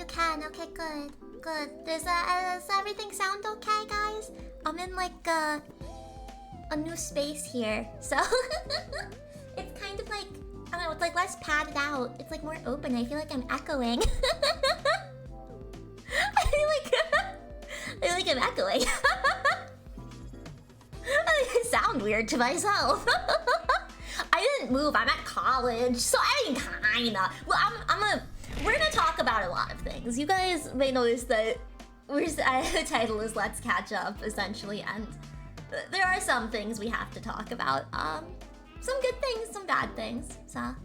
You can. Okay, good. Good. Does everything sound okay, guys? I'm in like a new space here, so it's kind of like, I don't know, it's like less padded out. It's like more open. I feel like I'm echoing. I feel like I'm echoing. I sound weird to myself. I didn't move. I'm at college, so I mean, kinda. Well, we're gonna talk about a lot of things. You guys may notice that the title is "Let's Catch Up," essentially, and there are some things we have to talk about. Some good things, some bad things. So,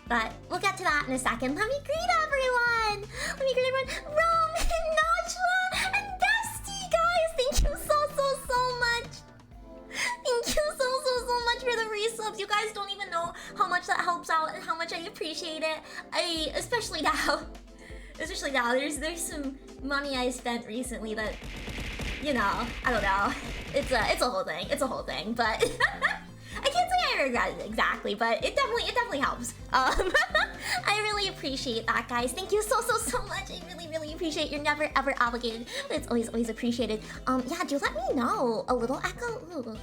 but we'll get to that in a second. Let me greet everyone. Rom and Najla and Bestie, guys. Thank you so much. Thank you so much for the resubs. You guys don't even know how much that helps out and how much I appreciate it. Especially now, there's some money I spent recently that, you know, I don't know. It's a whole thing. It's a whole thing, but I can't say I regret it exactly, but it definitely helps. I really appreciate that, guys. Thank you so much. I really appreciate it. You're never ever obligated, but it's always appreciated. Yeah, do let me know. A little echo. Ooh.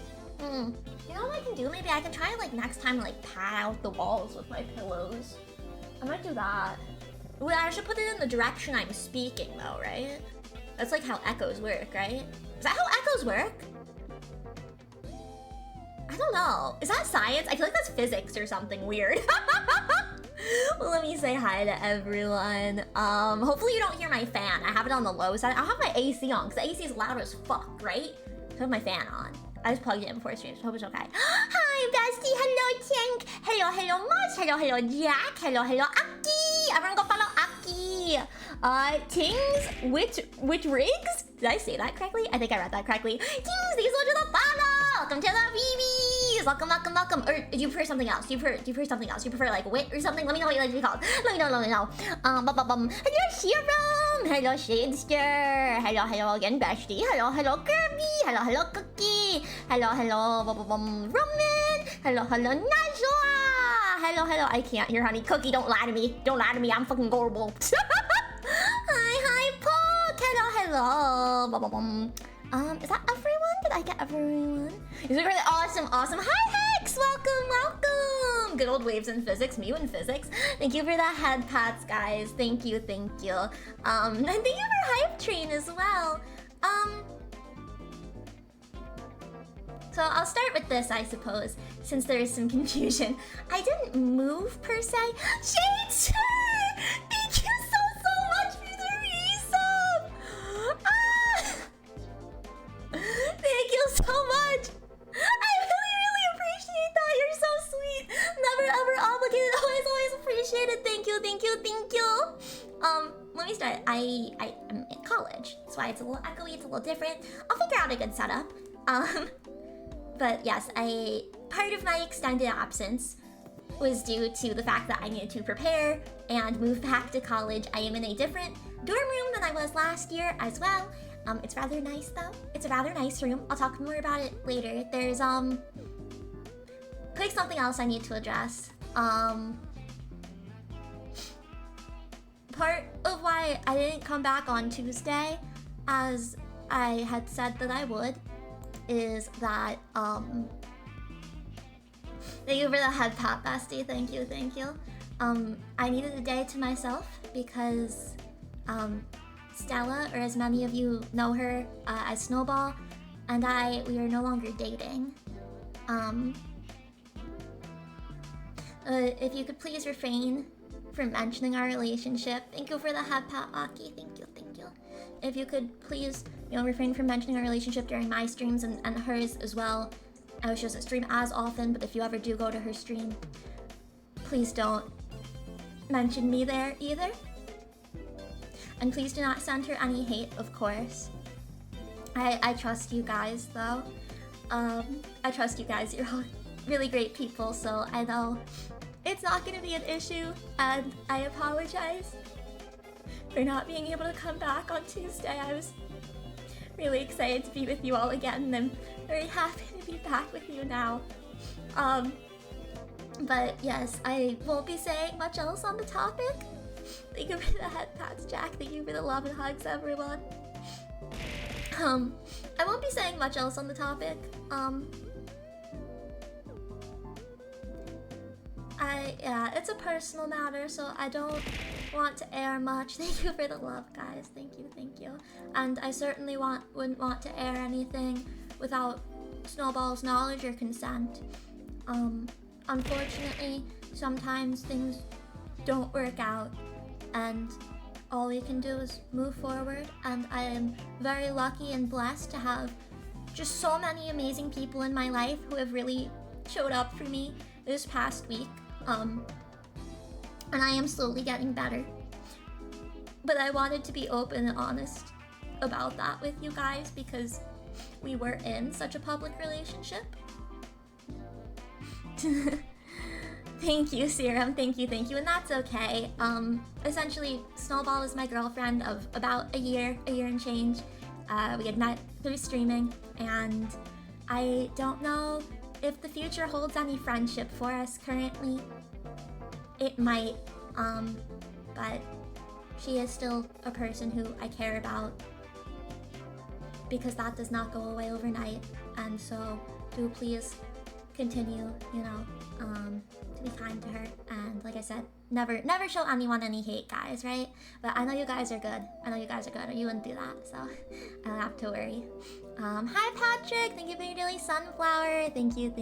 You know what I can do? Maybe I can try like next time like pad out the walls with my pillows. I might do that. Well, I should put it in the direction I'm speaking though, right? That's like how echoes work, right? Is that how echoes work? I don't know. Is that science? I feel like that's physics or something weird. Well, let me say hi to everyone. Hopefully you don't hear my fan. I have it on the low side. I'll have my AC on because the AC is loud as fuck, right? I have my fan on. I just plugged it in before stream, so I hope it's okay. Hi, Bestie. Hello, Tink. Hello, Moss. Hello, Jack. Hello, Aki. Everyone go follow Aki. Tings, which rigs? Did I say that correctly? I think I read that correctly. Tings, thanks so much for the follow. Welcome to the BeeBees. Welcome. Or do you prefer something else? Do you prefer something else? Do you prefer like wit or something? Let me know what you like to be called. Let me know. Hello, Serum. Hello, Shadester. Hello again, Bestie. Hello, Kirby. Hello, Cookie. Hello, Roman. Hello, Najwa. Hello. I can't hear, honey. Cookie, don't lie to me. I'm fucking gullible. Hi, Poke. Hello. Is that everyone? Did I get everyone? Is it really awesome? Hi, Hex. Welcome. Good old waves in physics. Mew in physics. Thank you for the head pats, guys. Thank you. And thank you for Hype Train as well. So I'll start with this, I suppose, since there is some confusion. I didn't move per se. Shades! Thank you so much for the resub! Thank you so much! I really appreciate that. You're so sweet. Never ever obligated. Always appreciated. Thank you. Let me start. I am in college. That's why it's a little echoey, it's a little different. I'll figure out a good setup. But yes, part of my extended absence was due to the fact that I needed to prepare and move back to college. I am in a different dorm room than I was last year as well. It's rather nice though. It's a rather nice room. I'll talk more about it later. There's quick something else I need to address. Part of why I didn't come back on Tuesday, as I had said that I would, is that thank you for the head pat, Bestie. Thank you. I needed a day to myself because Stella, or as many of you know her as Snowball, and we are no longer dating. If you could please refrain from mentioning our relationship. Thank you for the head pat, Aki. Thank you. If you could please, refrain from mentioning our relationship during my streams and hers as well. She doesn't stream as often, but if you ever do go to her stream, please don't mention me there either. And please do not send her any hate, of course. I trust you guys, though. I trust you guys. You're all really great people, so I know it's not going to be an issue, and I apologize for not being able to come back on Tuesday. I was really excited to be with you all again, and I'm very happy to be back with you now. But yes, I won't be saying much else on the topic. Thank you for the head pats, Jack. Thank you for the love and hugs, everyone. I won't be saying much else on the topic. Yeah, it's a personal matter, so I don't want to air much. Thank you for the love, guys. Thank you, thank you. And I certainly wouldn't want to air anything without Snowball's knowledge or consent. Unfortunately, sometimes things don't work out, and all we can do is move forward, and I am very lucky and blessed to have just so many amazing people in my life who have really showed up for me this past week. And I am slowly getting better. But I wanted to be open and honest about that with you guys because we were in such a public relationship. Thank you, Serum. Thank you, and that's okay. Essentially, Snowball is my girlfriend of about a year and change. We had met through streaming, and I don't know if the future holds any friendship for us currently. It might, but she is still a person who I care about because that does not go away overnight, and so do please continue, to be kind to her, and like I said, never show anyone any hate, guys, right? But I know you guys are good. Or you wouldn't do that, so I don't have to worry. Hi Patrick, thank you for your daily sunflower. Thank you.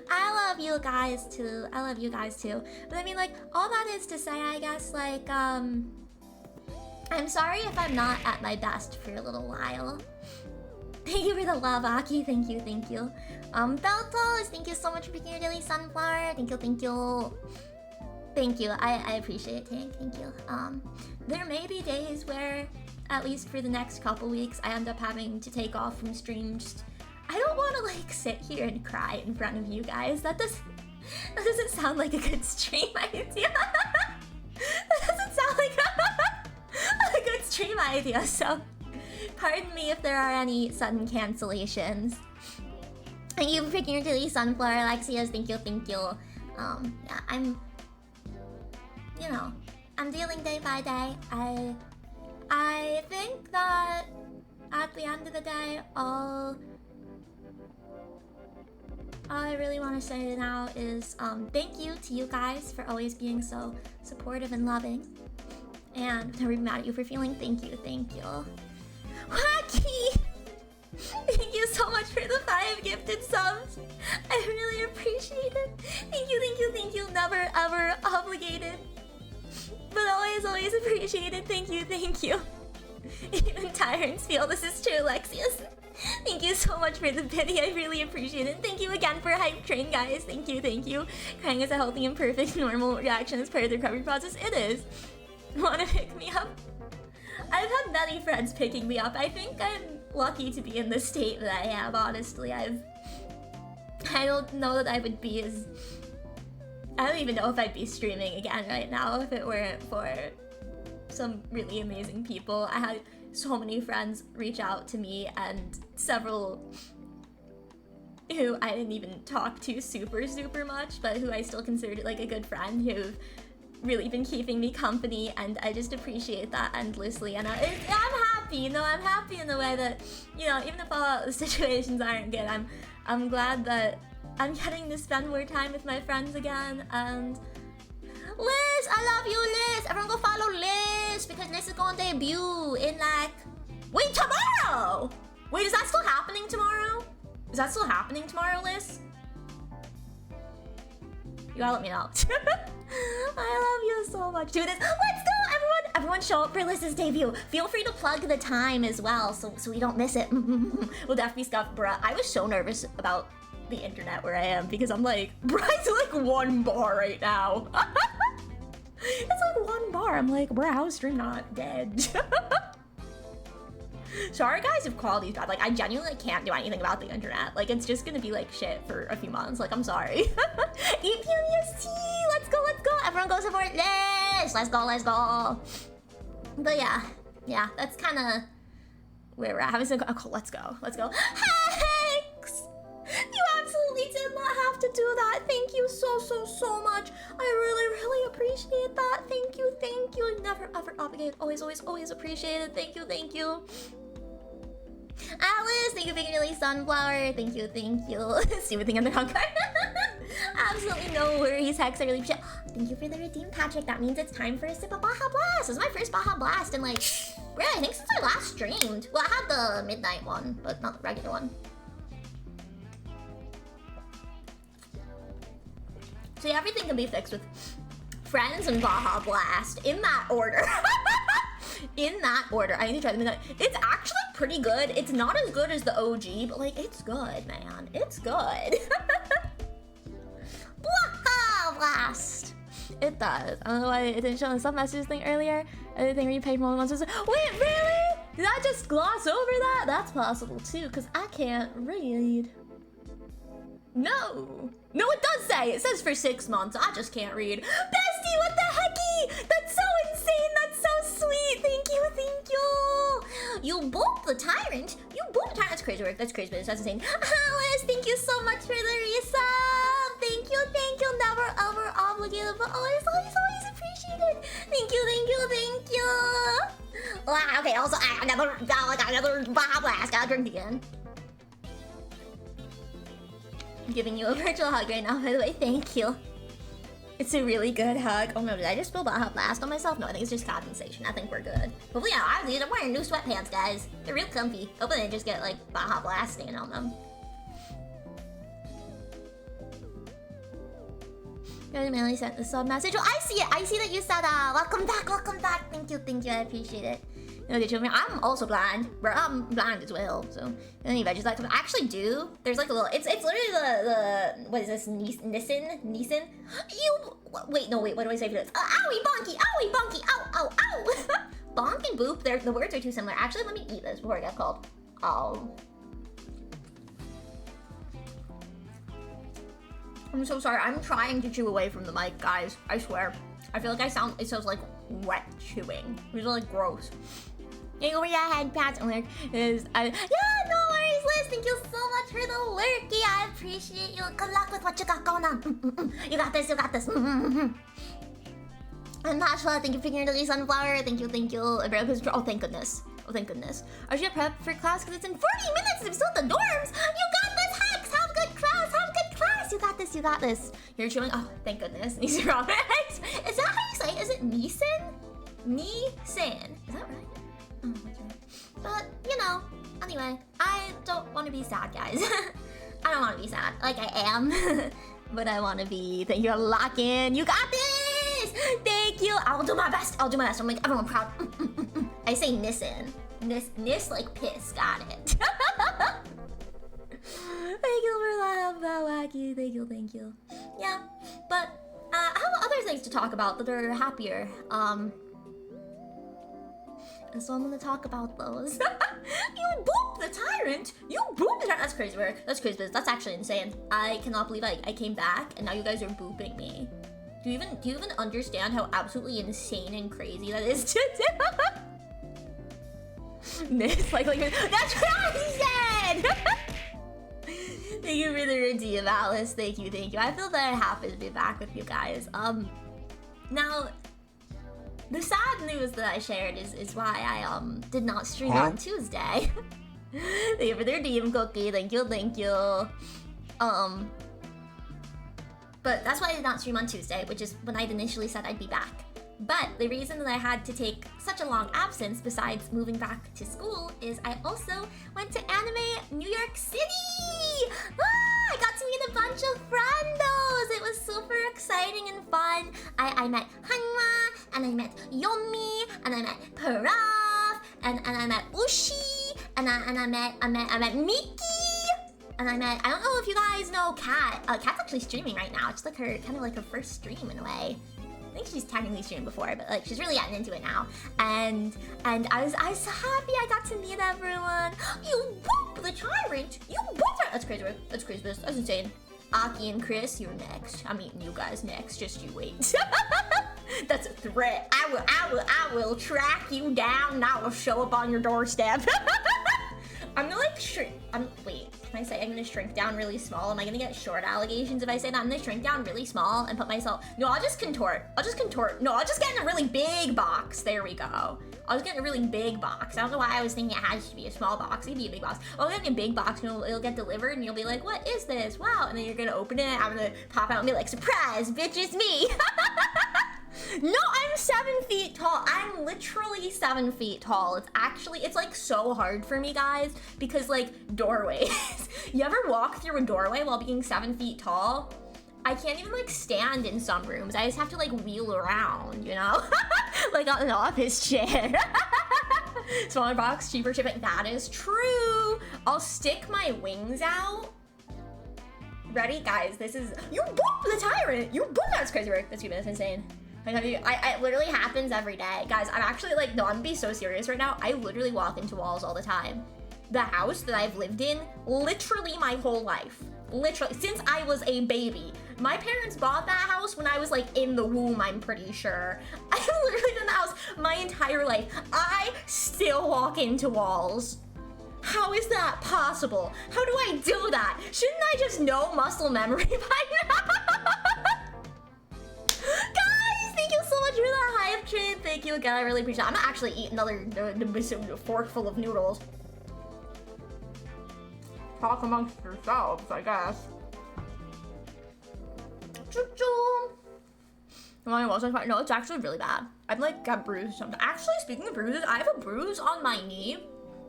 I love you guys too. But I mean, like, all that is to say, I guess, like, I'm sorry if I'm not at my best for a little while. Thank you for the love, Aki. Thank you. Beltos, thank you so much for picking your daily sunflower. Thank you. I appreciate it, Tank. Thank you. There may be days where, at least for the next couple weeks, I end up having to take off from streams. I don't want to, like, sit here and cry in front of you guys. That doesn't sound like a good stream idea. That doesn't sound like a good stream idea, so pardon me if there are any sudden cancellations. Thank you for picking your daily sunflower, Alexios. Thank you. Yeah, I'm dealing day by day. I think that at the end of the day, all I really want to say now is thank you to you guys for always being so supportive and loving. And I'm never mad at you for feeling. Thank you. Wacky! Thank you so much for the 5 gifted subs. I really appreciate it. Thank you. Never ever obligated, but always appreciated. Thank you. Even tyrants feel this is true, Alexius. Thank you so much for the pity. I really appreciate it. Thank you again for Hype Train, guys. Thank you. Crying is a healthy and perfect normal reaction as part of the recovery process. It is. Want to pick me up? I've had many friends picking me up. I think I'm lucky to be in the state that I am, honestly. I don't know that I would be as... I don't even know if I'd be streaming again right now if it weren't for some really amazing people. I had so many friends reach out to me, and several who I didn't even talk to super much, but who I still considered like a good friend, who've really been keeping me company, and I just appreciate that endlessly. And I'm happy, I'm happy in the way that, even if all the situations aren't good, I'm glad that I'm getting to spend more time with my friends again. And Liz, I love you, Liz. Everyone go follow Liz, because Liz is going to debut in wait, tomorrow. Wait, is that still happening tomorrow? Liz? You gotta let me know. I love you so much. Do this. Let's go, everyone show up for Liz's debut. Feel free to plug the time as well, so we don't miss it. We'll definitely stuff, bruh. I was so nervous about the internet where I am, because I'm like, bruh, it's like 1 bar right now. It's like 1 bar. I'm like, bruh, how's stream not dead? Sorry guys if quality's bad. Like, I genuinely can't do anything about the internet. Like, it's just gonna be like shit for a few months. Like, I'm sorry. EPMUST! Let's go! Everyone go support Liz! Let's go! But yeah, that's kinda where we're at. Having some... Oh, let's go. Thanks! You absolutely did not have to do that. Thank you so much. I really appreciate that. Thank you. Thank you. Never ever obligated. Always, always, always appreciated. Thank you, thank you. Alice, thank you for your release, Sunflower. Thank you, thank you. Stupid thing on the wrong card. Absolutely no worries, Hex. I really appreciate. Thank you for the redeem, Patrick. That means it's time for a sip of Baja Blast. This is my first Baja Blast in like, really, I think since I last streamed. Well, I had the midnight one, but not the regular one. See, everything can be fixed with friends and Baja Blast in that order. In that order. I need to try the midnight. It's actually pretty good. It's not as good as the OG, but like, it's good, man. It's good. Baja Blast. It does. I don't know why it didn't show in the sub messages thing earlier. Anything where you paid more than once. Wait, really? Did I just gloss over that? That's possible too, because I can't read. No. No, it does say. It says for 6 months. I just can't read. Bestie, what the hecky? That's so insane. That's so sweet. Thank you, thank you. You boop the tyrant. You boop the tyrant. That's crazy work. That's crazy business. That's insane. Alice, thank you so much for the resub. Thank you, thank you. Never ever obligated, but always, always, always appreciated. Thank you, thank you, thank you. Wow, okay, also, I got another Baja Blast. Gotta drink again. I'm giving you a virtual hug right now, by the way. Thank you. It's a really good hug. Oh no, did I just spill Baja Blast on myself? No, I think it's just condensation. I think we're good. Hopefully, yeah, I'm wearing new sweatpants, guys. They're real comfy. Hopefully they just get like Baja Blast stain on them. Manly sent the sub message. Oh, I see it. I see that you said, welcome back, welcome back. Thank you, I appreciate it. No, they told me I'm also blind, bro. I'm blind as well. So, anyway, just like I actually do. There's like a little. It's literally the what is this? Nissan. You wait. No, wait. What do I say for this? Owie, bonky, ow. Bonk and boop. The words are too similar. Actually, let me eat this before I get called. Oh. I'm so sorry. I'm trying to chew away from the mic, guys. I swear. I feel like it sounds like wet chewing. It's like gross. Over your head, Pat alert is yeah, no worries, Liz. Thank you so much for the lurky. I appreciate you. Good luck with what you got going on. You got this. And Pashla, thank you for figuring out the sunflower. Thank you. Oh, thank goodness. I should prep for class because it's in 40 minutes. I'm still at the dorms. You got this, Hex. Have good class. You got this. You're chewing. Oh, thank goodness. Is that how you say it? Is it Nissan? Is that right? Oh, that's right. But, you know, anyway, I don't want to be sad, guys. I don't want to be sad. Like, I am. But I want to be. Thank you, lock in. You got this! Thank you. I'll do my best. I'll make everyone proud. I say Nissan. Nis like piss. Got it. Thank you for that, Wacky. Thank you. Yeah, but I have other things to talk about that are happier. And so I'm gonna talk about those. You booped the tyrant! That's crazy work. That's crazy business. That's actually insane. I cannot believe I came back and now you guys are booping me. Do you even understand how absolutely insane and crazy that is to do? That's what I said! Thank you for the redeem, Alice. Thank you. I feel very happy to be back with you guys. Now, the sad news that I shared is why I did not stream on Tuesday. Thank you for the redeem, Cookie. Thank you. But that's why I did not stream on Tuesday, which is when I'd initially said I'd be back. But the reason that I had to take such a long absence besides moving back to school is I also went to Anime New York City! I got to meet a bunch of friendos! It was super exciting and fun. I met Hanma, and I met Yomi, and I met Paraf, and I met Ushi, and I met Miki! And I don't know if you guys know Kat. Kat's actually streaming right now. It's like her first stream in a way. I think she's technically streamed before, but like she's really getting into it now. And I was so happy I got to meet everyone. You boop the tyrant. That's crazy. That's insane. Aki and Chris, you're next. I'm meeting you guys next. Just you wait. That's a threat. I will track you down and I will show up on your doorstep. I'm gonna like wait. Can I say I'm gonna shrink down really small? Am I gonna get short allegations if I say that? I'm gonna shrink down really small and put myself... No, I'll just contort. I'll just contort. No, I'll just get in a really big box. There we go. I'll just get in a really big box. I don't know why I was thinking it has to be a small box. It could be a big box. I'll get in a big box and it'll get delivered and you'll be like, what is this? Wow. And then you're gonna open it. I'm gonna pop out and be like, surprise, bitch, it's me. No, I'm 7 feet tall. I'm literally 7 feet tall. It's like so hard for me, guys, because like doorways. You ever walk through a doorway while being 7 feet tall? I can't even like stand in some rooms. I just have to like wheel around, you know? Like on an office chair. Smaller box, cheaper shipping. That is true. I'll stick my wings out. Ready, guys? This is... You boop the tyrant! You boop! That's crazy work. That's stupid. That's insane. It literally happens every day. Guys, I'm actually like, no, I'm gonna be so serious right now. I literally walk into walls all the time. The house that I've lived in, literally my whole life. Literally, since I was a baby. My parents bought that house when I was like in the womb, I'm pretty sure. I've literally been in the house my entire life. I still walk into walls. How is that possible? How do I do that? Shouldn't I just know muscle memory by now? Thank you so much for that hype train. Thank you again. I really appreciate it. I'm gonna actually eat another fork full of noodles. Talk amongst yourselves, I guess. No, it's actually really bad. I've like got bruised something. Actually, speaking of bruises, I have a bruise on my knee,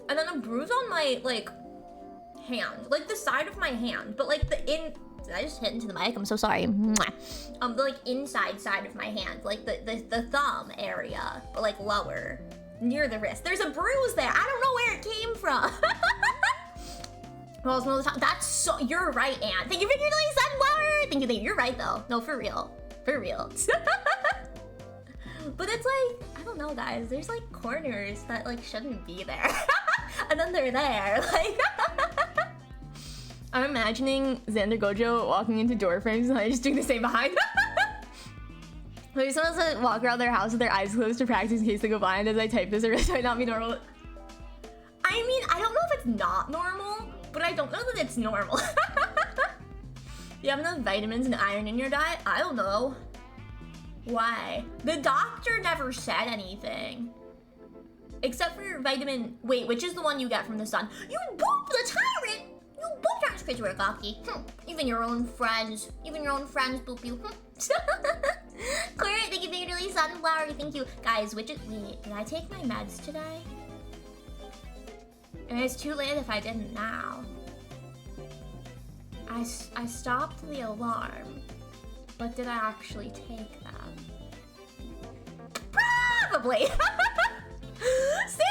and then a bruise on my like hand, like the side of my hand, but like Did I just hit into the mic? I'm so sorry. The like inside side of my hand, like the thumb area, but like lower, near the wrist. There's a bruise there. I don't know where it came from. Well, that's so. You're right, Anne. Thank you for your sunflower. Thank you. You're right though. No, for real. For real. But it's like, I don't know, guys. There's like corners that like shouldn't be there, and then they're there. Like. I'm imagining Xander Gojo walking into door frames and I just doing the same behind. Maybe someone has to walk around their house with their eyes closed to practice in case they go blind as I type this, or it might not be normal. I mean, I don't know if it's not normal, but I don't know that it's normal. You have enough vitamins and iron in your diet? I don't know. Why? The doctor never said anything. Except for your vitamin... Wait, which is the one you get from the sun? You boop the tyrant! You boop that's crazy work, Aki. Even your own friends boop you. Claire, thank you for your really sunflower. Thank you. Guys, wait, did I take my meds today? And it's too late if I didn't now. I stopped the alarm, but did I actually take them? Probably. Sam!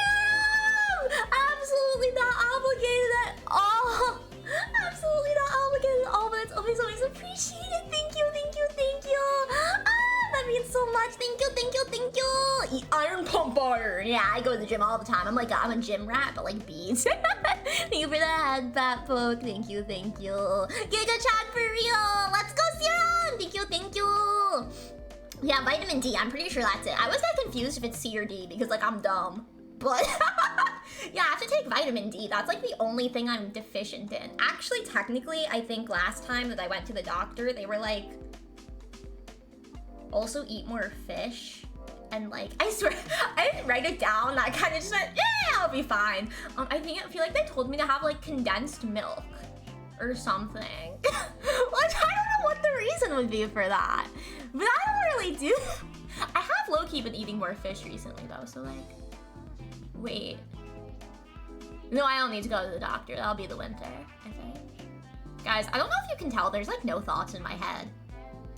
Absolutely not obligated at all. Absolutely not obligated at all, but it's always appreciated. Thank you, thank you, thank you. Ah, that means so much. Thank you, thank you, thank you. Eat iron pump iron. Yeah, I go to the gym all the time. I'm a gym rat, but like bees. Thank you for the head bat poke. Thank you, thank you. Giga chat for real. Let's go, Siron. Thank you, thank you. Yeah, vitamin D, I'm pretty sure that's it. I always get confused if it's C or D because like I'm dumb. But yeah, I have to take vitamin D. That's like the only thing I'm deficient in. Actually, technically, I think last time that I went to the doctor, they were like, also eat more fish. And like, I swear, I didn't write it down. That kind of just went, yeah, I'll be fine. I feel like they told me to have like condensed milk or something. Which I don't know what the reason would be for that. But I don't really do. I have low-key been eating more fish recently though, so like, wait. No, I don't need to go to the doctor. That'll be the winter, I think. Guys, I don't know if you can tell, there's like no thoughts in my head.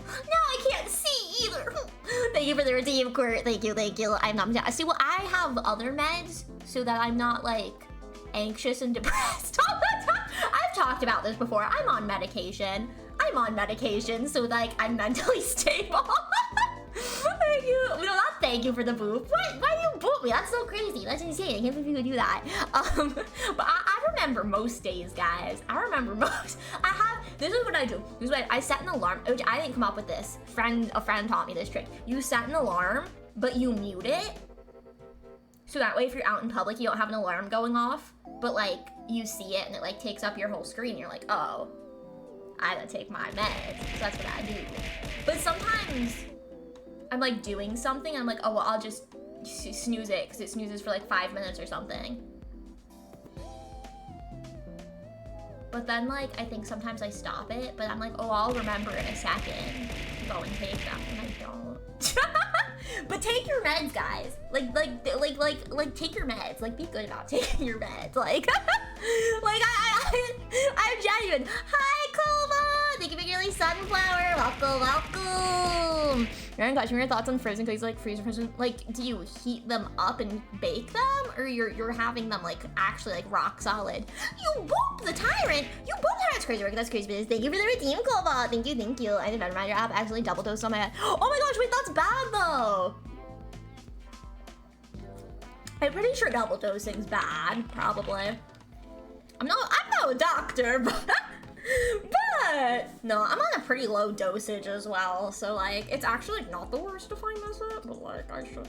No, I can't see either. Thank you for the redeem, Kurt. Thank you, thank you. I'm not, see, well, I have other meds so that I'm not like anxious and depressed all the time. I've talked about this before. I'm on medication. So like I'm mentally stable. Thank you. No, not thank you for the boop. Why do you boop me? That's so crazy. That's insane. I can't believe you would do that. But I remember most days, guys. This is what I do. This is what I set an alarm, which I didn't come up with this. A friend taught me this trick. You set an alarm, but you mute it. So that way if you're out in public, you don't have an alarm going off. But like, you see it and it like takes up your whole screen. You're like, oh, I gotta take my meds. So that's what I do. But sometimes I'm like doing something. I'm like, oh, well, I'll just snooze it because it snoozes for like 5 minutes or something. But then like, I think sometimes I stop it, but I'm like, oh, I'll remember in a second. Go and take them, and I don't. But take your meds, guys. Like, take your meds. Like, be good about taking your meds. Like, I'm genuine. Hi, Kulva! Thank you for your early sunflower. Welcome. Ryan, gosh, your thoughts on frozen cookies, like frozen? Like, do you heat them up and bake them, or you're having them like actually like rock solid? You boop the tyrant. You boop tyrant's crazy work. That's crazy business. Thank you for the redeem, Kulva. Thank you. I didn't remind your app actually double dosed on my head. Oh my gosh, wait, that's bad though. I'm pretty sure double dosing's bad, probably. I'm no doctor, but no, I'm on a pretty low dosage as well, so like it's actually not the worst if I miss it, but like I should.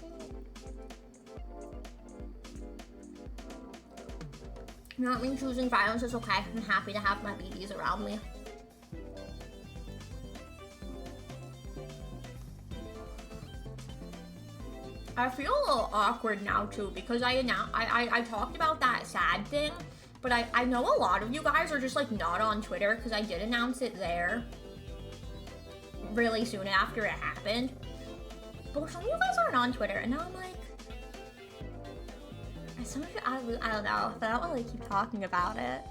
Not me choosing violence is okay. I'm happy to have my BBs around me. I feel a little awkward now too because I talked about that sad thing, but I know a lot of you guys are just like not on Twitter because I did announce it there really soon after it happened. But some of you guys aren't on Twitter, and now I'm like, some of you, I don't know, but I don't want to like keep talking about it.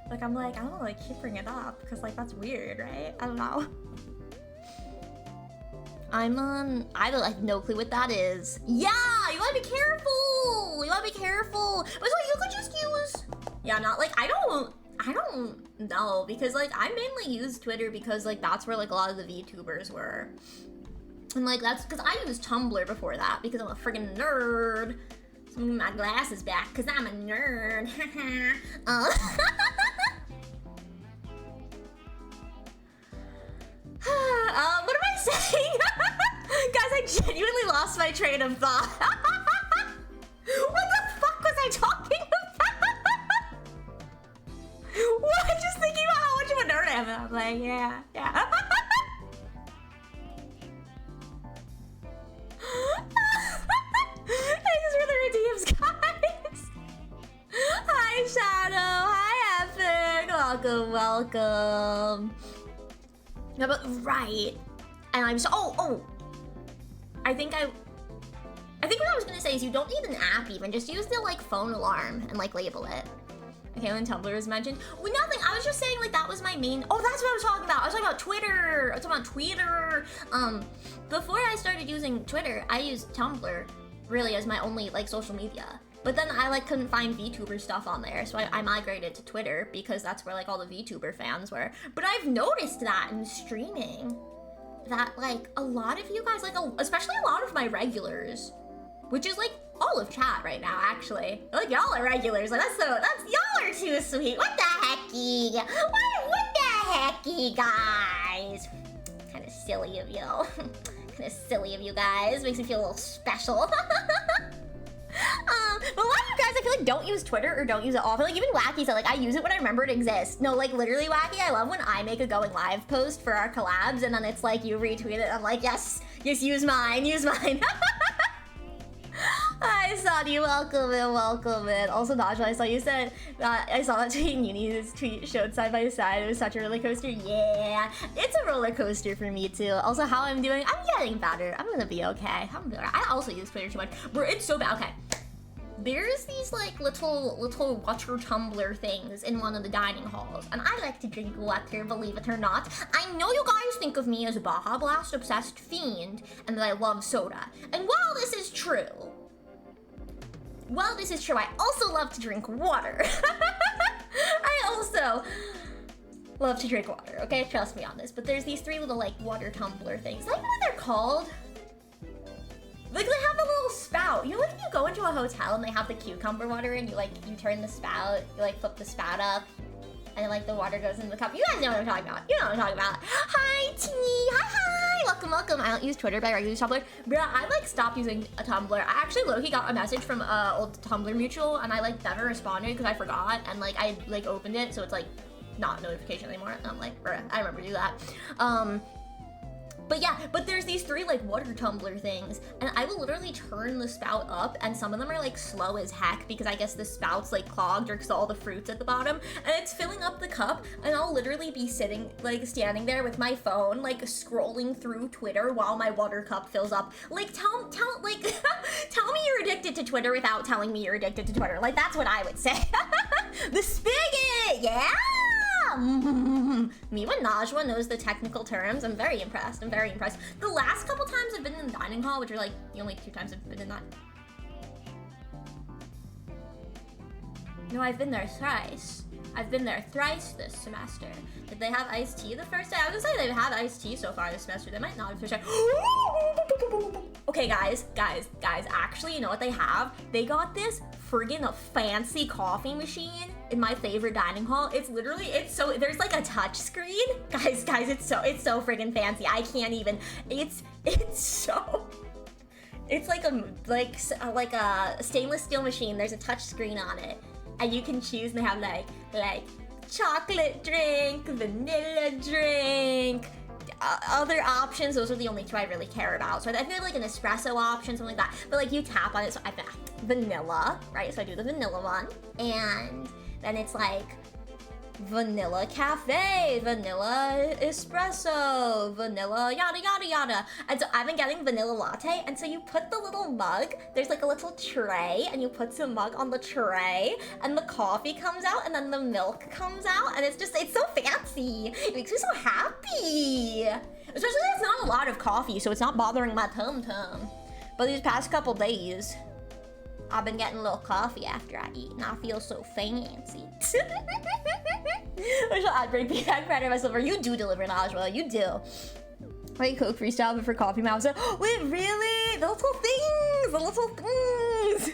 Like I'm like, I don't want to like keep bringing it up because like that's weird, right? I don't know. I have like no clue what that is. Yeah, you wanna be careful. But like you could just use, yeah, not like, I don't know, because like I mainly use Twitter because like that's where like a lot of the VTubers were. And like that's because I used Tumblr before that because I'm a friggin' nerd. So I'm moving my glasses back because I'm a nerd. What am I saying? Guys, I genuinely lost my train of thought. What the fuck was I talking about? What? Just thinking about how much of a nerd I am. I'm like, yeah. Thanks for the redeems, guys. Hi, Shadow. Hi, Epic. Welcome. No, but right. And I'm so, I think what I was gonna say is you don't need an app even, just use the like phone alarm and like label it. Okay, when Tumblr is mentioned. Well, nothing, I was just saying like that was my main, oh, that's what I was talking about. I was talking about Twitter. Before I started using Twitter, I used Tumblr really as my only like social media. But then I like couldn't find VTuber stuff on there, so I migrated to Twitter because that's where like all the VTuber fans were. But I've noticed that in streaming, that like a lot of you guys, like especially a lot of my regulars, which is like all of chat right now actually. Like y'all are regulars, like y'all are too sweet. What the hecky? What the hecky, guys? Kind of silly of you. Kind of silly of you guys. Makes me feel a little special. But a lot of you guys, I feel like don't use Twitter or don't use it often. Like even Wacky said, like I use it when I remember it exists. No, like literally Wacky, I love when I make a going live post for our collabs and then it's like you retweet it. I'm like, yes, use mine. Hi, Sonny, welcome in. Also, Najwa, I saw you said, I saw that tweet and Uni's tweet showed side by side. It was such a roller coaster. Yeah, it's a roller coaster for me too. Also, how I'm doing, I'm getting better. I'm gonna be okay. I also use Twitter too much, but it's so bad. Okay. There's these like little water tumbler things in one of the dining halls, and I like to drink water, believe it or not. I know you guys think of me as a Baja Blast obsessed fiend, and that I love soda. And while this is true, I also love to drink water. I also love to drink water, okay? Trust me on this. But there's these three little like water tumbler things. I don't know what they're called. Like they have a little spout. You know, like if you go into a hotel and they have the cucumber water and you turn the spout, you like flip the spout up, and like the water goes in the cup. You guys know what I'm talking about. Hi, T. Hi. welcome. I don't use Twitter, but I use Tumblr. Bruh, I like stopped using a Tumblr. I actually low-key got a message from old Tumblr mutual, and I like never responded because I forgot, and like I like opened it, so it's like not notification anymore. And I'm like, bruh, I remember to do that. But yeah, but there's these 3 like water tumbler things, and I will literally turn the spout up, and some of them are like slow as heck because I guess the spout's like clogged or because all the fruit's at the bottom, and it's filling up the cup, and I'll literally be sitting, like standing there with my phone, like scrolling through Twitter while my water cup fills up. Like tell like tell me you're addicted to Twitter without telling me you're addicted to Twitter. Like that's what I would say. The spigot, yeah. Me when Najwa knows the technical terms, I'm very impressed. The last couple times I've been in the dining hall, which are like the only 2 times I've been in that. No, I've been there thrice. I've been there thrice this semester. Did they have iced tea the first day? I was gonna say they've had iced tea so far this semester. They might not have. Okay, guys, actually, you know what they have? They got this friggin' fancy coffee machine in my favorite dining hall. It's literally, it's so, there's like a touch screen. Guys, it's so friggin' fancy. I can't even, it's so, it's like a stainless steel machine. There's a touch screen on it, and you can choose, and they have like chocolate drink, vanilla drink, other options. Those are the only 2 I really care about. So I think they have like an espresso option, something like that. But like you tap on it, so I think vanilla, right? So I do the vanilla one, and then it's like vanilla cafe, vanilla espresso, vanilla yada yada yada. And so I've been getting vanilla latte, and so you put the little mug, there's like a little tray, and you put some mug on the tray, and the coffee comes out, and then the milk comes out, and it's so fancy. It makes me so happy. Especially there's not a lot of coffee, so it's not bothering my tum-tum. But these past couple days, I've been getting a little coffee after I eat, and I feel so fancy. I shall ad break be back proud of myself. You do deliver Najwa, you do. Wait, Coke freestyle, but for coffee mouse. Wait, really? The little things.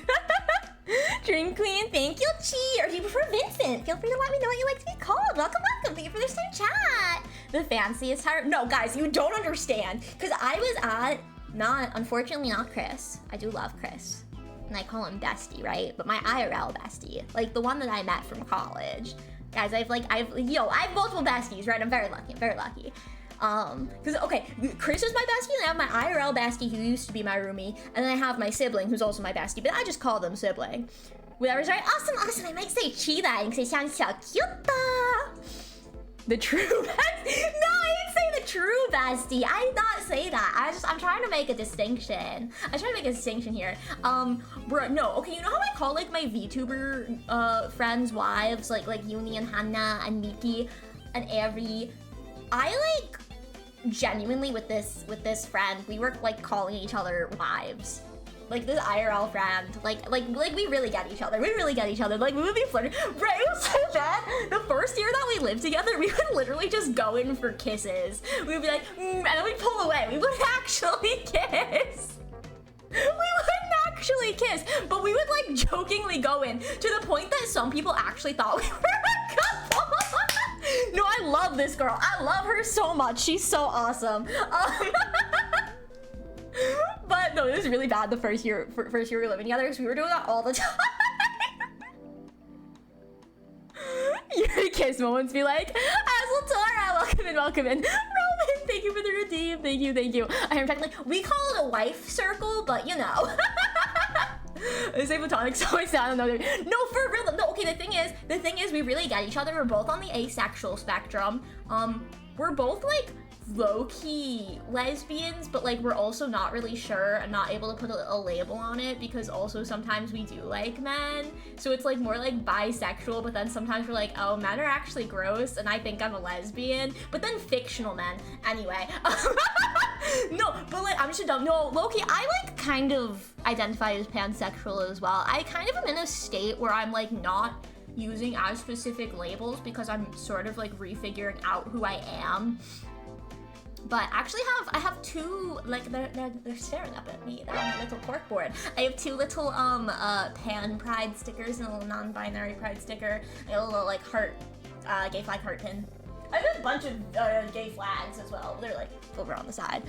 Drink Queen, thank you, Chi. Or do you prefer Vincent? Feel free to let me know what you like to be called. Welcome. Thank you for the same chat. The fanciest tyrant. No, guys, you don't understand. Because I was at, unfortunately not Chris. I do love Chris. And I call him bestie, right? But my IRL bestie, like the one that I met from college. Guys, I have multiple besties, right? I'm very lucky. Because, okay, Chris is my bestie, and I have my IRL bestie who used to be my roomie, and then I have my sibling who's also my bestie, but I just call them sibling. Whatever's right. Awesome. I might say Chi that because it sounds so cute. The true bestie. No, I didn't say the true bestie. I did not say that. I'm trying to make a distinction. I'm trying to make a distinction here. Bro, no, okay, you know how I call like my VTuber friends' wives, like Uni and Hannah and Miki and Avery. I like genuinely with this friend, we were like calling each other wives. Like this IRL friend, like we really get each other. Like we would be flirting. Bro, it was so bad. The first year that we lived together, we would literally just go in for kisses. We would be like, and then we'd pull away. We wouldn't actually kiss. But we would like jokingly go in to the point that some people actually thought we were a couple. No, I love this girl. I love her so much. She's so awesome. But no, it was really bad the first year we were living together because we were doing that all the time. Your kiss moments be like, Azultora, welcome in. Roman, thank you for the redeem. Thank you. I am technically, we call it a wife circle, but you know. I say platonic, so I sound another. No, for real. No, okay, the thing is we really get each other. We're both on the asexual spectrum. We're both like low-key lesbians, but like we're also not really sure and not able to put a label on it because also sometimes we do like men, so it's like more like bisexual, but then sometimes we're like, oh, men are actually gross and I think I'm a lesbian, but then fictional men anyway. No, but like I'm just dumb. No, low-key, I like kind of identify as pansexual as well. I kind of am in a state where I'm like not using as specific labels because I'm sort of like refiguring out who I am. But actually I have 2, like they're staring up at me. They're on my little corkboard. I have 2 little pan pride stickers and a little non-binary pride sticker. I have a little like heart, gay flag heart pin. I have a bunch of gay flags as well. They're like over on the side.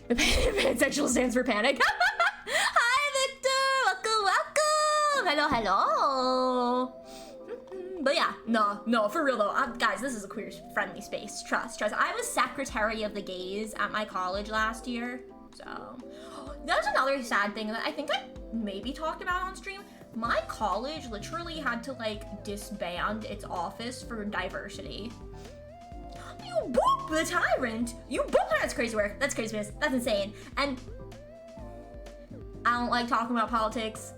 Pansexual stands for panic. Hi, Victor. Welcome. Hello. But yeah, no, for real though. Guys, this is a queer-friendly space. Trust. I was secretary of the gays at my college last year. So, that was another sad thing that I think I maybe talked about on stream. My college literally had to like disband its office for diversity. You boop the tyrant! You boop! That's crazy work. That's craziness. That's insane. And I don't like talking about politics.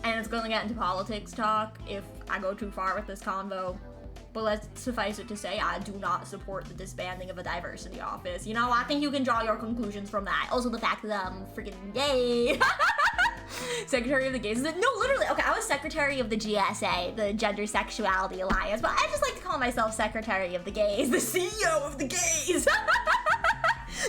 And it's gonna get into politics talk if I go too far with this convo. But let's suffice it to say, I do not support the disbanding of a diversity office. You know, I think you can draw your conclusions from that. Also the fact that I'm freaking gay. Secretary of the gays. No, literally, okay, I was secretary of the GSA, the Gender Sexuality Alliance, but I just like to call myself secretary of the gays, the CEO of the gays.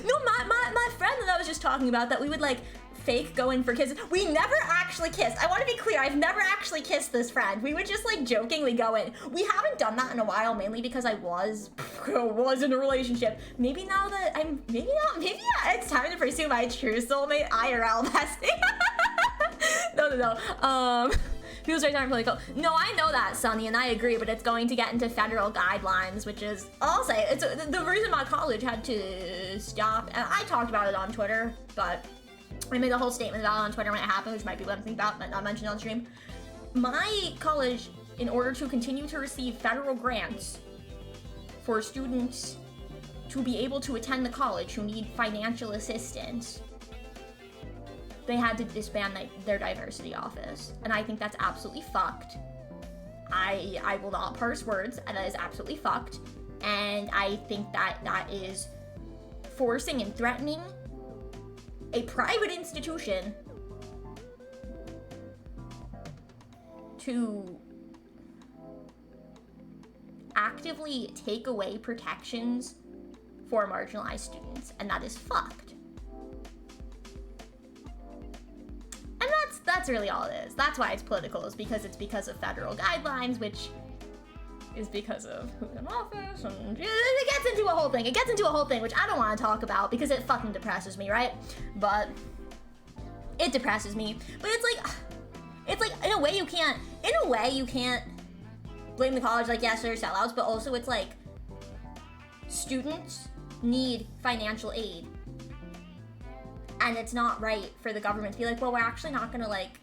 No, my friend that I was just talking about, that we would like fake go in for kisses. We never actually kissed. I want to be clear, I've never actually kissed this friend. We would just like jokingly go in. We haven't done that in a while, mainly because I was in a relationship. Maybe now that I'm, maybe it's time to pursue my true soulmate IRL bestie. No. People's rights aren't political. No, I know that, Sunny, and I agree, but it's going to get into federal guidelines, which is, I'll say, it's the reason my college had to stop, and I talked about it on Twitter, but I made a whole statement about it on Twitter when it happened, which might be what I'm thinking about, but not mentioned on stream. My college, in order to continue to receive federal grants for students to be able to attend the college who need financial assistance, they had to disband their diversity office. And I think that's absolutely fucked. I will not parse words, and that is absolutely fucked. And I think that is forcing and threatening a private institution to actively take away protections for marginalized students, and that is fucked. And that's really all it is. That's why it's political, is because it's because of federal guidelines, which is because of who's in office, and it gets into a whole thing. It gets into a whole thing, which I don't want to talk about because it fucking depresses me, right? But it depresses me. But it's like in a way you can't blame the college, like, yes, they're sellouts, but also it's like students need financial aid. And it's not right for the government to be like, well, we're actually not gonna like,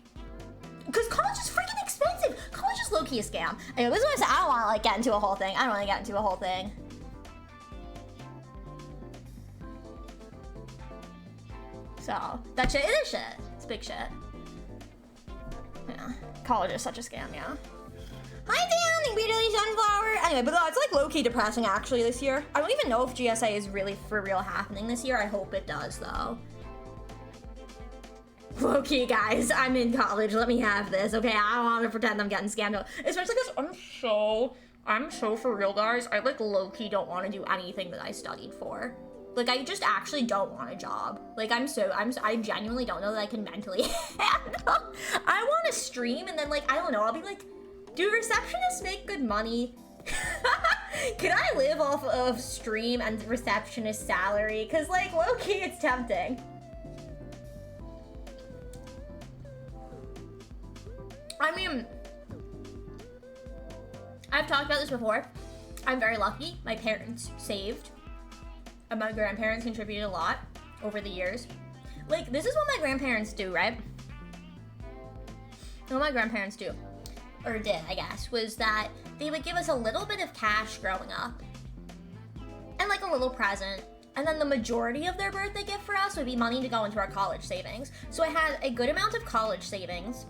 because college is freaking expensive. College is low-key a scam. Anyway, this is what I said. I don't want to like get into a whole thing. I don't want to get into a whole thing. So that shit, it is shit. It's big shit. Yeah, college is such a scam. Yeah. Hi Dan, weirdly sunflower. Anyway, but it's like low-key depressing actually this year. I don't even know if GSA is really for real happening this year. I hope it does though. Low-key, guys, I'm in college. Let me have this, okay? I don't want to pretend I'm getting scammed out. Especially because I'm so for real, guys. I like low-key don't want to do anything that I studied for. Like, I just actually don't want a job. Like, I genuinely don't know that I can mentally handle. I want to stream and then like, I don't know, I'll be like, do receptionists make good money? Can I live off of stream and receptionist salary? Cause like, low-key, it's tempting. I mean, I've talked about this before. I'm very lucky. My parents saved, and my grandparents contributed a lot over the years. Like, this is what my grandparents do, right? What my grandparents do, or did, I guess, was that they would give us a little bit of cash growing up, and like a little present, and then the majority of their birthday gift for us would be money to go into our college savings. So I had a good amount of college savings.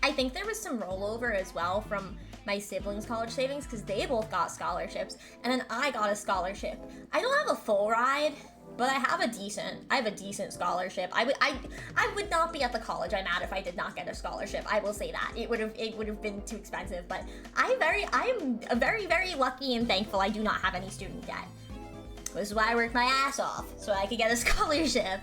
I think there was some rollover as well from my siblings' college savings because they both got scholarships, and then I got a scholarship. I don't have a full ride, but I have a decent scholarship. I would not be at the college I'm at if I did not get a scholarship. I will say that. It would have been too expensive, but I am very, very lucky and thankful I do not have any student debt. This is why I worked my ass off, so I could get a scholarship.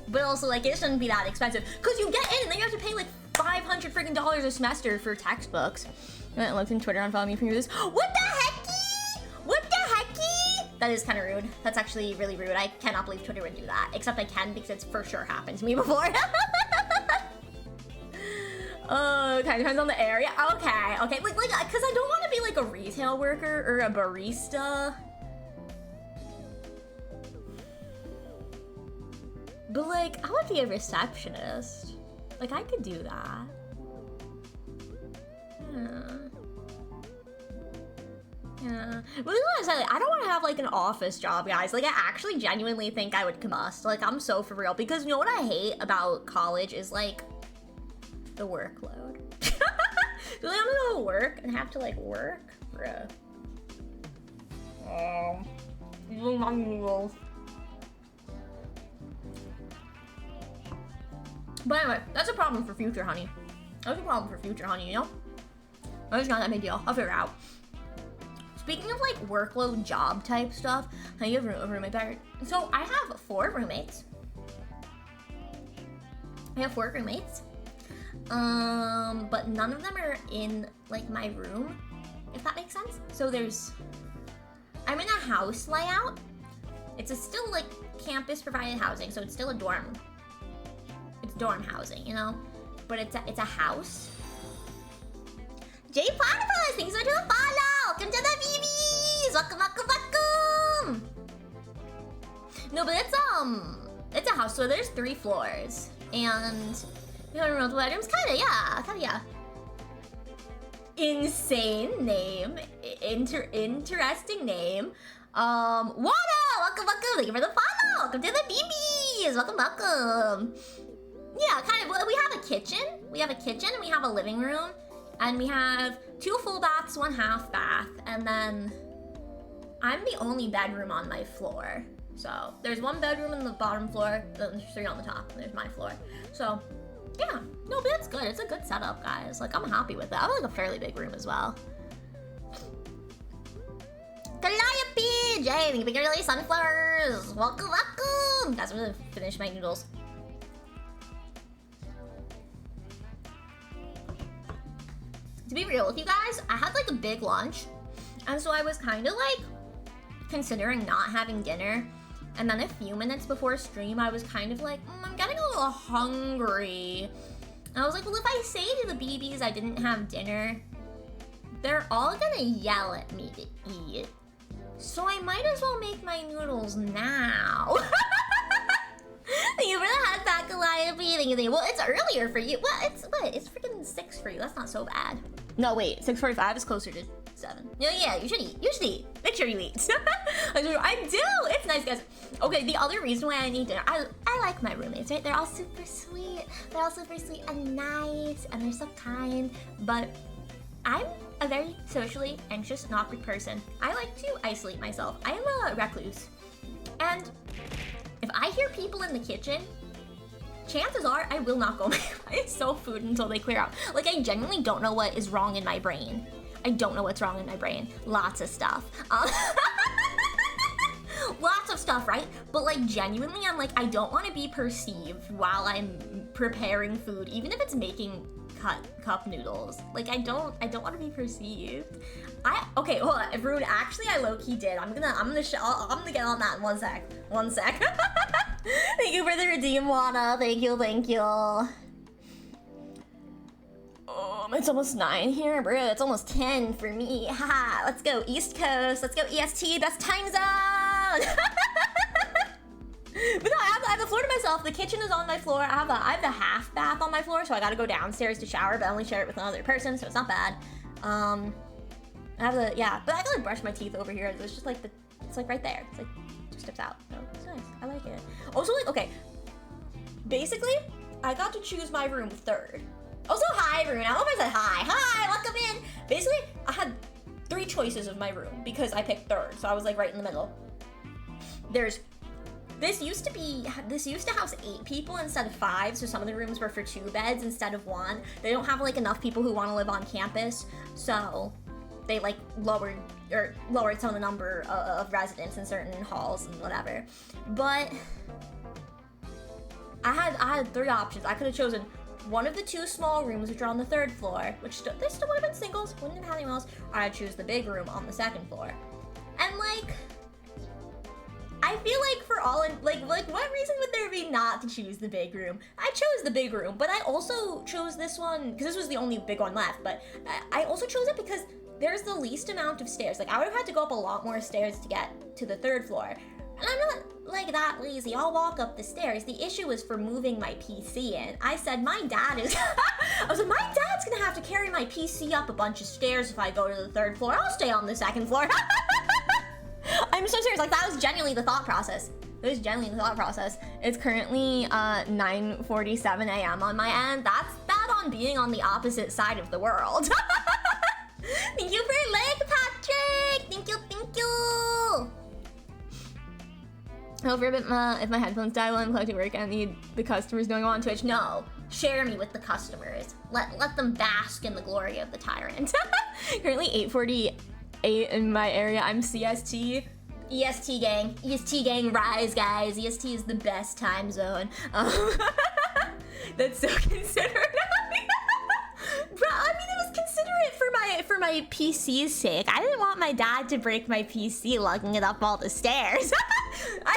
But also, like, it shouldn't be that expensive because you get in and then you have to pay like $500 freaking a semester for textbooks. You want to look in Twitter and follow me from this. What the hecky? That is kind of rude. That's actually really rude. I cannot believe Twitter would do that. Except I can because it's for sure happened to me before. Okay, depends on the area. Okay, okay. Like, because I don't want to be like a retail worker or a barista. But like, I would be a receptionist. Like, I could do that. Yeah. Yeah. But this is what I said, like, I don't want to have like an office job, guys. Like, I actually genuinely think I would combust. Like, I'm so for real. Because you know what I hate about college is like the workload. So like, I'm gonna go to work and have to like work, bruh. But anyway, that's a problem for future, honey. That's a problem for future, honey, you know? It's not that big deal. I'll figure it out. Speaking of like workload job type stuff, how you have a roommate better? So I have 4 roommates. I have 4 roommates. But none of them are in like my room, if that makes sense. So I'm in a house layout. It's still like campus provided housing, so it's still a dorm. It's dorm housing, you know? But it's a house. Jay Platypus, thanks for the follow! Welcome to the BeeBees! Welcome, welcome, welcome! No, but it's a house, so there's 3 floors. And we have multiple bedrooms, kinda, yeah. Insane name. Interesting name. Wada! Welcome, welcome! Thank you for the follow! Welcome to the BeeBees! Welcome, welcome! Yeah, kind of. We have a kitchen. We have a kitchen and we have a living room. And we have 2 full baths, 1 half bath. And then I'm the only bedroom on my floor. So there's 1 bedroom in the bottom floor, then there's 3 on the top, and there's my floor. So yeah, no, but it's good. It's a good setup, guys. Like, I'm happy with it. I have like a fairly big room as well. Calliope! Jay, thank you for your early sunflowers! Welcome, welcome! Guys, I'm gonna finish my noodles. To be real with you guys, I had like a big lunch, and so I was kind of like considering not having dinner. And then a few minutes before stream, I was kind of like, I'm getting a little hungry. And I was like, well, if I say to the BeeBees I didn't have dinner, they're all gonna yell at me to eat. So I might as well make my noodles now. Thank you for the hat back, Calliope. Well, it's earlier for you. Well, it's freaking 6 for you. That's not so bad. No, wait, 6:45 is closer to 7. Yeah, you should eat. You should eat. Make sure you eat. I do. It's nice, guys. Okay, the other reason why I need dinner, I like my roommates, right? They're all super sweet. They're all super sweet and nice, and they're so kind. But I'm a very socially anxious and awkward person. I like to isolate myself. I am a recluse. And if I hear people in the kitchen, chances are I will not go my soul food until they clear out. Like, I genuinely don't know what is wrong in my brain. I don't know what's wrong in my brain. Lots of stuff. Lots of stuff, right? But like, genuinely, I'm like, I don't want to be perceived while I'm preparing food, even if it's making cup noodles. Like, I don't want to be perceived. Okay, hold on, Rune, actually I low-key did. I'm gonna get on that in 1 sec. 1 sec. Thank you for the redeem, Wana. Thank you. It's almost 9 here, bro. It's almost 10 for me. Haha, let's go East Coast. Let's go EST, best time zone. But no, I have the floor to myself. The kitchen is on my floor. I have the half bath on my floor, so I gotta go downstairs to shower, but I only share it with another person, so it's not bad. I have but I gotta brush my teeth over here. It's just like it's like right there. It's like, just steps out. So it's nice. I like it. Also, like, okay. Basically, I got to choose my room 3rd. Also, hi, Rune. I hope I said hi. Hi, welcome in. Basically, I had 3 choices of my room because I picked 3rd, so I was like right in the middle. This used to house 8 people instead of 5, so some of the rooms were for 2 beds instead of 1. They don't have like enough people who want to live on campus, so they like lowered some of the number of residents in certain halls and whatever. But I had 3 options. I could have chosen one of the 2 small rooms which are on the 3rd floor, which they still would have been singles, wouldn't have had anyone else, or I'd choose the big room on the 2nd floor. And like, I feel like for all in like what reason would there be not to choose the big room? I chose the big room, but I also chose this one because this was the only big one left. But I also chose it because there's the least amount of stairs. Like I would have had to go up a lot more stairs to get to the 3rd floor. And I'm not like that lazy. I'll walk up the stairs. The issue was for moving my PC in. I said my dad is I was like, my dad's gonna have to carry my PC up a bunch of stairs if I go to the 3rd floor. I'll stay on the 2nd floor. I'm so serious. Like that was genuinely the thought process. It was genuinely the thought process. It's currently 9:47 a.m. on my end. That's bad on being on the opposite side of the world. Thank you for like, Patrick. Thank you, thank you. However, if my headphones die while I'm collecting work, I need the customers knowing I'm on Twitch. No, share me with the customers. Let them bask in the glory of the tyrant. Currently 8:48 in my area. I'm CST. EST gang. EST gang rise, guys. EST is the best time zone. That's so considerate. Bro, I mean, it was considerate for my PC's sake. I didn't want my dad to break my PC lugging it up all the stairs. I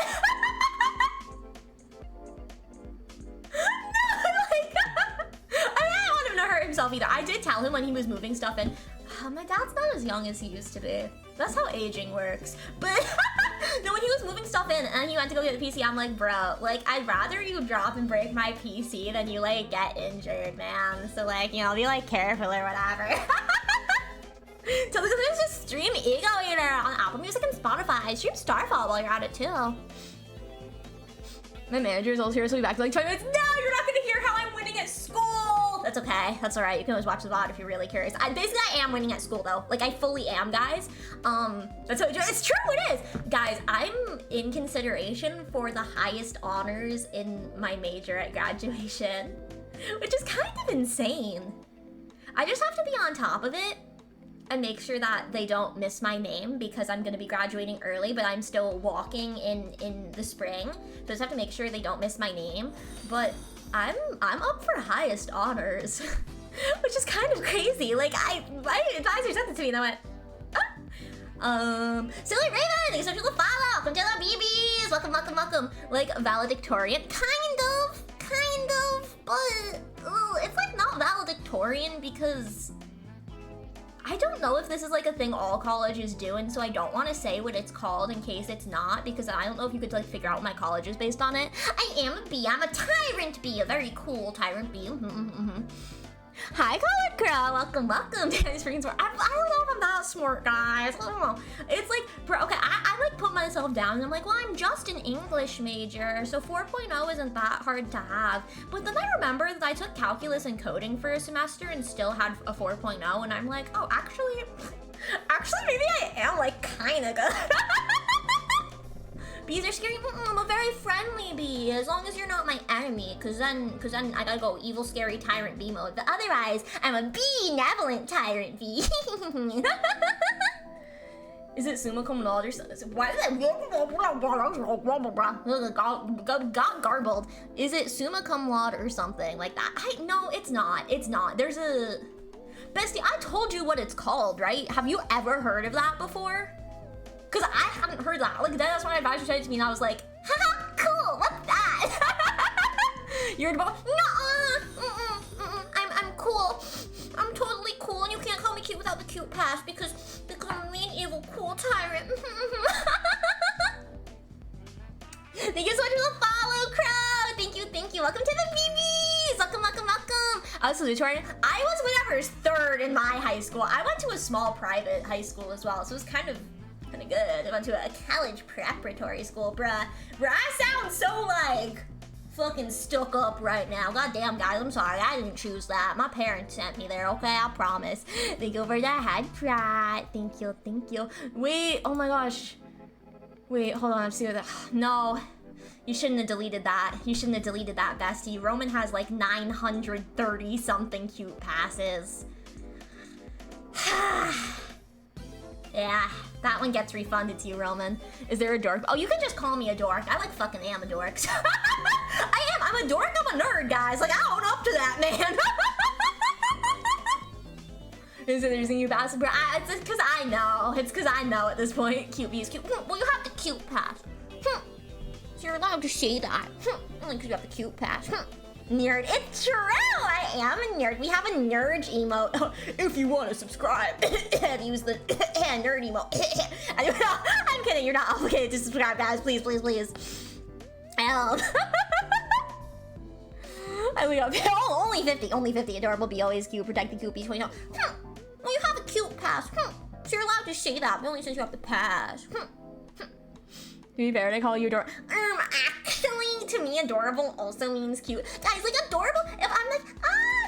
don't want him to hurt himself either. I did tell him when he was moving stuff in, my dad's not as young as he used to be. That's how aging works. But no, when he was moving stuff in and he went to go get the PC, I'm like, bro, like, I'd rather you drop and break my PC than you, like, get injured, man. So, like, you know, be, like, careful or whatever. So, because there's just stream Ego Eater on Apple Music and Spotify. Stream Starfall while you're at it, too. My manager's also here, so we'll be back to, like, 20 minutes. No, you're not gonna hear how I'm winning at school. That's okay. That's all right. You can always watch the VOD if you're really curious. Basically, I am winning at school, though. Like, I fully am, guys. That's how it's true. It is. Guys, I'm in consideration for the highest honors in my major at graduation, which is kind of insane. I just have to be on top of it and make sure that they don't miss my name because I'm going to be graduating early, but I'm still walking in the spring. So I just have to make sure they don't miss my name. But I'm up for highest honors, which is kind of crazy. Like my advisor sent it to me and I went, Silly Raven, thanks so much for the follow. Welcome to the BeeBees. Welcome. Like valedictorian, kind of, but it's like not valedictorian because I don't know if this is like a thing all colleges do, and so I don't want to say what it's called in case it's not, because I don't know if you could like figure out what my college is based on it. I am a bee. I'm a tyrant bee. A very cool tyrant bee. Hi, Collard Crow. Welcome. Danny's freaking smart. I don't know if I'm that smart, guys. I don't know. It's like, bro, okay, I like put myself down and I'm like, well, I'm just an English major, so 4.0 isn't that hard to have. But then I remember that I took calculus and coding for a semester and still had a 4.0, and I'm like, oh, actually, maybe I am like kind of good. Bees are scary. I'm a very friendly bee, as long as you're not my enemy, cause then I gotta go evil, scary tyrant bee mode. But otherwise, I'm a benevolent tyrant bee. Is it summa cum laude or something? Why is it got garbled? Is it summa cum laude or something like that? No, it's not. There's a bestie. I told you what it's called, right? Have you ever heard of that before? Because I hadn't heard that. Like, that's when my advisor said it to me, and I was like, haha, cool, what's that? You're about, I'm cool. I'm totally cool, and you can't call me cute without the cute pass, because I'm a mean, evil, cool tyrant. Thank you so much for the follow, Crow. Thank you. Welcome to the BeeBees. Welcome. I was salutatorian. I was whatever's third in my high school. I went to a small private high school as well, so it was kind of good. I went to a college preparatory school, bruh. I sound so like fucking stuck up right now. Goddamn, guys, I'm sorry. I didn't choose that. My parents sent me there, okay? I promise. Thank you for the head prat. Thank you. Wait, oh my gosh. Wait, hold on. I'm seeing that. No. You shouldn't have deleted that. Bestie. Roman has like 930 something cute passes. Yeah, that one gets refunded to you, Roman. Is there a dork? Oh, you can just call me a dork. I like fucking am a dork. I'm a dork, I'm a nerd, guys. Like, I own up to that, man. Is it there's you pass? It's because I know. It's because I know at this point. Cute bees, cute. Well, you have the cute pass. You're allowed to say that. Only because you have the cute pass. Nerd. It's true! I am a nerd. We have a nerd emote. If you want to subscribe, use the nerd emote. I'm kidding. You're not obligated to subscribe, guys. Please, please, please. We got only 50. Only 50. Adorable. Be always cute. Protect the cute. Be 20. Well, you have a cute pass. So you're allowed to say that. But only since you have the pass. To be fair, they call you adorable. Actually, to me, adorable also means cute. Guys, like adorable, if I'm like,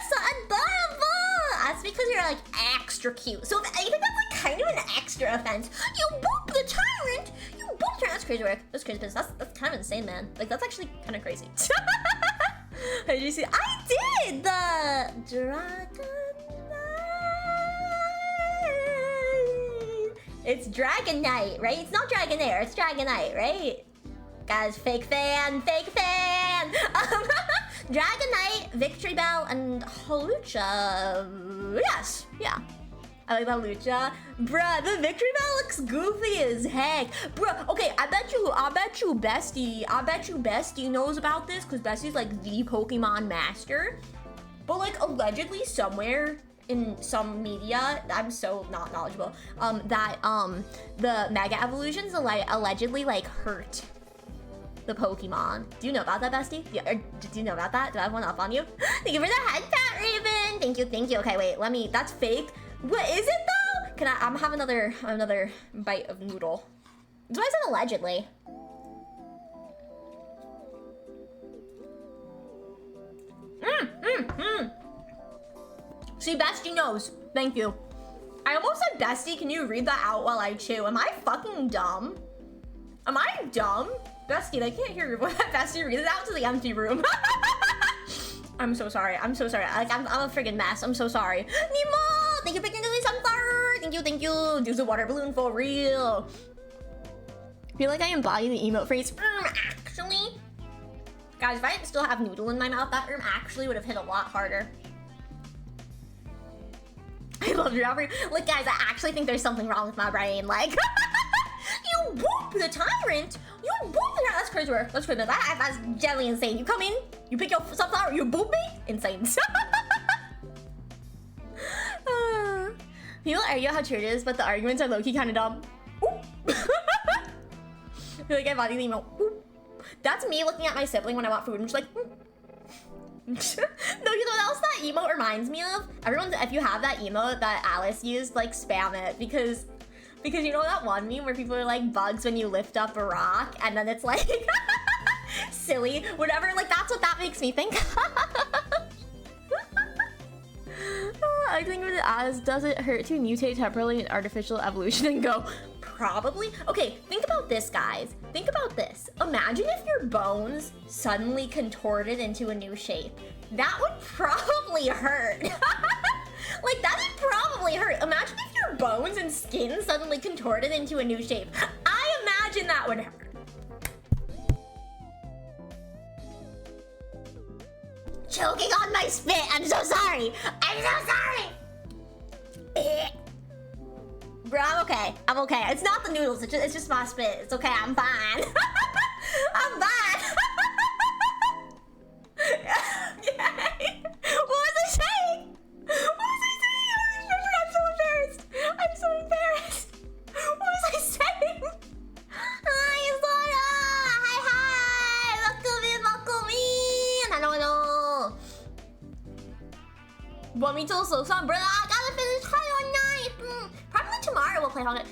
so adorable, that's because you're like extra cute. So if I think that's like kind of an extra offense. You boop the tyrant! You boop the tyrant! That's crazy work. That's crazy business. That's kind of insane, man. Like, that's actually kind of crazy. Did you see? I did! The dragon. It's Dragonite, right? It's not Dragonair, it's Dragonite, right? Guys, fake fan, fake fan! Dragonite, Victory Bell, and Halucha. Yes, yeah. I like Halucha. Bruh, the Victory Bell looks goofy as heck. Bruh, okay, I bet you Bestie knows about this, because Bestie's like the Pokemon master. But like allegedly somewhere in some media, I'm so not knowledgeable, that the Mega Evolutions allegedly like hurt the Pokemon. Do you know about that, Bestie? Do you know about that? Do I have one up on you? Thank you for the head pat, Raven. Thank you, thank you. Okay, wait, let me, that's fake. What is it though? Can I'm have another bite of noodle. That's why I said allegedly. See, Bestie knows. Thank you. I almost said, Bestie, can you read that out while I chew? Am I fucking dumb? Am I dumb? Bestie, I can't hear your voice. Bestie, read it out to the empty room. I'm so sorry. I'm so sorry. Like, I'm a friggin' mess. I'm so sorry. Nemo! Thank you for picking the sunflower. Thank you, thank you. Use a water balloon for real. I feel like I embody the emote phrase. Actually. Guys, if I didn't still have noodle in my mouth, that actually would have hit a lot harder. I love your offering. Like, guys, I actually think there's something wrong with my brain. Like, you whoop the tyrant. You whoop the tyrant. That's crazy work. That's crazy. That's generally insane. You come in, you pick your sunflower, you boop me. Insane. People argue how true it is, but the arguments are low-key kind of dumb. I feel like I body the emo. That's me looking at my sibling when I want food and just like, no, you know what else that emote reminds me of? Everyone, if you have that emote that Alice used, like spam it because you know that one meme where people are like bugs when you lift up a rock and then it's like silly, whatever. Like that's what that makes me think. I think of it as, does it hurt to mutate temporarily in artificial evolution and go? Probably. Okay, think about this, guys. Think about this. Imagine if your bones suddenly contorted into a new shape. That would probably hurt. Like, that would probably hurt. Imagine if your bones and skin suddenly contorted into a new shape. I imagine that would hurt. Choking on my spit. I'm so sorry. I'm so sorry. Bro, I'm okay. I'm okay. It's not the noodles. It's just my spit. It's okay. I'm fine. I'm fine. Yay. What was I saying? What was I saying? I'm so embarrassed. I'm so embarrassed. What was I saying? Hi, Zora. Hi. Welcome in. Hello. Want me to also some, brother? I gotta finish Hollow Knight. Probably tomorrow we'll play on it.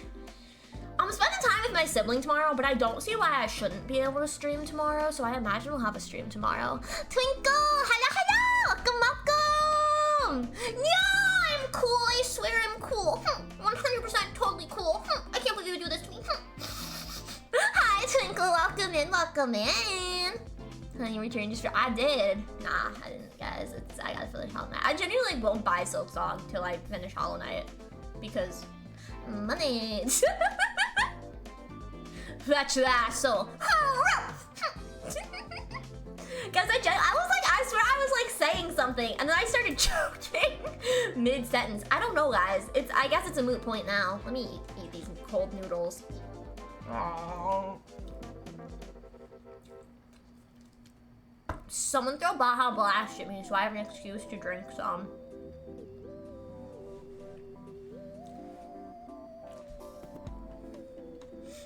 I'm spending time with my sibling tomorrow, but I don't see why I shouldn't be able to stream tomorrow, so I imagine we'll have a stream tomorrow. Twinkle! Hello! Welcome! Yeah, I'm cool. I swear I'm cool. 100% totally cool. I can't believe you would do this to me. Hi, Twinkle. Welcome in. Welcome in. You returned just for... I did. Nah, I didn't, guys. I gotta finish Hollow Knight. I genuinely won't buy Silk Song till I finish Hollow Knight. Because money. Fetch that soul. Guys, I swear I was like saying something and then I started choking mid-sentence. I don't know, guys. I guess it's a moot point now. Let me eat these cold noodles. Someone throw Baja Blast at me so I have an excuse to drink some.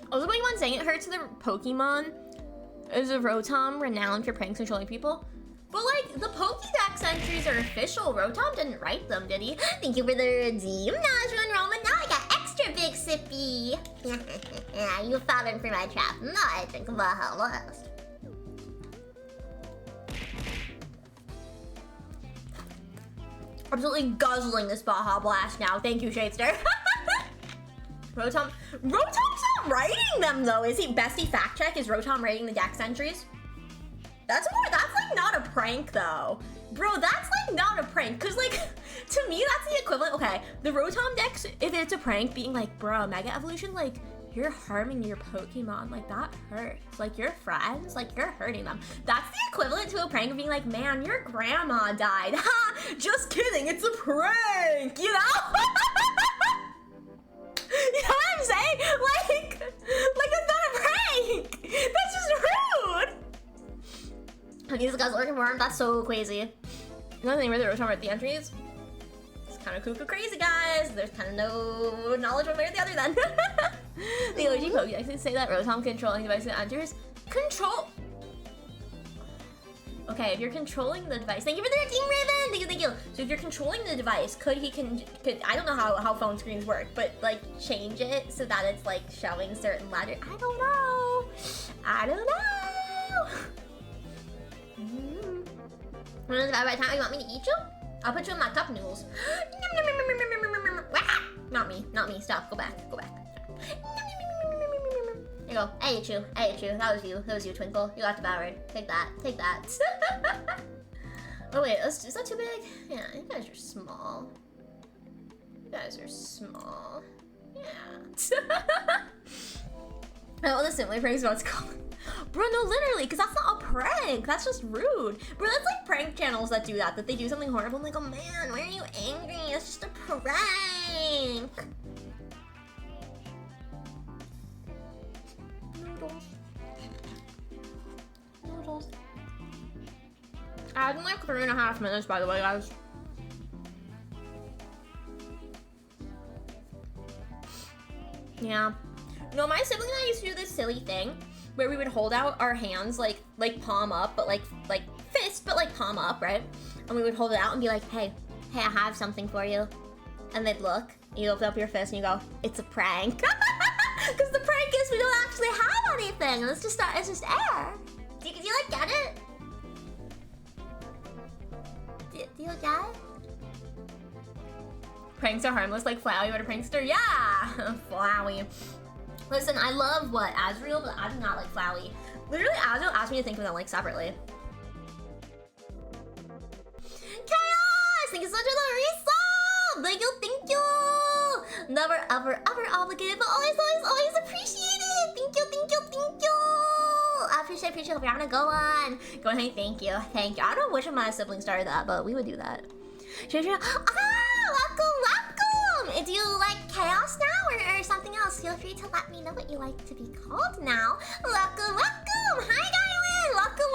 Also, anyone saying it hurts the Pokemon is a Rotom renowned for pranks and trolling people. But like, the Pokédex entries are official. Rotom didn't write them, did he? Thank you for the redeem, Najwa enrollment. Now I got extra big sippy. Yeah, you fell in for my trap. No, I drink Baja Blast. Absolutely guzzling this Baja Blast now. Thank you, Shadester. Rotom's not writing them though, is he? Bestie fact check, is Rotom writing the Dex entries? That's like not a prank though. Bro, that's like not a prank, cause like, to me that's the equivalent, okay, the Rotom Dex, if it's a prank, being like, bro, Mega Evolution, like, you're harming your Pokemon, like that hurts. Like your friends, like you're hurting them. That's the equivalent to a prank of being like, man, your grandma died. Ha! Just kidding, it's a prank, you know? You know what I'm saying? Like that's not a prank! That's just rude! And these guys looking for him, that's so crazy. Another thing where the Rotom wrote the entries, it's kind of cuckoo crazy, guys. There's kind of no knowledge one way or the other then. The OG Pokédex say that Rotom controlling device enters. Control. Okay, if you're controlling the device, thank you for the 13 Raven. Thank you. So if you're controlling the device, could I don't know how phone screens work, but like change it so that it's like showing certain letters. I don't know. When is about time you want me to eat you? I'll put you in my cup noodles. Not me. Stop. Go back. There you go. I ate you. That was you, Twinkle. You got devoured. Take that. Oh wait, is that too big? Yeah, you guys are small. Yeah. Oh, the similar pranks what's called. Bro, no, literally, because that's not a prank. That's just rude. Bro, that's like prank channels that do that they do something horrible. I'm like, oh man, why are you angry? It's just a prank. Noodles. I had in like 3.5 minutes, by the way, guys. Yeah. No, my sibling and I used to do this silly thing where we would hold out our hands like palm up, but like fist, but like palm up, right? And we would hold it out and be like, hey, I have something for you. And they'd look, you open up your fist and you go, it's a prank. Because the prank is we don't actually have anything. It's just air. Do you like get it? Do you get it? Pranks are harmless like Flowey, what a prankster. Yeah, Flowey. Listen, I love what Azrael, but I do not like Flowey. Literally, Azrael asked me to think of them like separately. Chaos! Thank you so much for the resub! Thank you! Never, ever obligated, but always appreciated! Thank you! I appreciate. Hope you're having a go on. Hey, thank you. I don't know which of my siblings started that, but we would do that. Welcome! Do you like Chaos now or something else? Feel free to let me know what you like to be called now. Welcome! Hi, Darwin! Welcome!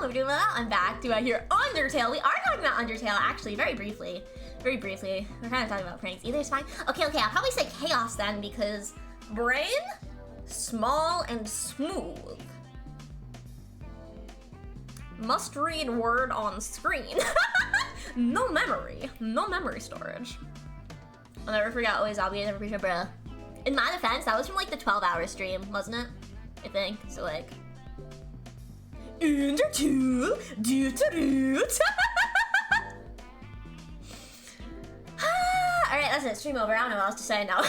We're doing well. I'm back. Do I hear Undertale? We are talking about Undertale, actually, very briefly. We're kind of talking about pranks. Either is fine. Okay, I'll probably say Chaos then, because brain, small and smooth. Must read word on screen. No memory storage. I'll never forget, always I'll be never appreciate, bruh. In my defense, that was from like the 12-hour stream, wasn't it? I think, so like. Undertale, Alright, that's it, stream over. I don't know what else to say now.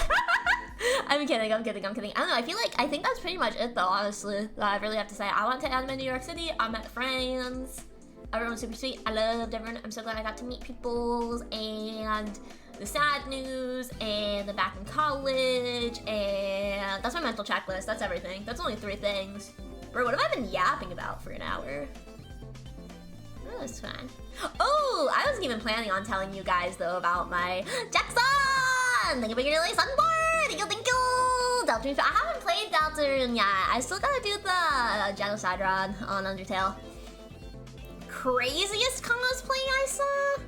I'm kidding. I don't know, I think that's pretty much it though, honestly, that I really have to say. I went to Anime New York City, I met friends, everyone's super sweet, I loved everyone, I'm so glad I got to meet people, and the sad news, and the back in college, and that's my mental checklist, that's everything. That's only 3 things. Bro, what have I been yapping about for an hour? Oh, that's fine. Oh, I wasn't even planning on telling you guys though about my Jackson! Thank you for your release on board! Thank you! Deltarune, I haven't played Deltarune yet. I still gotta do the genocide rod on Undertale. craziest cosplay I saw?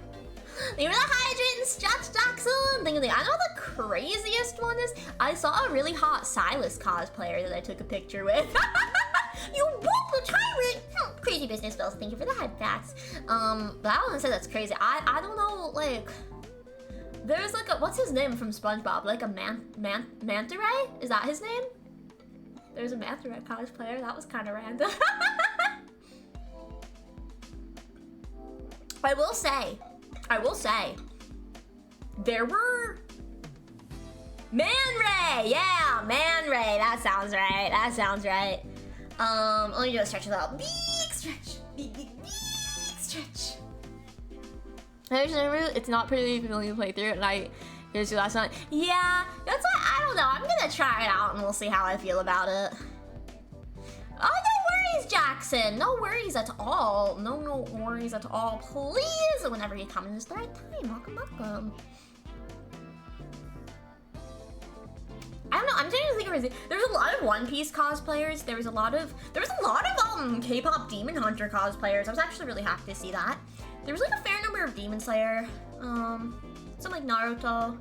You're the hydrant and Stretch Jackson. I know the craziest one is I saw a really hot Silas cosplayer that I took a picture with. You whoop the tyrant! Crazy business bills. Thank you for the head pats. But I wouldn't say that's crazy. I don't know, like, there's like a, what's his name from SpongeBob? Like a manta ray? Is that his name? There's a manta ray cosplayer. That was kind of random. I will say, there were Man Ray, yeah, Man Ray. That sounds right. Let me do a stretch without big stretch, big stretch. It's not pretty familiar to play through, and here's your last one. Yeah, that's why I don't know. I'm gonna try it out, and we'll see how I feel about it. Oh, no worries, Jackson. No worries at all. No worries at all. Please, whenever you come in, it's the right time. Welcome. I don't know. I'm trying to think of it. There's a lot of One Piece cosplayers. There was a lot of K-pop Demon Hunter cosplayers. I was actually really happy to see that. There was like a fair number of Demon Slayer. Some like Naruto.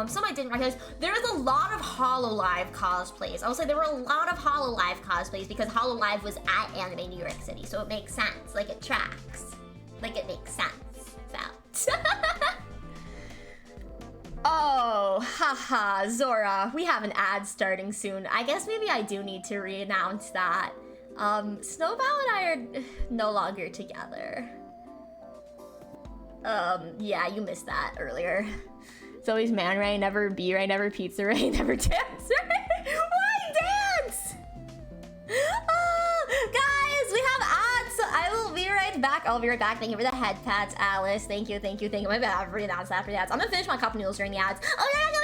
Some I didn't recognize. There was a lot of HoloLive cosplays. I will say there were a lot of HoloLive cosplays because HoloLive was at Anime New York City, so it makes sense. Like, it tracks. Like, it makes sense. So. Oh, haha, Zora. We have an ad starting soon. I guess maybe I do need to re-announce that. Snowbow and I are no longer together. Yeah, you missed that earlier. It's always Man Ray, never B Ray, never Pizza Ray, never Dance Ray. Why dance? Oh, guys, we have ads, so I will be right back. I'll be right back. Thank you for the head pats, Alice. Thank you. Maybe I've re-announced after the ads. I'm gonna finish my cup noodles during the ads. I'll be right back.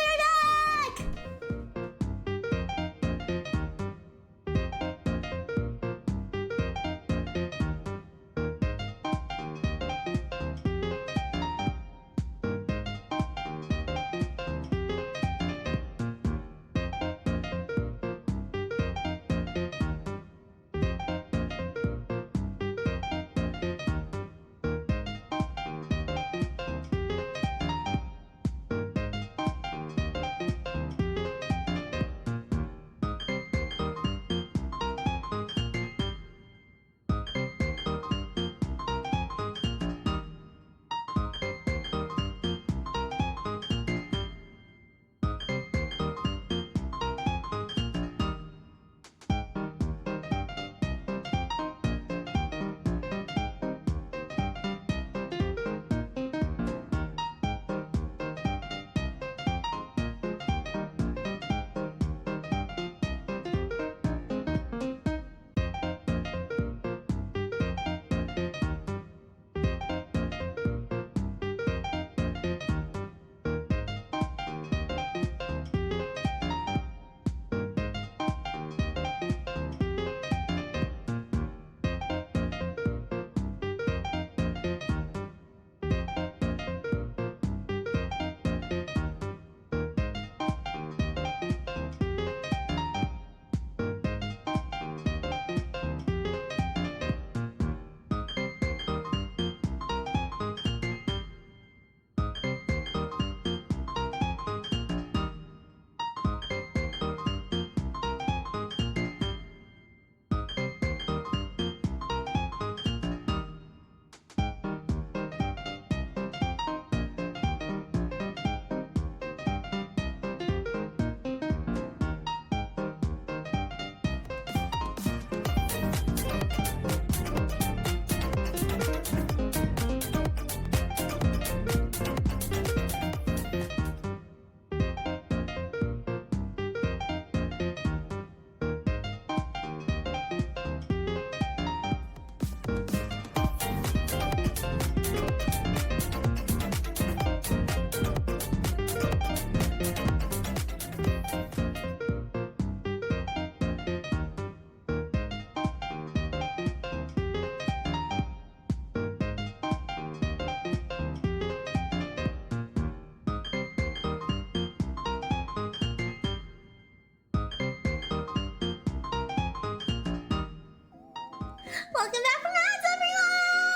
Welcome back from ads, everyone!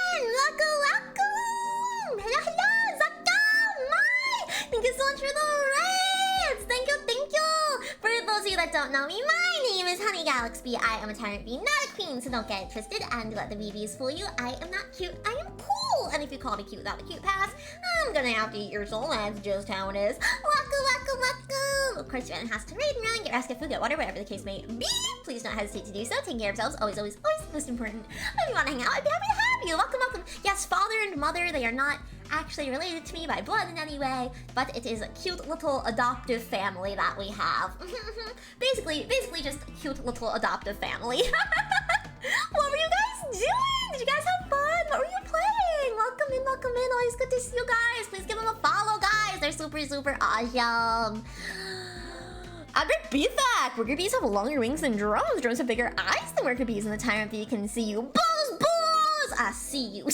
much for the reds! Thank you, thank you! For those of you that don't know me, my name is Honey Galaxy. I am a tyrant bee, not a queen, so don't get it twisted and let the BBs fool you. I am not cute, I am cool! And if you call me cute without a cute pass, I'm gonna have to eat your soul, that's just how it is. Waka! Of course, your has to raid and run, get rest, get food, get water, whatever the case may be. Please don't hesitate to do so. Take care of yourselves, always, always, always most important. If you want to hang out, I'd be happy to have you. Welcome, welcome. Yes, father and mother, they are not actually related to me by blood in any way, but it is a cute little adoptive family that we have. basically just a cute little adoptive family. What were you guys doing? Did you guys have fun? What were you playing? Welcome in, welcome in. Always good to see you guys. Please give them a follow, guys. They're super, super awesome. Great beef fact! Worker bees have longer wings than drones. Drones have bigger eyes than worker bees, and the tyrant bee can see you. Buzz! I see you.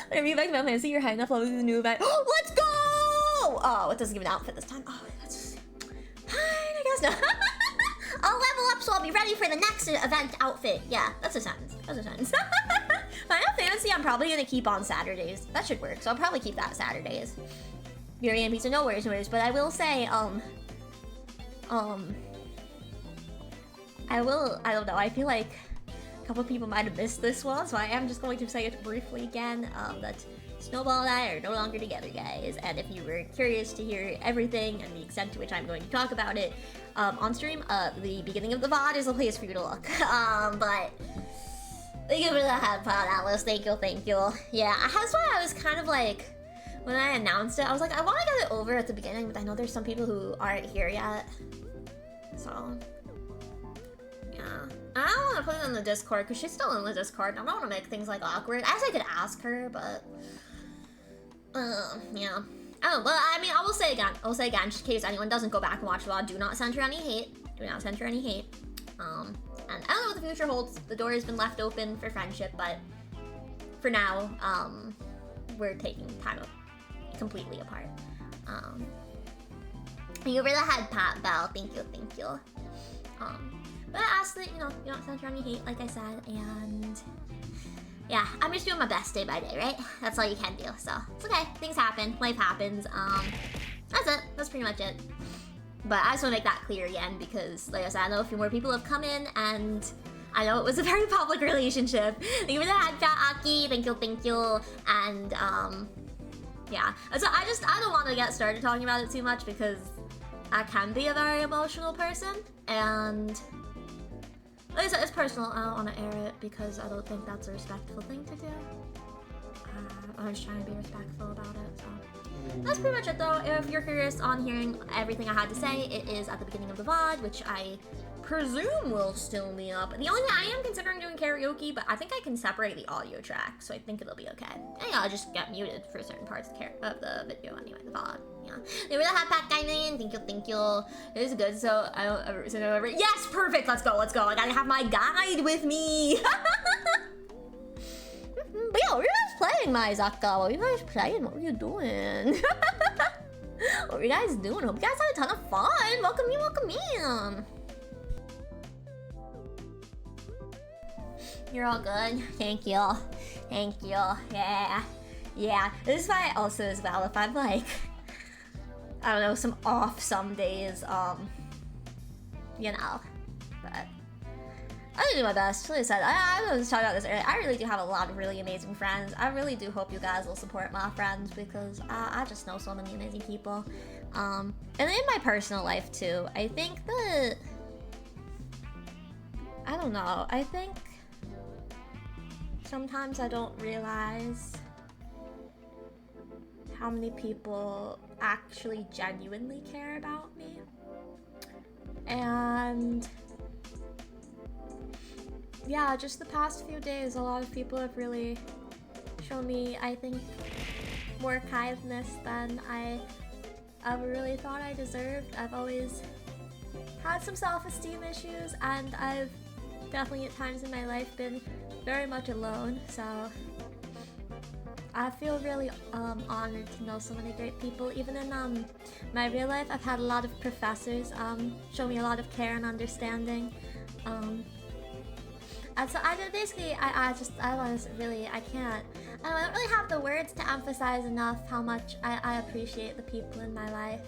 Whenever you back to fantasy, you're high enough level to the new event. Let's go! Oh, it doesn't give an outfit this time. Oh, that's just fine, I guess no. I'll level up so I'll be ready for the next event outfit. Yeah, that's a sentence. That's a sentence. Final Fantasy, I'm probably gonna keep on Saturdays. That should work. So I'll probably keep that Saturdays. Beauty and pizza, no worries, no worries. But I will say, I don't know, I feel like a couple people might have missed this one, so I am just going to say it briefly again, that Snowball and I are no longer together, guys, and if you were curious to hear everything and the extent to which I'm going to talk about it on stream, the beginning of the VOD is a place for you to look, but thank you for the head pod, Alice, thank you. Yeah, that's why I was kind of like, when I announced it, I was like, I want to get it over at the beginning, but I know there's some people who aren't here yet. So, yeah. I don't want to put it in the Discord, because she's still in the Discord. I don't want to make things, like, awkward. As I could ask her, but... yeah. Oh, well, I mean, I will say again, just in case anyone doesn't go back and watch the VOD, do not send her any hate. Do not send her any hate. And I don't know what the future holds. The door has been left open for friendship, but for now, we're taking time completely apart. Thank you for the head pat, Belle. Thank you. But I asked that, you know, you don't send her any hate, like I said, and yeah, I'm just doing my best day by day, right? That's all you can do, so it's okay. Things happen, life happens. That's it. That's pretty much it. But I just want to make that clear again because, like I said, I know a few more people have come in, and I know it was a very public relationship. Thank you for the head pat, Aki. Thank you. And yeah. So I don't want to get started talking about it too much because I can be a very emotional person, and like I said, it's personal. I don't want to air it because I don't think that's a respectful thing to do. I'm just trying to be respectful about it, so. That's pretty much it though. If you're curious on hearing everything I had to say, it is at the beginning of the VOD, which I presume will still be up. The only thing I am considering doing karaoke, but I think I can separate the audio track, so I think it'll be okay. And yeah, I'll just get muted for certain parts of the video anyway, the VOD. Yeah. They were the hot pack guy in. Thank you. It is good, so I don't ever yes, perfect, let's go. I gotta have my guide with me. But yeah, what were you guys playing, Milaeshop? What were you guys playing? What were you doing? What were you guys doing? Hope you guys had a ton of fun. Welcome in. You're all good. Thank you. Yeah. This is why also as well, if I'm like, I don't know, some days, you know, but I do my best. Like I said, I was talking about this earlier. I really do have a lot of really amazing friends. I really do hope you guys will support my friends because I just know so many amazing people. And in my personal life too, I think that, I don't know, I think sometimes I don't realize how many people actually genuinely care about me. And yeah, just the past few days, a lot of people have really shown me, I think, more kindness than I ever really thought I deserved. I've always had some self-esteem issues, and I've definitely at times in my life been very much alone, so I feel really honored to know so many great people. Even in my real life, I've had a lot of professors show me a lot of care and understanding. So I basically, I was really, I can't. I don't really have the words to emphasize enough how much I appreciate the people in my life.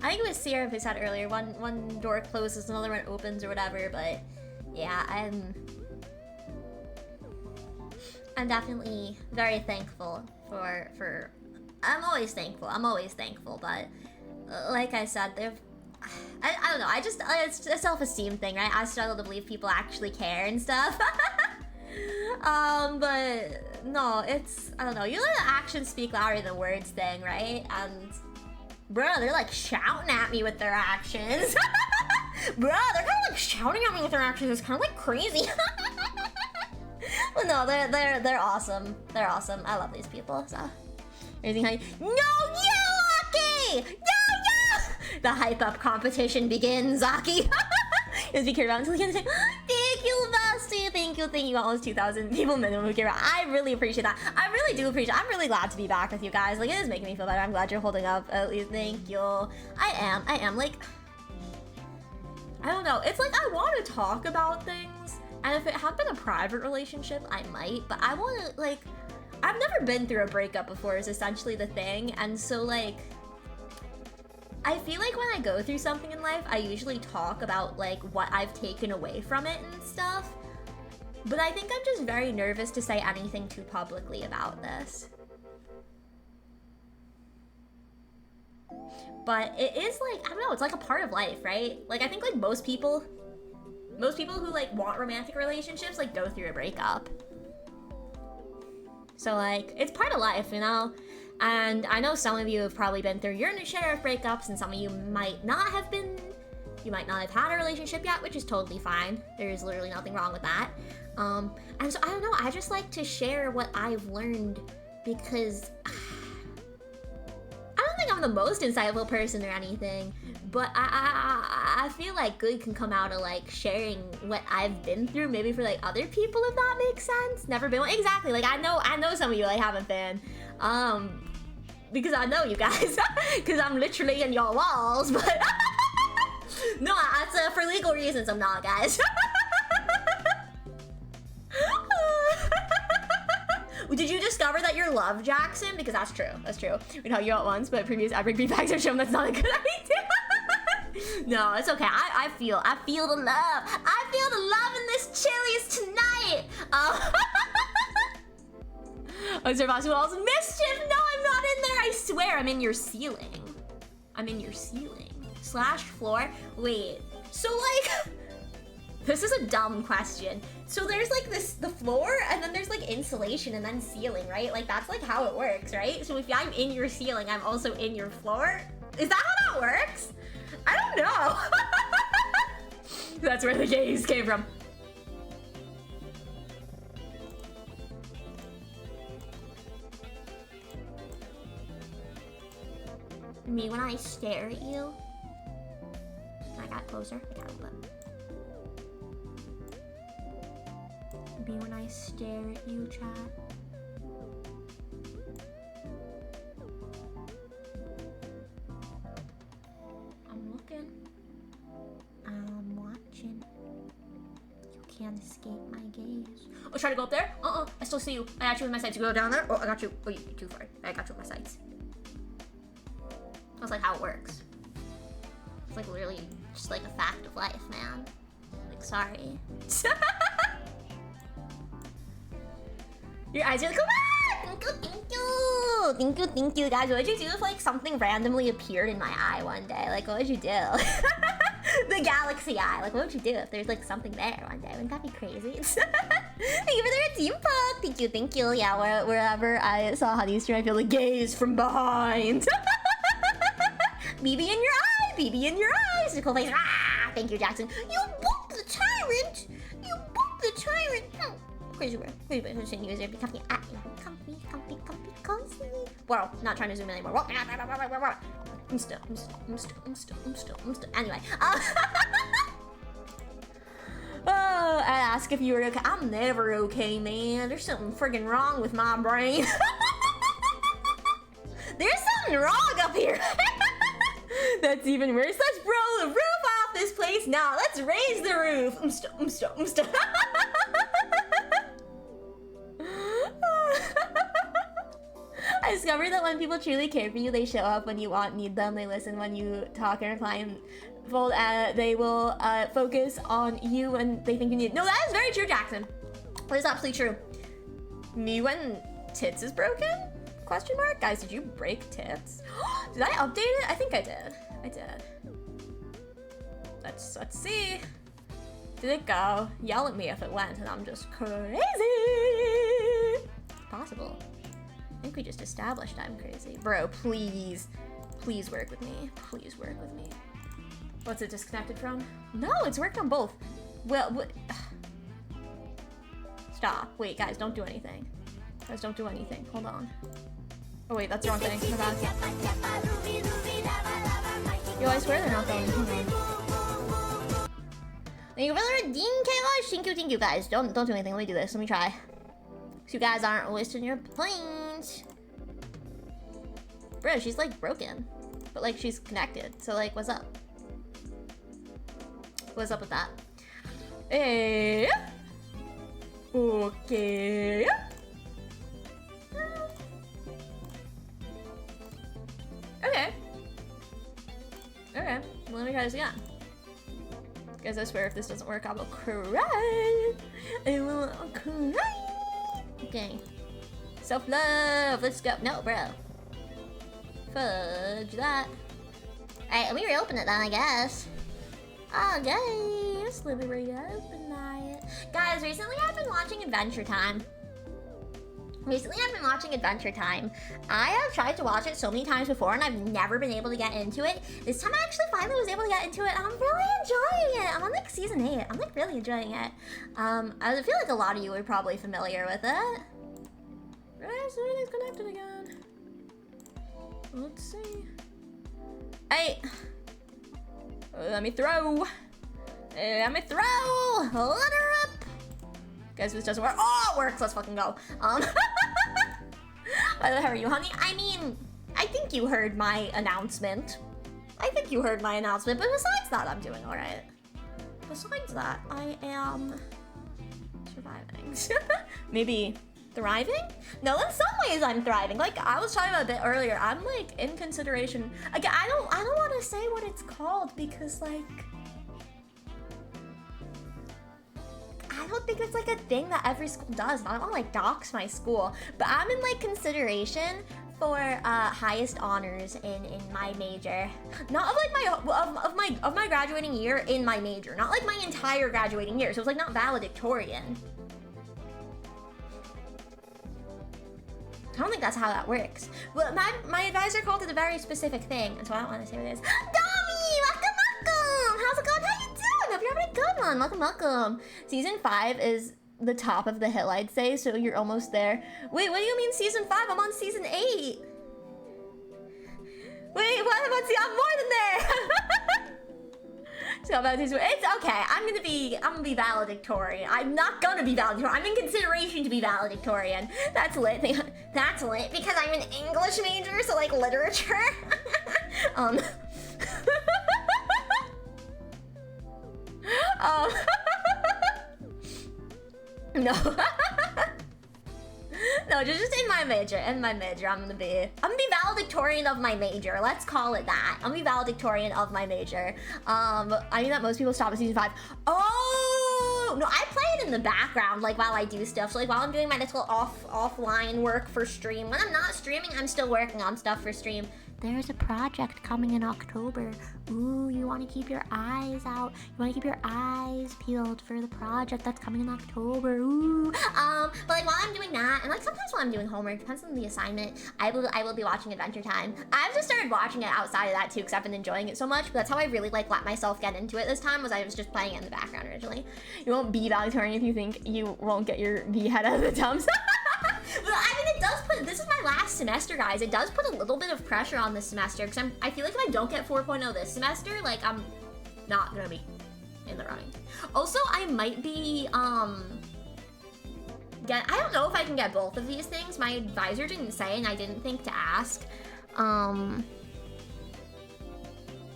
I think it was Sierra who said earlier, one door closes, another one opens or whatever, but yeah, I'm definitely very thankful for I'm always thankful, but like I said, I don't know, it's a self-esteem thing, right? I struggle to believe people actually care and stuff. But no, it's, I don't know, you let the actions speak louder than words thing, right? And bro, they're like shouting at me with their actions. Bro, they're kind of like shouting at me with their actions. It's kind of like crazy. But no, they're awesome. They're awesome. I love these people. So, anything like, no, you, Aki! No! The hype up competition begins, Aki. Just be carried around until the end. Thank you, Bestie. Thank you. Almost 2,000 people minimum who care about. I really appreciate that. I really do appreciate it. I'm really glad to be back with you guys. Like, it is making me feel better. I'm glad you're holding up. At least, thank you. I am. Like, I don't know. It's like I want to talk about things, and if it had been a private relationship, I might. But I want to, like, I've never been through a breakup before. Is essentially the thing, and so like, I feel like when I go through something in life, I usually talk about like what I've taken away from it and stuff. But I think I'm just very nervous to say anything too publicly about this. But it is like, I don't know, it's like a part of life, right? Like I think like most people who like want romantic relationships like go through a breakup. So like, it's part of life, you know? And I know some of you have probably been through your share of breakups, and some of you might not have had a relationship yet, which is totally fine. There's literally nothing wrong with that. And so I don't know, I just like to share what I've learned because I don't think I'm the most insightful person or anything, but I feel like good can come out of like sharing what I've been through, maybe for like other people, if that makes sense. Never been one. Exactly, like I know some of you like haven't been. Because I know you guys, because I'm literally in your walls, but no, that's for legal reasons I'm not, guys. Did you discover that you're love Jackson? Because that's true. We know you at once, but previous epic feedbacks have shown that's not a good idea. No, it's okay. I feel the love. I feel the love in this Chili's tonight. Observe Oswald's mischief. No, I'm not in there. I swear, I'm in your ceiling. Slash floor. Wait. So like, this is a dumb question. So there's like the floor, and then there's like insulation, and then ceiling, right? Like that's like how it works, right? So if I'm in your ceiling, I'm also in your floor. Is that how that works? I don't know. That's where the gays came from. Me when I stare at you. I got closer. I got a little bit. Me when I stare at you, chat. I'm looking. I'm watching. You can't escape my gaze. Oh, try to go up there? I still see you. I got you with my sights. You go down there? Oh, I got you. Oh, you're too far. I got you with my sights. That's like how it works. It's like literally just like a fact of life, man. Like, sorry. Your eyes are like, come on! Thank you, guys. What would you do if like something randomly appeared in my eye one day? Like, what would you do? The galaxy eye. Like, what would you do if there's like something there one day? Wouldn't that be crazy? Thank you for the team poke. Thank you. Yeah, wherever I saw Honey Stream, I feel the gaze from behind. BeeBee in your eye! BeeBee in your eyes! Nicole face. Ah! Thank you, Jackson. You booped the tyrant! You booped the tyrant! Crazy word. Wait, user be comfy. Comfy, cozy. Whoa, not trying to zoom in anymore. Whoa. I'm still. Anyway. Oh, I ask if you were okay. I'm never okay, man. There's something friggin' wrong with my brain. There's something wrong up here. That's even worse. Let's blow the roof off this place now. Let's raise the roof. I discovered that when people truly care for you, they show up when you need them. They listen when you talk and reply and fold. They will focus on you when they think you need. No, that is very true, Jackson. That is absolutely true. Me when tits is broken? Question mark? Guys, did you break tits? Did I update it? I think I did. I did. Let's see. Did it go? Yell at me if it went and I'm just crazy. Possible. I think we just established I'm crazy. Bro, please. Please work with me. Please work with me. What's it disconnected from? No, it's worked on both. Well, what? Stop. Wait, guys, don't do anything. Guys, don't do anything. Hold on. Oh wait, that's the wrong thing. My bad. Yo, I swear they're not going. Hold on. Thank you for the redeem, Kayla. Thank you, guys. Don't do anything. Let me do this. Let me try. So you guys aren't wasting your points. Bro, she's like broken. But like she's connected. So like, what's up? What's up with that? Hey. Okay. Okay. Okay. Well, let me try this again. Guys, I swear if this doesn't work, I will cry. I will cry. Okay. Self-love. Let's go. No, bro. Fudge that. Alright, let me reopen it then, I guess. Oh, guys. Let me reopen it. Guys, recently I've been watching Adventure Time. I have tried to watch it so many times before and I've never been able to get into it. This time I actually finally was able to get into it and I'm really enjoying it. I'm on like season 8. I'm like really enjoying it. I feel like a lot of you are probably familiar with it. Right, so everything's connected again. Let's see. Hey! Let me throw! Let her up! Guys, this doesn't work. Oh, it works! Let's fucking go. How are you, honey? I mean, I think you heard my announcement. But besides that, I'm doing alright. Besides that, I am surviving. Maybe thriving? No, in some ways I'm thriving. Like I was talking about a bit earlier, I'm like in consideration. Again, I don't want to say what it's called because like I don't think it's like a thing that every school does. I don't want to like dox my school, but I'm in like consideration for highest honors in my major. Not of like my graduating year in my major. Not like my entire graduating year. So it's like not valedictorian. I don't think that's how that works. Well, my advisor called it a very specific thing, and so I don't want to say what it is. Domi, welcome! How's it going? How you doing? Hope you're having a good one. Welcome. Season 5 is the top of the hill, I'd say, so you're almost there. Wait, what do you mean season 5? I'm on season 8. Wait, what? I'm more than there. So about this, it's okay. I'm gonna be valedictorian. I'm not gonna be valedictorian. I'm in consideration to be valedictorian. That's lit. That's lit because I'm an English major, so like literature. No. No, just in my major. I'm gonna be valedictorian of my major. Let's call it that. I'm gonna be valedictorian of my major. I mean that most people stop at season 5. Oh no, I play it in the background, like while I do stuff. So like while I'm doing my little offline work for stream. When I'm not streaming, I'm still working on stuff for stream. There's a project coming in October. Ooh, you want to keep your eyes out. You want to keep your eyes peeled for the project that's coming in October. Ooh. But like while I'm doing that, and like sometimes while I'm doing homework, depends on the assignment, I will be watching Adventure Time. I've just started watching it outside of that too, because I've been enjoying it so much. But that's how I really like let myself get into it this time. Was I was just playing it in the background originally. You won't be valedictorian if you think you won't get your V head out of the dumps. But I mean, it does put, this is my last semester, guys. It does put a little bit of pressure on this semester because I feel like if I don't get 4.0 this semester, like I'm not gonna be in the running. Also, I might be, I don't know if I can get both of these things. My advisor didn't say and I didn't think to ask.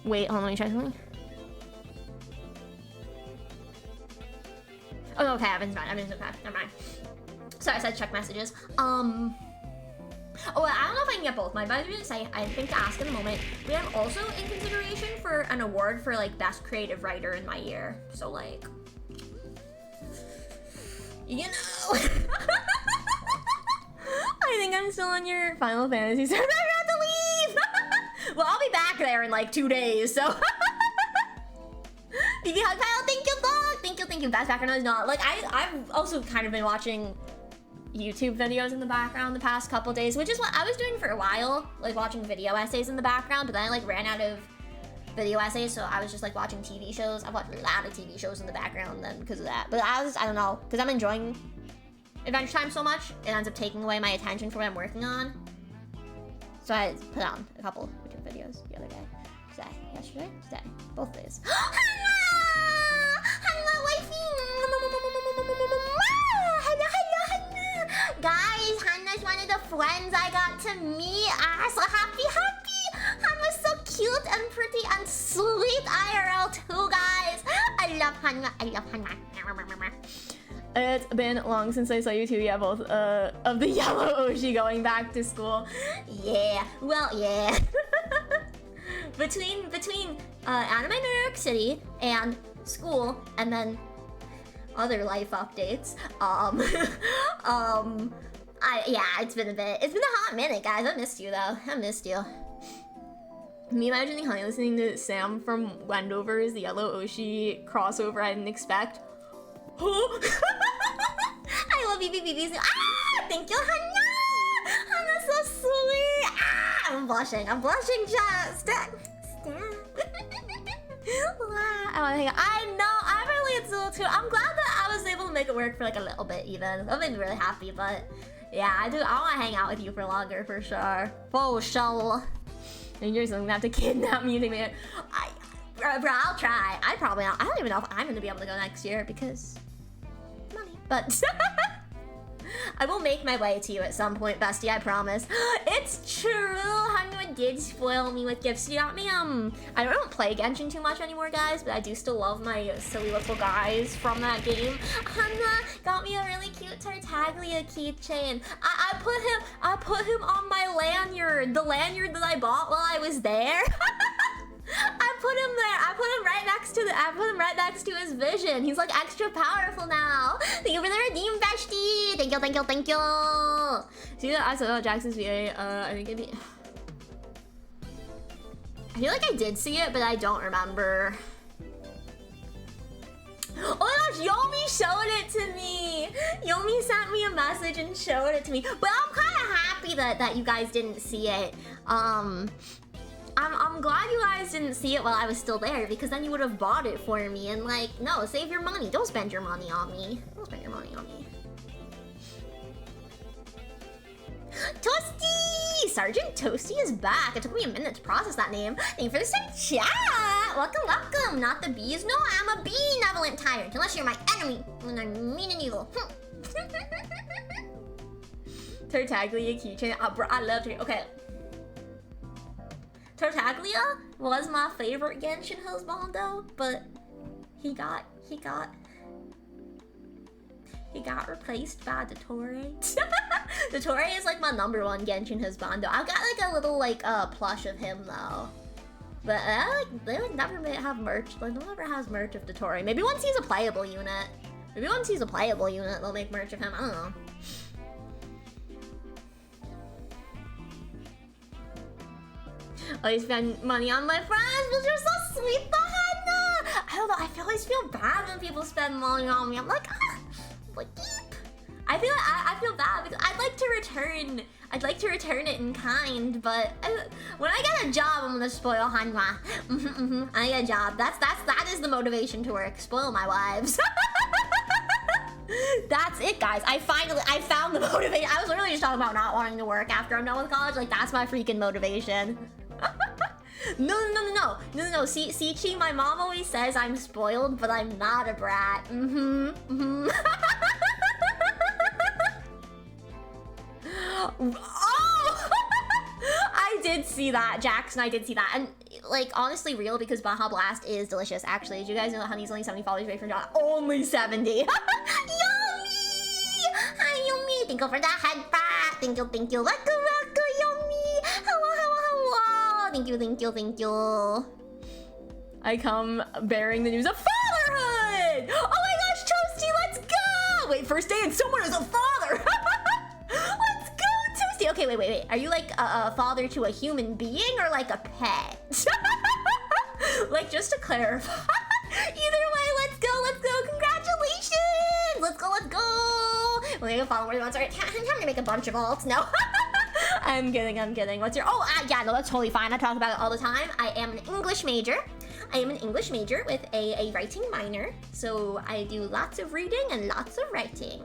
Wait, hold on, let me try something. Oh, okay, everything's fine, okay, never mind. Sorry, I said check messages. Oh, I don't know if I can get both. My advisor didn't say. I think to ask in a moment. We am also in consideration for an award for like best creative writer in my year. So like, you know. I think I'm still on your Final Fantasy server. I have to leave. Well, I'll be back there in like 2 days. So. BeeBee hug pile. Thank you, dog. Thank you. Best background noise not like I've also kind of been watching YouTube videos in the background the past couple days, which is what I was doing for a while, like watching video essays in the background, but then I like ran out of video essays, so I was just like watching TV shows. I've watched a lot of TV shows in the background then because of that. But I don't know, because I'm enjoying Adventure Time so much, it ends up taking away my attention from what I'm working on. So I put on a couple YouTube videos the other day. Yesterday? Today. Both days. Guys, Hannah's one of the friends I got to meet. So happy. Hannah's so cute and pretty and sweet IRL too, guys. I love Hannah. It's been long since I saw you two, yeah, both of the yellow Oshi going back to school. Yeah, well, yeah. between Anime New York City and school, and then other life updates. Yeah, it's been a bit. It's been a hot minute, guys. I missed you though. I missed you. Me imagining Honey listening to Sam from Wendover's the Yellow Oshi crossover I didn't expect. I love BeeBee. Ah, thank you, Hannah. Hannah's so sweet. Ah, I'm blushing, chat. Stop. I know, I'm really into it too. I'm glad that I was able to make it work for like a little bit even. I've been really happy, but yeah, I want to hang out with you for longer for sure. For sure. And you're gonna have to kidnap me, man. Bro, I'll try. I don't even know if I'm gonna be able to go next year because money, but I will make my way to you at some point, bestie, I promise. It's true! Hanwha did spoil me with gifts. She got me, I don't play Genshin too much anymore, guys, but I do still love my silly little guys from that game. Hanwha got me a really cute Tartaglia keychain. I put him on my lanyard, the lanyard that I bought while I was there. I put him there. I put him right next to his vision. He's like extra powerful now. Thank you for the redeem, bestie. Thank you. See that I saw Jackson's VA. I think it'd be. I feel like I did see it, but I don't remember. Oh my gosh, Yomi showed it to me. Yomi sent me a message and showed it to me. But I'm kind of happy that you guys didn't see it. I'm glad you guys didn't see it while I was still there, because then you would have bought it for me, and like, no, save your money. Don't spend your money on me. Toasty! Sergeant Toasty is back. It took me a minute to process that name. Thank you for the chat. Welcome. Not the bees. No, I'm a benevolent tyrant, unless you're my enemy. And I'm mean and evil. Tartaglia keychain. Bro, I loved it. Okay. Tartaglia was my favorite Genshin husbando, but he got replaced by Dottore. Dottore is like my #1 Genshin husbando. I've got like a little like plush of him though, but they would never have merch. Like they'll never have merch of Dottore. Maybe once he's a playable unit. They'll make merch of him. I don't know. I spend money on my friends, but you're so sweet, Hannah. I don't know. I always feel bad when people spend money on me. I'm like, keep. I feel bad because I'd like to return it in kind, but when I get a job, I'm gonna spoil Hanwha. I get a job. That is the motivation to work. Spoil my wives. That's it, guys. I found the motivation. I was literally just talking about not wanting to work after I'm done with college. Like, that's my freaking motivation. No. See, my mom always says I'm spoiled, but I'm not a brat. Oh! I did see that, Jackson. I did see that, and like honestly, real, because Baja Blast is delicious. Actually, did you guys know that Honey's only 70 followers away from John? Only 70. Yummy! Hi, Yummy. Thank you for the head bat. Thank you. Welcome. Thank you, thank you, thank you. I come bearing the news of fatherhood! Oh my gosh, Toasty, let's go! Wait, first day and someone is a father! Let's go, Toasty! Okay, wait. Are you like a father to a human being or like a pet? Like, just to clarify. Either way, let's go! Congratulations! Let's go! We're gonna follow where you want. Sorry, I'm trying to make a bunch of alts. No. I'm kidding. What's your... Oh, yeah, no, that's totally fine. I talk about it all the time. I am an English major. With a writing minor. So I do lots of reading and lots of writing.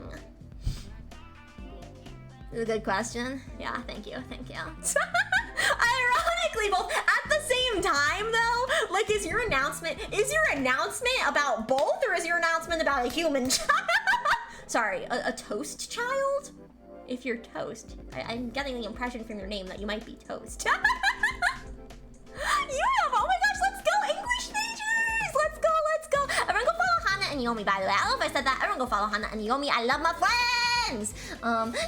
This is a good question. Yeah, thank you. Ironically, both at the same time, though, like, is your announcement about both, or is your announcement about a human child? Sorry, a toast child? If you're toast, I'm getting the impression from your name that you might be toast. Oh my gosh, let's go, English majors! Let's go! Everyone go follow Hana and Yomi, by the way. I don't know if I said that. Everyone go follow Hana and Yomi. I love my friends!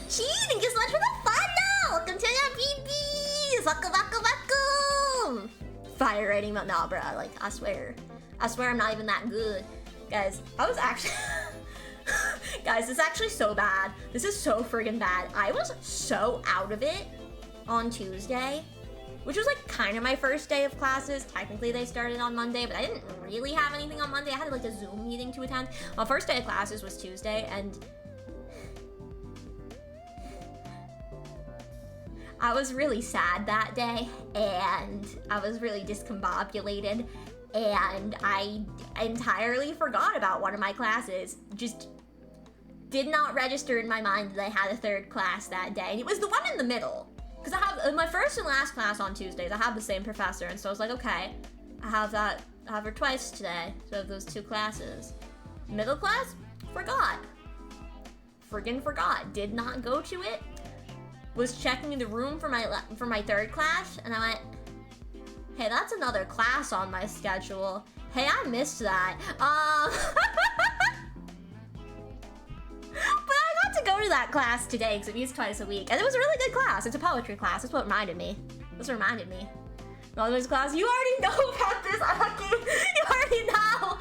Gee, thank you so much for the follow! Welcome to the BeeBee! Welcome! Fire writing, but nah, bruh. Like, I swear I'm not even that good. Guys, I was actually... Guys, this is actually so bad. This is so friggin' bad. I was so out of it on Tuesday, which was like kind of my first day of classes. Technically they started on Monday, but I didn't really have anything on Monday. I had like a Zoom meeting to attend. My first day of classes was Tuesday, and I was really sad that day, and I was really discombobulated, and I entirely forgot about one of my classes. Just did not register in my mind that I had a third class that day. And it was the one in the middle. Because I have my first and last class on Tuesdays, I have the same professor, and so I was like, okay, I have her twice today, so I have those two classes. Middle class? Forgot. Friggin' forgot. Did not go to it. Was checking the room for my third class, and I went, hey, that's another class on my schedule. Hey, I missed that. But I got to go to that class today because it meets twice a week, and it was a really good class. It's a poetry class. That's what reminded me. Another class. You already know about this, Aki. You already know.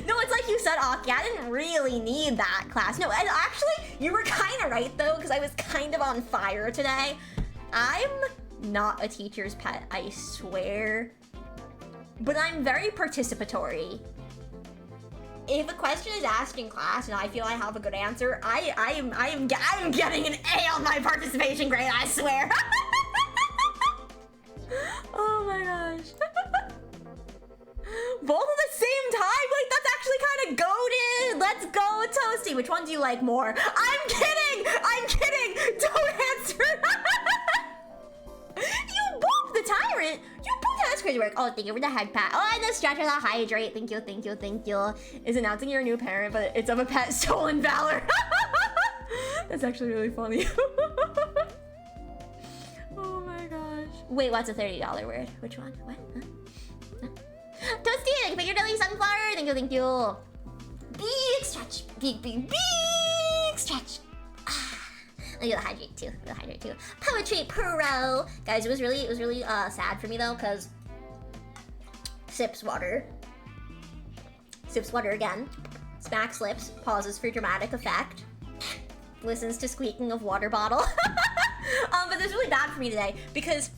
No, it's like you said, Aki. I didn't really need that class. No, and actually, you were kind of right though, because I was kind of on fire today. I'm not a teacher's pet, I swear, but I'm very participatory. If a question is asked in class and I feel I have a good answer, I am getting an A on my participation grade, I swear. Oh my gosh. Both at the same time? Like, that's actually kind of goated. Let's go, Toasty. Which one do you like more? I'm kidding. Don't answer. You both the tyrant. You both have crazy work. Oh, thank you for the head pat. Oh, and the stretch and the hydrate. Thank you. Is announcing you're a new parent, but it's of a pet stolen valor. That's actually really funny. Oh my gosh. Wait, what's a $30 word? Which one? What? Huh? Toasty, thank you for your daily sunflower. Thank you. Big stretch. Big stretch. I do the hydrate too. Poetry pro. Guys, it was really sad for me though, because sips water again, smacks lips, pauses for dramatic effect, listens to squeaking of water bottle. But this is really bad for me today because,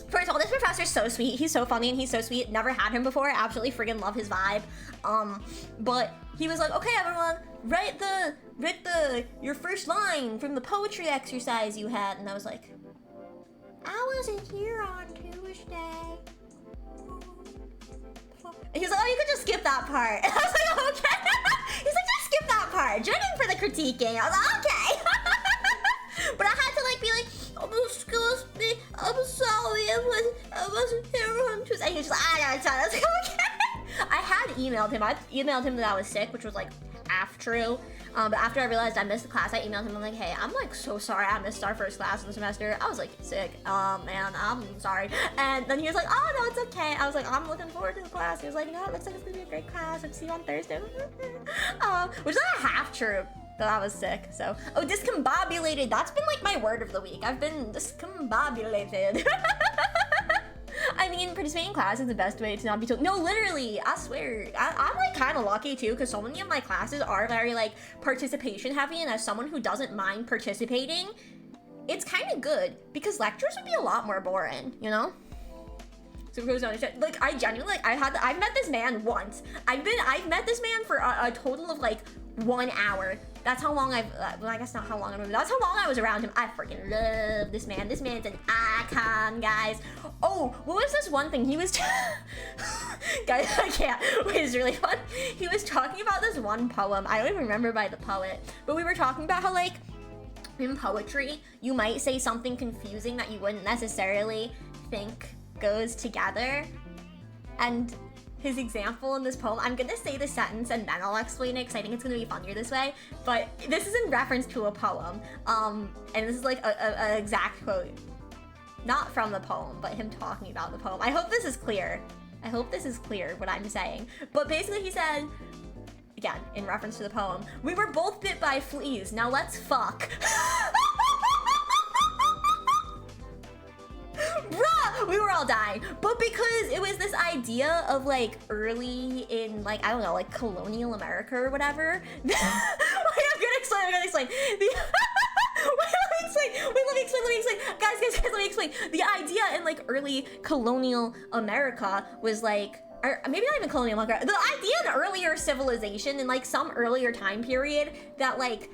first of all, this professor's so sweet. He's so funny and he's so sweet. Never had him before. I absolutely friggin' love his vibe. But he was like, okay, everyone, write your first line from the poetry exercise you had. And I was like, I wasn't here on Tuesday. And he was like, oh, you could just skip that part. And I was like, okay. He's like, just skip that part. Joining for the critiquing. I was like, okay. But I had to like be like, oh, excuse me, I'm sorry, I wasn't here on Tuesday. And he was just like, I was like, okay. I had emailed him. I emailed him that I was sick, which was like half true. But after I realized I missed the class, I emailed him. I'm like, hey, I'm like so sorry I missed our first class of the semester. I was like sick. Man, I'm sorry. And then he was like, oh no, it's okay. I was like, I'm looking forward to the class. He was like, no, it looks like it's gonna be a great class. I'll see you on Thursday. Which is not half true. So that was sick. So, oh, discombobulated. That's been like my word of the week. I've been discombobulated. I mean, participating in class is the best way to not be told. No, literally, I swear. I'm like kind of lucky too, because so many of my classes are very like participation heavy, and as someone who doesn't mind participating, it's kind of good because lectures would be a lot more boring, you know? So like I genuinely like I've met this man once. I've met this man for a total of like 1 hour. That's how long well, I guess not how long I remember. That's how long I was around him. I freaking love this man. This man's an icon, guys. Oh, what was this one thing? He was, guys, I can't. Wait, it's really fun. He was talking about this one poem. I don't even remember by the poet, but we were talking about how like in poetry, you might say something confusing that you wouldn't necessarily think goes together. And his example in this poem, I'm gonna say the sentence and then I'll explain it because I think it's gonna be funnier this way, but this is in reference to a poem, and this is like a exact quote, not from the poem, but him talking about the poem. I hope this is clear. I hope this is clear what I'm saying. But basically he said, again, in reference to the poem, "We were both bit by fleas, now let's fuck." Bruh, we were all dying. But because it was this idea of like early in like, I don't know, like colonial America or whatever. Wait, I'm gonna explain. Wait, let me explain. Guys, let me explain. The idea in like early colonial America was like, or maybe not even colonial America, the idea in earlier civilization in like some earlier time period that like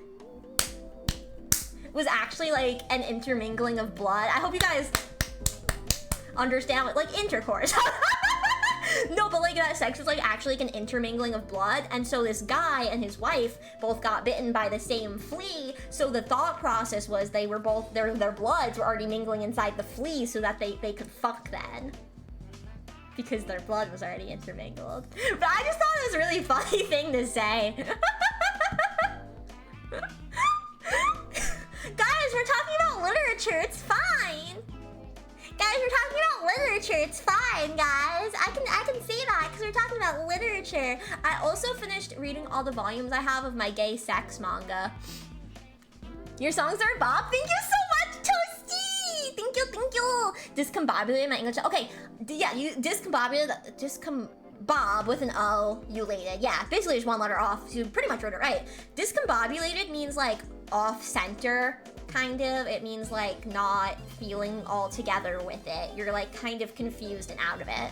was actually like an intermingling of blood. I hope you guys understand what, like intercourse. No, but like that sex was like actually like an intermingling of blood, and so this guy and his wife both got bitten by the same flea, so the thought process was they were both, their bloods were already mingling inside the flea so that they could fuck then. Because their blood was already intermingled. But I just thought it was a really funny thing to say. Guys, we're talking about literature, it's fine. Guys, we're talking about literature, it's fine, guys. I can say that because we're talking about literature. I also finished reading all the volumes I have of my gay sex manga. Your songs are Bob? Thank you so much, Toasty! Thank you. Discombobulated my English. Okay, yeah, you discombobulated, discombob with an O, you lated. Yeah, basically just one letter off. You pretty much wrote it right. Discombobulated means like off center. Kind of. It means like not feeling all together with it. You're like kind of confused and out of it.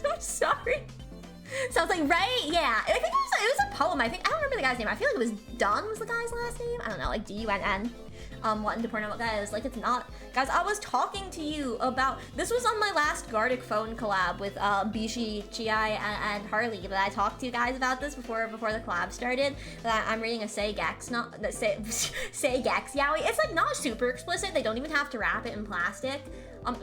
I'm sorry. Sounds like, right? Yeah. I think it was a poem. I don't remember the guy's name. I feel like it was Dunn was the guy's last name. I don't know, like DUNN. Wanting to point out, guys, like it's not. Guys, I was talking to you about, this was on my last Gardic phone collab with BeeBee, and Harley, but I talked to you guys about this before the collab started, that I'm reading a Seigex, Seigex yaoi. It's like not super explicit, they don't even have to wrap it in plastic.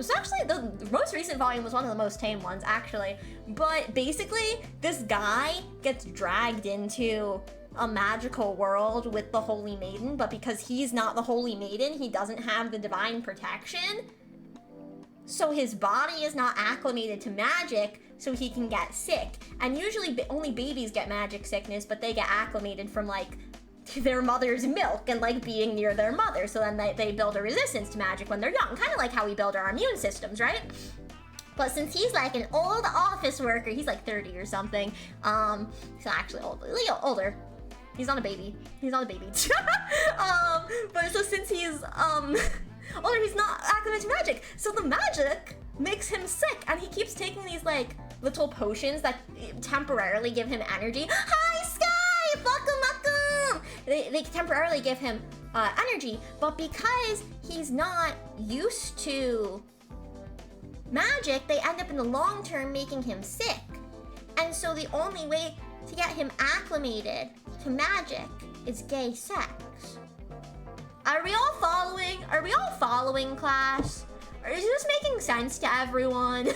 So actually the most recent volume was one of the most tame ones, actually. But basically, this guy gets dragged into a magical world with the Holy Maiden, but because he's not the Holy Maiden, he doesn't have the divine protection. So his body is not acclimated to magic, so he can get sick. And usually only babies get magic sickness, but they get acclimated from like their mother's milk and like being near their mother. So then they build a resistance to magic when they're young, kind of like how we build our immune systems, right? But since he's like an old office worker, he's like 30 or something. He's actually older. He's not a baby. But so since he's older, he's not acclimated to magic. So the magic makes him sick, and he keeps taking these like little potions that temporarily give him energy. Hi, Sky! Welcome! They temporarily give him energy, but because he's not used to magic, they end up in the long term making him sick. And so the only way to get him acclimated to magic is gay sex. Are we all following, class? Or is this making sense to everyone?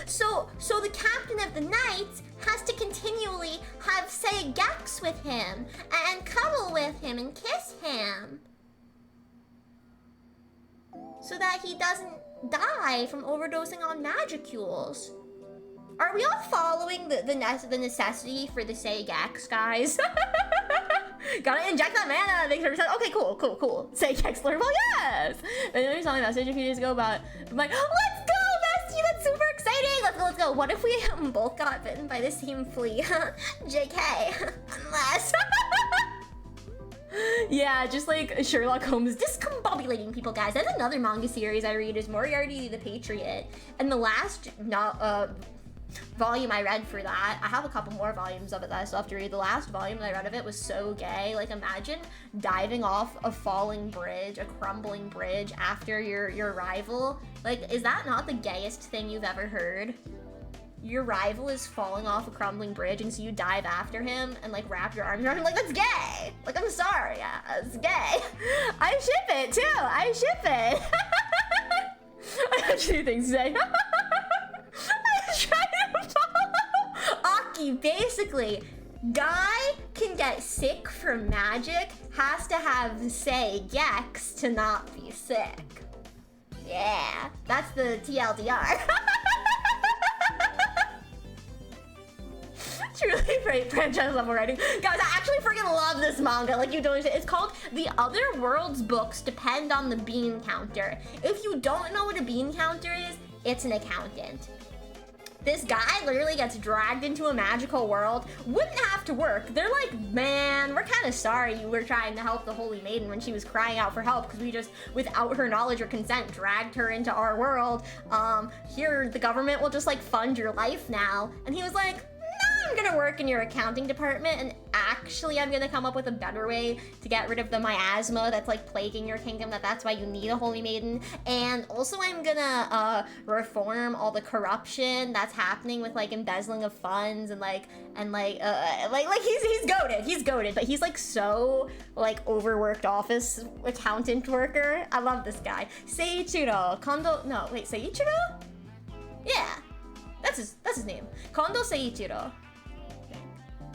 So the captain of the knights has to continually have Seigex with him and cuddle with him and kiss him so that he doesn't die from overdosing on magicules. Are we all following the necessity for the Seigex, guys? Gotta inject that mana, make sure. Okay, cool. Seigex learn. Well, yes. And then we saw a message a few days ago about, I'm like, let's go, bestie. That's super exciting. Let's go. What if we both got bitten by the same flea? JK. Unless. Yeah, just like Sherlock Holmes discombobulating people, guys. That's another manga series I read is Moriarty the Patriot, and the last volume I read for that, I have a couple more volumes of it that I still have to read. The last volume that I read of it was so gay. Like, imagine diving off a falling bridge, a crumbling bridge after your rival. Like, is that not the gayest thing you've ever heard? Your rival is falling off a crumbling bridge, and so you dive after him and like wrap your arms around him. Like, that's gay. Like, I'm sorry, yeah, it's gay. I ship it too. I ship it. I have two things to say. I'm trying to follow. Aki, basically, guy can get sick from magic, has to have Seigex to not be sick. Yeah, that's the TLDR. Truly great franchise level writing. Guys, I actually freaking love this manga. Like, you don't understand. It's called The Other World's Books Depend on the Bean Counter. If you don't know what a bean counter is, it's an accountant. This guy literally gets dragged into a magical world. Wouldn't have to work. They're like, man, we're kind of sorry you were trying to help the Holy Maiden when she was crying out for help because we just, without her knowledge or consent, dragged her into our world. Here, the government will just like fund your life now. And he was like, I'm gonna work in your accounting department, and actually I'm gonna come up with a better way to get rid of the miasma that's like plaguing your kingdom, that's why you need a Holy Maiden. And also I'm gonna reform all the corruption that's happening with like embezzling of funds and he's goated, but he's like so like overworked office accountant worker. I love this guy. Seiichiro Seiichiro? Yeah. That's his name. Kondo Seiichiro.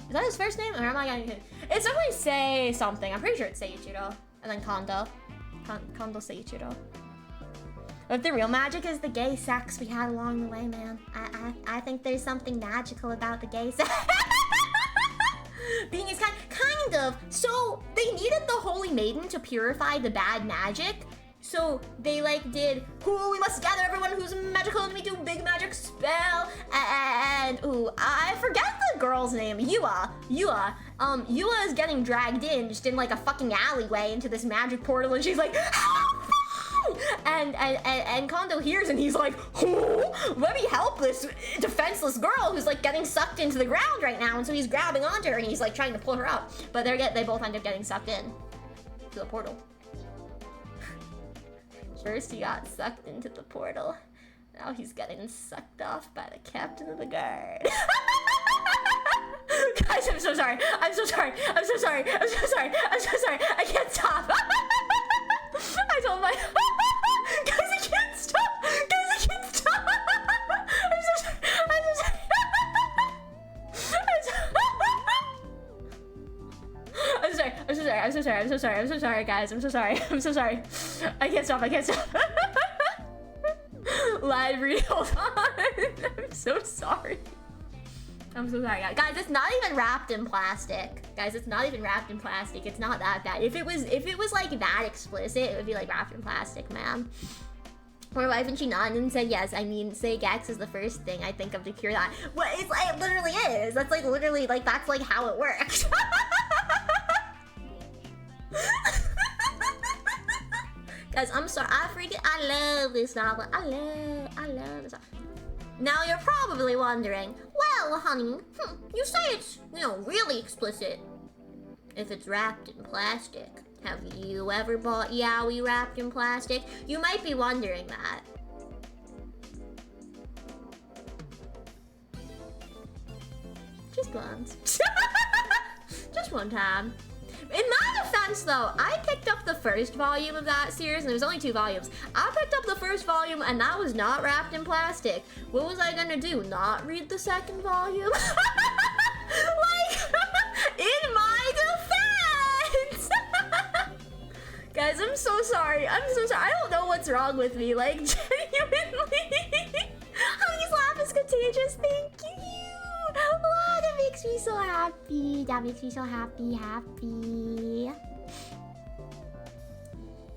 Is that his first name? Or am I getting it? It's definitely Sei something. I'm pretty sure it's Seiichiro. And then Kondo. Kondo Seiichiro. But the real magic is the gay sex we had along the way, man. I think there's something magical about the gay sex. Being is kind of. So they needed the Holy Maiden to purify the bad magic. So they like did, we must gather everyone who's magical and we do big magic spell. And I forget the girl's name. Yua is getting dragged in, just in like a fucking alleyway into this magic portal, and she's like, help! And Kondo hears and he's like, let me help this defenseless girl who's like getting sucked into the ground right now. And so he's grabbing onto her and he's like trying to pull her up, but they both end up getting sucked in to the portal. First he got sucked into the portal. Now he's getting sucked off by the captain of the guard. Guys, I'm so sorry. I can't stop. I told my... Guys, I can't stop. I'm so sorry, guys. I'm so sorry. I can't stop. Live read, hold on. I'm so sorry, guys. It's not even wrapped in plastic. It's not that bad. If it was like that explicit, it would be like wrapped in plastic, man. My wife and Cinanchin said yes. I mean, Seigex is the first thing I think of to cure that. Well, it literally is. That's like literally like that's like how it works. Guys, I'm sorry. I love this novel. I love this novel. Now you're probably wondering, well, honey, you say it's, really explicit. If it's wrapped in plastic, have you ever bought yaoi wrapped in plastic? You might be wondering that. Just once. Just one time. In my defense, though, I picked up the first volume of that series, and there was only 2 volumes. I picked up the first volume, and that was not wrapped in plastic. What was I gonna do? Not read the second volume? Like, in my defense! Guys, I'm so sorry. I don't know what's wrong with me. Like, genuinely. Honey's laugh is contagious. Thank makes me so happy. That makes me so happy, happy.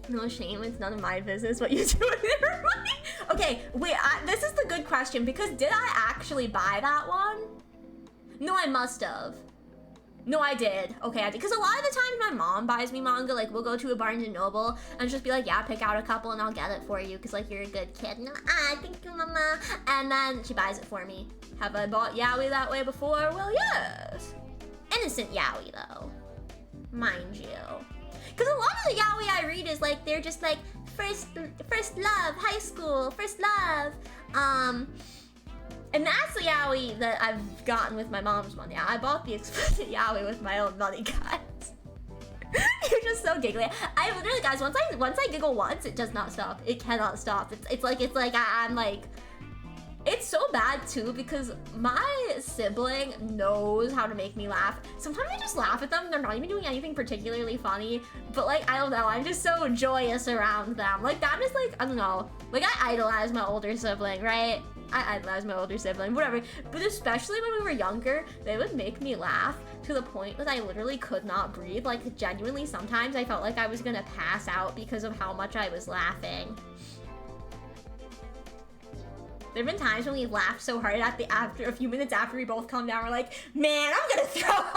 No shame, it's none of my business what you do with your money. Okay, wait, this is the good question, because did I actually buy that one? No, I must have. No, I did. Okay, I did. Because a lot of the times my mom buys me manga, like, we'll go to a Barnes & Noble and just be like, yeah, pick out a couple and I'll get it for you, because, like, you're a good kid. And thank you, mama. And then she buys it for me. Have I bought yaoi that way before? Well, yes. Innocent yaoi, though. Mind you. Because a lot of the yaoi I read is like, they're just like, first love, high school, first love. And that's the yaoi that I've gotten with my mom's money. I bought the explicit yaoi with my own money, guys. You're just so giggly. I literally, guys, once I giggle once, it does not stop. It cannot stop. It's like I'm like, it's so bad too, because my sibling knows how to make me laugh. Sometimes I just laugh at them. They're not even doing anything particularly funny, but like, I don't know, I'm just so joyous around them. Like, that is like, I don't know, like, I idolize my older sibling, right? I idolize my older sibling, whatever. But especially when we were younger, they would make me laugh to the point that I literally could not breathe. Like, genuinely, sometimes I felt like I was gonna pass out because of how much I was laughing. There have been times when we laughed so hard after a few minutes after we both calmed down, we're like, man, I'm gonna throw up.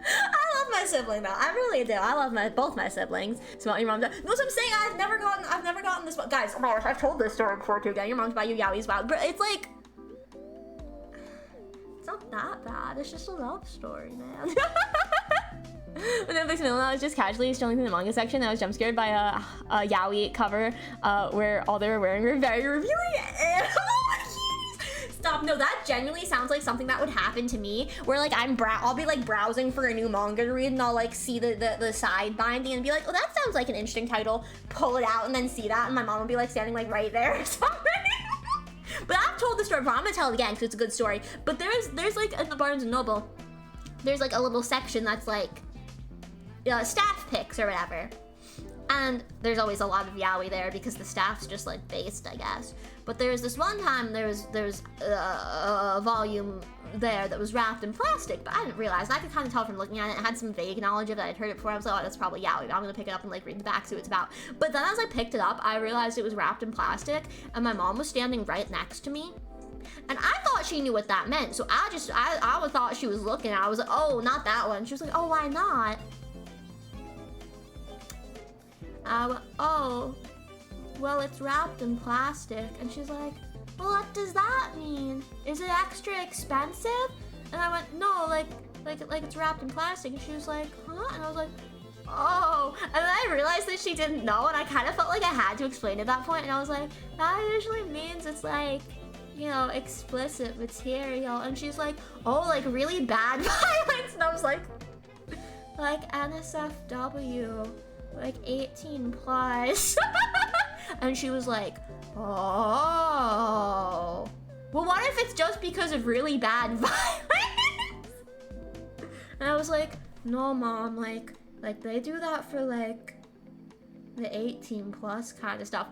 I love my sibling though. I really do. I love both my siblings. So your mom does. No, so I'm saying I've never gotten this one. Guys, oh my gosh, I've told this story before too. Getting your mom to buy you yaois wild. But it's like, it's not that bad. It's just a love story, man. When Netflix and I was just casually strolling through the manga section, I was jump scared by a yaoi cover where all they were wearing were very revealing animal cuties. Stop! No, that genuinely sounds like something that would happen to me. Where like I'll be like browsing for a new manga to read, and I'll like see the side binding and be like, oh, that sounds like an interesting title. Pull it out and then see that, and my mom will be like standing like right there or something. But I've told the story, but I'm gonna tell it again because it's a good story. But there's like in the Barnes & Noble, there's like a little section that's like staff picks or whatever, and there's always a lot of yaoi there because the staff's just like based, I guess. But there's this one time there's a volume there that was wrapped in plastic, but I didn't realize. I could kind of tell from looking at it. I had some vague knowledge of it. I'd heard it before. I was like, oh, that's probably yaoi. I'm gonna pick it up and like read the back, see what it's about. But then as I picked it up, I realized it was wrapped in plastic, and my mom was standing right next to me. And I thought she knew what that meant, so I thought she was looking. I was like, oh, not that one. She was like, oh, why not? I went, oh, well, it's wrapped in plastic. And she's like, well, what does that mean? Is it extra expensive? And I went, no, like it's wrapped in plastic. And she was like, huh? And I was like, oh. And then I realized that she didn't know, and I kind of felt like I had to explain at that point. And I was like, that usually means it's like, you know, explicit material. And she's like, oh, like really bad violence. And I was like NSFW. Like 18 plus. And she was like, oh. Well, what if it's just because of really bad violence? And I was like, no, mom, like they do that for like the 18 plus kind of stuff.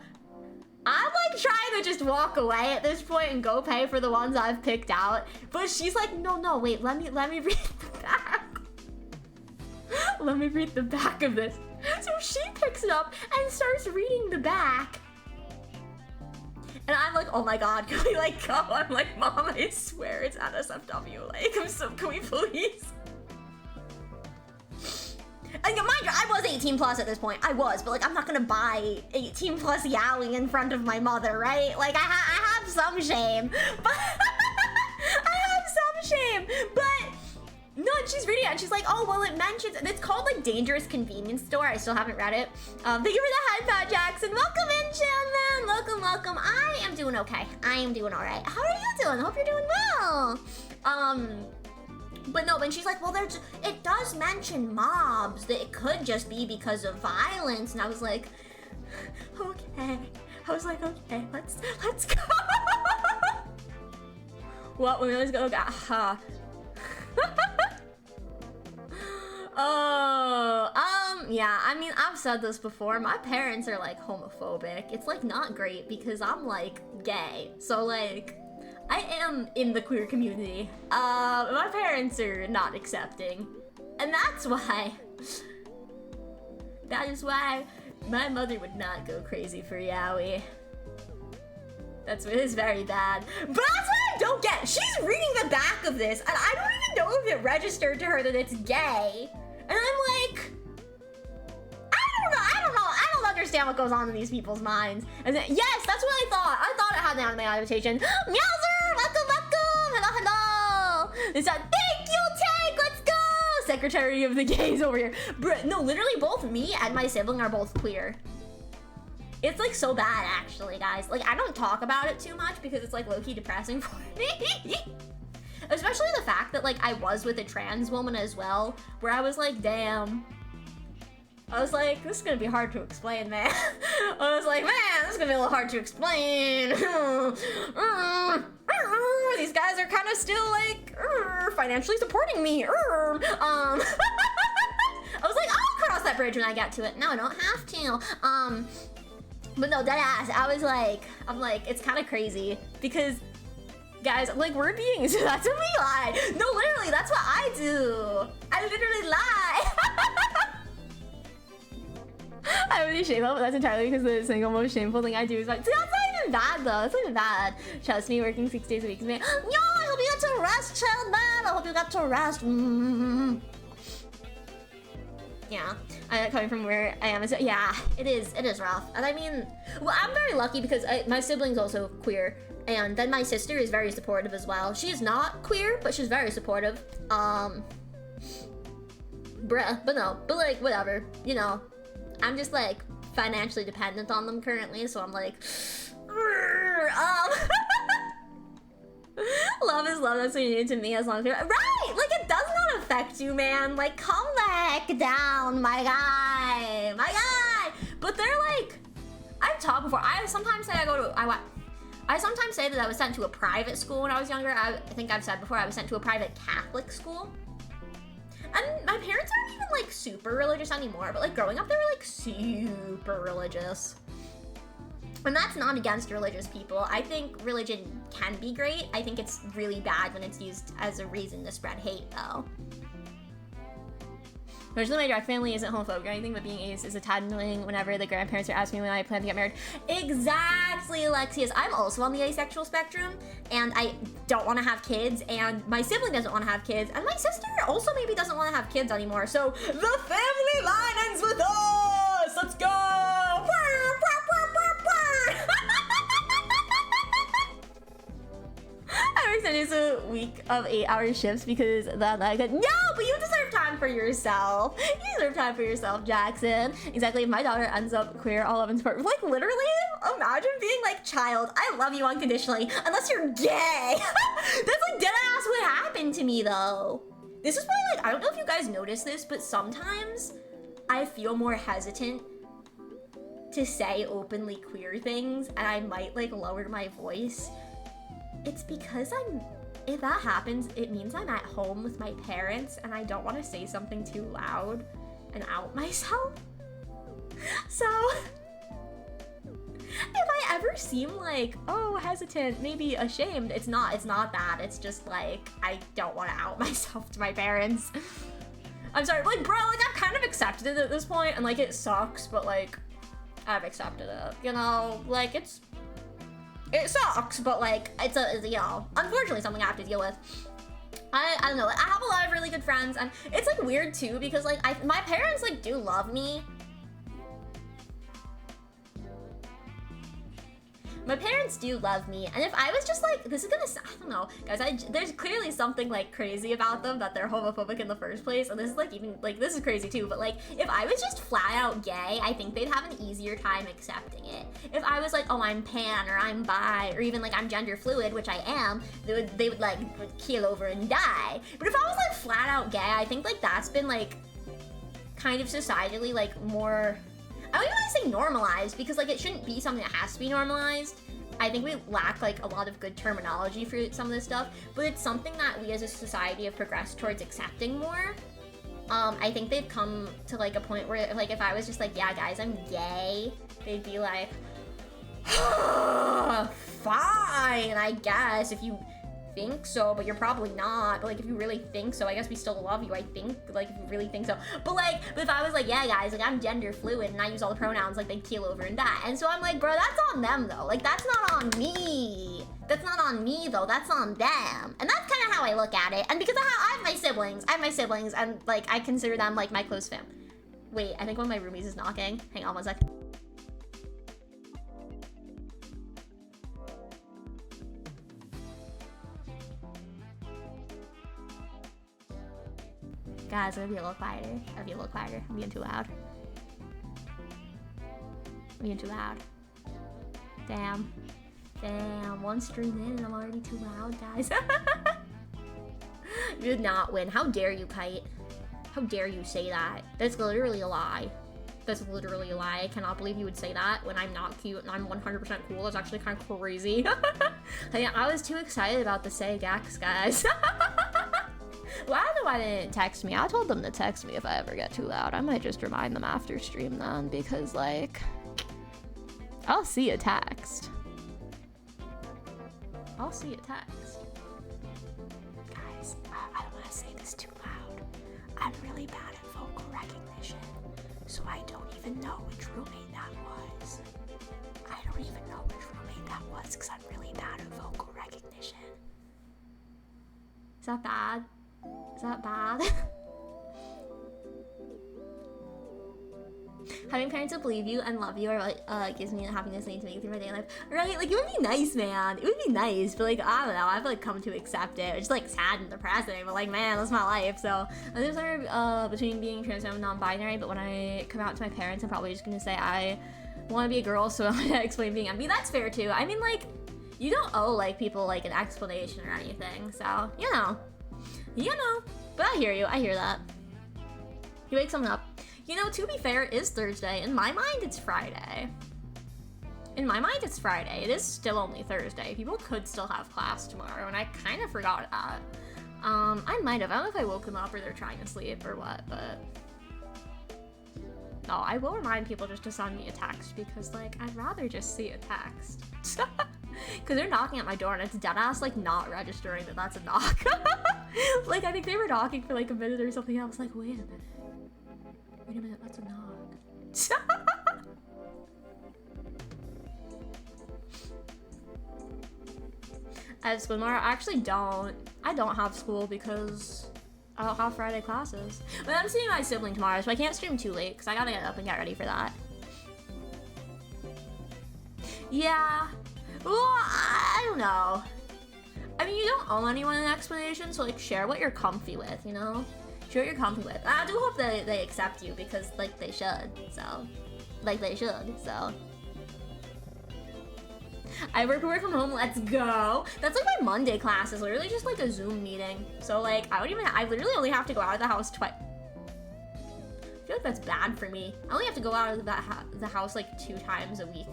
I'm like trying to just walk away at this point and go pay for the ones I've picked out. But she's like, no, wait, let me read the back. Let me read the back of this. So she picks it up and starts reading the back. And I'm like, oh my god, can we like go? I'm like, mom, I swear it's NSFW. Like, can we please? And mind you, I was 18 plus at this point. I was, but like, I'm not gonna buy 18 plus yaoi in front of my mother, right? Like, I have some shame. But I have some shame. But no, and she's reading it, and she's like, oh, well, it mentions, and it's called, like, Dangerous Convenience Store. I still haven't read it. Thank you for the head pat, Jackson. Welcome in, Chan, man. Welcome. I am doing okay. I am doing all right. How are you doing? I hope you're doing well. But no, and she's like, well, it does mention mobs, that it could just be because of violence. And I was like, okay. I was like, okay, let's go. What? We always go, yeah, I mean, I've said this before. My parents are like homophobic. It's like not great because I'm like gay. So like, I am in the queer community. My parents are not accepting. And that's why... That is why my mother would not go crazy for yaoi. It is very bad. But that's what I don't get. She's reading the back of this, and I don't even know if it registered to her that it's gay. And I'm like... I don't understand what goes on in these people's minds. And then, yes, that's what I thought. I thought it had an anime adaptation. Meowser! Welcome! Hello, hello! It's a thank you, Tank! Let's go! Secretary of the gays over here. No, literally both me and my sibling are both queer. It's like so bad, actually, guys. Like, I don't talk about it too much because it's like low-key depressing for me. Especially the fact that like I was with a trans woman as well, where I was like, damn. I was like, this is gonna be hard to explain, man. I was like, man, this is gonna be a little hard to explain. These guys are kind of still like financially supporting me. I was like, I'll cross that bridge when I get to it. No, I don't have to. But no, deadass. I'm like, it's kind of crazy because, guys, like we're being. That's a me lie. No, literally, that's what I do. I literally lie. I really shame up, but that's entirely because the single most shameful thing I do is like, see, that's not even bad though. That's not even bad. Trust me, working 6 days a week is me. Yo, I hope you got to rest, child man. I hope you got to rest. Yeah, coming from where I am, yeah, it is rough. And I mean, well, I'm very lucky because my sibling's also queer, and then my sister is very supportive as well. She's not queer, but she's very supportive. But like whatever, you know. I'm just like financially dependent on them currently, so I'm like, love is love. That's what you need to me as long as you're right. Like it does not affect you, man. Like calm the heck down, my guy. But they're like, I've talked before. I sometimes say I sometimes say that I was sent to a private school when I was younger. I think I've said before I was sent to a private Catholic school. And my parents aren't even like super religious anymore, but like growing up they were like super religious. And that's not against religious people. I think religion can be great. I think it's really bad when it's used as a reason to spread hate though. Originally, my direct family isn't homophobic or anything, but being ace is a tad annoying whenever the grandparents are asking me when I plan to get married. Exactly, Alexius. I'm also on the asexual spectrum, and I don't want to have kids, and my sibling doesn't want to have kids, and my sister also maybe doesn't want to have kids anymore, so the family line ends with us! Let's go! I extended a week of 8-hour shifts because then I could. No, but you deserve time for yourself. You deserve time for yourself, Jackson. Exactly. If my daughter ends up queer, all love and support. Like literally, imagine being like, child, I love you unconditionally, unless you're gay. That's like dead ass what happened to me though. This is why, like, I don't know if you guys notice this, but sometimes I feel more hesitant to say openly queer things, and I might like lower my voice. It's because if that happens, it means I'm at home with my parents and I don't want to say something too loud and out myself. So, if I ever seem like, oh, hesitant, maybe ashamed, it's not that. It's just like, I don't want to out myself to my parents. I'm sorry, like, bro, like, I've kind of accepted it at this point, and like, it sucks, but like, I've accepted it, you know? Like, it sucks, but like, it's you know, unfortunately something I have to deal with. I don't know, I have a lot of really good friends, and it's like weird too, because like, my parents like do love me. My parents do love me, and if I was just like, this is gonna, I don't know, guys, there's clearly something like crazy about them that they're homophobic in the first place, and this is like even, like, this is crazy too, but like, if I was just flat out gay, I think they'd have an easier time accepting it. If I was like, oh, I'm pan, or I'm bi, or even like I'm gender fluid, which I am, they would like keel over and die. But if I was like flat out gay, I think like that's been like kind of societally like more, I don't even want to say normalized, because like it shouldn't be something that has to be normalized. I think we lack like a lot of good terminology for some of this stuff, but it's something that we as a society have progressed towards accepting more. I think they've come to like a point where like if I was just like, yeah guys, I'm gay, they'd be like, fine, I guess, if you think so, but you're probably not. But like, if you really think so, I guess we still love you, I think. Like, if you really think so. But like, but if I was like, yeah, guys, like, I'm gender fluid and I use all the pronouns, like, they'd keel over and die. And so I'm like, bro, that's on them, though. Like, that's not on me. That's not on me, though. That's on them. And that's kind of how I look at it. And because I have my siblings. I have my siblings, and like, I consider them like my close fam. Wait, I think one of my roomies is knocking. Hang on one sec. Guys, I'm gonna be a little quieter. I'll be a little quieter. I'm being too loud. I'm being too loud. Damn. Damn, one stream in and I'm already too loud, guys. You did not win. How dare you, Kite? How dare you say that? That's literally a lie. That's literally a lie. I cannot believe you would say that when I'm not cute and I'm 100% cool. That's actually kind of crazy. I was too excited about the Sagax, guys. Well, I don't know why they didn't text me. I told them to text me if I ever get too loud. I might just remind them after stream then, because, like, I'll see a text. I'll see a text. Guys, I don't want to say this too loud. I'm really bad at vocal recognition, so I don't even know which roommate that was. I don't even know which roommate that was, because I'm really bad at vocal recognition. Is that bad? Is that bad? Having parents that believe you and love you are like gives me the happiness I need to make it through my daily life. Right? Like, it would be nice, man. It would be nice, but like, I don't know. I've like come to accept it. It's like sad and depressing, but like, man, that's my life. So I think somewhere between being trans and non-binary. But when I come out to my parents, I'm probably just gonna say I want to be a girl, so I'm gonna explain being. I mean, that's fair too. I mean, like, you don't owe like people like an explanation or anything. So you know. But I hear you. I hear that. You wake someone up. You know, to be fair, it is Thursday. In my mind, it's Friday. In my mind, it's Friday. It is still only Thursday. People could still have class tomorrow, and I kind of forgot that. I might have. I don't know if I woke them up or they're trying to sleep or what, but... No, I will remind people just to send me a text because, like, I'd rather just see a text. Because they're knocking at my door and it's deadass, like, not registering that that's a knock. Like, I think they were knocking for, like, a minute or something. I was like, wait a minute. Wait a minute, that's a knock. I have school tomorrow. I actually don't. I don't have school because I don't have Friday classes. But I'm seeing my sibling tomorrow, so I can't stream too late because I gotta get up and get ready for that. Yeah. Well, I don't know. I mean, you don't owe anyone an explanation, so like share what you're comfy with, you know? Share what you're comfy with. I do hope that they accept you because like they should, so. Like they should, so. I work from home, let's go. That's like my Monday class is literally just like a Zoom meeting. So like, I literally only have to go out of the house twice. I feel like that's bad for me. I only have to go out of the house like 2 times a week.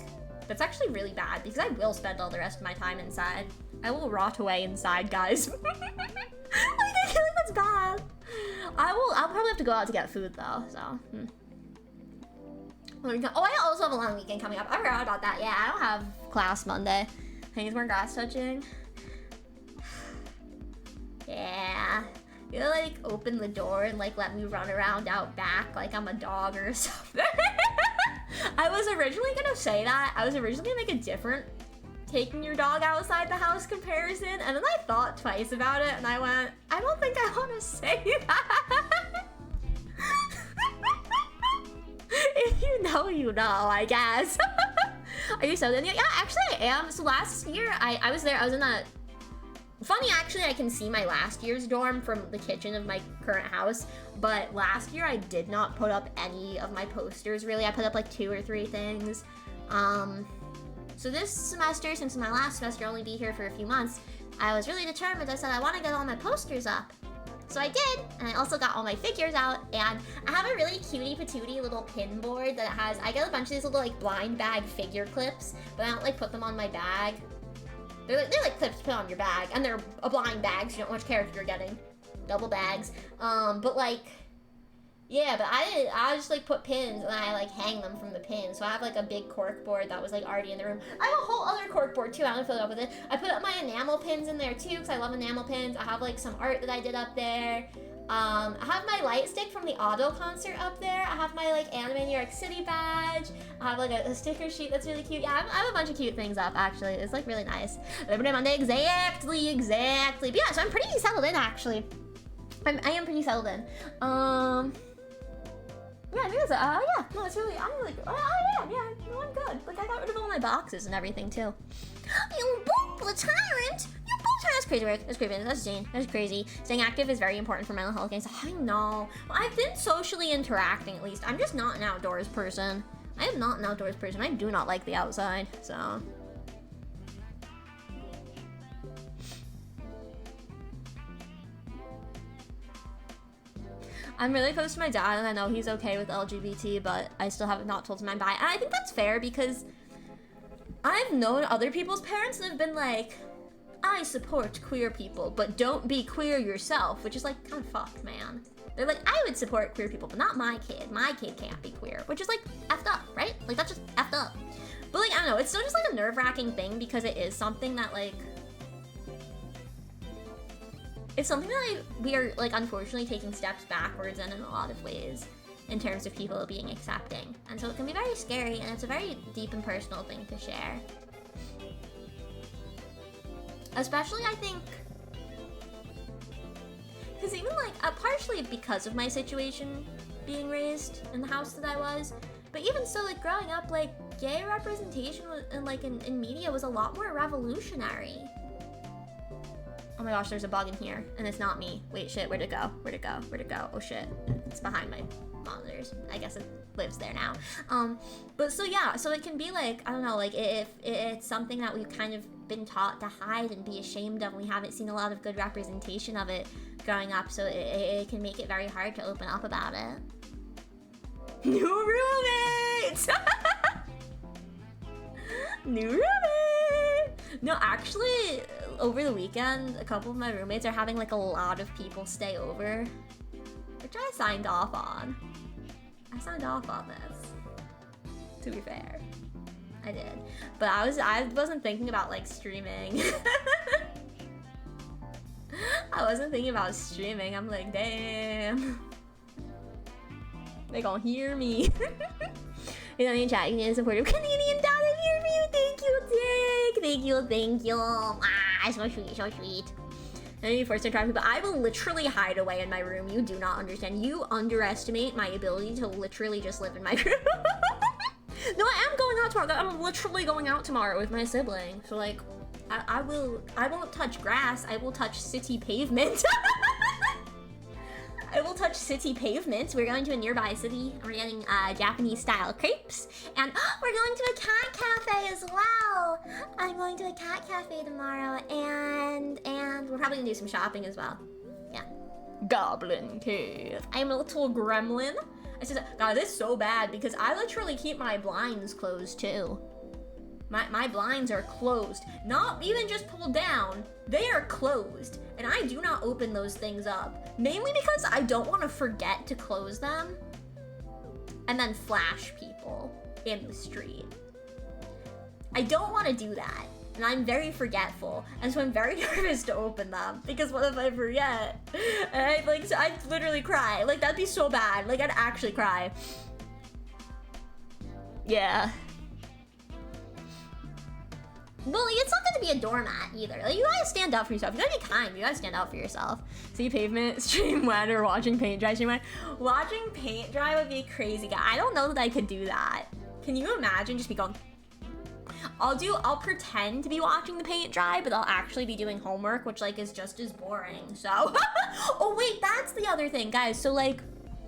That's actually really bad because I will spend all the rest of my time inside. I will rot away inside, guys. Like, I feel like that's bad. I'll probably have to go out to get food though, so. Oh, I also have a long weekend coming up. I forgot about that. Yeah, I don't have class Monday. I need more grass touching. Yeah. You like open the door and like let me run around out back like I'm a dog or something. I was originally gonna say that. I was originally gonna make a different taking your dog outside the house comparison, and then I thought twice about it and I went, I don't think I want to say that. If you know, you know, I guess. Are you so then? Yeah, actually I am. So last year I was there. I was in that. Funny, actually, I can see my last year's dorm from the kitchen of my current house, but last year I did not put up any of my posters, really. I put up like 2 or 3 things. So this semester, since my last semester only be here for a few months, I was really determined. I said I want to get all my posters up. So I did, and I also got all my figures out, and I have a really cutie patootie little pin board that has, I got a bunch of these little like blind bag figure clips, but I don't like put them on my bag. They're like clips to put on your bag, and they're a blind bag, so you don't know which character you're getting. Double bags. But like, Yeah, but I just like put pins and I like hang them from the pins. So I have like a big cork board that was like already in the room. I have a whole other cork board too. I don't fill it up with it. I put up my enamel pins in there too because I love enamel pins. I have like some art that I did up there. I have my light stick from the Auto concert up there. I have my like Anime New York City badge. I have like a sticker sheet that's really cute. Yeah, I have a bunch of cute things up actually. It's like really nice. Labor Day Monday, exactly. But yeah, so I'm pretty settled in actually. I am pretty settled in. Yeah, I think it's, yeah, no, it's really, I'm like, no, I'm good. Like, I got rid of all my boxes and everything, too. You boop the tyrant! You boop, that's crazy work. That's crazy. That's insane. That's crazy. Staying active is very important for mental health gains. I know. Well, I've been socially interacting, at least. I'm just not an outdoors person. I am not an outdoors person. I do not like the outside, so... I'm really close to my dad, and I know he's okay with LGBT, but I still have not told him I'm bi. And I think that's fair because I've known other people's parents that have been like, I support queer people, but don't be queer yourself, which is like kind of fucked, man. They're like, I would support queer people, but not my kid. My kid can't be queer, which is like effed up, right? Like that's just effed up. But like, I don't know, it's still just like a nerve-wracking thing because it is something that like, it's something that we are, like, unfortunately taking steps backwards in a lot of ways in terms of people being accepting. And so it can be very scary, and it's a very deep and personal thing to share. Especially, I think, because even, like, partially because of my situation being raised in the house that I was, but even so, like, growing up, like, gay representation was, in media was a lot more revolutionary. Oh my gosh, there's a bug in here, and it's not me. Wait, shit, where'd it go? Where'd it go? Where'd it go? Oh shit, it's behind my monitors. I guess it lives there now. But so yeah, so it can be like, I don't know, like if it's something that we've kind of been taught to hide and be ashamed of, and we haven't seen a lot of good representation of it growing up, so it can make it very hard to open up about it. New roommates! New roommate! No, actually, over the weekend, a couple of my roommates are having like a lot of people stay over, which I signed off on. I signed off on this, to be fair. I did. But I wasn't thinking about like streaming. I wasn't thinking about streaming. I'm like, damn. They gonna hear me. You know, in chat, you need a supportive Canadian dad. I'm here for you. Thank you, Dick. Thank you. Ah, so sweet, so sweet. And you forced to try people. I will literally hide away in my room. You do not understand. You underestimate my ability to literally just live in my room. No, I am going out tomorrow. I'm literally going out tomorrow with my sibling. So like, I won't touch grass. I will touch city pavement. I will touch city pavements. We're going to a nearby city. We're getting Japanese style crepes. And we're going to a cat cafe as well. I'm going to a cat cafe tomorrow. And we're probably gonna do some shopping as well. Yeah. Goblin cave. I'm a little gremlin. I said, God, this is so bad because I literally keep my blinds closed too. My blinds are closed. Not even just pulled down. They are closed. And I do not open those things up. Mainly because I don't want to forget to close them. And then flash people in the street. I don't want to do that. And I'm very forgetful. And so I'm very nervous to open them. Because what if I forget? And I'd literally cry. Like, that'd be so bad. Like, I'd actually cry. Yeah. Well, it's not gonna be a doormat either. Like, you gotta stand up for yourself. You gotta be kind. You gotta stand up for yourself. See pavement, stream when, or watching paint dry, stream when. Watching paint dry would be crazy. I don't know that I could do that. Can you imagine just be going? I'll pretend to be watching the paint dry, but I'll actually be doing homework, which like is just as boring. So, oh wait, that's the other thing, guys. So like,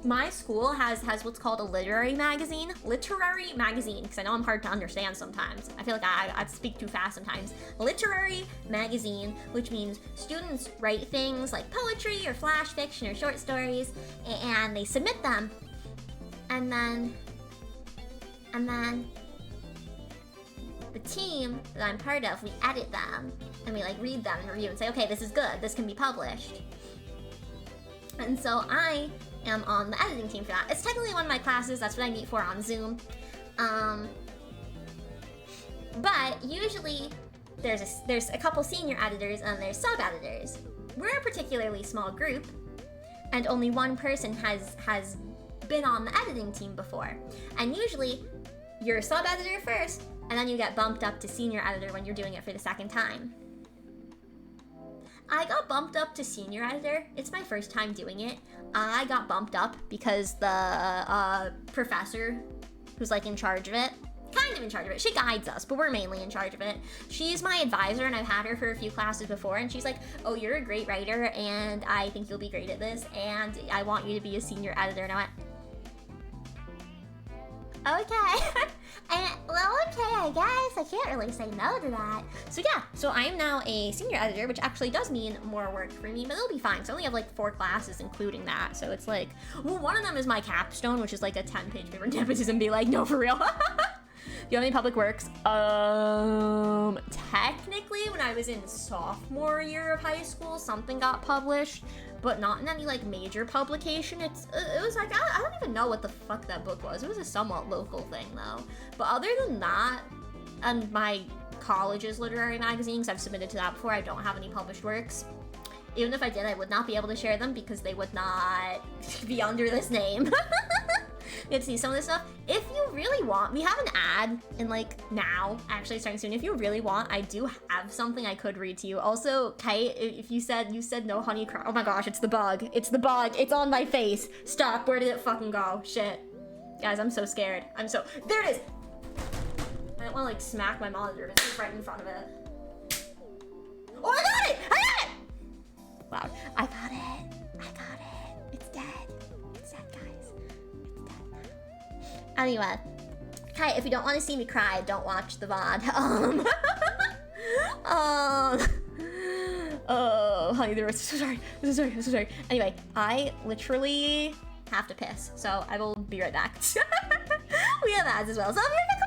my school has what's called a literary magazine, because I know I'm hard to understand sometimes. I feel like I speak too fast sometimes. Literary magazine, which means students write things like poetry or flash fiction or short stories, and they submit them, and then the team that I'm part of, we edit them, and we like read them and review and say, okay, this is good, this can be published. And so I am on the editing team for that. It's technically one of my classes, that's what I meet for on Zoom. But usually there's a couple senior editors and there's sub-editors. We're a particularly small group, and only one person has been on the editing team before. And usually you're a sub-editor first, and then you get bumped up to senior editor when you're doing it for the second time. I got bumped up to senior editor. It's my first time doing it. I got bumped up because the professor who's like in charge of it, kind of in charge of it, she guides us, but we're mainly in charge of it. She's my advisor, and I've had her for a few classes before, and she's like, oh, you're a great writer, and I think you'll be great at this, and I want you to be a senior editor. And I went, okay. And, well, okay, I guess. I can't really say no to that. So yeah, so I am now a senior editor, which actually does mean more work for me, but it'll be fine. So I only have like 4 classes, including that. So it's like, well, one of them is my capstone, which is like a 10-page paper. Nepotism be like, no, for real. Do you have any public works? Technically, when I was in sophomore year of high school, something got published, but not in any like major publication. It was like, I don't even know what the fuck that book was. It was a somewhat local thing though. But other than that, and my college's literary magazines, I've submitted to that before, I don't have any published works. Even if I did, I would not be able to share them because they would not be under this name. You get to see some of this stuff. If you really want, we have an ad in like now, actually starting soon. If you really want, I do have something I could read to you. Also, Kate, if you said no honey cry, oh my gosh, it's the bug. It's the bug. It's on my face. Stop. Where did it fucking go? Shit. Guys, I'm so scared. There it is. I don't want to like smack my monitor, but it's right in front of it. Oh, I got it! I got it! Wow. I got it. It's dead. It's dead, guys. It's dead now. Anyway. Hey, if you don't want to see me cry, don't watch the VOD. Oh, honey, I'm so sorry. Anyway, I literally have to piss, so I will be right back. We have ads as well, so I'll be right back.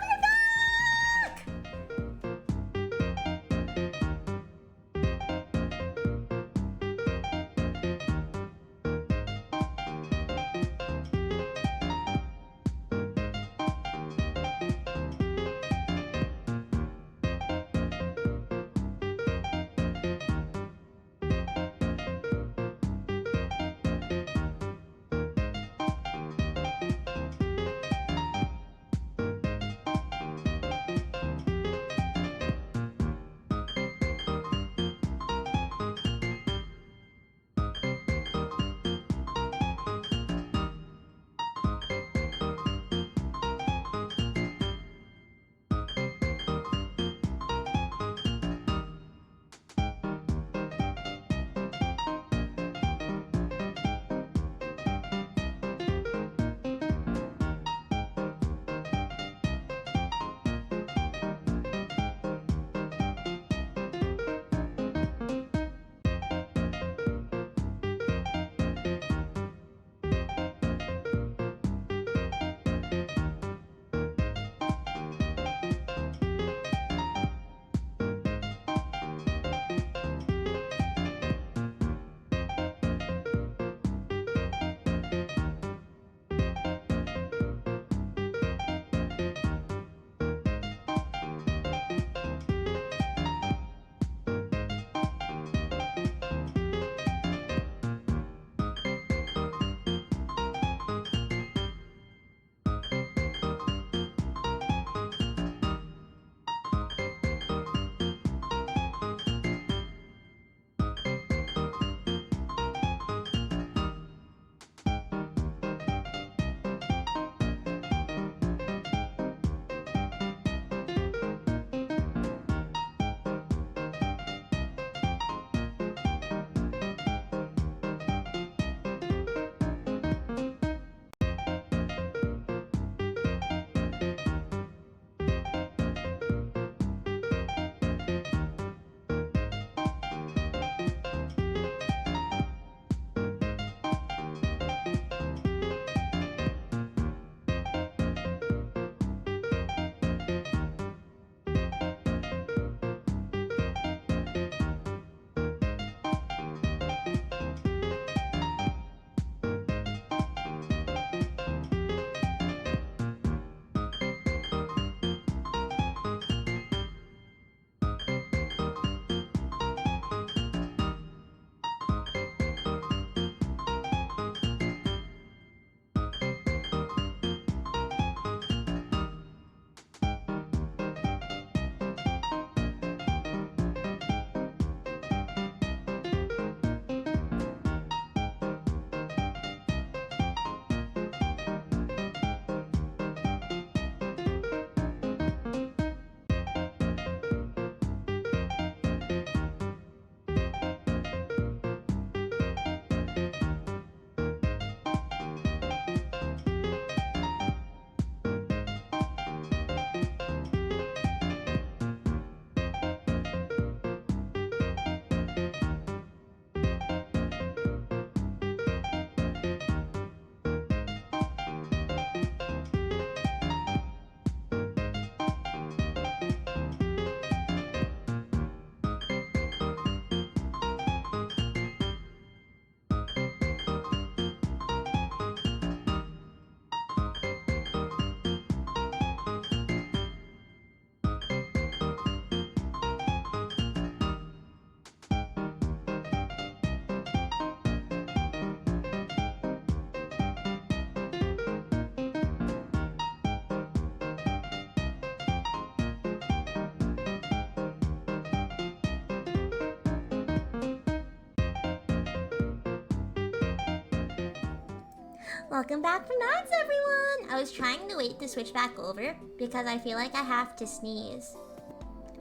Welcome back from ads, everyone! I was trying to wait to switch back over because I feel like I have to sneeze.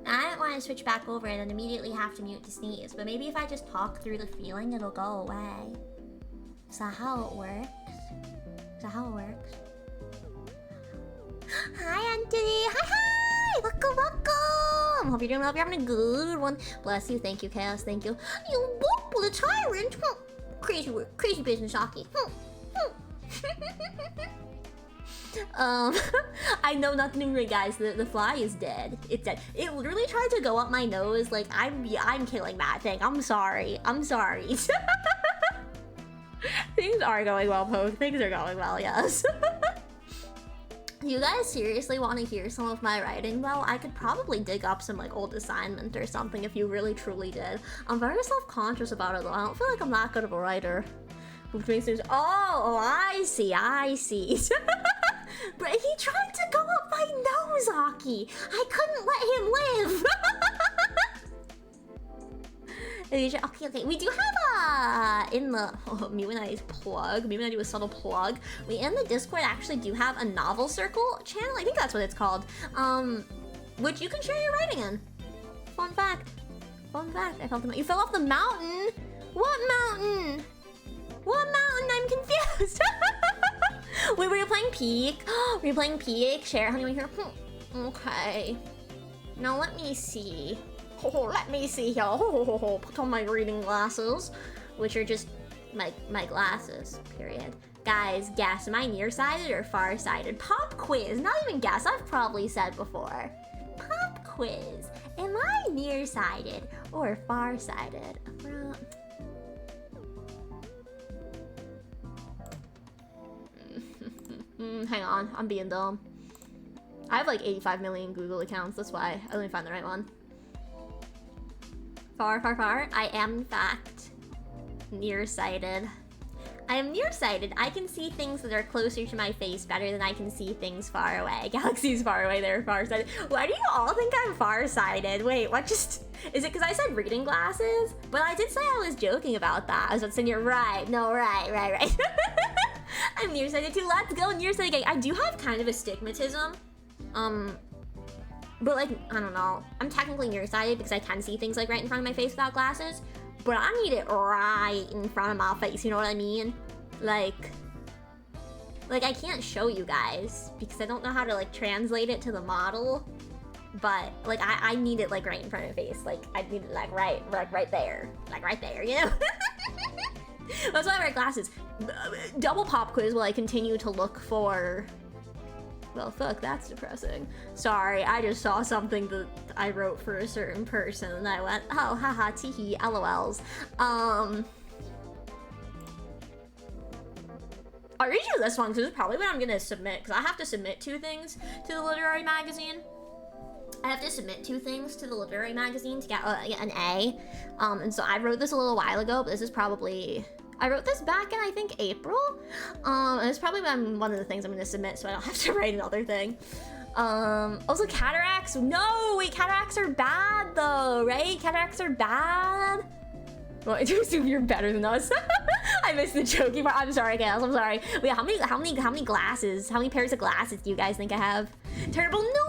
I don't want to switch back over and then immediately have to mute to sneeze, but maybe if I just talk through the feeling, it'll go away. Is that how it works? Is that how it works? Hi, Anthony! Hi! Welcome, welcome! Hope you're doing well. Hope you're having a good one. Bless you. Thank you, Chaos. Thank you. You boop with a tyrant! Crazy work. Crazy business, Aki. I know nothing new, guys. The fly is dead. It's dead. It literally tried to go up my nose. Like, I'm killing that thing. I'm sorry. I'm sorry. Things are going well, Poke. Things are going well, yes. You guys seriously want to hear some of my writing, though? I could probably dig up some, like, old assignment or something if you really truly did. I'm very self-conscious about it, though. I don't feel like I'm that good of a writer. Which makes sense. Oh, I see. But he tried to go up my nose, Aki. I couldn't let him live. Okay. We do have in the Milaeshop plug. Maybe I do a subtle plug. We in the Discord actually do have a novel circle channel. I think that's what it's called. Which you can share your writing in. Fun fact. I felt the you fell off the mountain. What mountain? What mountain? I'm confused. Wait, were you playing Peak? Were you playing Peak? Share, honey, right here. Okay. Now let me see. Let me see here. Put on my reading glasses, which are just my glasses. Period. Guys, guess. Am I nearsighted or farsighted? Pop quiz. Not even guess. I've probably said before. Pop quiz. Am I nearsighted or farsighted? Hang on, I'm being dumb. I have like 85 million Google accounts, that's why. Let me find the right one. Far. I am, in fact, nearsighted. I am nearsighted. I can see things that are closer to my face better than I can see things far away. Galaxies far away, they're farsighted. Why do you all think I'm farsighted? Wait, what just... Is it because I said reading glasses? But I did say I was joking about that. I was about to say you're right. No, right. I'm nearsighted too. Let's go nearsighted gang. I do have kind of astigmatism. But like, I don't know. I'm technically nearsighted because I can see things like right in front of my face without glasses. But I need it right in front of my face, you know what I mean? Like I can't show you guys because I don't know how to like translate it to the model. But like I need it like right in front of my face. Like I need it like right there. Like right there, you know? That's why I wear glasses. Double pop quiz while I continue to look for... Well, fuck, that's depressing. Sorry, I just saw something that I wrote for a certain person and I went, oh, haha, teehee, LOLs. I'll read you this one because this is probably what I'm gonna submit because I have to submit 2 things to the literary magazine. I have to submit 2 things to the literary magazine to get an A. And so I wrote this a little while ago, but this is probably... I wrote this back in, I think, April. And it's probably one of the things I'm going to submit so I don't have to write another thing. Also, cataracts. No, wait, cataracts are bad, though, right? Cataracts are bad. Well, I do assume you're better than us. I missed the joking part. I'm sorry, guys. I'm sorry. Wait, how many glasses? How many pairs of glasses do you guys think I have? Terrible. No,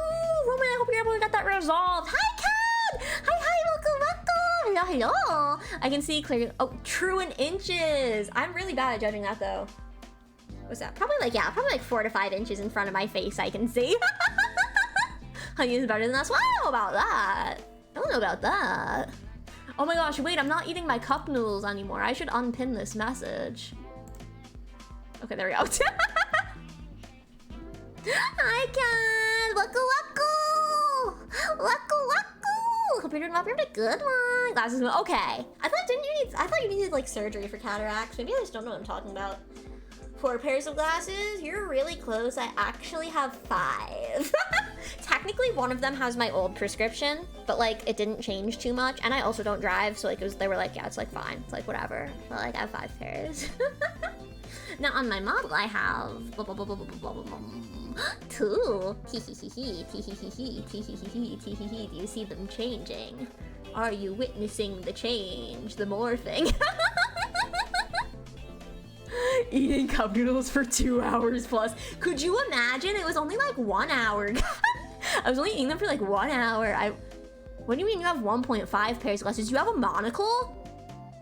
Roman. I hope you're able to get that resolved. Hi, Kat. Hi. Welcome. Hello. I can see clearly. Oh, true in inches. I'm really bad at judging that, though. What's that? Probably like 4 to 5 inches in front of my face. I can see. Honey is better than us. Well, I don't know about that. I don't know about that. Oh my gosh, wait, I'm not eating my cup noodles anymore. I should unpin this message. Okay, there we go. Hi, Kat. Wacko. Hope you're doing well. You're having a good one. Glasses. Okay. I thought you needed like surgery for cataracts. Maybe I just don't know what I'm talking about. 4 pairs of glasses. You're really close. I actually have 5. Technically, one of them has my old prescription, but like it didn't change too much. And I also don't drive, so like they were like, yeah, it's like fine. It's like whatever. But like I have 5 pairs. Now on my model, I have 2. Do you see them changing? Are you witnessing the change, the morphing? eating cup noodles for 2 hours plus. Could you imagine? It was only like 1 hour. I was only eating them for like 1 hour. What do you mean you have 1.5 pairs of glasses? You have a monocle?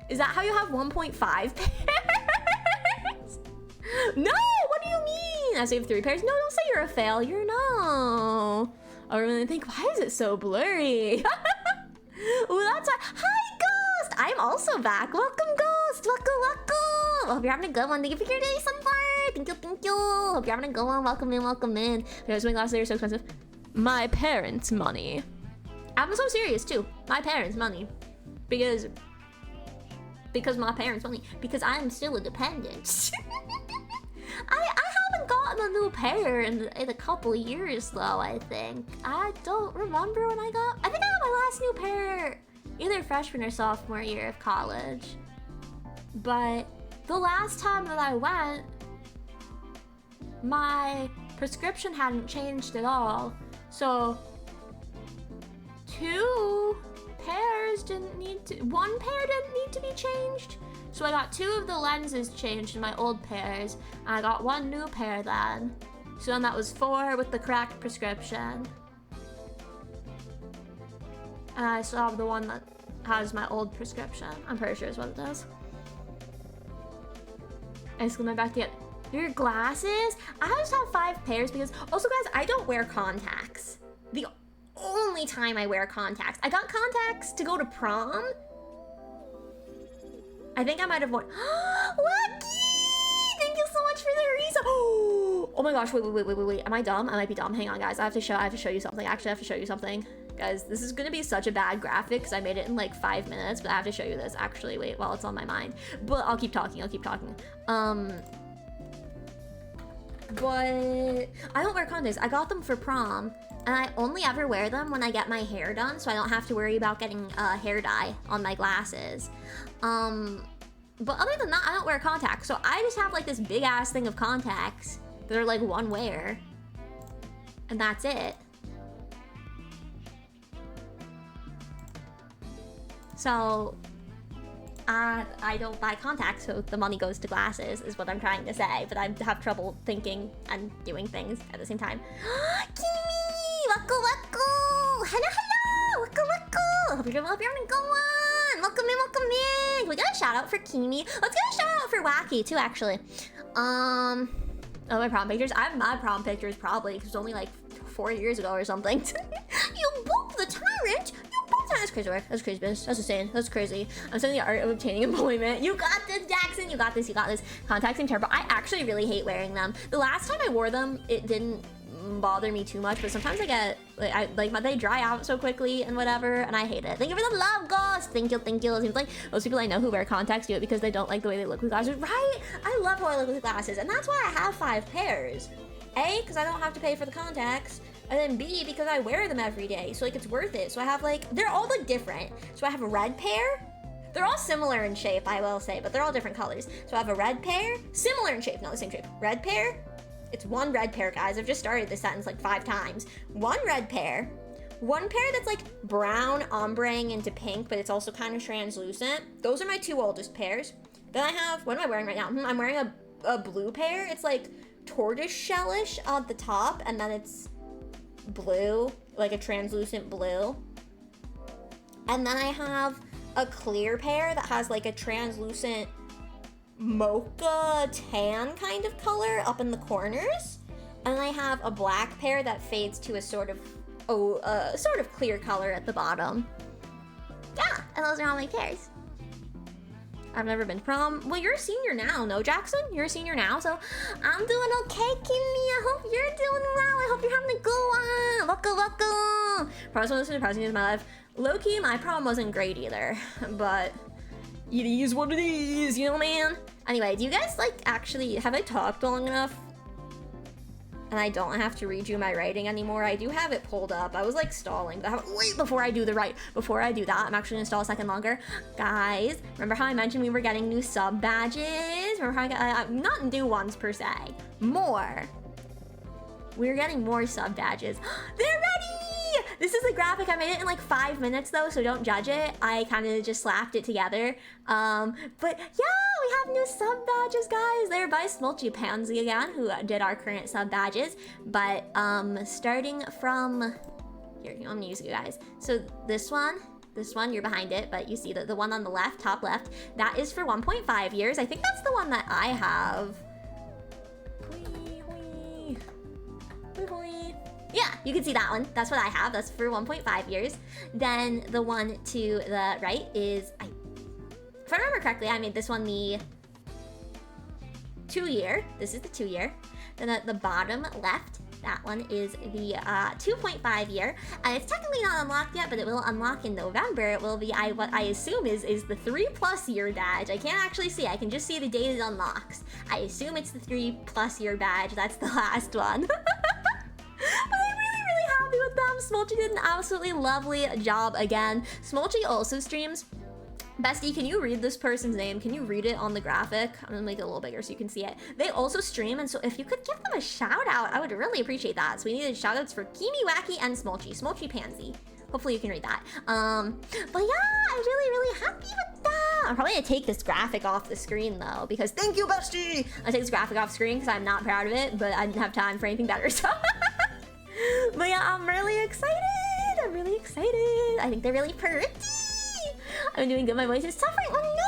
Is that how you have 1.5 pairs? No, what do you mean? I have 3 pairs. No, don't say you're a failure, no. I really think, why is it so blurry? Well, that's why. Hi, Ghost! I'm also back. Welcome, Ghost. Welcome. Hope you're having a good one. Thank you for your day so far. Thank you. Hope you're having a good one. Welcome in. There's my glasses, they're so expensive. My parents' money. I'm so serious too. My parents' money. Because my parents' money. Because I'm still a dependent. I haven't gotten a new pair in a couple of years though, I think. I don't remember when I got my last new pair either freshman or sophomore year of college. But the last time that I went, my prescription hadn't changed at all. So 1 pair didn't need to be changed. So I got 2 of the lenses changed in my old pairs, and I got 1 new pair then. So then that was 4 with the correct prescription. And I still have the one that has my old prescription. I'm pretty sure is what it does. I just went back to get your glasses. I just have 5 pairs because, also guys, I don't wear contacts. The only time I wear contacts. I got contacts to go to prom. I think I might have won. Lucky! Thank you so much for the reason. Oh my gosh, wait. Am I dumb? I might be dumb. Hang on, guys. I have to show you something. Actually, I have to show you something. Guys, this is gonna be such a bad graphic because I made it in like 5 minutes, but I have to show you this. Actually, wait, while it's on my mind. But I'll keep talking. But I don't wear contacts. I got them for prom. And I only ever wear them when I get my hair done, so I don't have to worry about getting hair dye on my glasses. But other than that, I don't wear contacts. So I just have like this big ass thing of contacts that are like one wear. And that's it. So I don't buy contacts, so the money goes to glasses, is what I'm trying to say. But I have trouble thinking and doing things at the same time. Kimi! Wako wako! Hello! Wako wako! Hope you're having a good one! Welcome in! We got a shout out for Kimi. Let's get a shout out for Wacky too, actually. Oh, my prom pictures? I have my prom pictures probably, because it was only like 4 years ago or something. You booked the tyrant! That's crazy work. That's crazy business. That's insane. That's crazy. I'm studying the art of obtaining employment. You got this, Jackson. You got this. Contacts seem terrible. I actually really hate wearing them. The last time I wore them, it didn't bother me too much, but sometimes I get they dry out so quickly and whatever, and I hate it. Thank you for the love, Ghost. Thank you. It seems like most people I know who wear contacts do it because they don't like the way they look with glasses. Right? I love how I look with glasses, and that's why I have 5 pairs. A, because I don't have to pay for the contacts. And then B, because I wear them every day, so like it's worth it. So I have like, they're all like different. So I have a red pair. They're all similar in shape, I will say, but they're all different colors. So I have a red pair, similar in shape, not the same shape. Red pair, it's 1 red pair, guys. I've just started this sentence like 5 times. 1 red pair, 1 pair that's like brown ombreing into pink, but it's also kind of translucent. Those are my 2 oldest pairs. Then I have, what am I wearing right now? I'm wearing a blue pair. It's like tortoise shellish on the top, and then it's blue, like a translucent blue. And then I have a clear pair that has like a translucent mocha tan kind of color up in the corners. And I have a black pair that fades to a sort of clear color at the bottom. Yeah, and those are all my pairs. I've never been to prom. Well, you're a senior now, no, Jackson? You're a senior now, so I'm doing okay, Kimmy. I hope you're doing well. I hope you're having a good one. Waka. Prom was one of the most depressing days of my life. Low-key, my prom wasn't great either, but it is what it is, you know, man? Anyway, do you guys, like, actually, have I talked long enough? And I don't have to read you my writing anymore. I do have it pulled up. I was like stalling, but wait, before I do that, I'm actually gonna stall a second longer. Guys, remember how I mentioned we were getting new sub badges? Remember how I got, not new ones per se, more. We're getting more sub badges. They're ready! This is a graphic. I made it in like 5 minutes though, so don't judge it. I kind of just slapped it together. But yeah, we have new sub badges, guys. They're by smulchypansie again, who did our current sub badges. But starting from here, I'm gonna use you guys. So this one, you're behind it, but you see the one on the left, top left, that is for 1.5 years. I think that's the one that I have. Yeah, you can see that one. That's what I have. That's for 1.5 years. Then the one to the right is, if I remember correctly, I made this one the 2-year. This is the 2-year. Then at the bottom left, that one is the 2.5 year. It's technically not unlocked yet, but it will unlock in November. It will be what I assume is the 3+ year badge. I can't actually see. I can just see the date it unlocks. I assume it's the 3+ year badge. That's the last one. But I'm really happy with them. Smulchy did an absolutely lovely job again. Smulchy also streams. Bestie, can you read this person's name? Can you read it on the graphic? I'm gonna make it a little bigger so you can see it. They also stream, and so if you could give them a shout out, I would really appreciate that. So we needed shout outs for Kimi, Wacky, and Smulchypansie. Hopefully you can read that. But yeah, I'm really happy with that. I'm probably gonna take this graphic off the screen though, because thank you, Bestie! I'll take this graphic off screen because I'm not proud of it, but I didn't have time for anything better, so. But yeah, I'm really excited. I think they're really pretty. I'm doing good. My voice is suffering. Oh no!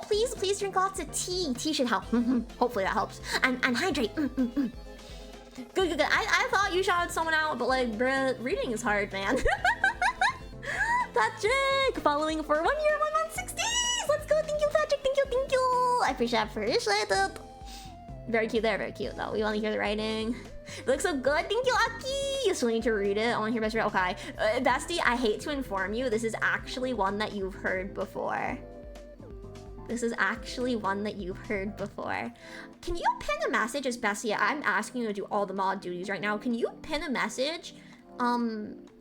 Please drink lots of tea. Tea should help. Hopefully that helps. And hydrate. Good. I thought you shouted someone out, but like, bruh, reading is hard, man. Patrick, following for 1 year, 1 month, 6 days. Let's go. Thank you, Patrick. Thank you. I appreciate it. Very cute there. Very cute though. We want to hear the writing. It looks so good. Thank you, Aki. You still need to read it. I want to hear best. Okay. Bestie, I hate to inform you. This is actually one that you've heard before. Can you pin a message as Bestie? I'm asking you to do all the mod duties right now. Can you pin a message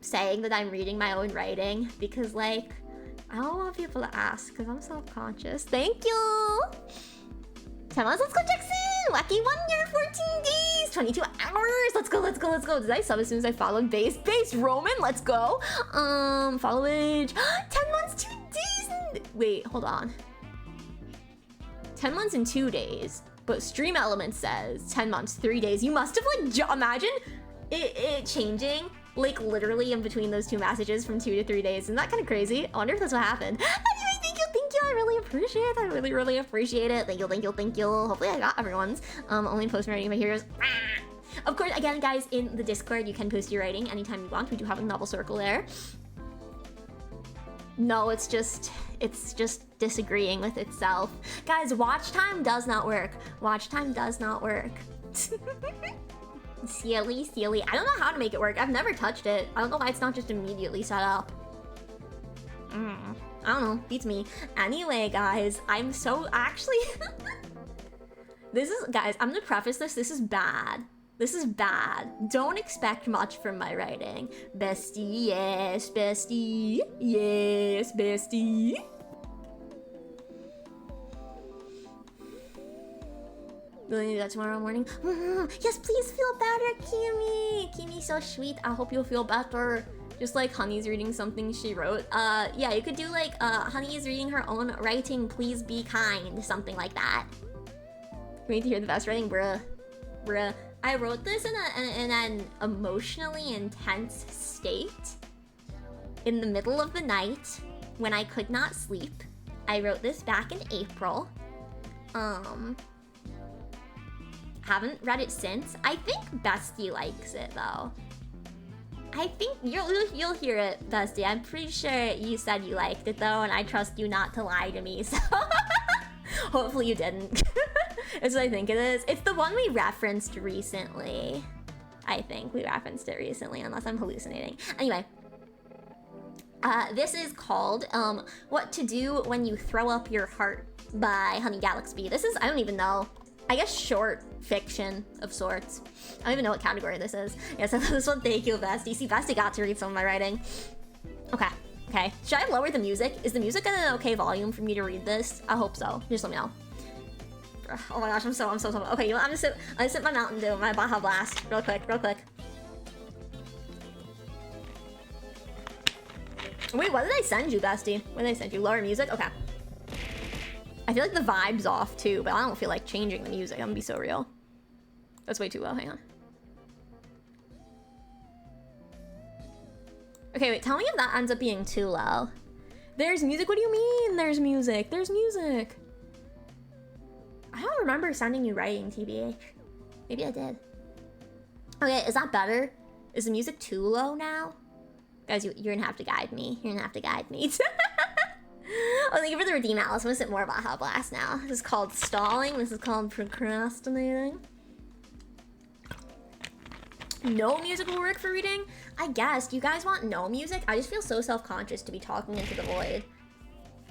saying that I'm reading my own writing? Because like, I don't want people to ask because I'm self-conscious. Thank you. 10 months, let's go, Jackson! Wacky 1 year, 14 days, 22 hours. Let's go. Did I sub as soon as I followed base Roman? Let's go. Follow age. 10 months, 2 days. Wait, hold on. 10 months and 2 days, but Stream Element says 10 months, 3 days. You must have like, imagine it changing like literally in between those two messages from 2 to 3 days. Isn't that kind of crazy? I wonder if that's what happened. Anyway, thank you. I really appreciate it. I really appreciate it. Thank you. Hopefully I got everyone's. Only post writing my heroes. Of course, again, guys, in the Discord, you can post your writing anytime you want. We do have a novel circle there. No, it's just disagreeing with itself. Guys, watch time does not work. Silly. I don't know how to make it work. I've never touched it. I don't know why it's not just immediately set up. I don't know, beats me. Anyway, guys, I'm so actually guys, I'm gonna preface this. This is bad. Don't expect much from my writing. Bestie, yes, bestie. Will you do that tomorrow morning? Yes, please feel better, Kimi. Kimi's so sweet. I hope you'll feel better. Just like Honey's reading something she wrote. Yeah, you could do like, Honey is reading her own writing, please be kind, something like that. We need to hear the best writing, bruh. I wrote this in an emotionally intense state in the middle of the night when I could not sleep. I wrote this back in April. Haven't read it since. I think Bestie likes it though. I think you'll hear it, Bestie. I'm pretty sure you said you liked it though, and I trust you not to lie to me, so hopefully you didn't. That's what I think it is. It's the one we referenced recently. I think we referenced it recently, unless I'm hallucinating. Anyway, this is called What to Do When You Throw Up Your Heart by Honey Galaxy. This is, I don't even know, I guess short fiction of sorts. I don't even know what category this is. Yes, this one, thank you, Bestie. See, Bestie got to read some of my writing. Okay. Should I lower the music? Is the music at an okay volume for me to read this? I hope so. Just let me know. Oh my gosh, I'm so. Okay, you know, I'm gonna sip my Mountain Dew, my Baja Blast, real quick. Wait, what did I send you, Bestie? What did I send you? Lower music? Okay. I feel like the vibe's off too, but I don't feel like changing the music. I'm gonna be so real. That's way too low, hang on. Okay, wait, tell me if that ends up being too low. There's music, what do you mean there's music? There's music. I don't remember sending you writing, TBH. Maybe I did. Okay, is that better? Is the music too low now? Guys, you're gonna have to guide me. You're gonna have to guide me. Oh, thank you for the redeem, Alice. I'm gonna sit more about Hot Blast now. This is called stalling. This is called procrastinating. No music will work for reading? I guess. Do you guys want no music? I just feel so self-conscious to be talking into the void.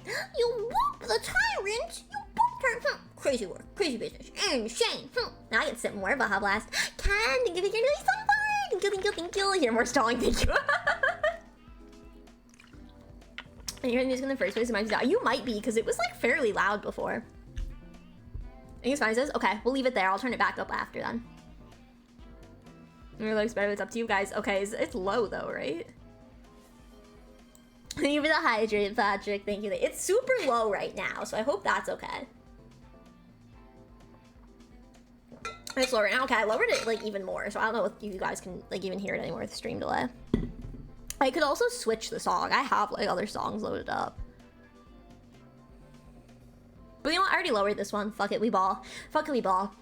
You whoop the tyrant! You whoop her! Crazy work, crazy business, insane! Now I get to sit more about Hot Blast. Ken, thank you for doing so far! Thank you, thank you, thank you. Hear more stalling, thank you. And you're the music in the first place, it might be. You might be, because it was like fairly loud before. I think it's fine, it says. Okay, we'll leave it there. I'll turn it back up after then. Your looks better, it's up to you guys. Okay, it's low though, right? Thank you for the hydrate, Patrick. Thank you. It's super low right now, so I hope that's okay. It's lower now. Okay, I lowered it like even more, so I don't know if you guys can like even hear it anymore with the stream delay. I could also switch the song. I have like other songs loaded up. But you know what? I already lowered this one. Fuck it, we ball. Fuck it, we ball.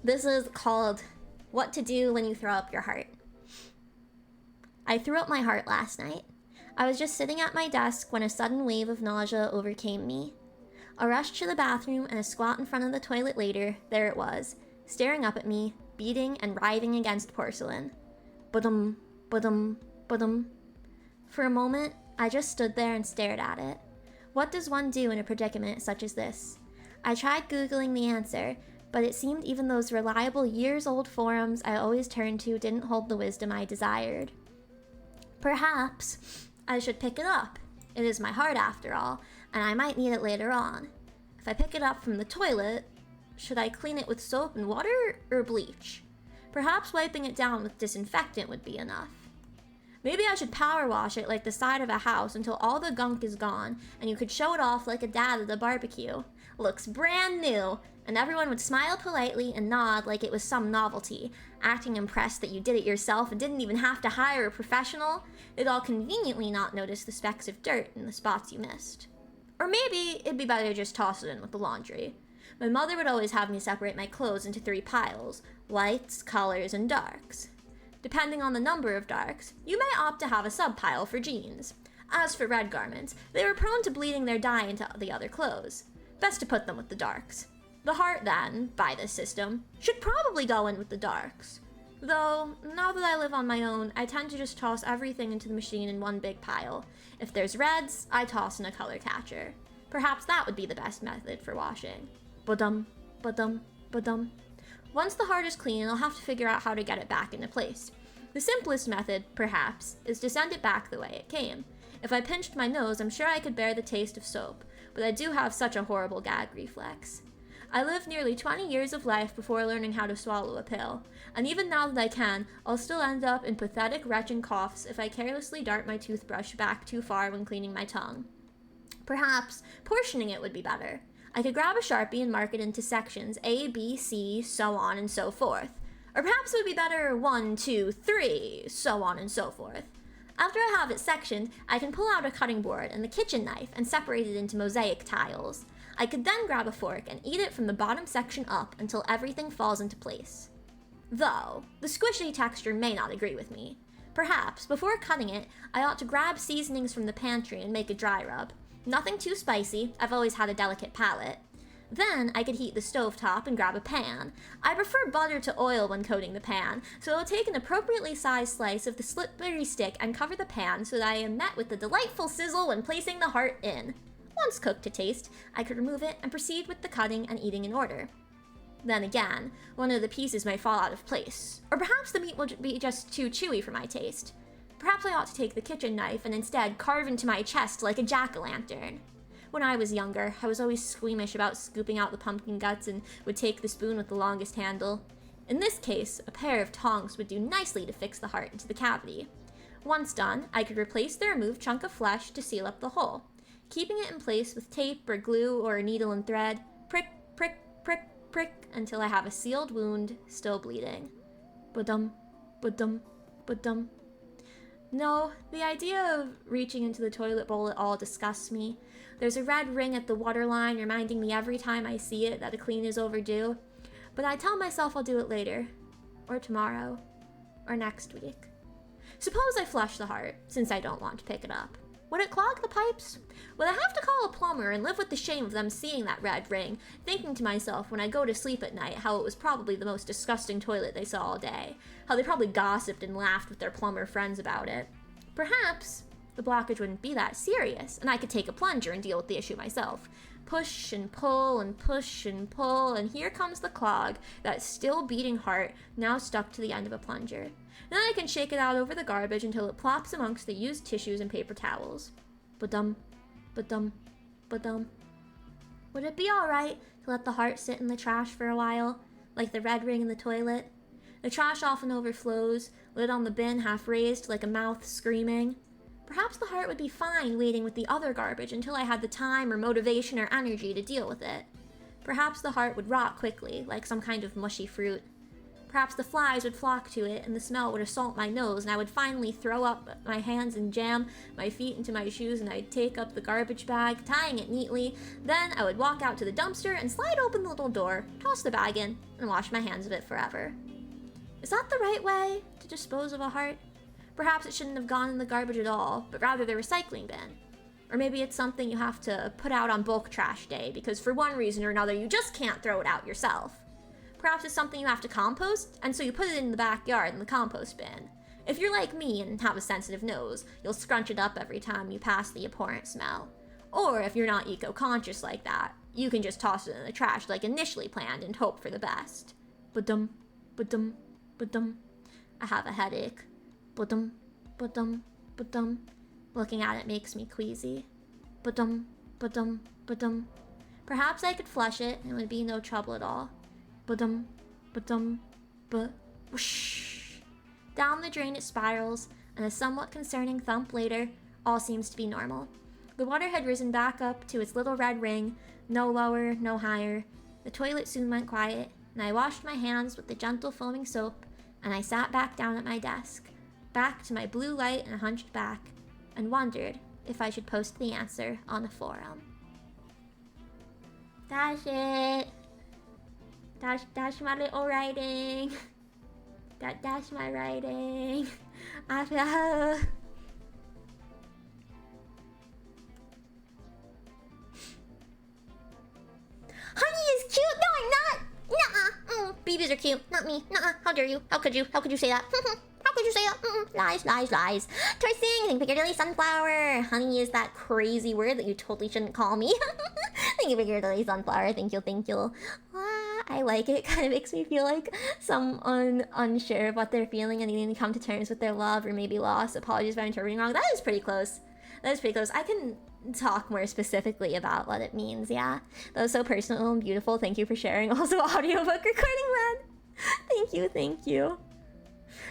This is called What to Do When You Throw Up Your Heart. I threw up my heart last night. I was just sitting at my desk when a sudden wave of nausea overcame me. A rush to the bathroom and a squat in front of the toilet later, there it was, staring up at me, beating and writhing against porcelain. Ba-dum, ba-dum, ba-dum. For a moment, I just stood there and stared at it. What does one do in a predicament such as this? I tried Googling the answer, but it seemed even those reliable years-old forums I always turned to didn't hold the wisdom I desired. Perhaps I should pick it up. It is my heart after all, and I might need it later on. If I pick it up from the toilet, should I clean it with soap and water or bleach? Perhaps wiping it down with disinfectant would be enough. Maybe I should power wash it like the side of a house until all the gunk is gone and you could show it off like a dad at a barbecue. Looks brand new, and everyone would smile politely and nod like it was some novelty, acting impressed that you did it yourself and didn't even have to hire a professional. They'd all conveniently not notice the specks of dirt in the spots you missed. Or maybe it'd be better to just toss it in with the laundry. My mother would always have me separate my clothes into 3 piles: lights, colors, and darks. Depending on the number of darks, you may opt to have a sub-pile for jeans. As for red garments, they were prone to bleeding their dye into the other clothes. Best to put them with the darks. The heart then, by this system, should probably go in with the darks. Though, now that I live on my own, I tend to just toss everything into the machine in one big pile. If there's reds, I toss in a color catcher. Perhaps that would be the best method for washing. Ba-dum, ba-dum, ba-dum. Once the heart is clean, I'll have to figure out how to get it back into place. The simplest method, perhaps, is to send it back the way it came. If I pinched my nose, I'm sure I could bear the taste of soap, but I do have such a horrible gag reflex. I lived nearly 20 years of life before learning how to swallow a pill, and even now that I can, I'll still end up in pathetic retching coughs if I carelessly dart my toothbrush back too far when cleaning my tongue. Perhaps portioning it would be better. I could grab a Sharpie and mark it into sections A, B, C, so on and so forth. Or perhaps it would be better 1, 2, 3, so on and so forth. After I have it sectioned, I can pull out a cutting board and the kitchen knife and separate it into mosaic tiles. I could then grab a fork and eat it from the bottom section up until everything falls into place. Though, the squishy texture may not agree with me. Perhaps, before cutting it, I ought to grab seasonings from the pantry and make a dry rub. Nothing too spicy, I've always had a delicate palate. Then I could heat the stovetop and grab a pan. I prefer butter to oil when coating the pan, so I'll take an appropriately sized slice of the slippery stick and cover the pan so that I am met with the delightful sizzle when placing the heart in. Once cooked to taste, I could remove it and proceed with the cutting and eating in order. Then again, one of the pieces may fall out of place, or perhaps the meat will be just too chewy for my taste. Perhaps I ought to take the kitchen knife and instead carve into my chest like a jack-o'-lantern. When I was younger, I was always squeamish about scooping out the pumpkin guts and would take the spoon with the longest handle. In this case, a pair of tongs would do nicely to fix the heart into the cavity. Once done, I could replace the removed chunk of flesh to seal up the hole. keeping it in place with tape or glue or a needle and thread, prick, prick, prick, prick, until I have a sealed wound still bleeding. Ba-dum, ba-dum, ba-dum. No, the idea of reaching into the toilet bowl at all disgusts me. There's a red ring at the waterline reminding me every time I see it that a clean is overdue. But I tell myself I'll do it later, or tomorrow, or next week. Suppose I flush the heart, since I don't want to pick it up. Would it clog the pipes? Would I have to call a plumber and live with the shame of them seeing that red ring, thinking to myself when I go to sleep at night how it was probably the most disgusting toilet they saw all day, how they probably gossiped and laughed with their plumber friends about it? Perhaps the blockage wouldn't be that serious, and I could take a plunger and deal with the issue myself. Push and pull and push and pull, and here comes the clog, that still beating heart, now stuck to the end of a plunger. Then I can shake it out over the garbage until it plops amongst the used tissues and paper towels. Ba-dum, ba-dum, ba-dum. Would it be alright to let the heart sit in the trash for a while, like the red ring in the toilet? The trash often overflows, lid on the bin half raised like a mouth screaming. Perhaps the heart would be fine waiting with the other garbage until I had the time or motivation or energy to deal with it. Perhaps the heart would rot quickly, like some kind of mushy fruit. Perhaps the flies would flock to it and the smell would assault my nose and I would finally throw up my hands and jam my feet into my shoes and I'd take up the garbage bag, tying it neatly. Then I would walk out to the dumpster and slide open the little door, toss the bag in, and wash my hands of it forever. Is that the right way to dispose of a heart? Perhaps it shouldn't have gone in the garbage at all, but rather the recycling bin. Or maybe it's something you have to put out on bulk trash day because for one reason or another you just can't throw it out yourself. Perhaps it's something you have to compost, and so you put it in the backyard in the compost bin. If you're like me and have a sensitive nose, you'll scrunch it up every time you pass the abhorrent smell. Or if you're not eco-conscious like that, you can just toss it in the trash like initially planned and hope for the best. Ba-dum, ba-dum, ba-dum. I have a headache. Ba-dum, ba-dum, ba-dum. Looking at it makes me queasy. Ba-dum, ba-dum, ba-dum. Perhaps I could flush it and it would be no trouble at all. Ba-dum, ba-dum, ba-whoosh. Down the drain it spirals, and a somewhat concerning thump later, all seems to be normal. The water had risen back up to its little red ring, no lower, no higher. The toilet soon went quiet, and I washed my hands with the gentle foaming soap, and I sat back down at my desk, back to my blue light and hunched back, and wondered if I should post the answer on a forum. That's it. That's my little writing. That's my writing. I feel... Honey is cute. No, I'm not. Nuh-uh. BeeBees are cute. Not me. Nuh-uh. How dare you? How could you? How could you say that? How could you say that? Lies, lies, lies. Torsing, thank you for your sunflower. Honey is that crazy word that you totally shouldn't call me. Thank you for your lily sunflower. Thank you, thank you. I like it. It kind of makes me feel like someone unsure of what they're feeling and needing to come to terms with their love or maybe loss. Apologies if I'm interpreting wrong. That is pretty close. That is pretty close. I can talk more specifically about what it means, yeah. That was so personal and beautiful. Thank you for sharing. Also, audiobook recording, man. Thank you, thank you.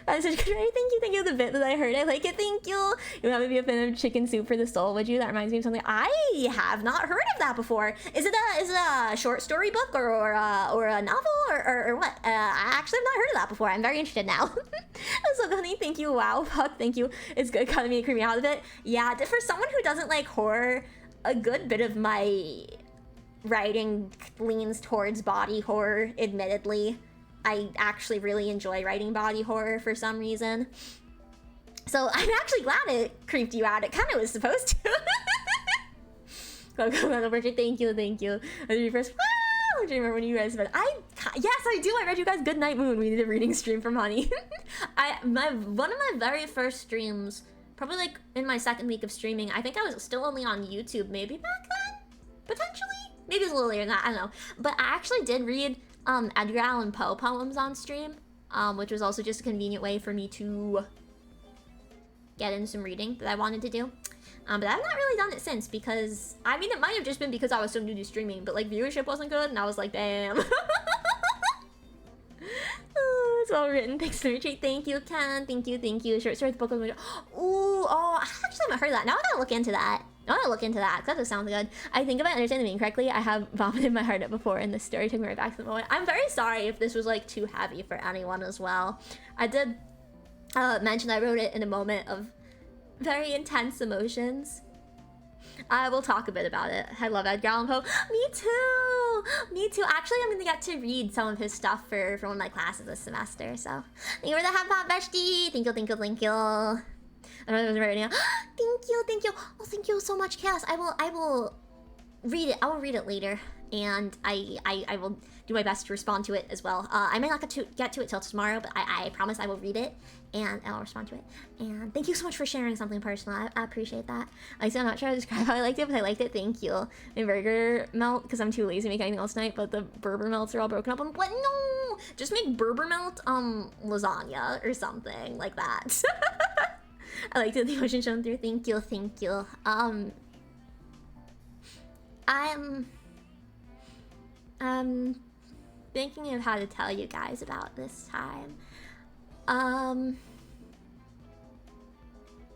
That was such a good writing. Thank you, the bit that I heard. I like it, thank you. You would be a fan of Chicken Soup for the Soul, would you? That reminds me of something. I have not heard of that before. Is it a short story book or a novel or what? I actually have not heard of that before. I'm very interested now. That's so funny. Thank you. Wow, fuck, thank you. It's good cutting me and creeping out of it. Yeah, for someone who doesn't like horror, a good bit of my writing leans towards body horror, admittedly. I actually really enjoy writing body horror for some reason. So I'm actually glad it creeped you out. It kind of was supposed to. Thank you, thank you. I remember when you guys read. Yes, I do. I read you guys Good Night Moon. We did a reading stream from Honey. One of my very first streams, probably like in my second week of streaming. I think I was still only on YouTube, maybe back then, potentially. Maybe it was a little later than that. I don't know. But I actually did read Edgar Allan Poe poems on stream, which was also just a convenient way for me to get in some reading that I wanted to do. But I've not really done it since because, I mean, it might have just been because I was so new to streaming, but like viewership wasn't good and I was like, damn. Oh, it's well written. Thanks for retreat. Thank you, Ken. Thank you, thank you. Short story, the book was... Ooh, oh, I actually haven't heard that. Now I gotta look into that. I want to look into that, 'cause that does sound good. I think if I understand the meme correctly, I have vomited my heart out before, and this story took me right back to the moment. I'm very sorry if this was like too heavy for anyone as well. I did mention I wrote it in a moment of very intense emotions. I will talk a bit about it. I love Edgar Allan Poe. Me too! Me too. Actually, I'm gonna get to read some of his stuff for one of my classes this semester, so. Thank you for the half pop bestie! Thank you, thank you, thank you. I don't know if it was right now. Thank you, thank you. Oh, thank you so much, Chaos. I will read it. I will read it later, and I will do my best to respond to it as well. I may not get to it till tomorrow, but I promise I will read it and I'll respond to it. And thank you so much for sharing something personal. I appreciate that. I'm not sure how to describe how I liked it, but I liked it. Thank you. My burger melt, because I'm too lazy to make anything else tonight, but the Berber melts are all broken up. I'm what? No! Just make Berber melt lasagna or something like that. I liked it. The emotion shown through. Thank you, thank you. I'm thinking of how to tell you guys about this time.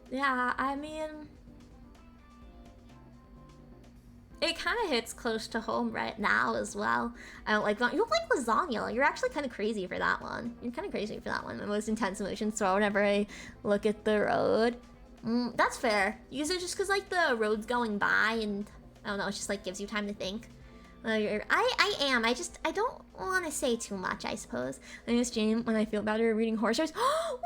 Yeah, I mean, it kind of hits close to home right now as well. I don't like that. You don't like lasagna. You're actually kind of crazy for that one. You're kind of crazy for that one. My most intense emotions throw whenever I look at the road. That's fair. Use it just because like the road's going by and I don't know, it just like gives you time to think. I am. I don't want to say too much, I suppose. I just stream when I feel better reading horror stories. Oh,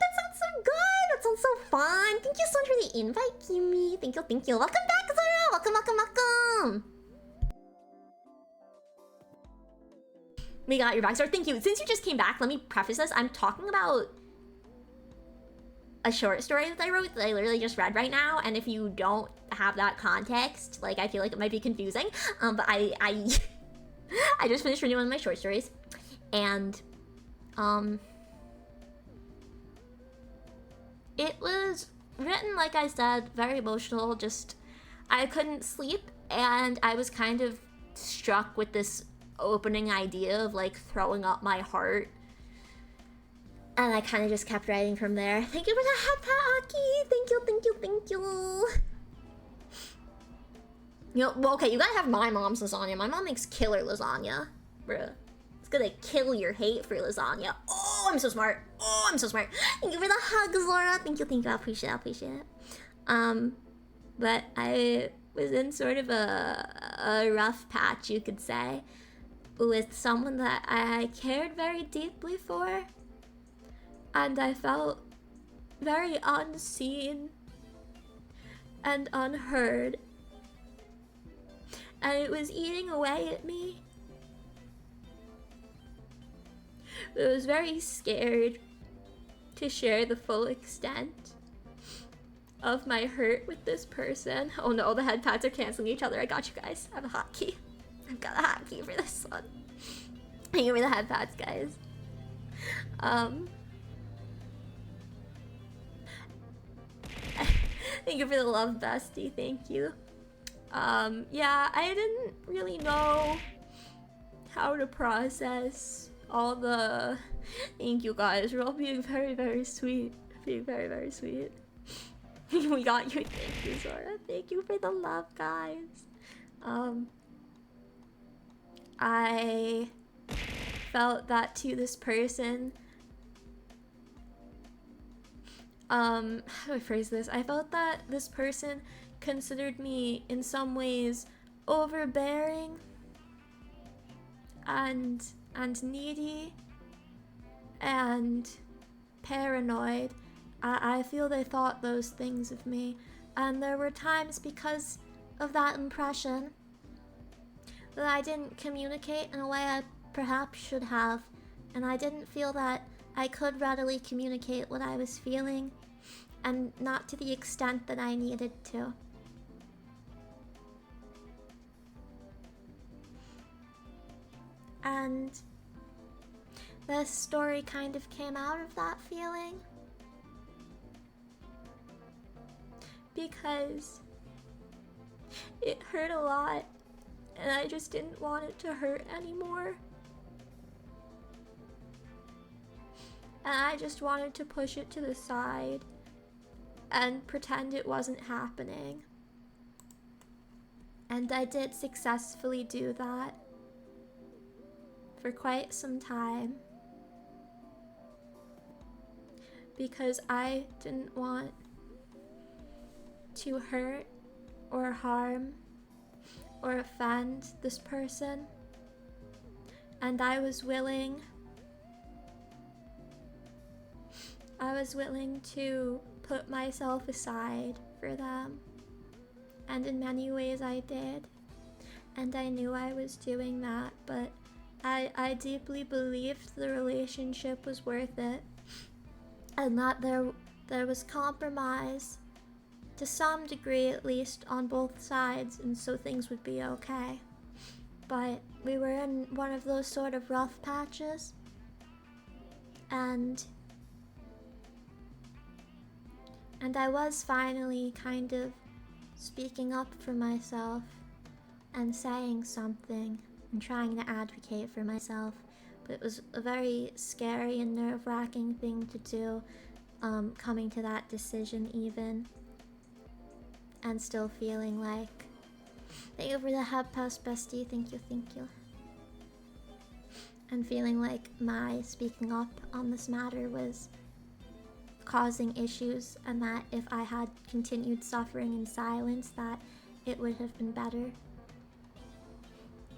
that sounds so good. That sounds so fun. Thank you so much for the invite, Kimi. Thank you, thank you. Welcome back, Zora. Welcome, welcome, welcome. We got your backstory. Thank you. Since you just came back, let me preface this. I'm talking about a short story that I wrote that I literally just read right now, and if you don't have that context, like I feel like it might be confusing. But I I just finished reading one of my short stories, and it was written, like I said, very emotional. Just I couldn't sleep, and I was kind of struck with this opening idea of like throwing up my heart. And I kind of just kept writing from there. Thank you for the hat pat, Aki. Thank you, thank you, thank you. You know, well, okay, you gotta have my mom's lasagna. My mom makes killer lasagna, bruh. It's gonna kill your hate for lasagna. Oh, I'm so smart. Oh, I'm so smart. Thank you for the hug, Laura. Thank you, thank you. I appreciate it, I appreciate it. But I was in sort of a rough patch, you could say, with someone that I cared very deeply for. And I felt very unseen and unheard. And it was eating away at me. But I was very scared to share the full extent of my hurt with this person. Oh no, the head pads are canceling each other. I got you guys. I have a hotkey. I've got a hotkey for this one. Thank you for the head pads, guys. Thank you for the love, bestie. Thank you. Yeah, I didn't really know how to process all the... Thank you, guys. We're all being very, very sweet. Being very, very sweet. We got you. Thank you, Zora. Thank you for the love, guys. I felt that to this person... how do I phrase this? I felt that this person considered me in some ways overbearing and needy and paranoid. I feel they thought those things of me, and there were times because of that impression that I didn't communicate in a way I perhaps should have, and I didn't feel that I could readily communicate what I was feeling, and not to the extent that I needed to. And this story kind of came out of that feeling. Because it hurt a lot, and I just didn't want it to hurt anymore. And I just wanted to push it to the side and pretend it wasn't happening. And I did successfully do that for quite some time because I didn't want to hurt or harm or offend this person, and I was willing to put myself aside for them, and in many ways I did, and I knew I was doing that, but I deeply believed the relationship was worth it, and that there was compromise to some degree, at least on both sides, and so things would be okay. But we were in one of those sort of rough patches, and I was finally kind of speaking up for myself and saying something and trying to advocate for myself, but it was a very scary and nerve-wracking thing to do, coming to that decision even, and still feeling like, thank you for the hub post, bestie, thank you, and feeling like my speaking up on this matter was causing issues, and that if I had continued suffering in silence, that it would have been better.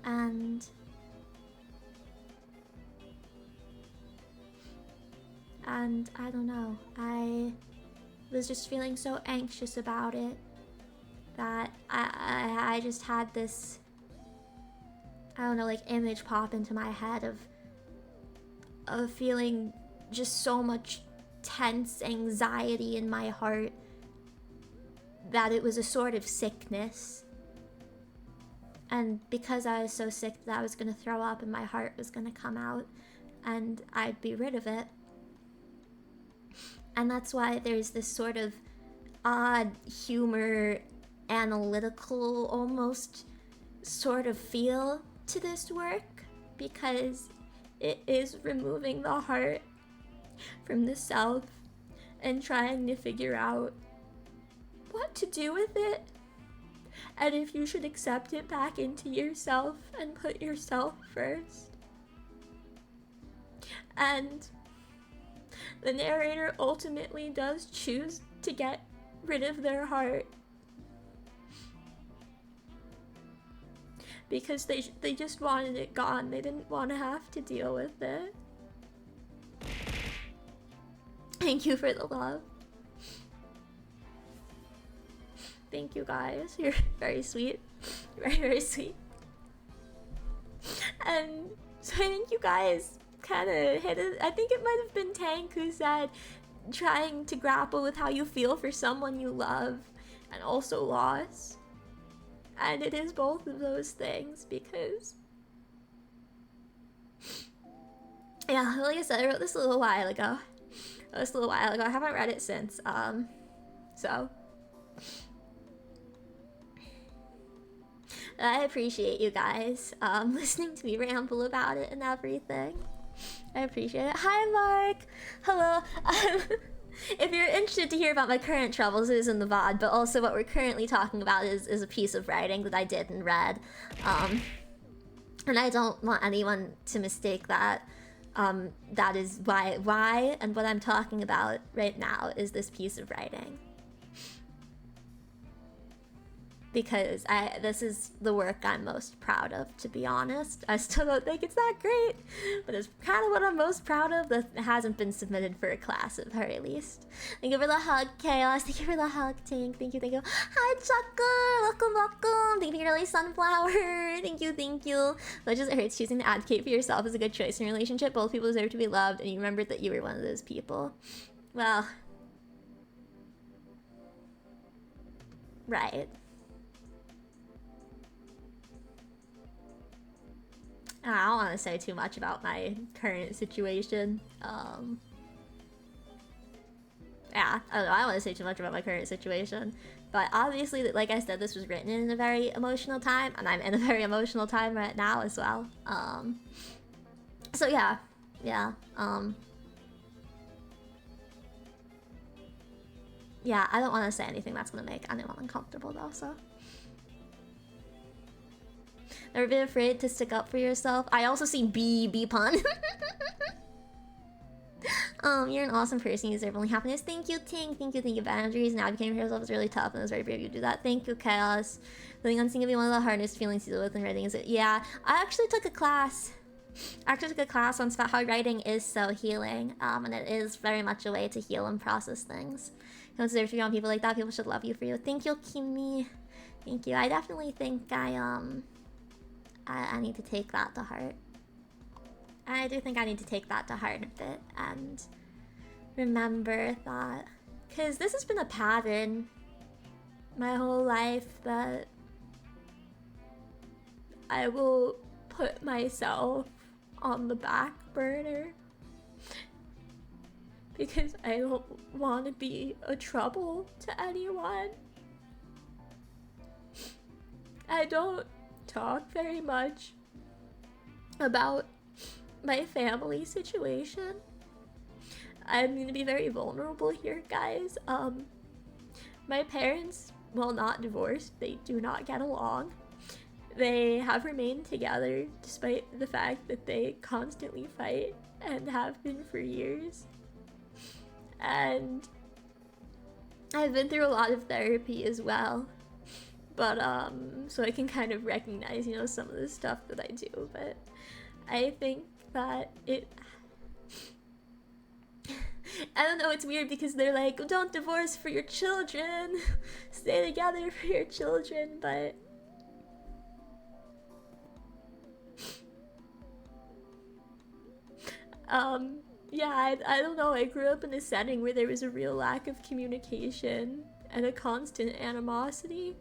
And I don't know, I was just feeling so anxious about it that I just had this, I don't know, like image pop into my head of feeling just so much tense anxiety in my heart that it was a sort of sickness. And because I was so sick that I was gonna throw up and my heart was gonna come out and I'd be rid of it. And that's why there's this sort of odd humor, analytical almost sort of feel to this work, because it is removing the heart from the self and trying to figure out what to do with it, and if you should accept it back into yourself and put yourself first. And the narrator ultimately does choose to get rid of their heart because they just wanted it gone. They didn't want to have to deal with it. Thank you for the love. Thank you guys. You're very sweet. Very, very sweet. And so I think you guys kind of hit it. I think it might have been Tank who said trying to grapple with how you feel for someone you love and also loss. And it is both of those things, because yeah, like I said, I wrote this a little while ago. I haven't read it since. So I appreciate you guys listening to me ramble about it and everything. I appreciate it. Hi, Mark. Hello. If you're interested to hear about my current troubles, it is in the VOD, but also what we're currently talking about is a piece of writing that I did and read. And I don't want anyone to mistake that. That is why and what I'm talking about right now is this piece of writing. Because this is the work I'm most proud of, to be honest. I still don't think it's that great, but it's kind of what I'm most proud of that hasn't been submitted for a class at the very least. Thank you for the hug, Chaos. Thank you for the hug, Tank. Thank you, thank you. Hi, Chucker. Welcome. Thank you for your early sunflower. Thank you. Much as it hurts, choosing to advocate for yourself is a good choice in a relationship. Both people deserve to be loved, and you remembered that you were one of those people. Well, right. I don't want to say too much about my current situation. Yeah, I don't want to say too much about my current situation. But obviously, like I said, this was written in a very emotional time, and I'm in a very emotional time right now as well. So yeah. Yeah, I don't want to say anything that's gonna make anyone uncomfortable though, so. Never been afraid to stick up for yourself. I also see BeeBee pun. You're an awesome person. You deserve only happiness. Thank you, Ting. Thank you, boundaries. Now advocating for yourself is really tough, and it's very brave you to do that. Thank you, Chaos. Feeling unseen can be one of the hardest feelings to deal with in writing. Yeah, I actually took a class. on how writing is so healing, and it is very much a way to heal and process things. You don't deserve to be around people like that. People should love you for you. Thank you, Kimi. Thank you. I definitely think I need to take that to heart. I do think I need to take that to heart a bit and remember that, because this has been a pattern my whole life, that I will put myself on the back burner because I don't want to be a trouble to anyone. I don't talk very much about my family situation. I'm gonna be very vulnerable here, guys. My parents, while not divorced, they do not get along. They have remained together despite the fact that they constantly fight and have been for years. And I've been through a lot of therapy as well. But, so I can kind of recognize, you know, some of the stuff that I do, but I think that I don't know, it's weird because they're like, don't divorce for your children, stay together for your children, but yeah, I don't know, I grew up in a setting where there was a real lack of communication and a constant animosity,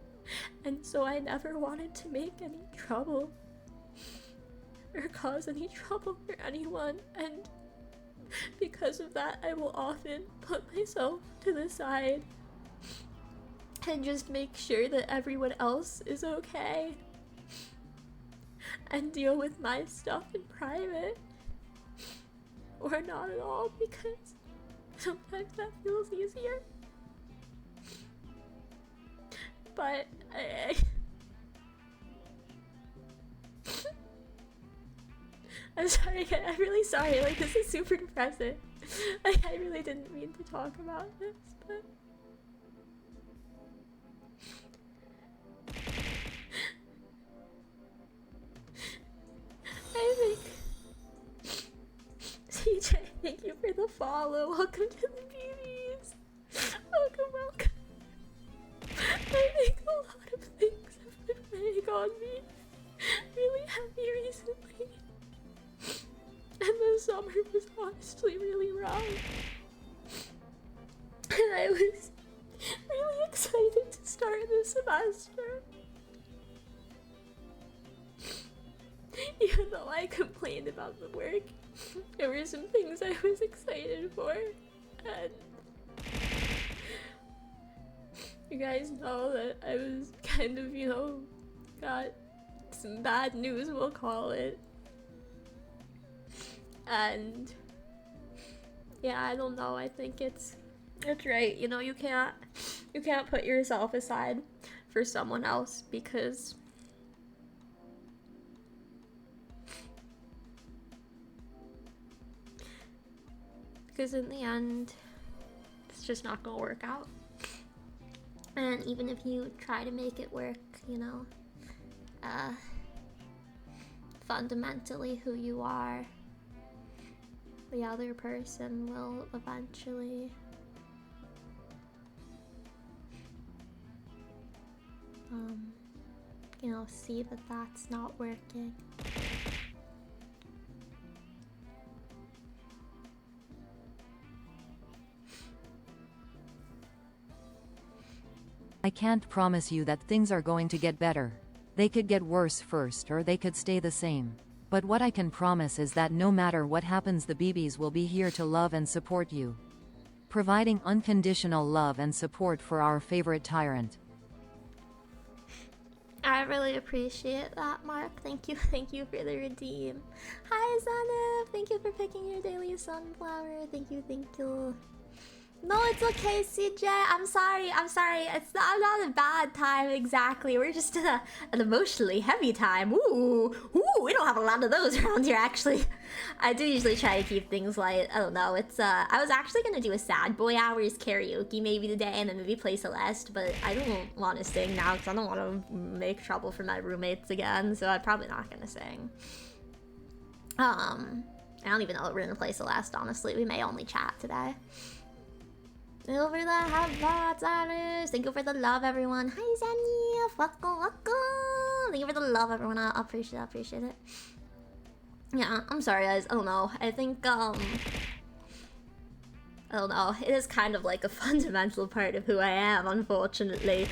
and so I never wanted to make any trouble or cause any trouble for anyone, and because of that, I will often put myself to the side and just make sure that everyone else is okay and deal with my stuff in private, or not at all, because sometimes that feels easier. But I'm sorry, I'm really sorry, like, this is super depressing. Like, I really didn't mean to talk about this, but I think CJ, thank you for the follow. Welcome to the BeeBees. Welcome. I think a lot of things have been weighing on me really heavy recently. And the summer was honestly really rough. And I was really excited to start the semester. Even though I complained about the work, there were some things I was excited for. And you guys know that I was kind of, you know, got some bad news, we'll call it. And yeah, I don't know, I think it's right, you know, you can't put yourself aside for someone else, because in the end it's just not gonna work out. And even if you try to make it work, you know, fundamentally who you are, the other person will eventually you know, see that that's not working. I can't promise you that things are going to get better. They could get worse first, or they could stay the same. But what I can promise is that no matter what happens, the BeeBees will be here to love and support you, providing unconditional love and support for our favorite tyrant. I really appreciate that, Mark. Thank you for the redeem. Hi, Zanif. Thank you for picking your daily sunflower. Thank you. No, it's okay, CJ. I'm sorry. It's not a bad time exactly. We're just in an emotionally heavy time. Ooh, we don't have a lot of those around here, actually. I do usually try to keep things light. I don't know. It's I was actually gonna do a sad boy hours karaoke maybe today, and then maybe play Celeste, but I don't want to sing now because I don't want to make trouble for my roommates again. So I'm probably not gonna sing. I don't even know what we're gonna play Celeste. Honestly, we may only chat today. Thank you for the hotpotchild. Thank you for the love, everyone. Hi, Zanny. Welcome. Thank you for the love, everyone. I appreciate it. Yeah, I'm sorry, guys. I don't know. I think, I don't know. It is kind of like a fundamental part of who I am, unfortunately.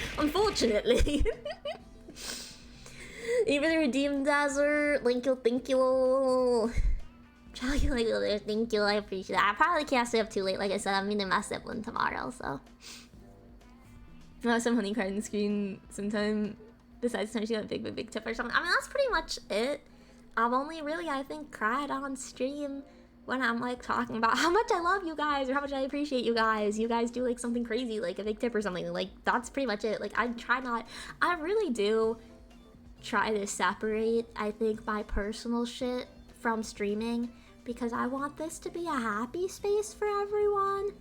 Even the redeemed Dazzler. Thank you. Thank you, I appreciate it. I probably can't stay up too late, like I said. I'm meeting my sibling tomorrow, so. I have some honey cried on the screen sometime. Besides the time she got a big tip or something. I mean, that's pretty much it. I've only really, I think, cried on stream when I'm like talking about how much I love you guys or how much I appreciate you guys. You guys do like something crazy, like a big tip or something. Like, that's pretty much it. Like, I really do try to separate, I think, my personal shit from streaming, because I want this to be a happy space for everyone.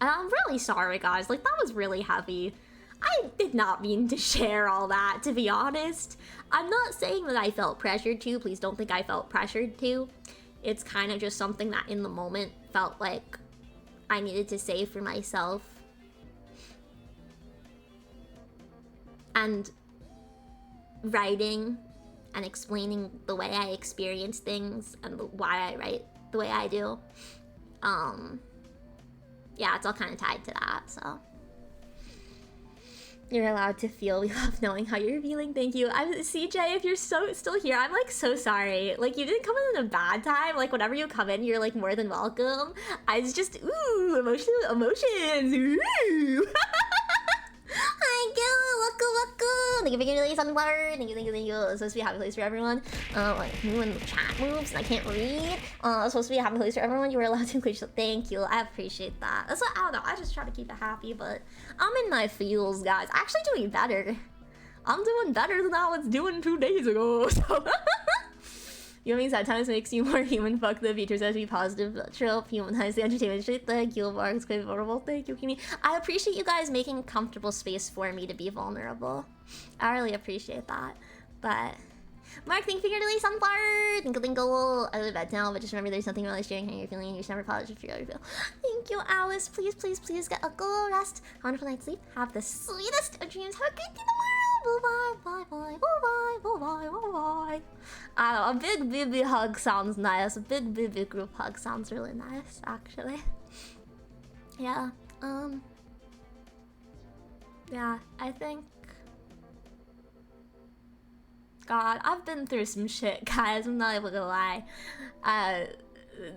And I'm really sorry, guys. Like, that was really heavy. I did not mean to share all that, to be honest. I'm not saying that I felt pressured to. Please don't think I felt pressured to. It's kind of just something that in the moment felt like I needed to say for myself. And writing and explaining the way I experience things and why I write the way I do. Yeah, it's all kind of tied to that, so. You're allowed to feel. We love knowing how you're feeling. Thank you. CJ, if you're still here, I'm like so sorry. Like, you didn't come in a bad time. Like, whenever you come in, you're like more than welcome. It's just, ooh, emotions. Ooh. Hi, welcome. Thank you for giving me some water. Thank you. It's supposed to be a happy place for everyone. Like, when the chat moves and I can't read. It's supposed to be a happy place for everyone. You were allowed to include. So thank you. I appreciate that. That's what, I don't know. I just try to keep it happy, but I'm in my feels, guys. Actually doing better. I'm doing better than I was doing 2 days ago. So. You know, sad times makes you more human. Fuck the features have to be positive. Trope, humanize the entertainment shit. Thank you, Mark. It's quite vulnerable. Thank you, Kimi. I appreciate you guys making a comfortable space for me to be vulnerable. I really appreciate that. But Mark, thank you for your release on fire. Tinkle. I go to bed now, but just remember there's nothing really sharing how you're feeling, and you should never apologize if you really feel. Thank you, Alice. Please get a good rest. Wonderful night's sleep. Have the sweetest of dreams. Have a great day tomorrow. Bye. I don't know, a big BeeBee hug sounds nice. A big BeeBee group hug sounds really nice, actually. Yeah, yeah, I think... God, I've been through some shit, guys, I'm not even gonna lie.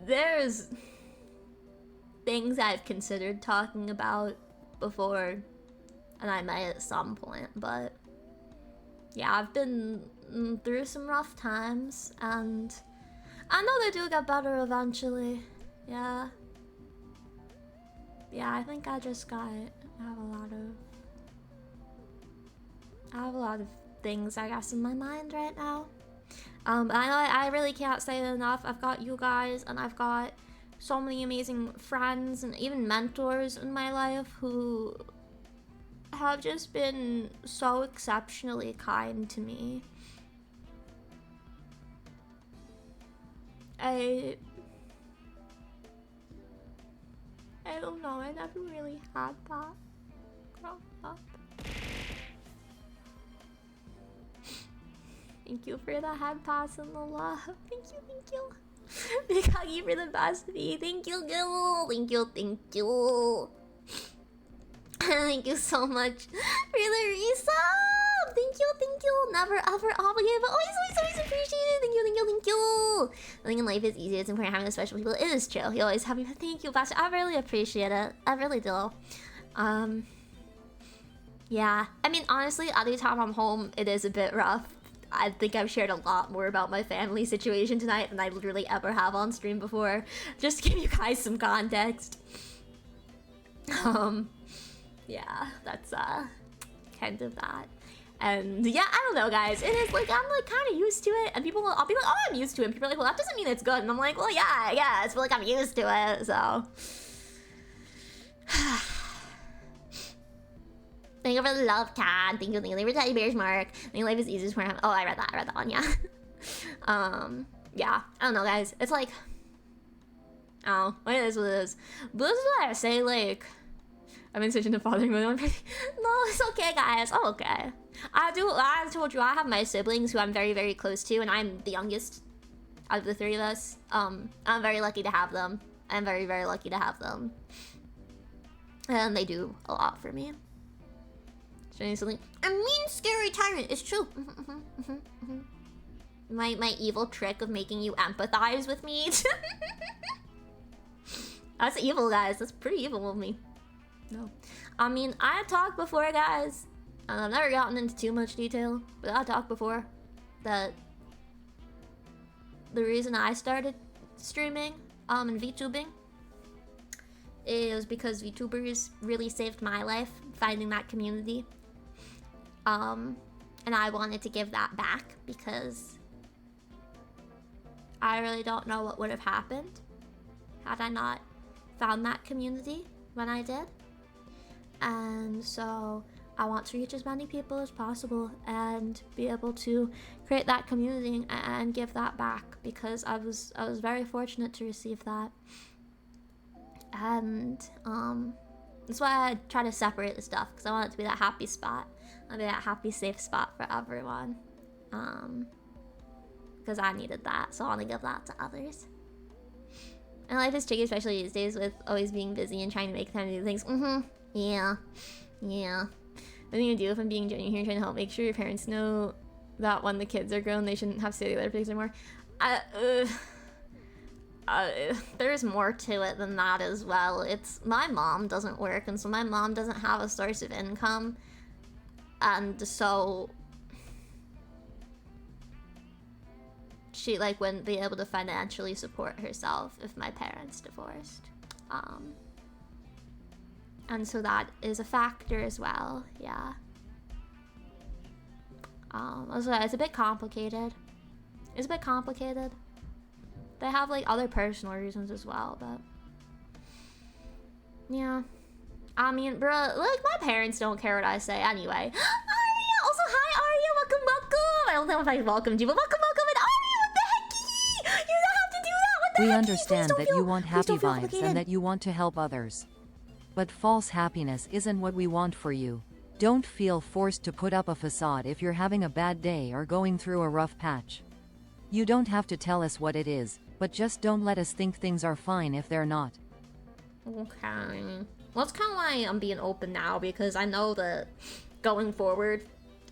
There's things I've considered talking about before, and I might at some point, but yeah, I've been through some rough times, and I know they do get better eventually. Yeah, I think I just have a lot of things, I guess, in my mind right now. I really can't say it enough. I've got you guys, and I've got so many amazing friends and even mentors in my life who have just been so exceptionally kind to me. I don't know, I never really had that growing up. Thank you for the head pass and the love. Thank you. Big huggy for the best me. Thank you, Gil. Thank you. Thank you so much for the resub. Thank you. Never ever obligated, but always appreciated. Thank you. Nothing in life is easy. It's important having the special people. It is true. You always have me. Thank you, Bastard. I really appreciate it. I really do. Yeah. I mean, honestly, every time I'm home, it is a bit rough. I think I've shared a lot more about my family situation tonight than I literally ever have on stream before. Just to give you guys some context. Yeah, that's kind of that. And yeah, I don't know, guys. It is like I'm like kind of used to it, and I'll be like, oh, I'm used to it. And people are like, well, that doesn't mean it's good. And I'm like, well, yeah, I guess, but like I'm used to it, so. Thank you for the love, Tad. Thank you for teddy bears, Mark. Thank you, life is easiest for him. Oh, I read that one, yeah. Yeah, I don't know, guys. It's like, oh, it is what it is. But this is what I say, like, I'm in such a fathering mode. No, it's okay, guys. I'm okay. I told you, I have my siblings who I'm very, very close to, and I'm the youngest out of the three of us. I'm very lucky to have them. I'm very, very lucky to have them. And they do a lot for me. Something. A mean, scary tyrant. It's true. My evil trick of making you empathize with me. That's evil, guys. That's pretty evil of me. No. I mean, I talked before, guys. And I've never gotten into too much detail, but I talked before that the reason I started streaming and VTubing is because VTubers really saved my life, finding that community. And I wanted to give that back because I really don't know what would have happened had I not found that community when I did. And so I want to reach as many people as possible and be able to create that community and give that back because I was very fortunate to receive that. And that's why I try to separate the stuff, because I want it to be that happy spot. I be that happy, safe spot for everyone. Because I needed that, so I want to give that to others. And life is tricky, especially these days with always being busy and trying to make time to do things. Yeah. What do you do if I'm being genuine here, trying to help make sure your parents know that when the kids are grown, they shouldn't have to stay together for anymore? There's more to it than that as well. It's my mom doesn't work, and so my mom doesn't have a source of income, and so she like wouldn't be able to financially support herself if my parents divorced. And so that is a factor as well, yeah. So it's a bit complicated. It's a bit complicated. They have like other personal reasons as well, but yeah. I mean, bruh, like my parents don't care what I say anyway. Aria, also hi Aria, welcome. I don't know if I welcomed you, but welcome. And Aria, what the heck? You don't have to do that. What the heck? We understand that you want happy vibes and that you want to help others. But false happiness isn't what we want for you. Don't feel forced to put up a facade if you're having a bad day or going through a rough patch. You don't have to tell us what it is, but just don't let us think things are fine if they're not. Okay. Well, that's kind of why I'm being open now, because I know that going forward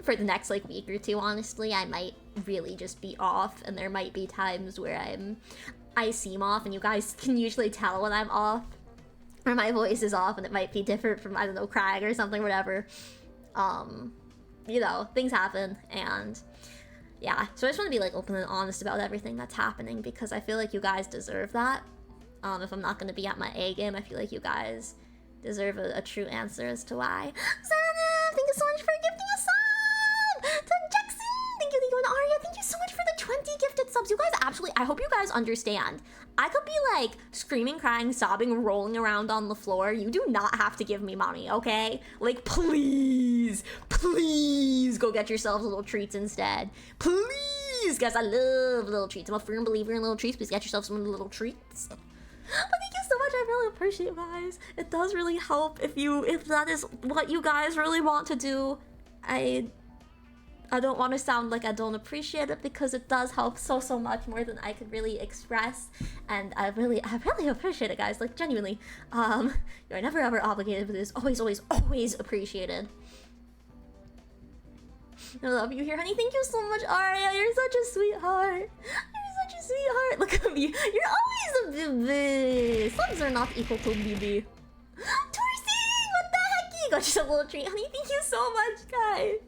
for the next like week or two, honestly, I might really just be off, and there might be times where I seem off, and you guys can usually tell when I'm off, or my voice is off, and it might be different from, I don't know, crying or something, whatever. You know, things happen, and yeah, so I just want to be like open and honest about everything that's happening, because I feel like you guys deserve that. If I'm not going to be at my A game, I feel like you guys deserve a true answer as to why. Sana, thank you so much for gifting a sub! To Jackson, thank you, and Aria, thank you so much for the 20 gifted subs. You guys actually, I hope you guys understand. I could be like screaming, crying, sobbing, rolling around on the floor. You do not have to give me money, okay? Like, please go get yourselves little treats instead. Please, guys, I love little treats. I'm a firm believer in little treats. Please get yourself some little treats. But thank you so much. I really appreciate you guys. It does really help if that is what you guys really want to do. I don't want to sound like I don't appreciate it, because it does help so much more than I could really express, and I really appreciate it, guys. Like, genuinely. You're never ever obligated, but it is always appreciated. I love you here, honey. Thank you so much, Aria. You're such a sweetheart. You're such a sweetheart. Look at me. You're always a BeeBee. Subs are not equal to BeeBee. Torsi, what the heck? You got yourself a little treat, honey. Thank you so much, guys.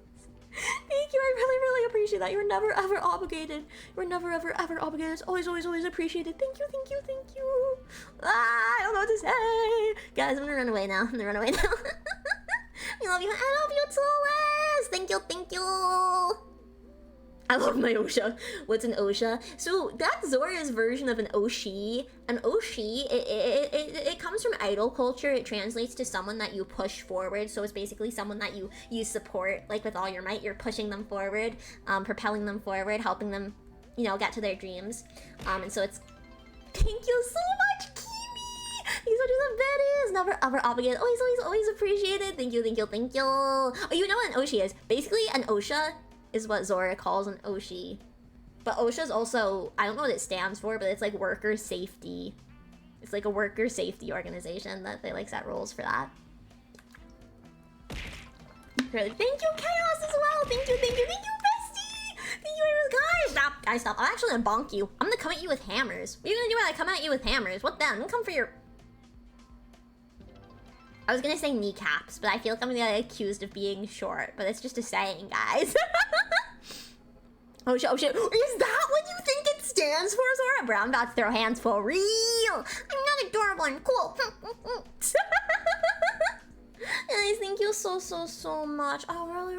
Thank you, I really appreciate that. You're never ever obligated. You're never ever obligated. It's always appreciated. Thank you. I don't know what to say. Guys, I'm gonna run away now. We love you. I love you too, Liz. Thank you. I love my Osha. What's an Osha? So that's Zora's version of an Oshi. An Oshi, it comes from idol culture. It translates to someone that you push forward. So it's basically someone that you support, like with all your might. You're pushing them forward, propelling them forward, helping them, you know, get to their dreams. And so it's, thank you so much, Kimi. These are the best. Never ever obligated. Always appreciated. Thank you. Oh, you know what an Oshi is? Basically, an Osha is what Zora calls an Oshi. But OSHA's also, I don't know what it stands for, but it's like worker safety. It's like a worker safety organization that they like set rules for that. Thank you, Chaos, as well. Thank you, bestie. Thank you, guys, stop. I'm actually gonna bonk you. I'm gonna come at you with hammers. What are you gonna do when I come at you with hammers? What then? I'm gonna come for your... I was gonna say kneecaps, but I feel like I'm gonna get accused of being short, but it's just a saying, guys. Oh shit. Is that what you think it stands for, Zora? Bro, I'm about to throw hands for real. I'm not adorable, I'm cool. Guys, thank you so much. I really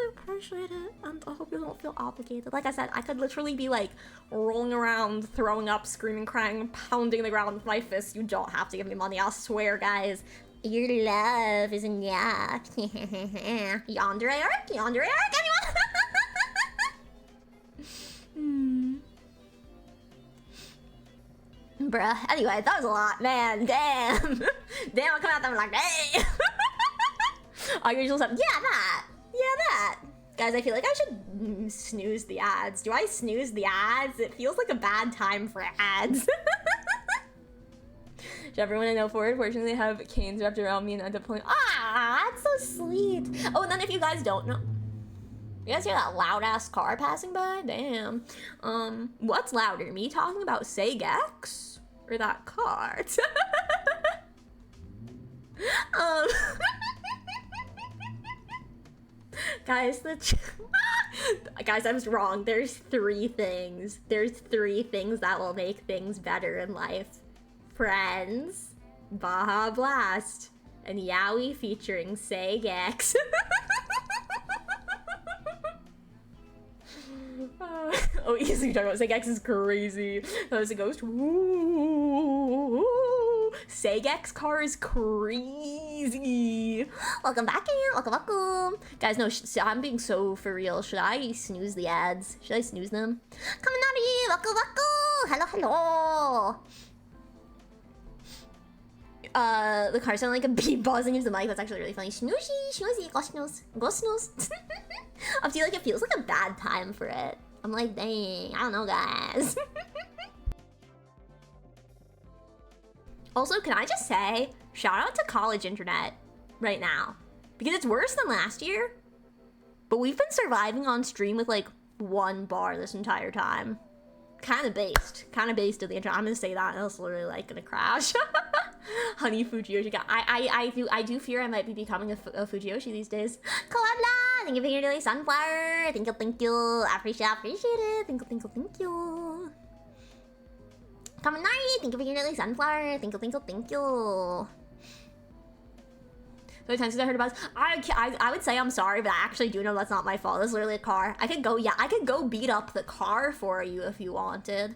appreciate it, and I hope you don't feel obligated. Like I said, I could literally be like rolling around, throwing up, screaming, crying, pounding the ground with my fists. You don't have to give me money, I swear, guys. Your love is in yak. Yandere-arc, anyone? Bruh. Anyway, that was a lot, man. Damn, I'm coming at them like, hey. Our usual stuff. Yeah, that. Guys, I feel like I should snooze the ads. Do I snooze the ads? It feels like a bad time for ads. Everyone I know forward, fortunately, have canes wrapped around me and end up pulling. Ah, that's so sweet. Oh, and then if you guys don't know, you guys hear that loud ass car passing by? Damn. What's louder, me talking about Segex or that car? Guys, guys, I was wrong. There's three things that will make things better in life. Friends, Baja Blast, and Yaoi featuring Segex. Oh, easy talking about Segex is crazy. That was a ghost. Ooh. Segex car is crazy. Welcome back in. Welcome. Guys, no, I'm being so for real. Should I snooze the ads? Should I snooze them? Kaminari, welcome. Hello. The car sounded like a bee buzzing into the mic. That's actually really funny. Snoozy, go snooze. I feel like it feels like a bad time for it. I'm like, dang, I don't know, guys. Also, can I just say, shout out to college internet right now. Because it's worse than last year. But we've been surviving on stream with like 1 bar this entire time. Kind of based of the internet. I'm gonna say that, and it's literally like gonna crash. Honey Fujiyoshi. I do fear I might be becoming a Fujiyoshi these days. Kalabla! Thank you for your daily sunflower. Thank you. I appreciate it. Thank you. Kaminari, thank you for your daily sunflower. Thank you. The times I heard about this, I would say I'm sorry, but I actually do know that's not my fault. It's literally a car. I could go beat up the car for you if you wanted.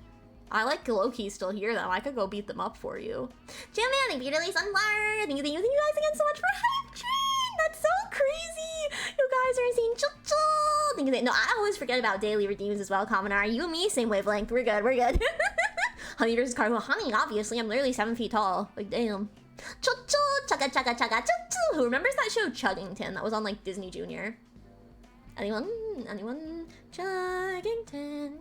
I like low-key still hear them. I could go beat them up for you. Jamman, thank you, really sunflower. Thank you guys again so much for hype train. That's so crazy. You guys are insane. Thank you. No, I always forget about daily redeems as well. Kaminari, you and me, same wavelength. We're good. Honey versus Cargo. Honey, obviously, I'm literally 7 feet tall. Like, damn. Chugga. Who remembers that show Chuggington that was on like Disney Junior? Anyone? Chuggington.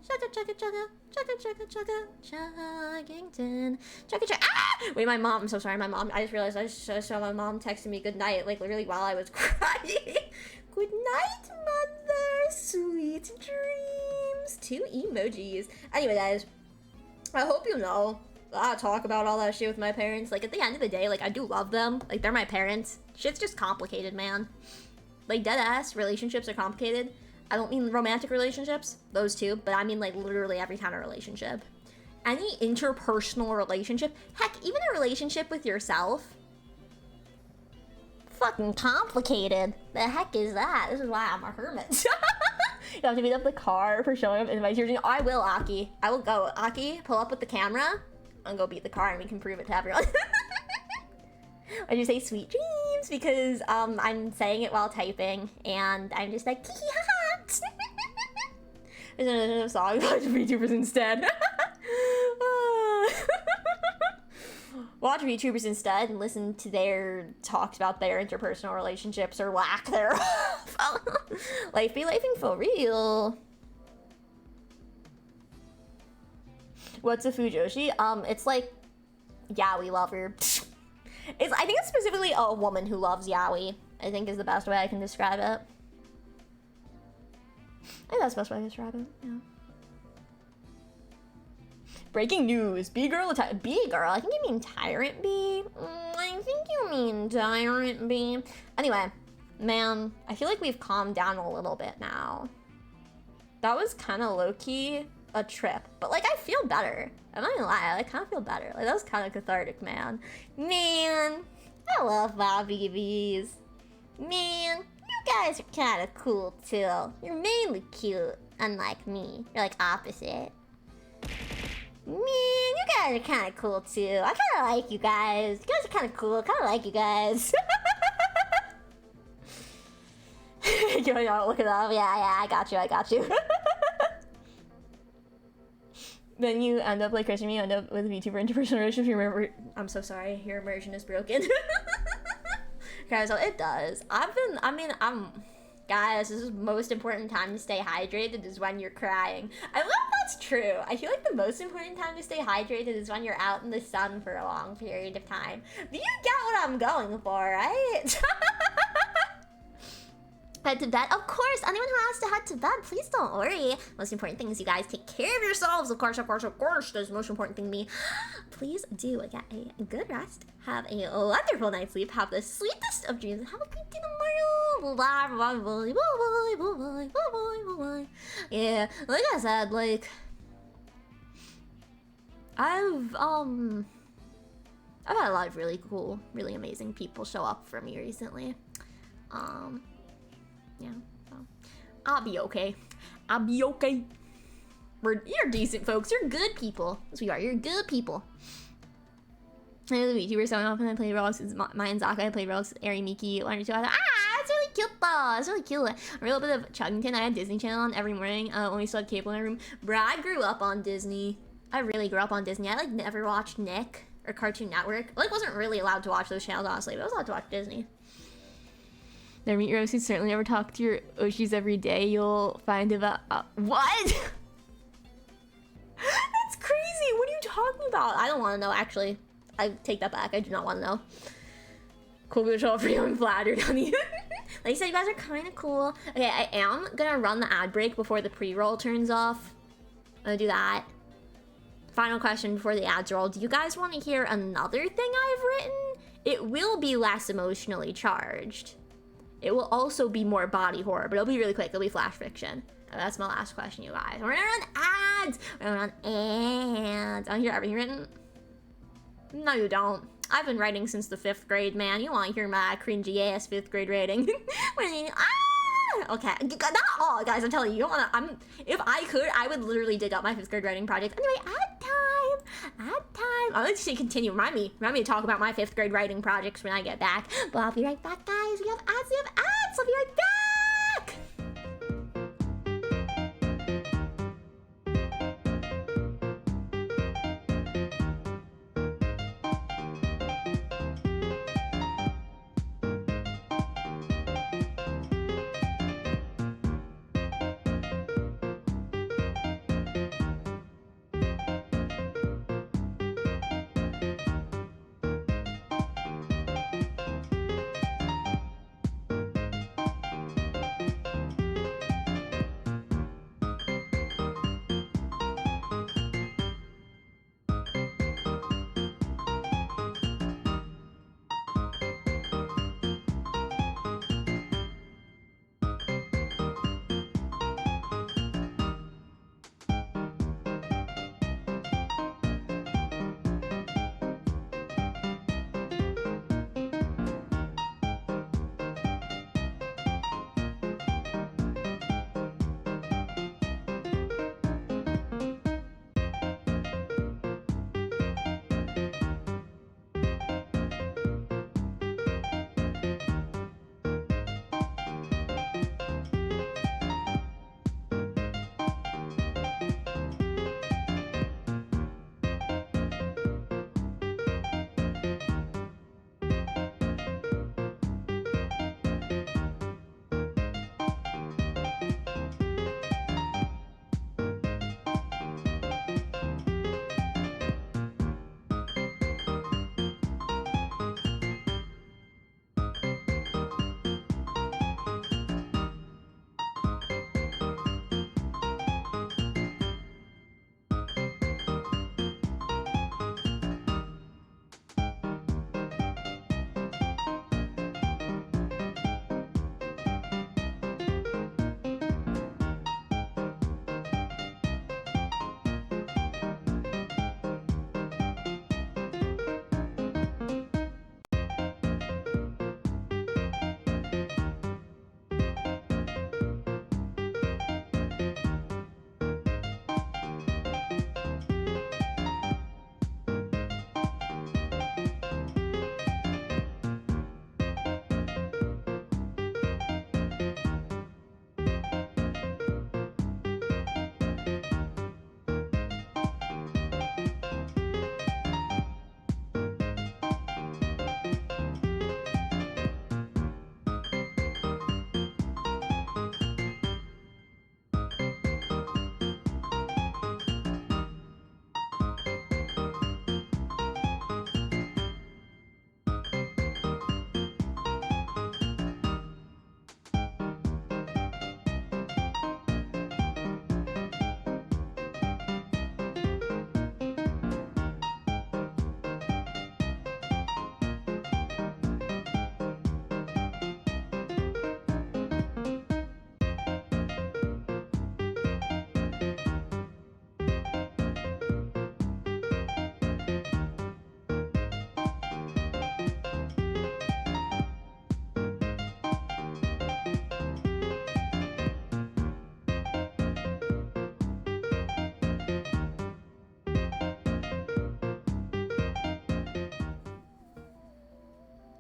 Chuggington. Ah! Wait, my mom. I'm so sorry. My mom. I just realized I saw my mom texting me good night, like literally while I was crying. Good night, mother. Sweet dreams. 2 emojis. Anyway, guys, I hope you know. I talk about all that shit with my parents. Like, at the end of the day, like, I do love them. Like, they're my parents. Shit's just complicated, man. Like, deadass relationships are complicated. I don't mean romantic relationships, those two, but I mean like literally every kind of relationship. Any interpersonal relationship, heck, even a relationship with yourself. Fucking complicated. The heck is that? This is why I'm a hermit. You have to beat up the car for showing up invites your. I will, Aki. I will go. Aki, pull up with the camera and go beat the car, and we can prove it to everyone. I just say sweet dreams because I'm saying it while typing, and I'm just like There's another song watch VTubers instead. Watch VTubers instead and listen to their talks about their interpersonal relationships or lack thereof. Life be lifing for real. What's a Fujoshi? It's like yaoi lover. I think it's specifically a woman who loves yaoi, I think is the best way I can describe it. I think that's the best way to describe it, yeah. Breaking news, B-girl, B-girl, I think you mean tyrant B? I think you mean tyrant B. Anyway, man, I feel like we've calmed down a little bit now. That was kind of low-key a trip, but like I feel better. I'm not gonna lie, I kind of feel better. Like that was kind of cathartic, man. Man, I love my BBs. Man, you guys are kind of cool too. You're mainly cute, unlike me. You're like opposite. Man, you guys are kind of cool too. I kind of like you guys. You guys are kind of cool. I kind of like you guys. Look it up. Yeah, I got you. Then you end up like Christian, you end up with a VTuber interpersonal relationship. You remember? I'm so sorry. Your immersion is broken. Guys, so it does. Guys, this is the most important time to stay hydrated is when you're crying. I love that's true. I feel like the most important time to stay hydrated is when you're out in the sun for a long period of time. Do you get what I'm going for, right? Head to bed? Of course, anyone who has to head to bed, please don't worry. Most important thing is you guys take care of yourselves. Of course. That's the most important thing to me. Please do get a good rest. Have a wonderful night's sleep. Have the sweetest of dreams. Have a great day tomorrow. Bye. Yeah, like I said, like I've had a lot of really cool, really amazing people show up for me recently. Yeah, so I'll be okay. You're decent folks. You're good people. That's what you are. You're good people. I know the VTuber so often I played Roblox with Maya and Zaka. I played Roblox with Ari, Miki, one or two. I thought, it's really cute though. It's really cute. A real bit of Chuggington. I had Disney Channel on every morning when we still had cable in our room. Bruh, I grew up on Disney. I really grew up on Disney. I like never watched Nick or Cartoon Network. I like wasn't really allowed to watch those channels honestly, but I was allowed to watch Disney. Never meet your Oshis, certainly never talk to your Oshis every day. You'll find about what? That's crazy. What are you talking about? I don't want to know. Actually, I take that back. I do not want to know. Cool visual for you. I'm flattered, honey. Like I said, you guys are kind of cool. Okay, I am gonna run the ad break before the pre-roll turns off. I'm gonna do that. Final question before the ads roll. Do you guys want to hear another thing I've written? It will be less emotionally charged. It will also be more body horror, but it'll be really quick. It'll be flash fiction. And that's my last question, you guys. We're gonna run ads! We're gonna run ads. I want to hear everything written? No, you don't. I've been writing since the 5th grade, man. You want to hear my cringy ass 5th grade writing? Okay, not all, guys. I'm telling you, you don't wanna. If I could, I would literally dig up my 5th grade writing project. Anyway, ad time. I'll let you continue. Remind me to talk about my 5th grade writing projects when I get back. But I'll be right back, guys. We have ads. I'll be right back.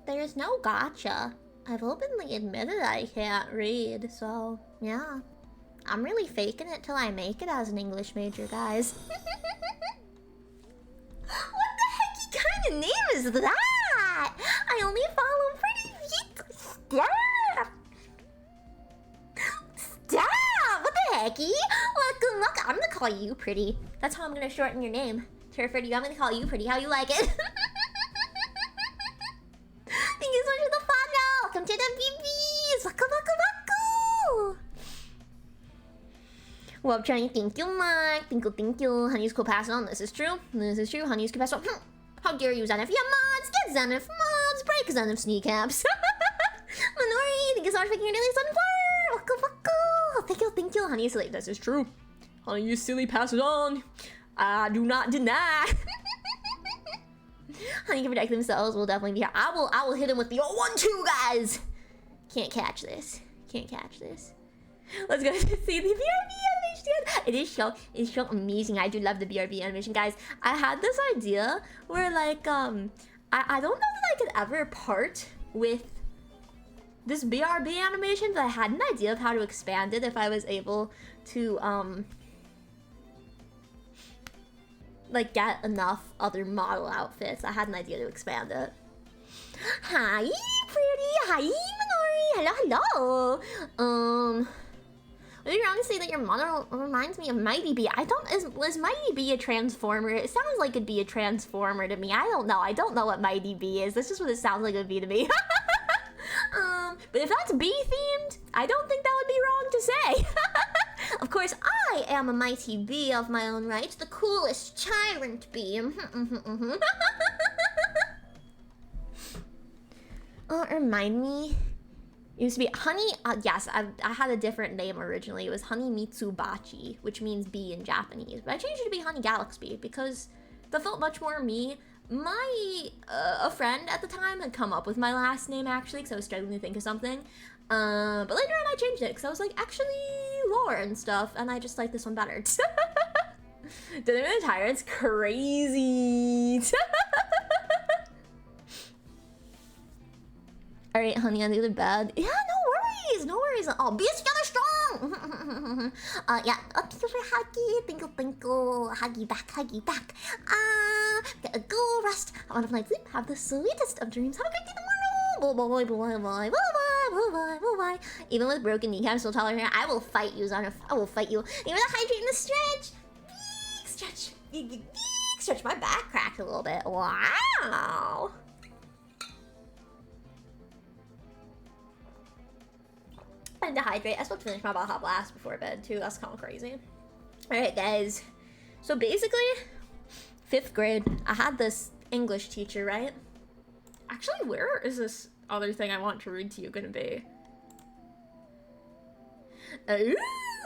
there's no gotcha. I've openly admitted I can't read, so yeah. I'm really faking it till I make it as an English major, guys. What the hecky kind of name is that? I only follow pretty feet. Stop! Stop! What the hecky? Look, I'm gonna call you Pretty. That's how I'm gonna shorten your name. Pretty, I'm gonna call you Pretty. How you like it? Thank you so much for the follow. Welcome to the BeeBees. Waka waka waka. Well, trying. Thank you, Mark. Thank you. Honey's cool pass on. This is true. Honey's cool pass on. How dare you, Zenith? Yeah, mods. Get Zenith. Mods. Break Zenith's kneecaps. Minori, thank you so much for making your daily sunflower. Waka waka. Thank you. Honey, silly. This is true. Honey, you silly. Pass it on. I do not deny. Honey can protect themselves. Will definitely be here. I will hit him with the 1-2, guys. Can't catch this. Let's go see the BRB animation. It is so amazing. I do love the BRB animation, guys. I had this idea where like I don't know that I could ever part with this BRB animation, but I had an idea of how to expand it if I was able to like get enough other model outfits. I had an idea to expand it. Hi, Pretty. Hi, Minori. Hello. Would you honestly say that your model reminds me of Mighty Bee? Is Mighty Bee a transformer? It sounds like it'd be a transformer to me. I don't know what Mighty Bee is. That's just what it sounds like it would be to me. But if that's bee themed, I don't think that would be wrong to say. Of course, I am a mighty bee of my own right, the coolest tyrant bee. Remind me. It used to be Honey. Yes, I had a different name originally. It was Honey Mitsubachi, which means bee in Japanese. But I changed it to be Honey Galaxy because that felt much more me. A friend at the time had come up with my last name actually, because I was struggling to think of something. But later on I changed it because I was like, actually, lore and stuff, and I just like this one better. The Tyrant's crazy. Alright, honey, on the other bed. Yeah, no worries. Oh, be together strong. Yeah. Thank you for Huggy. Twinkle. Huggy back. Gotta go rest. Have a wonderful night's sleep. Have the sweetest of dreams. Have a great day tomorrow. Bye. Even with broken kneecaps, still taller here. I will fight you, Zanna. I will fight you. Even the hydrate and the stretch. Big stretch. My back cracked a little bit. Wow. I need to hydrate. I supposed to finish my Baja Blast before bed too. That's kind of crazy. Alright, guys. So basically, 5th grade, I had this English teacher, right? Actually, where is this other thing I want to read to you gonna be? Ooh!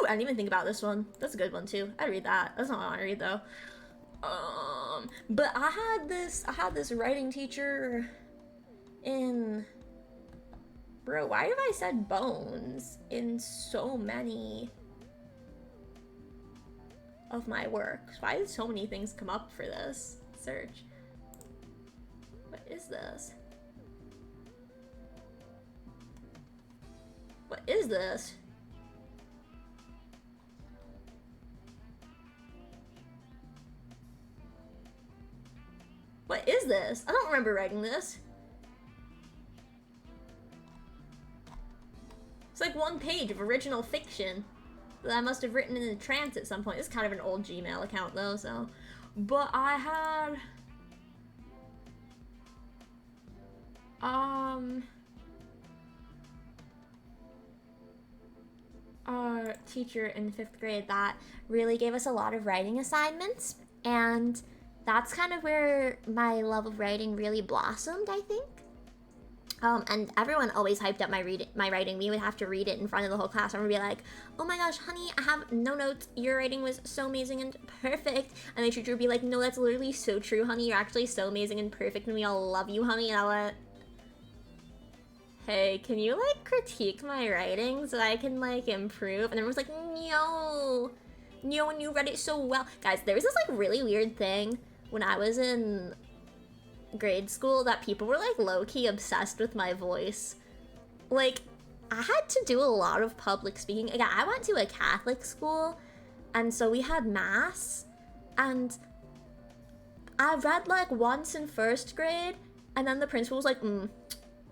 I didn't even think about this one. That's a good one too. I'd read that. That's not what I want to read though. But I had this writing teacher in... Bro, why have I said bones in so many of my works? Why did so many things come up for this search? What is this? What is this? What is this? I don't remember writing this. It's like 1 page of original fiction that I must have written in a trance at some point. It's kind of an old Gmail account though, so. But I had... our teacher in 5th grade that really gave us a lot of writing assignments, and that's kind of where my love of writing really blossomed, I think. And everyone always hyped up my writing. We would have to read it in front of the whole class, and we'd be like, oh my gosh, honey, I have no notes. Your writing was so amazing and perfect. And the teacher would be like, no, that's literally so true, honey. You're actually so amazing and perfect, and we all love you, honey. And I went, hey, can you, like, critique my writing so that I can, like, improve? And everyone was like, no, and you read it so well. Guys, there was this, like, really weird thing when I was in grade school that people were like low-key obsessed with my voice. Like, I had to do a lot of public speaking. Again, I went to a Catholic school, and so we had mass, and I read like once in first grade, and then the principal was like,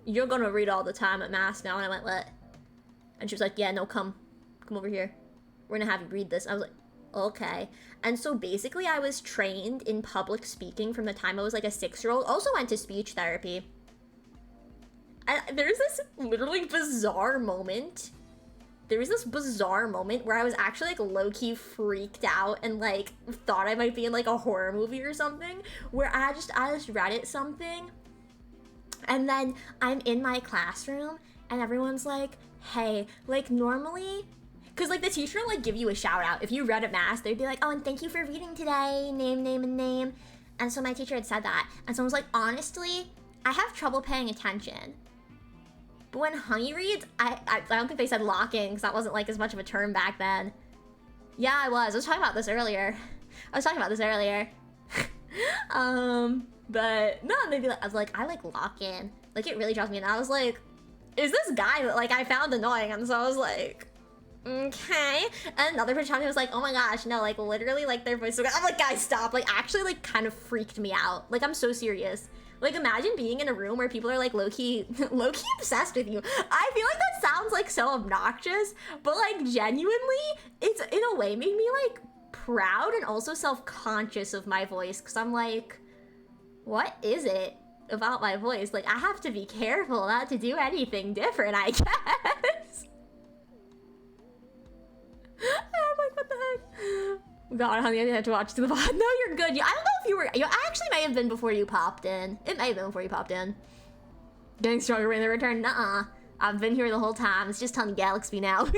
you're gonna read all the time at mass now. And I went, what? And she was like, yeah, no, come over here. We're gonna have you read this. I was like, okay. And so basically I was trained in public speaking from the time I was like a 6-year-old. Also went to speech therapy. And there's this literally bizarre moment. There was this bizarre moment where I was actually like low-key freaked out and like thought I might be in like a horror movie or something, where I just read it something, and then I'm in my classroom and everyone's like, hey, like normally, because like the teacher will like give you a shout out. If you read at mass, they'd be like, oh, and thank you for reading today, name, name, and name. And so my teacher had said that, and someone was like, honestly, I have trouble paying attention. But when Honey reads, I don't think they said lock-in, because that wasn't like as much of a term back then. Yeah, I was talking about this earlier. But no, maybe like, I was like, I like lock-in. Like, it really drives me, and I was like, is this guy that like I found annoying? And so I was like, okay. And another person was like, oh my gosh, no, like literally like their voice. I'm like, guys, stop. Like, actually like kind of freaked me out. Like, I'm so serious. Like, imagine being in a room where people are like low-key obsessed with you. I feel like that sounds like so obnoxious, but like genuinely, it's in a way made me like proud and also self-conscious of my voice, because I'm like, what is it about my voice? Like, I have to be careful not to do anything different, I guess. I'm like, what the heck? God, honey, I didn't have to watch the VOD. No, you're good. I don't know if you were. You actually may have been before you popped in. It may have been before you popped in. Getting stronger in the return. Nuh-uh. I've been here the whole time. It's just Honey Galaxy now.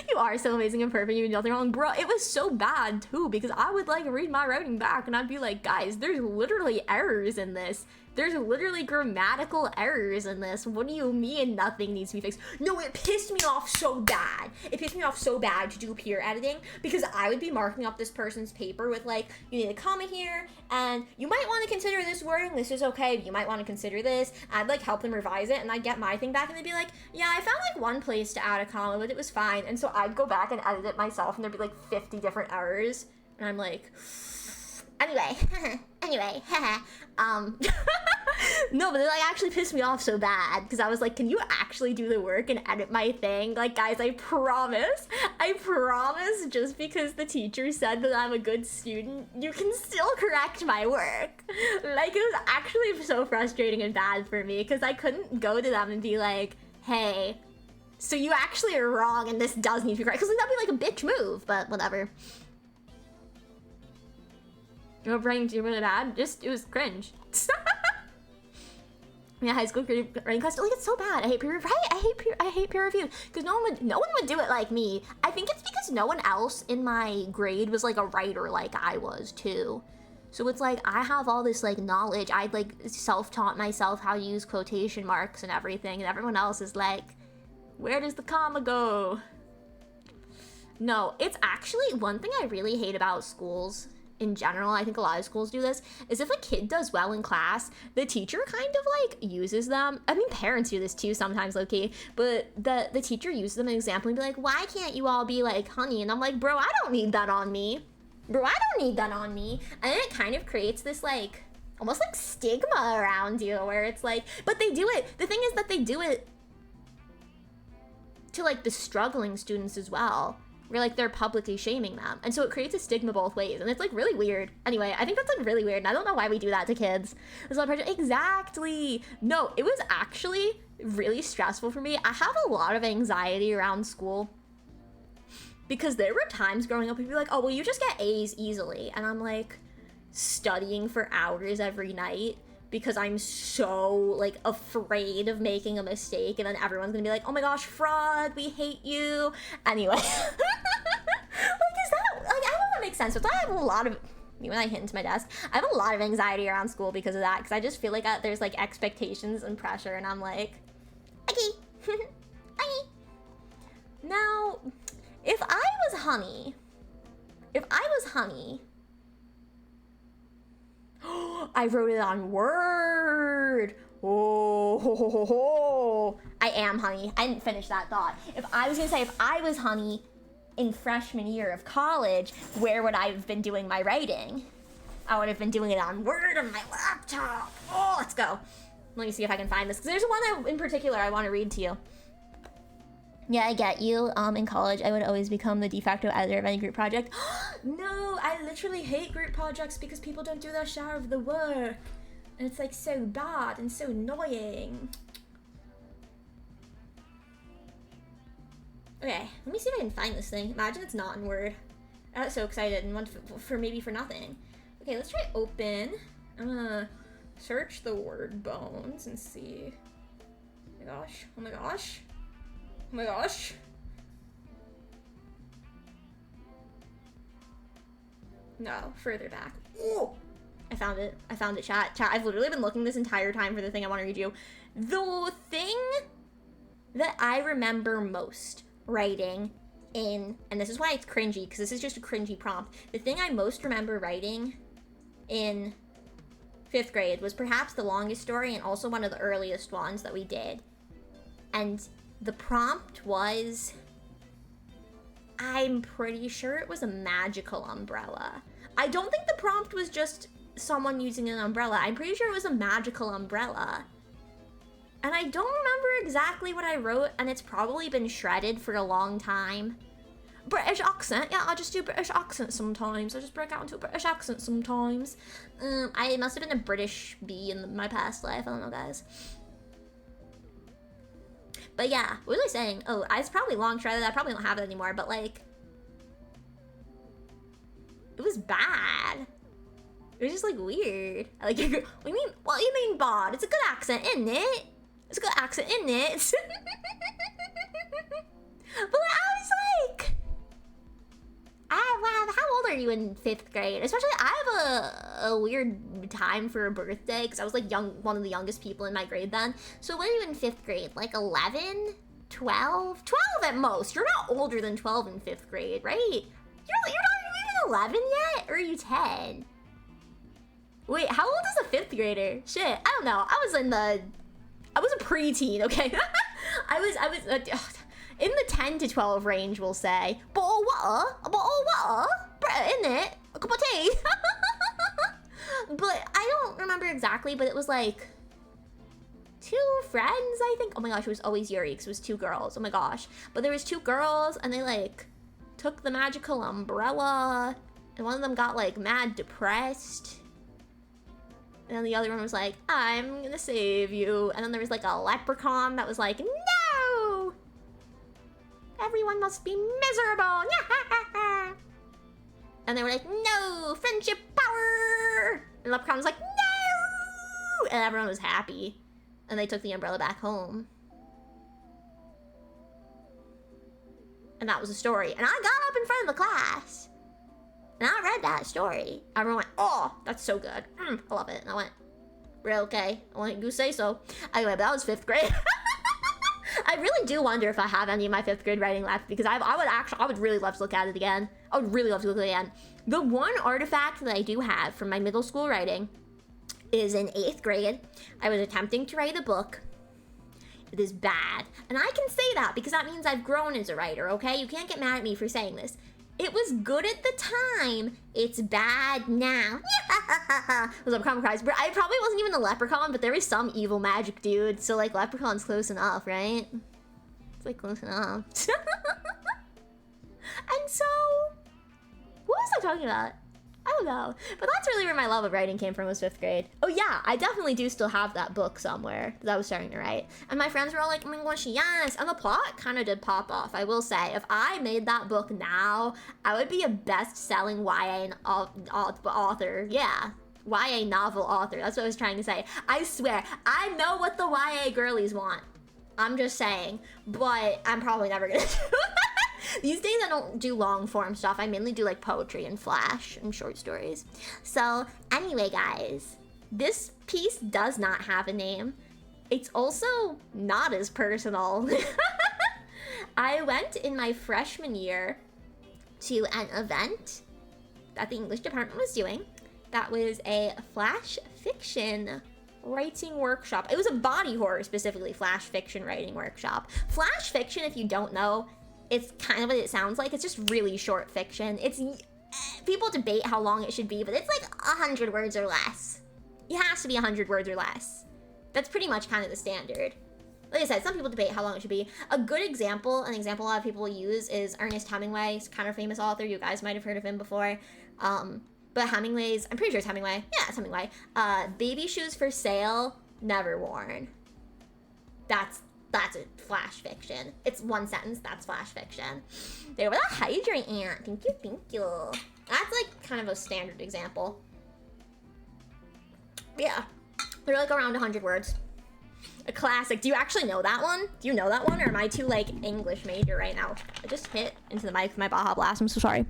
You are so amazing and perfect. You did nothing wrong. Bro, it was so bad, too, because I would, like, read my writing back, and I'd be like, guys, there's literally errors in this. There's literally grammatical errors in this. What do you mean nothing needs to be fixed? No, it pissed me off so bad. It pissed me off so bad to do peer editing, because I would be marking up this person's paper with like, you need a comma here, and you might want to consider this wording. This is okay, but you might want to consider this. I'd like help them revise it, and I'd get my thing back, and they'd be like, yeah, I found like one place to add a comma, but it was fine. And so I'd go back and edit it myself, and there'd be like 50 different errors. And I'm like, anyway, no, but it like actually pissed me off so bad, because I was like, can you actually do the work and edit my thing? Like, guys, I promise, just because the teacher said that I'm a good student, you can still correct my work. Like, it was actually so frustrating and bad for me, because I couldn't go to them and be like, hey, so you actually are wrong and this does need to be correct, because that'd be like a bitch move, but whatever. Your brain too really bad. It was cringe. Yeah, high school writing class. Like, it's so bad. I hate peer review. Right? I hate peer review, because no one would do it like me. I think it's because no one else in my grade was like a writer like I was too. So it's like I have all this like knowledge. I'd like self-taught myself how to use quotation marks and everything, and everyone else is like, where does the comma go? No, it's actually one thing I really hate about schools in general. I think a lot of schools do this, is if a kid does well in class, the teacher kind of like uses them. I mean, parents do this too sometimes, low-key, but the teacher uses them as an example and be like, why can't you all be like Honey? And I'm like, bro, I don't need that on me. And then it kind of creates this like almost like stigma around you, where it's like, but they do it. The thing is that they do it to like the struggling students as well, where like they're publicly shaming them, and so it creates a stigma both ways, and it's like really weird. Anyway, I think that's like really weird, and I don't know why we do that to kids. There's a lot of pressure. Exactly. No, it was actually really stressful for me. I have a lot of anxiety around school, because there were times growing up, people be like, oh, well, you just get A's easily, and I'm like studying for hours every night because I'm so like afraid of making a mistake, and then everyone's gonna be like, oh my gosh, fraud, we hate you. Anyway. Like, is that, like, I don't know if that makes sense, but I have a lot of, when I hit into my desk, I have a lot of anxiety around school because of that, because I just feel like there's like expectations and pressure, and I'm like, okay. Okay. Now, if I was Honey, I wrote it on Word. Oh, ho, ho, ho, ho. I am honey. I didn't finish that thought. If I was gonna say, if I was honey in freshman year of college, where would I have been doing my writing? I would have been doing it on Word on my laptop. Oh, let's go. Let me see if I can find this, because there's one in particular I want to read to you. Yeah, I get you. In college, I would always become the de facto editor of any group project. No, I literally hate group projects because people don't do their share of the work. And it's like so bad and so annoying. Okay, let me see if I can find this thing. Imagine it's not in Word. I was so excited and went for maybe for nothing. Okay, let's try open. I'm gonna search the word bones and see. Oh my gosh, oh my gosh. Oh my gosh. No, further back. Oh, I found it. I found it, chat. Chat, I've literally been looking this entire time for the thing I want to read you. The thing that I remember most writing in, and this is why it's cringy, because this is just a cringy prompt. The thing I most remember writing in 5th grade was perhaps the longest story and also one of the earliest ones that we did. And the prompt was, I'm pretty sure it was a magical umbrella. I don't think the prompt was just someone using an umbrella. I'm pretty sure it was a magical umbrella. And I don't remember exactly what I wrote, and it's probably been shredded for a long time. British accent, yeah, I just do British accent sometimes. I just break out into a British accent sometimes. I must have been a British bee in my past life, I don't know, guys. But yeah, what was I saying? Oh, it's probably long shredded. I probably don't have it anymore, but like, it was bad. It was just like weird. Like, what do you mean? What do you mean bad? It's a good accent, isn't it? It's a good accent, isn't it? But I was like, wow, how old are you in 5th grade? Especially, I have a weird time for a birthday, because I was like one of the youngest people in my grade then. So what are you in 5th grade? Like 11? 12? 12 at most. You're not older than 12 in 5th grade, right? You're not even 11 yet? Or are you 10? Wait, how old is a 5th grader? Shit, I don't know. I was a preteen, okay? I was in the 10 to 12 range, we'll say. Bottle of water, in it, a cup of tea. But I don't remember exactly, but it was like 2 friends, I think. Oh my gosh, it was always Yuri, because it was 2 girls. Oh my gosh. But there was 2 girls, and they like took the magical umbrella, and one of them got like mad depressed. And then the other one was like, I'm gonna save you. And then there was like a leprechaun that was like, no! Everyone must be miserable! And they were like, no! Friendship power! And the leprechaun was like, no! And everyone was happy. And they took the umbrella back home. And that was the story. And I got up in front of the class. And I read that story. Everyone went, oh, that's so good. I love it. And I went, real okay. I want you to say so. Anyway, but that was 5th grade. I really do wonder if I have any of my 5th grade writing left, because I would really love to look at it again. I would really love to look at it again. The one artifact that I do have from my middle school writing is in 8th grade. I was attempting to write a book. It is bad. And I can say that because that means I've grown as a writer, okay? You can't get mad at me for saying this. It was good at the time. It's bad now. It was a leprechaun cries, but I probably wasn't even a leprechaun, but there was some evil magic dude. So like leprechaun's close enough, right? It's like close enough. And so, what was I talking about? I don't know. But that's really where my love of writing came from, was 5th grade. Oh yeah, I definitely do still have that book somewhere that I was starting to write. And my friends were all like, oh my gosh, yes. And the plot kind of did pop off, I will say. If I made that book now, I would be a best-selling YA author. Yeah, YA novel author. That's what I was trying to say. I swear, I know what the YA girlies want. I'm just saying. But I'm probably never gonna do that. These days I don't do long form stuff. I mainly do like poetry and flash and short stories. So anyway, guys, this piece does not have a name. It's also not as personal. I went in my freshman year to an event that the English department was doing that was a flash fiction writing workshop. It was a body horror, specifically flash fiction writing workshop. Flash fiction, if you don't know, it's kind of what it sounds like. It's just really short fiction. It's people debate how long it should be, but it's like 100 words or less. It has to be 100 words or less. That's pretty much kind of the standard. Like I said, some people debate how long it should be. A good example, an example a lot of people use is Ernest Hemingway. He's kind of a famous author. You guys might have heard of him before. But Hemingway's, I'm pretty sure it's Hemingway. Yeah, it's Hemingway. Baby shoes for sale, never worn. That's a flash fiction. It's one sentence, that's flash fiction. They were the hydrant ant. Thank you, thank you. That's like kind of a standard example. Yeah, they're like around 100 words. A classic. Do you actually know that one? Do you know that one, or am I too like English major right now? I just hit into the mic with my Baja Blast. I'm so sorry.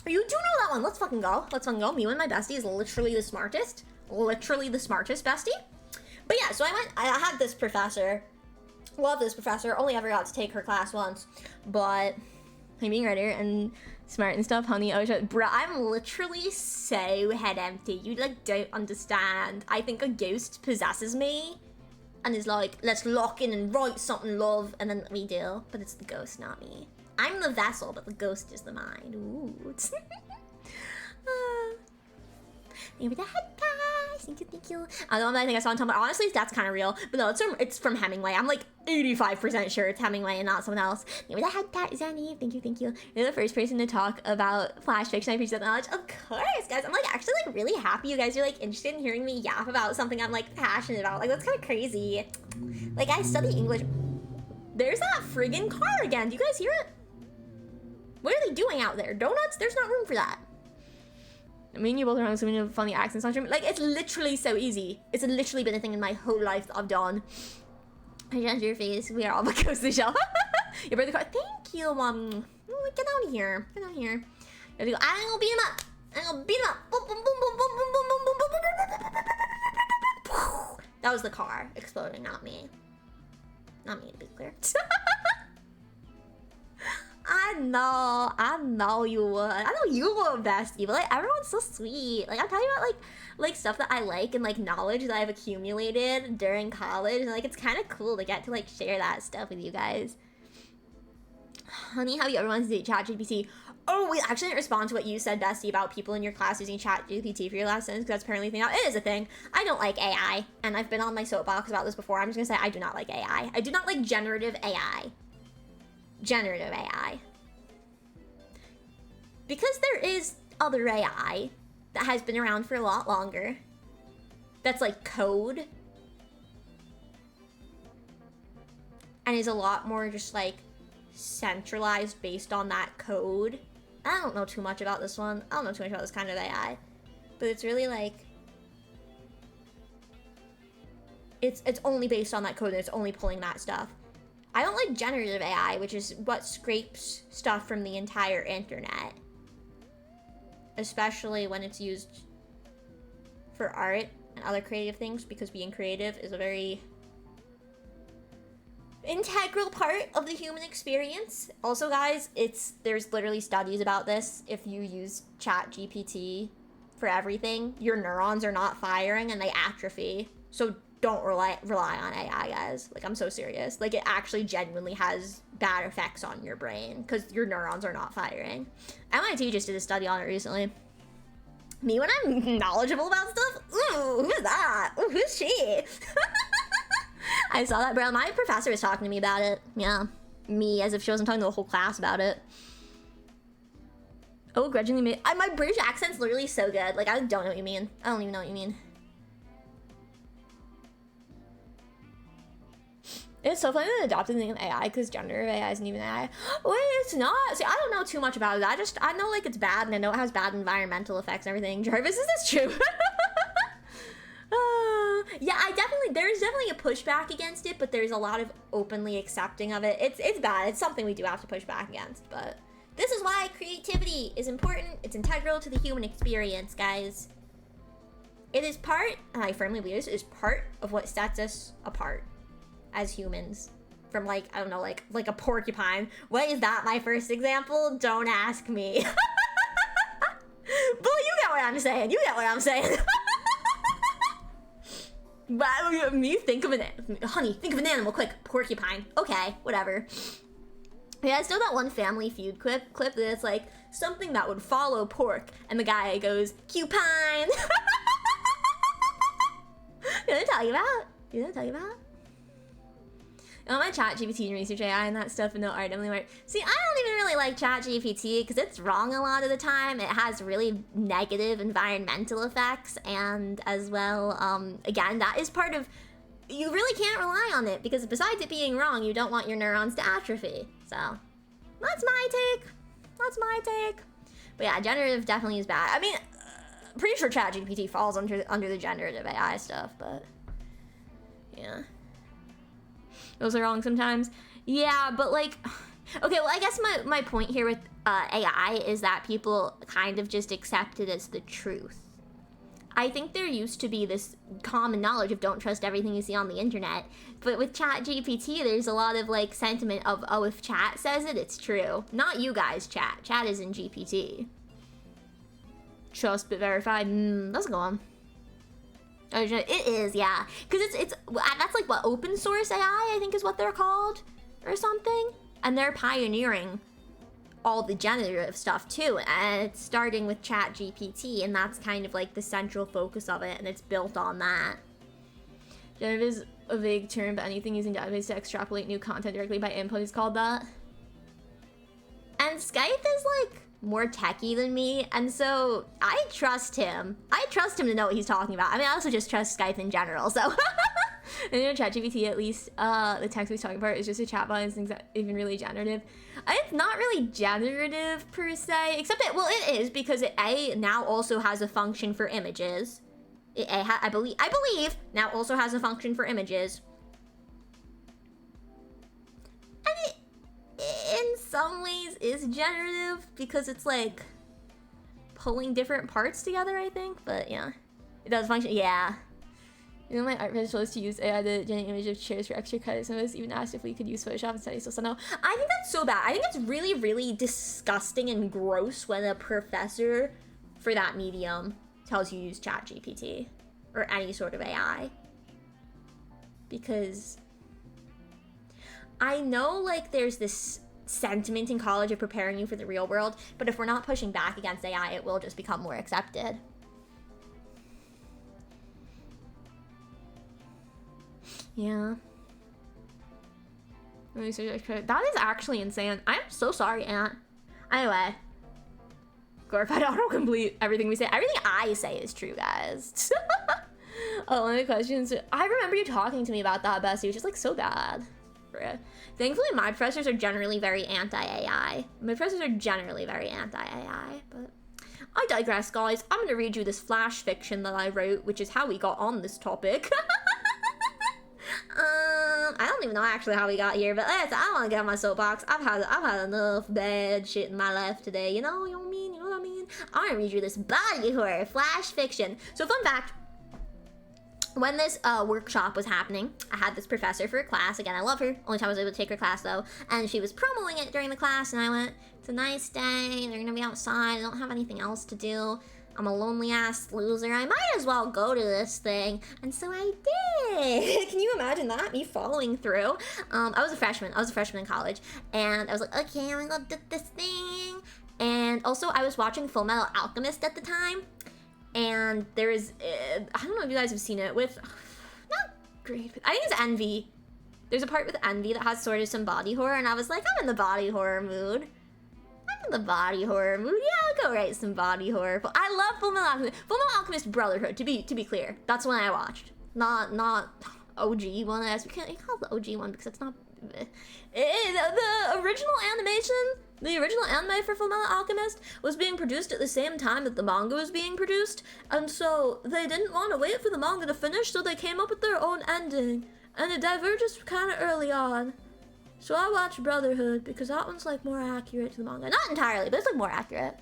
You do know that one. Let's fucking go. Let's fucking go. Me and my bestie is literally the smartest. Literally the smartest bestie. But yeah, so I had this professor. Love this professor. Only ever got to take her class once. But I'm being writer and smart and stuff, honey. Oh shit. Bruh, I'm literally so head empty. You like don't understand. I think a ghost possesses me and is like, let's lock in and write something, love. And then we do. But it's the ghost, not me. I'm the vessel, but the ghost is the mind. Ooh. Maybe the head pass. Thank you. I don't know, I think I saw on Tumblr. Honestly, that's kind of real. But no, it's from Hemingway. I'm like 85% sure it's Hemingway and not someone else. Maybe the head pat is Zanny. Thank you. You're the first person to talk about flash fiction. I appreciate that knowledge. Of course, guys. I'm like actually like really happy you guys are like interested in hearing me yap about something I'm like passionate about. Like that's kind of crazy. Like I study English. There's that friggin' car again. Do you guys hear it? What are they doing out there? Donuts? There's not room for that. I mean, you both are on so many funny accents on stream. Like, it's literally so easy. It's literally been a thing in my whole life that I've done. I judge your face. We are all but coast to shell. Your birthday card. Thank you, Mom. Oh, get out of here. Get out of here. I'm gonna beat him up. I'm gonna beat him up. Boom, boom, boom, boom, boom, boom, boom, boom, boom, boom, boom, boom. That was the car exploding, not me. Not me, to be clear. I know you would. I know you would, bestie, but like everyone's so sweet. Like I'm talking about like stuff that I like and like knowledge that I've accumulated during college, and like it's kind of cool to get to like share that stuff with you guys. Honey, how you ever wanted to do ChatGPT? Oh, we actually didn't respond to what you said, bestie, about people in your class using ChatGPT for your lessons, because that's apparently a thing now. It is a thing. I don't like AI, and I've been on my soapbox about this before. I'm just gonna say I do not like AI. I do not like generative AI. Generative AI. Because there is other AI that has been around for a lot longer. That's like code. And is a lot more just like centralized based on that code. I don't know too much about this one. I don't know too much about this kind of AI. But it's really like... It's only based on that code and it's only pulling that stuff. I don't like generative AI, which is what scrapes stuff from the entire internet. Especially when it's used for art and other creative things, because being creative is a very integral part of the human experience. Also, guys, there's literally studies about this. If you use ChatGPT for everything, your neurons are not firing and they atrophy. So don't rely on AI, guys. Like, I'm so serious. Like, it actually genuinely has bad effects on your brain because your neurons are not firing. MIT just did a study on it recently. Me when I'm knowledgeable about stuff? Ooh, who's that? Ooh, who's she? I saw that, bro. My professor was talking to me about it. Yeah. Me, as if she wasn't talking to the whole class about it. Oh, grudgingly made... my British accent's literally so good. Like, I don't know what you mean. I don't even know what you mean. It's so funny that adopted thing in AI, because generative AI isn't even AI. Wait, it's not. See, I don't know too much about it. I know, like, it's bad, and I know it has bad environmental effects and everything. Jarvis, is this true? Yeah, there's definitely a pushback against it, but there's a lot of openly accepting of it. It's bad. It's something we do have to push back against, but this is why creativity is important. It's integral to the human experience, guys. It is part, and I firmly believe this, is part of what sets us apart as humans from like, I don't know, like a porcupine. What is that? My first example? Don't ask me. But you get what I'm saying. You get what I'm saying. But me, think of an animal quick. Porcupine. Okay, whatever. Yeah, I still that one Family Feud clip that's like something that would follow pork, and the guy goes, Cupine. You know what I'm talking about? You know what I'm talking about? Oh, my ChatGPT and research AI and that stuff, and no art, Emily Mart. See, I don't even really like ChatGPT because it's wrong a lot of the time. It has really negative environmental effects, and as well, again, that is part of. You really can't rely on it because besides it being wrong, you don't want your neurons to atrophy. So, that's my take. That's my take. But yeah, generative definitely is bad. I mean, pretty sure ChatGPT falls under the generative AI stuff, but yeah. Those are wrong sometimes. Yeah, but like, okay, well, I guess my point here with AI is that people kind of just accept it as the truth. I think there used to be this common knowledge of don't trust everything you see on the internet, but with ChatGPT, there's a lot of like sentiment of, oh, if chat says it, it's true. Not you guys, chat. Chat is in GPT. Trust but verified. That's a good one. It is, yeah, because it's that's like what open source AI I think is what they're called or something, and they're pioneering all the generative stuff too, and it's starting with ChatGPT, and that's kind of like the central focus of it, and it's built on that. Generative is a vague term, but anything using database to extrapolate new content directly by input is called that. And Skype is like more techie than me, and so I trust him. I trust him to know what he's talking about. I mean, I also just trust Skype in general, so. And you know, ChatGPT, at least, the text he's talking about is just a chatbot, and things that even really generative. It's not really generative per se, except that, well, it is, because it now also has a function for images. I believe now also has a function for images. And it, in some ways, is generative, because it's like pulling different parts together, I think, but yeah. It does function, yeah. You know, my art professor told us to use AI to generate image of chairs for extra credit. Some of us even asked if we could use Photoshop and study, so no. I think that's so bad. I think it's really, really disgusting and gross when a professor for that medium tells you to use ChatGPT or any sort of AI. Because I know, like, there's this sentiment in college of preparing you for the real world, but if we're not pushing back against AI, it will just become more accepted. Yeah. That is actually insane. I'm so sorry, Aunt. Anyway. Glorified autocomplete. Everything we say. Everything I say is true, guys. Oh, one of the questions. I remember you talking to me about that, Bessie. It was just like so bad. Thankfully, my professors are generally very anti-AI. My professors are generally very anti-AI, but I digress, guys. I'm going to read you this flash fiction that I wrote, which is how we got on this topic. I don't even know actually how we got here, but I don't want to get on my soapbox. I've had enough bad shit in my life today. You know what I mean? You know what I mean? I'm gonna read you this body horror flash fiction. So fun fact. When this workshop was happening, I had this professor for a class. Again, I love her. Only time I was able to take her class, though. And she was promoting it during the class, and I went, it's a nice day. They're gonna be outside. I don't have anything else to do. I'm a lonely-ass loser. I might as well go to this thing. And so I did. Can you imagine that? Me following through. I was a freshman. I was a freshman in college. And I was like, okay, I'm gonna go do this thing. And also, I was watching Full Metal Alchemist at the time. And there is, I don't know if you guys have seen it with, not great, I think it's Envy. There's a part with Envy that has sort of some body horror. And I was like, I'm in the body horror mood. The body horror mood. Yeah, I'll go write some body horror. But I love Full Metal Alchemist. Full Metal Alchemist Brotherhood, to be clear. That's the one I watched. Not OG one, as we can't call it the OG one because it's not the original animation, the original anime for Full Metal Alchemist was being produced at the same time that the manga was being produced, and so they didn't want to wait for the manga to finish, so they came up with their own ending, and it diverges kind of early on. So I watched Brotherhood because that one's like more accurate to the manga. Not entirely, but it's like more accurate.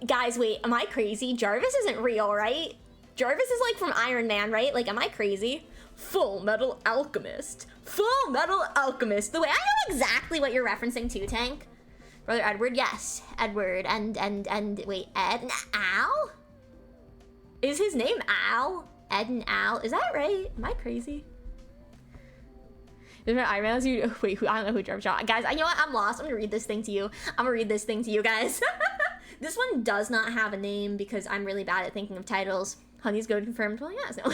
Guys, wait, am I crazy? Jarvis isn't real, right? Jarvis is like from Iron Man, right? Like, am I crazy? Full Metal Alchemist. Full Metal Alchemist. The way I know exactly what you're referencing to, Tank. Brother Edward, yes. Edward, and, wait, Ed and Al? Is his name Al? Ed and Al? Is that right? Am I crazy? Different eyebrows. You wait. I don't know who Jarvis shot. Guys, you know what? I'm lost. I'm gonna read this thing to you. Guys. This one does not have a name because I'm really bad at thinking of titles. Honey's go confirmed. Well, yes. No.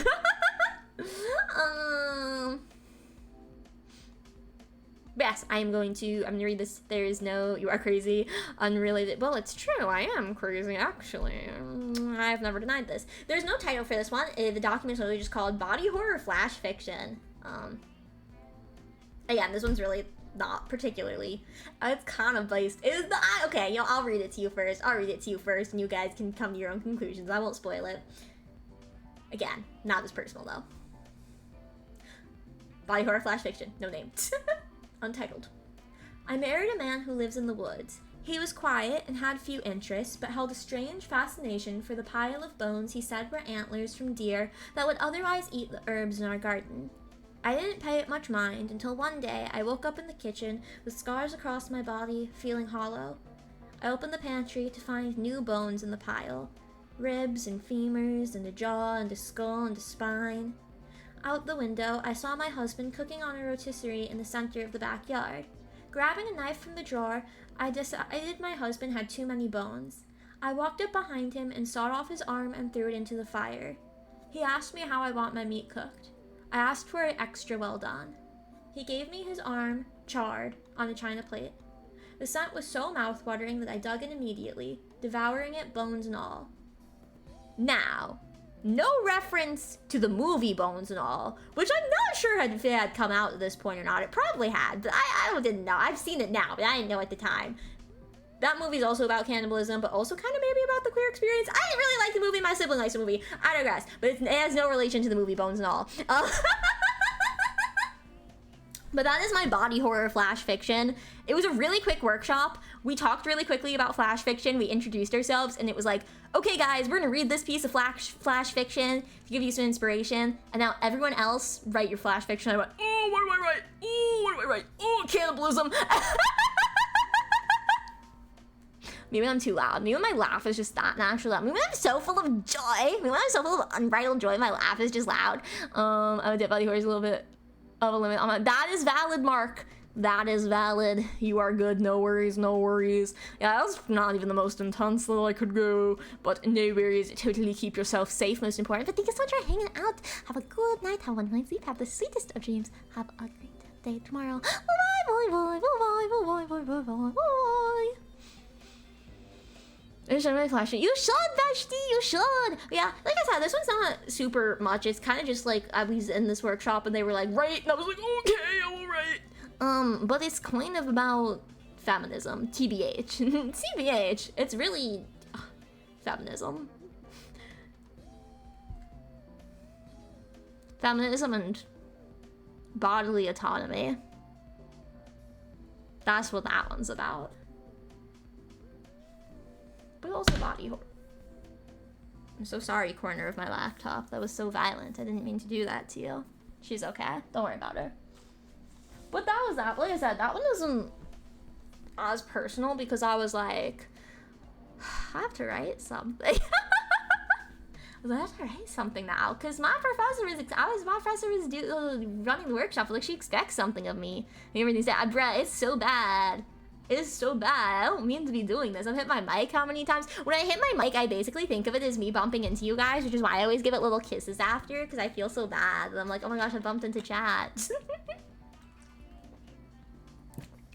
Yes, I'm gonna read this. There is no, you are crazy, unrelated. Well, it's true, I am crazy, actually. I've never denied this. There's no title for this one. The document's literally just called Body Horror Flash Fiction. Again, this one's really not particularly, it's kind of based, okay, you know, I'll read it to you first, and you guys can come to your own conclusions. I won't spoil it. Again, not as personal, though. Body Horror Flash Fiction, no name. Untitled. I married a man who lives in the woods. He was quiet and had few interests, but held a strange fascination for the pile of bones he said were antlers from deer that would otherwise eat the herbs in our garden. I didn't pay it much mind until one day I woke up in the kitchen with scars across my body, feeling hollow. I opened the pantry to find new bones in the pile. Ribs and femurs and a jaw and a skull and a spine. Out the window, I saw my husband cooking on a rotisserie in the center of the backyard. Grabbing a knife from the drawer, I decided my husband had too many bones. I walked up behind him and sawed off his arm and threw it into the fire. He asked me how I want my meat cooked. I asked for it extra well done. He gave me his arm, charred, on a china plate. The scent was so mouth-watering that I dug in immediately, devouring it bones and all. Now, no reference to the movie Bones and All, which I'm not sure if it had come out at this point or not. It probably had, but I didn't know. I've seen it now, but I didn't know at the time. That movie's also about cannibalism, but also kind of maybe about the queer experience. I didn't really like the movie. My sibling likes the movie. I digress, but it has no relation to the movie Bones and All. But that is my body horror flash fiction. It was a really quick workshop. We talked really quickly about flash fiction. We introduced ourselves, and it was like, okay guys, we're gonna read this piece of flash fiction to give you some inspiration, and now everyone else write your flash fiction. I went, oh, what do I write? Oh, what do I write? Oh, cannibalism. Maybe I'm too loud. Maybe my laugh is just that naturally loud. Maybe I'm so full of joy. Maybe I'm so full of unbridled joy. My laugh is just loud. I would dip body horror is a little bit of a limit. That is valid, Mark. That is valid. You are good. No worries, no worries. Yeah, that was not even the most intense that I could go, but no worries. Totally keep yourself safe, most important. But thank you so much for hanging out. Have a good night. Have a nice sleep. Have the sweetest of dreams. Have a great day tomorrow. Bye, bye, bye, bye, bye, bye, bye, bye, bye, bye. You should, Vashti, you should. Yeah, like I said, this one's not super much. It's kind of just like I was in this workshop and they were like, right, and I was like, okay, I will write. But it's kind of about feminism, TBH. TBH, it's really feminism. Feminism and bodily autonomy. That's what that one's about. But also body horror. I'm so sorry, corner of my laptop. That was so violent. I didn't mean to do that to you. She's okay. Don't worry about her. But that was that. Like I said, that one wasn't as personal because I was like, I have to write something. I have to write something now because my professor is running the workshop. Like she expects something of me. And everything's like, bruh, it's so bad. It's so bad. I don't mean to be doing this. I've hit my mic how many times? When I hit my mic, I basically think of it as me bumping into you guys, which is why I always give it little kisses after, because I feel so bad. And I'm like, oh my gosh, I bumped into chat.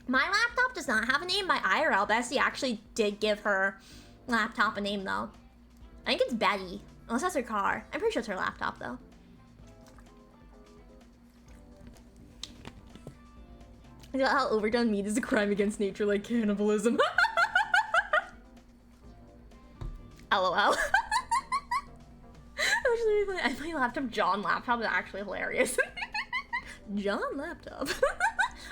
My laptop does not have a name. My IRL bestie actually did give her laptop a name, though. I think it's Betty. Unless that's her car. I'm pretty sure it's her laptop, though. I got how overdone meat is a crime against nature like cannibalism. LOL. I my laptop, John laptop, is actually hilarious. John laptop.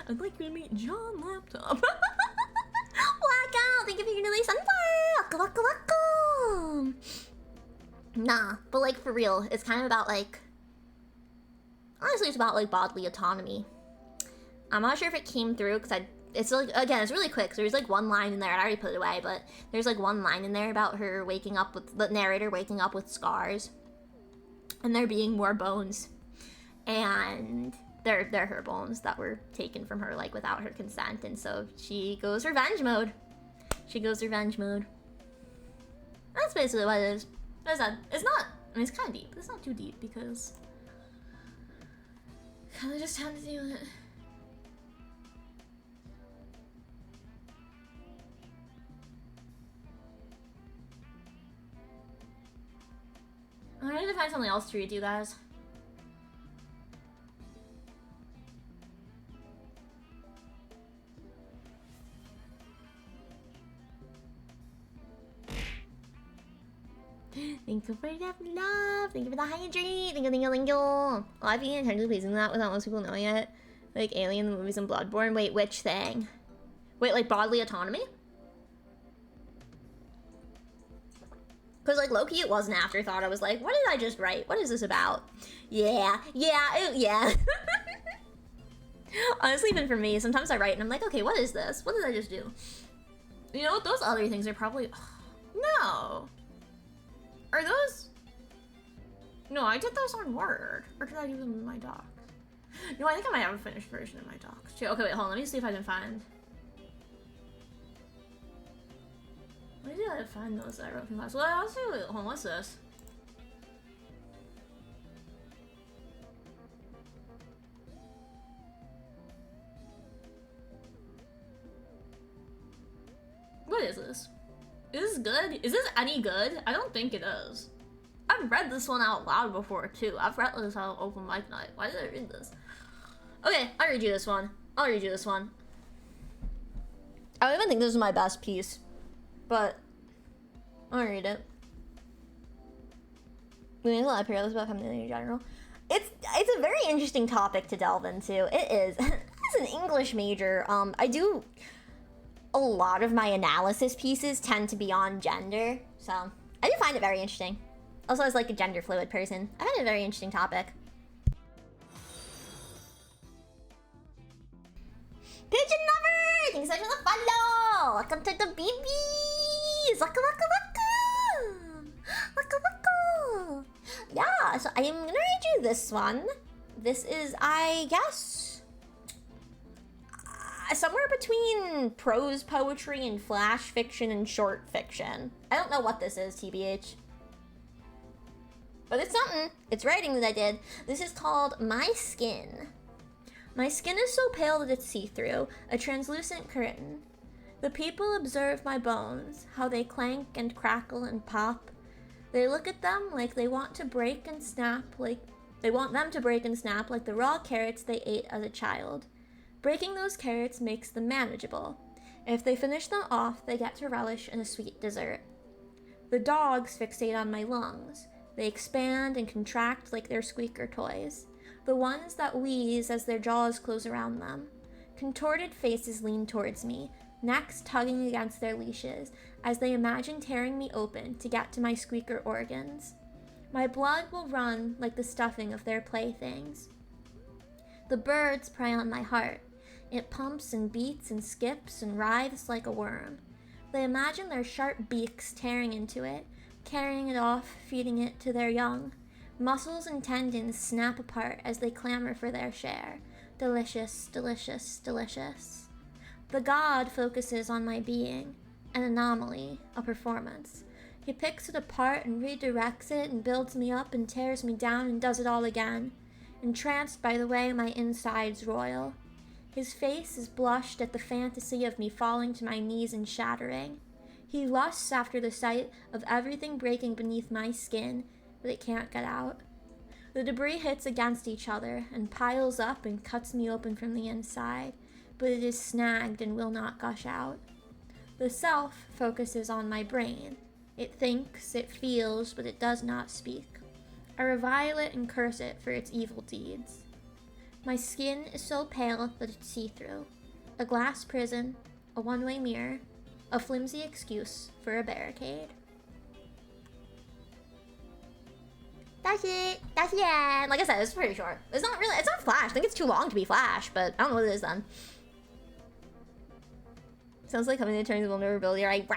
I'd like you to meet John laptop. Blackout, thank you for your release. Welcome. Nah, but like for real, it's kind of about like, honestly, it's about like bodily autonomy. I'm not sure if it came through because it's like, again, it's really quick. So there's like one line in there, I already put it away, but there's like one line in there about her waking up with, the narrator waking up with scars and there being more bones. And they're her bones that were taken from her like without her consent. And so she goes revenge mode. She goes revenge mode. That's basically what it is. As I said, it's not, I mean, it's kind of deep, but it's not too deep because kind of just had to do it. I need to find something else to read you guys. Thank you for the love. Thank you for the hydrate. Thank you, thank you, thank you. Well, I've been intentionally placing that without most people knowing it. Like Alien, the movies, and Bloodborne. Wait, which thing? Wait, like bodily autonomy? Because like low-key it was an afterthought. I was like, what did I just write? What is this about? Yeah. Honestly, even for me, sometimes I write and I'm like, okay, what is this? What did I just do? You know what? Those other things are probably... No. Are those... No, I did those on Word. Or did I do them in my docs? No, I think I might have a finished version in my docs too. Okay, wait, hold on. Let me see if I can find... Where did I find those that I wrote from class? Well, I'll see. Hold on, what's this? What is this? Is this good? Is this any good? I don't think it is. I've read this one out loud before too. I've read this out open mic night. Why did I read this? Okay, I'll read you this one. I don't even think this is my best piece, but I'll read it. We need a lot of parallels about community in general. It's a very interesting topic to delve into. It is. As an English major, I do a lot of my analysis pieces tend to be on gender, so I do find it very interesting. Also, as like a gender fluid person, I find it a very interesting topic. Pigeon lover! Thanks so much for the follow! Welcome to the BeeBee! Waka waka waka! Waka waka! Yeah, so I am gonna read you this one. This is, I guess, somewhere between prose poetry and flash fiction and short fiction. I don't know what this is, TBH. But it's something. It's writing that I did. This is called My Skin. My skin is so pale that it's see-through, a translucent curtain. The people observe my bones, how they clank and crackle and pop. They look at them like they want to break and snap like the raw carrots they ate as a child. Breaking those carrots makes them manageable. If they finish them off, they get to relish in a sweet dessert. The dogs fixate on my lungs. They expand and contract like they're squeaker toys. The ones that wheeze as their jaws close around them. Contorted faces lean towards me, necks tugging against their leashes, as they imagine tearing me open to get to my squeaker organs. My blood will run like the stuffing of their playthings. The birds prey on my heart. It pumps and beats and skips and writhes like a worm. They imagine their sharp beaks tearing into it, carrying it off, feeding it to their young. Muscles and tendons snap apart as they clamor for their share. Delicious, delicious, delicious. The god focuses on my being, an anomaly, a performance. He picks it apart and redirects it and builds me up and tears me down and does it all again, entranced by the way my insides roil. His face is blushed at the fantasy of me falling to my knees and shattering. He lusts after the sight of everything breaking beneath my skin, but it can't get out. The debris hits against each other and piles up and cuts me open from the inside, but it is snagged and will not gush out. The self focuses on my brain. It thinks, it feels, but it does not speak. I revile it and curse it for its evil deeds. My skin is so pale that it's see-through. A glass prison, a one-way mirror, a flimsy excuse for a barricade. That's it. That's the end. Like I said, it's pretty short. It's not really, it's not Flash. I think it's too long to be Flash, but I don't know what it is then. Sounds like coming to terms with vulnerability, right?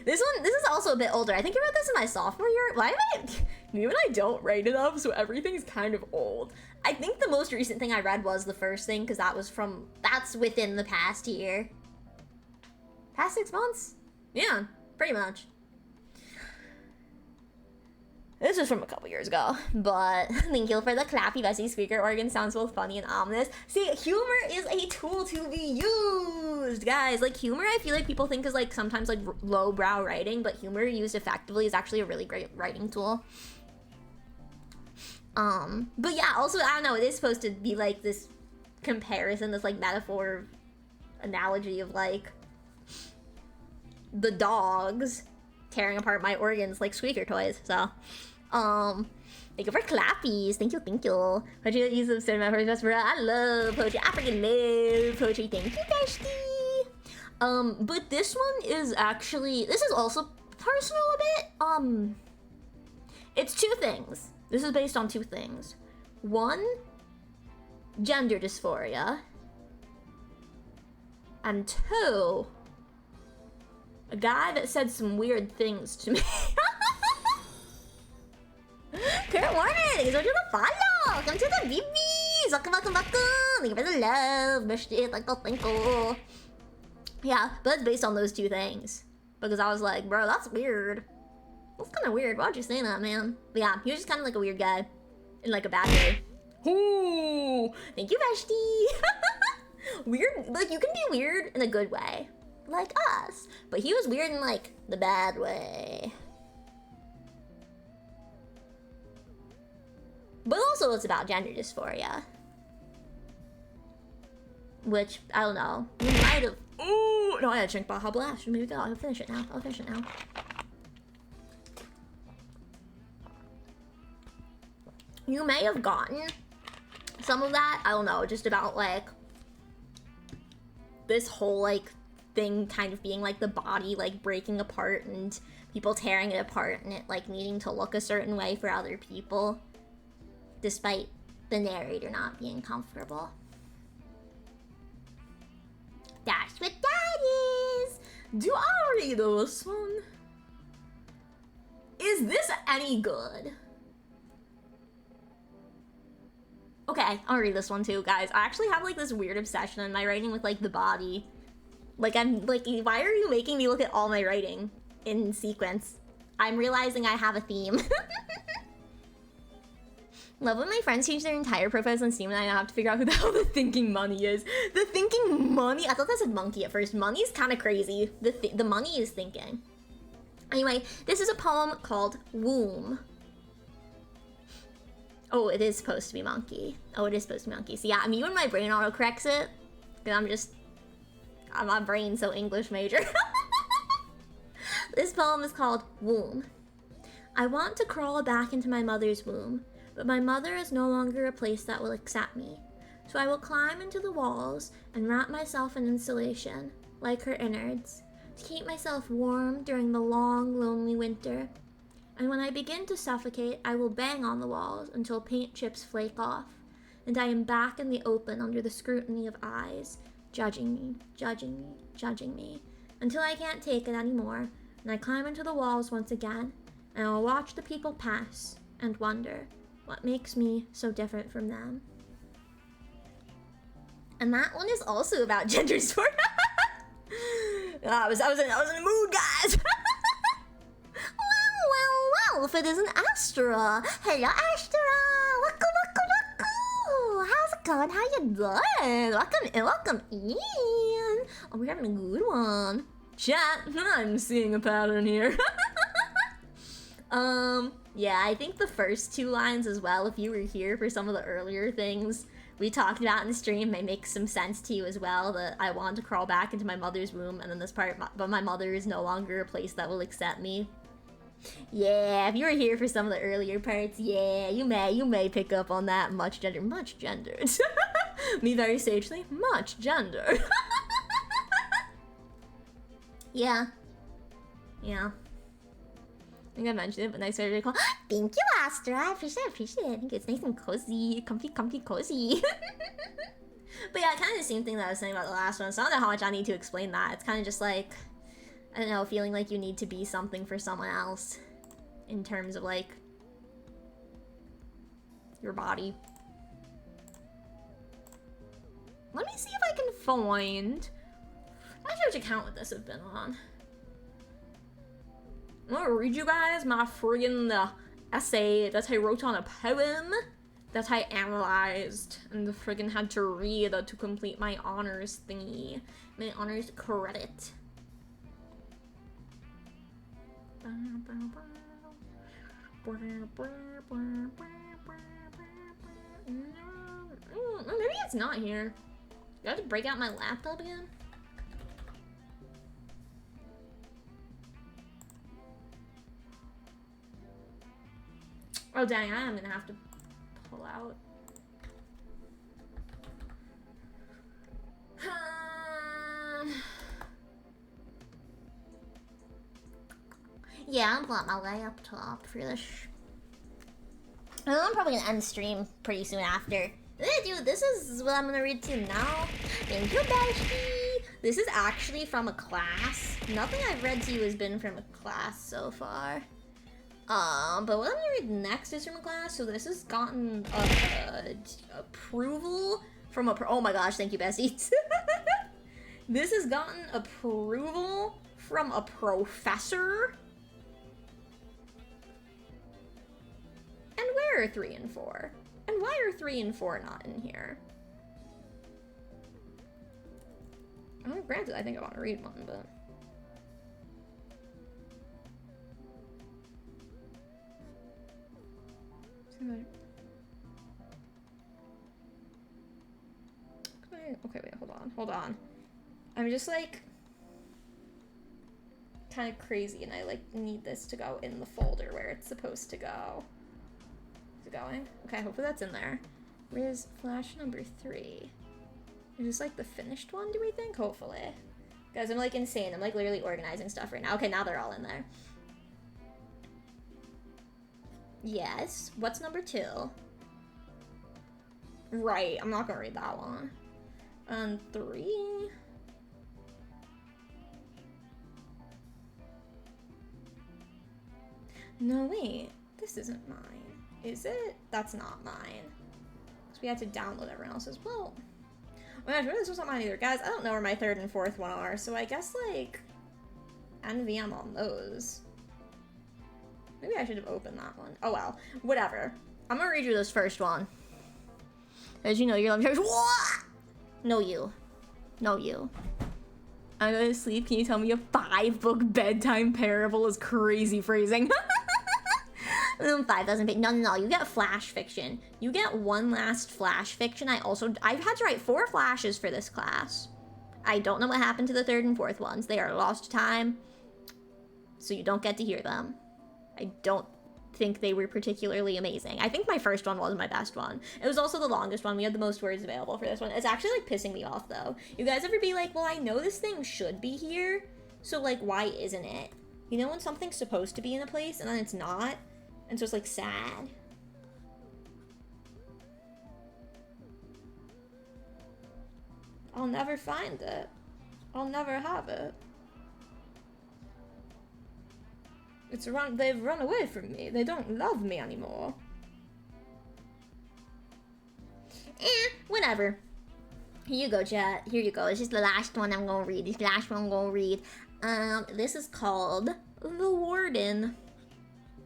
This is also a bit older. I think I wrote this in my sophomore year. Why am I... Even I don't write enough, so everything's kind of old. I think the most recent thing I read was the first thing, because that was from... That's within the past year. Past 6 months? Yeah, pretty much. This was from a couple years ago, but thank you for the clappy Bessie squeaker organ. Sounds both funny and ominous. See, humor is a tool to be used, guys. Like, humor, I feel like people think is, like, sometimes, like, lowbrow writing, but humor used effectively is actually a really great writing tool. But yeah, also, I don't know, it is supposed to be, like, this comparison, this, like, metaphor analogy of, like, the dogs tearing apart my organs like squeaker toys, so thank you for clappies. Thank you. Poetry use of cinema for best. I love poetry. I freaking love poetry. Thank you, bestie. But this one is actually, this is also personal a bit. It's two things. This is based on two things. One, gender dysphoria, and two, a guy that said some weird things to me. Kurt Warner, thank you so much for the follow. Come to the BeeBee. Welcome. Thank you for the love. Thank you. Yeah, but it's based on those two things. Because I was like, bro, that's weird. That's kind of weird. Why'd you say that, man? But yeah, he was just kind of like a weird guy. In like a bad way. Ooh, thank you, Vashti. Weird, like you can be weird in a good way. Like us. But he was weird in like the bad way. But also it's about gender dysphoria. Which, I don't know. You might have... Ooh! No, I had to drink Baja Blast. Maybe go. I'll finish it now. You may have gotten some of that. I don't know. Just about like... this whole like thing kind of being like the body like breaking apart and people tearing it apart and it like needing to look a certain way for other people. Despite the narrator not being comfortable. That's what that is! Do I read this one? Is this any good? Okay, I'll read this one too, guys. I actually have like this weird obsession in my writing with like the body. Like I'm like, why are you making me look at all my writing in sequence? I'm realizing I have a theme. Love when my friends change their entire profiles on Steam and I now have to figure out who the hell the Thinking Money is. The Thinking Money? I thought that said monkey at first. Money's kind of crazy. The money is thinking. Anyway, this is a poem called Womb. Oh, it is supposed to be monkey. Oh, it is supposed to be monkey. So yeah, I mean, when my brain auto-corrects it, because I'm a brain so English major. This poem is called Womb. I want to crawl back into my mother's womb. But my mother is no longer a place that will accept me. So I will climb into the walls and wrap myself in insulation, like her innards, to keep myself warm during the long, lonely winter. And when I begin to suffocate, I will bang on the walls until paint chips flake off, and I am back in the open under the scrutiny of eyes, judging me, until I can't take it anymore, and I climb into the walls once again, and I'll watch the people pass and wonder, what makes me so different from them? And that one is also about gender dysphoria. I was in a mood, guys. well, if it isn't Astra. Hello, Astra. Welcome. How's it going? How you doing? Welcome in. Oh, we're having a good one. Chat, I'm seeing a pattern here. Yeah, I think the first two lines as well, if you were here for some of the earlier things we talked about in the stream, may make some sense to you as well, that I want to crawl back into my mother's womb, and then this part, but my mother is no longer a place that will accept me. Yeah, if you were here for some of the earlier parts, yeah, you may pick up on that. Much gendered. Me very sagely, much gender. Yeah. I think I mentioned it, but nice to call. Thank you, Astra. I appreciate it. I think it's nice and cozy. Comfy, cozy. But yeah, kind of the same thing that I was saying about the last one. So I don't know how much I need to explain that. It's kind of just like, I don't know, feeling like you need to be something for someone else. In terms of like, your body. Let me see if I can find... I'm not sure which account would this have been on. I'm gonna read you guys my friggin' essay that I wrote on a poem that I analyzed and friggin' had to read to complete my honors thingy. My honors credit. Maybe it's not here. Do I have to break out my laptop again? Oh dang, I am gonna have to pull out. Yeah, I'm pulling out my laptop for this. I'm probably gonna end stream pretty soon after. Dude, this is what I'm gonna read to you now. Thank you, Bestie. This is actually from a class. Nothing I've read to you has been from a class so far. But what I'm gonna read next is from a class. So this has gotten approval from a oh my gosh, thank you, Bessie. This has gotten approval from a professor. And where are 3 and 4? And why are 3 and 4 not in here? Oh, granted, I think I want to read one, but... Okay, wait, hold on. I'm just like... kind of crazy, and I like need this to go in the folder where it's supposed to go. Is it going? Okay, hopefully that's in there. Where's flash number 3? Is this like the finished one, do we think? Hopefully. Guys, I'm like insane. I'm like literally organizing stuff right now. Okay, now they're all in there. Yes. What's number 2? Right, I'm not gonna read that one. 3. No, wait. This isn't mine. Is it? That's not mine. Because we had to download everyone else's. Well, oh my gosh, maybe this was not mine either. Guys, I don't know where my 3rd and 4th one are, so I guess, like, NVM on those. Maybe I should have opened that one. Oh, well. Whatever. I'm gonna read you this first one. As you know, you're like, no, you. No, you. I'm going to sleep. Can you tell me a 5-book bedtime parable is crazy phrasing? 5,000 pages. No. You get flash fiction. You get one last flash fiction. I've had to write 4 flashes for this class. I don't know what happened to the 3rd and 4th ones. They are lost to time. So you don't get to hear them. I don't think they were particularly amazing. I think my first one was my best one. It was also the longest one. We had the most words available for this one. It's actually like pissing me off though. You guys ever be like, well, I know this thing should be here, so like why isn't it? You know when something's supposed to be in a place and then it's not? And so it's like sad. I'll never find it. I'll never have it. They've run away from me. They don't love me anymore. Whatever. Here you go, chat. Here you go. This is the last one I'm gonna read. This is called The Warden.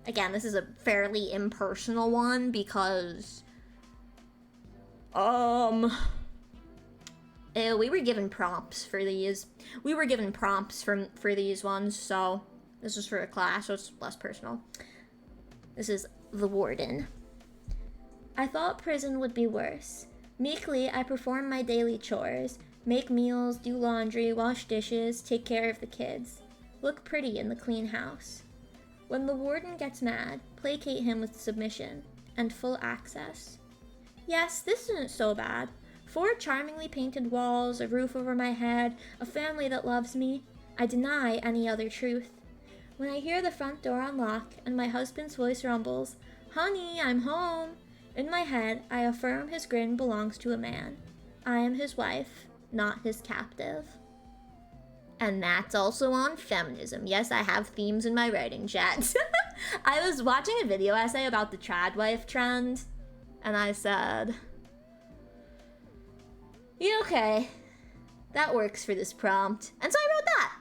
Again, this is a fairly impersonal one because... we were given prompts for these. For these ones, so... This is for a class, so it's less personal. This is The Warden. I thought prison would be worse. Meekly, I perform my daily chores. Make meals, do laundry, wash dishes, take care of the kids. Look pretty in the clean house. When the warden gets mad, placate him with submission and full access. Yes, this isn't so bad. 4 charmingly painted walls, a roof over my head, a family that loves me. I deny any other truth. When I hear the front door unlock and my husband's voice rumbles, "Honey, I'm home." In my head, I affirm his grin belongs to a man. I am his wife, not his captive. And that's also on feminism. Yes, I have themes in my writing chat. I was watching a video essay about the trad wife trend, and I said, yeah, okay, that works for this prompt. And so I wrote that.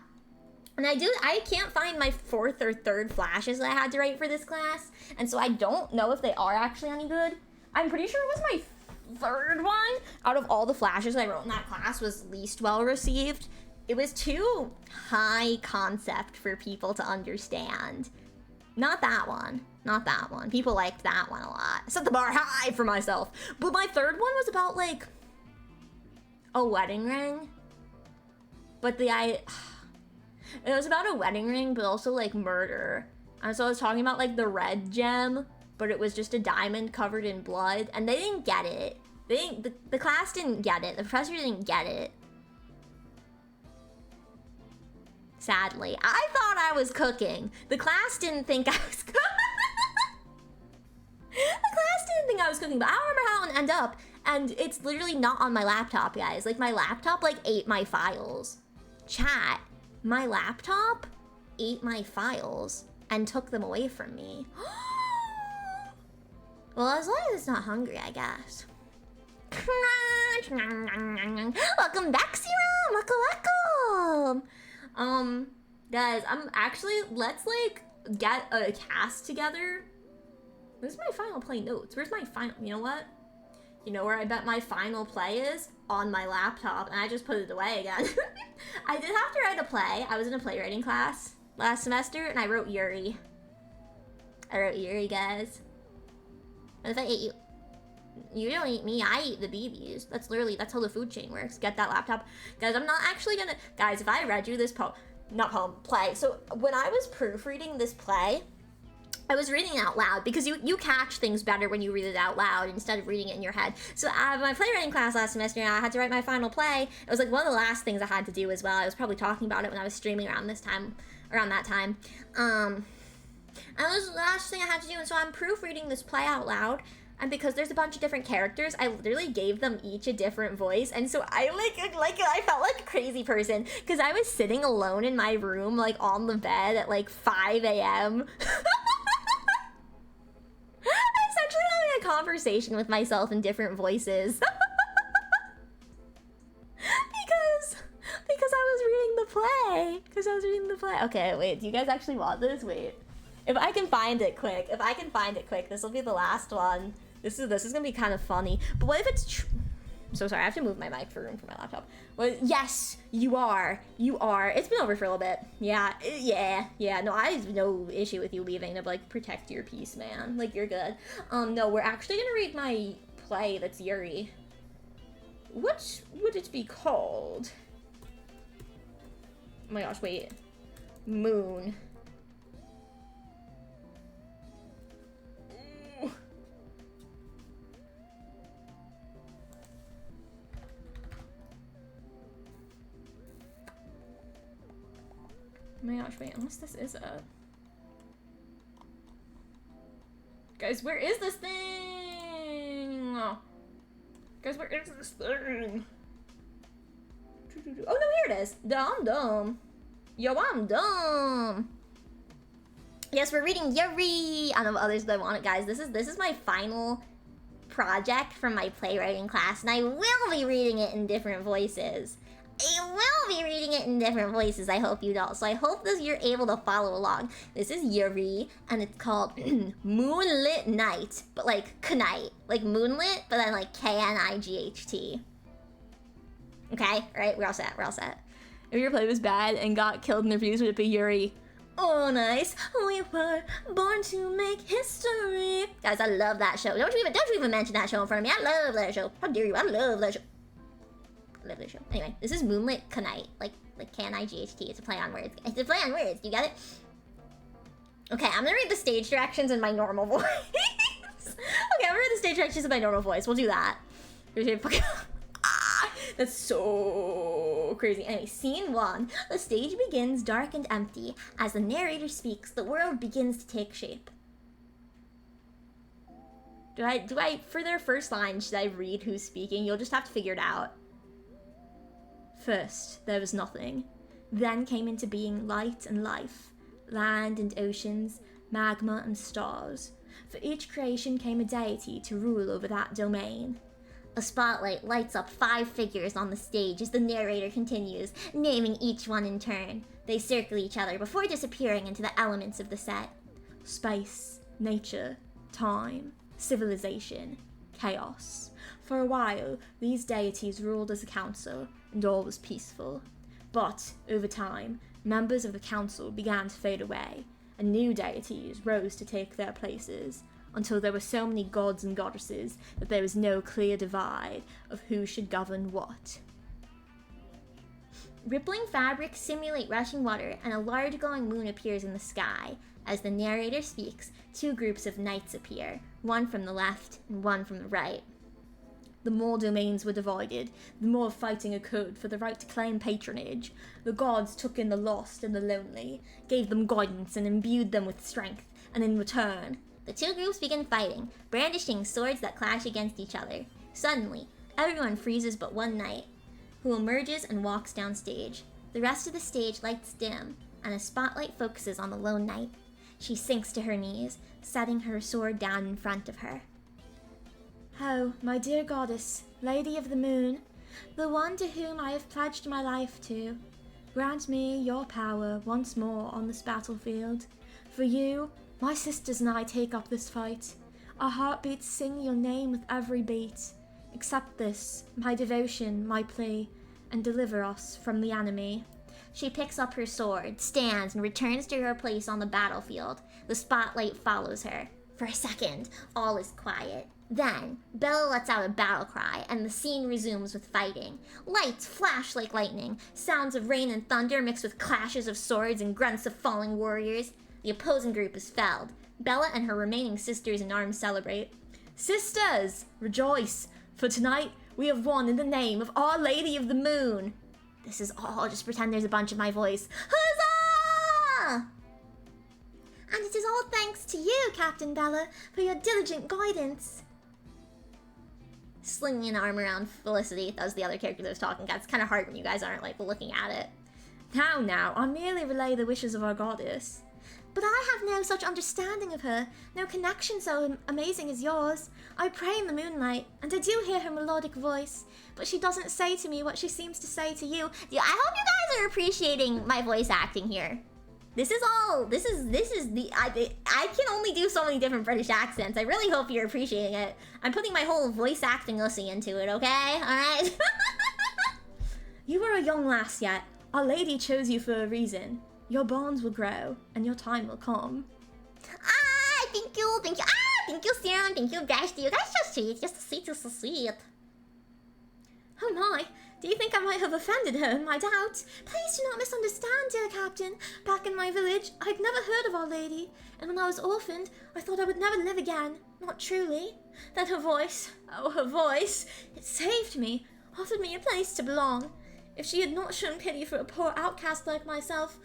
And I can't find my 4th or 3rd flashes that I had to write for this class, and so I don't know if they are actually any good. I'm pretty sure it was my 3rd one out of all the flashes I wrote in that class was least well received. It was too high concept for people to understand. Not that one. Not that one. People liked that one a lot. I set the bar high for myself. But my 3rd one was about, like, a wedding ring. But it was about a wedding ring, but also, like, murder. And so I was talking about, like, the red gem, but it was just a diamond covered in blood. And they didn't get it. The class didn't get it. The professor didn't get it. Sadly. I thought I was cooking. The class didn't think I was cooking. The class didn't think I was cooking, but I don't remember how it ended up. And it's literally not on my laptop, guys. Like, my laptop, like, ate my files. Chat, my laptop ate my files and took them away from me. Well, as long as it's not hungry, I guess. Welcome back, Serum! Welcome! Guys, let's, like, get a cast together. This is my final play notes. Where's my final, you know what? You know where I bet my final play is? On my laptop, and I just put it away again. I did have to write a play. I was in a playwriting class last semester, and I wrote Yuri. Guys. What if I ate you? You don't eat me, I eat the BeeBees. That's how the food chain works. Get that laptop. Guys, I'm not actually gonna... Guys, if I read you this play. So, when I was proofreading this play, I was reading it out loud, because you catch things better when you read it out loud instead of reading it in your head. So, my playwriting class last semester, I had to write my final play. It was, like, one of the last things I had to do as well. I was probably talking about it when I was streaming around that time. And it was the last thing I had to do, and so I'm proofreading this play out loud. And because there's a bunch of different characters, I literally gave them each a different voice. And so I I felt like a crazy person, because I was sitting alone in my room, like, on the bed at, like, 5 a.m. I'm essentially having a conversation with myself in different voices. because I was reading the play. Okay, wait, do you guys actually want this? Wait. If I can find it quick, this will be the last one. This is gonna be kind of funny. But what if it's I'm so sorry, I have to move my mic for room for my laptop. Well, yes, you are. It's been over for a little bit. Yeah. No, I have no issue with you leaving to, like, protect your peace, man. Like, you're good. No, we're actually gonna read my play that's Yuri. What would it be called? Oh my gosh, wait. Moon. Oh my gosh, wait, unless this is a... Guys, where is this thing? Guys, where is this thing? Oh no, here it is. I'm dumb. Yo, I'm dumb. Yes, we're reading Yuri. I don't know others that want it, guys. This is my final project from my playwriting class, and I will be reading it in different voices. I hope you don't. So I hope that you're able to follow along. This is Yuri, and it's called Moonlit Night, but like knight, like moonlit, but then like K-N-I-G-H-T. Okay, alright, we're all set. If your play was bad and got killed in the reviews, would it be Yuri? Oh, nice. We were born to make history. Guys, I love that show. Don't you even mention that show in front of me. I love that show. How dare you? I love that show. Anyway, this is Moonlit Knight, like K-N-I-G-H-T. It's a play on words. You get it? Okay, I'm gonna read the stage directions in my normal voice. Okay, I'm gonna read the stage directions in my normal voice. We'll do that. That's so crazy. Anyway, scene 1. The stage begins dark and empty. As the narrator speaks, the world begins to take shape. Do I, for their first line, should I read who's speaking? You'll just have to figure it out. First, there was nothing. Then came into being light and life, land and oceans, magma and stars. For each creation came a deity to rule over that domain. A spotlight lights up 5 figures on the stage as the narrator continues, naming each one in turn. They circle each other before disappearing into the elements of the set. Space, nature, time, civilization, chaos. For a while, these deities ruled as a council, and all was peaceful. But, over time, members of the council began to fade away, and new deities rose to take their places, until there were so many gods and goddesses that there was no clear divide of who should govern what. Rippling fabrics simulate rushing water, and a large glowing moon appears in the sky. As the narrator speaks, 2 groups of knights appear, one from the left and one from the right. The more domains were divided, the more fighting occurred for the right to claim patronage. The gods took in the lost and the lonely, gave them guidance and imbued them with strength, and in return, the 2 groups begin fighting, brandishing swords that clash against each other. Suddenly, everyone freezes but one knight, who emerges and walks downstage. The rest of the stage lights dim, and a spotlight focuses on the lone knight. She sinks to her knees, setting her sword down in front of her. Oh, my dear goddess, Lady of the Moon, the one to whom I have pledged my life to, grant me your power once more on this battlefield. For you, my sisters and I take up this fight. Our heartbeats sing your name with every beat. Accept this, my devotion, my plea, and deliver us from the enemy. She picks up her sword, stands, and returns to her place on the battlefield. The spotlight follows her. For a second, all is quiet. Then, Bella lets out a battle cry, and the scene resumes with fighting. Lights flash like lightning, sounds of rain and thunder mixed with clashes of swords and grunts of falling warriors. The opposing group is felled. Bella and her remaining sisters in arms celebrate. Sisters, rejoice, for tonight we have won in the name of Our Lady of the Moon. This is all, just pretend there's a bunch of my voice. Huzzah! And it is all thanks to you, Captain Bella, for your diligent guidance. Slinging an arm around Felicity, that was the other character that was talking. It's kind of hard when you guys aren't, like, looking at it. Now, I merely relay the wishes of our goddess. But I have no such understanding of her, no connection so amazing as yours. I pray in the moonlight, and I do hear her melodic voice, but she doesn't say to me what she seems to say to you. Yeah, I hope you guys are appreciating my voice acting here. This is the, I can only do so many different British accents. I really hope you're appreciating it. I'm putting my whole voice acting ussy into it, okay? Alright? You are a young lass yet. Our Lady chose you for a reason. Your bonds will grow, and your time will come. Thank you, Sam, thank you, Bashty. You guys so sweet, you're so sweet. Oh my, do you think I might have offended her in my doubt? Please do not misunderstand, dear Captain. Back in my village, I'd never heard of Our Lady, and when I was orphaned, I thought I would never live again. Not truly. Then her voice, it saved me, offered me a place to belong. If she had not shown pity for a poor outcast like myself,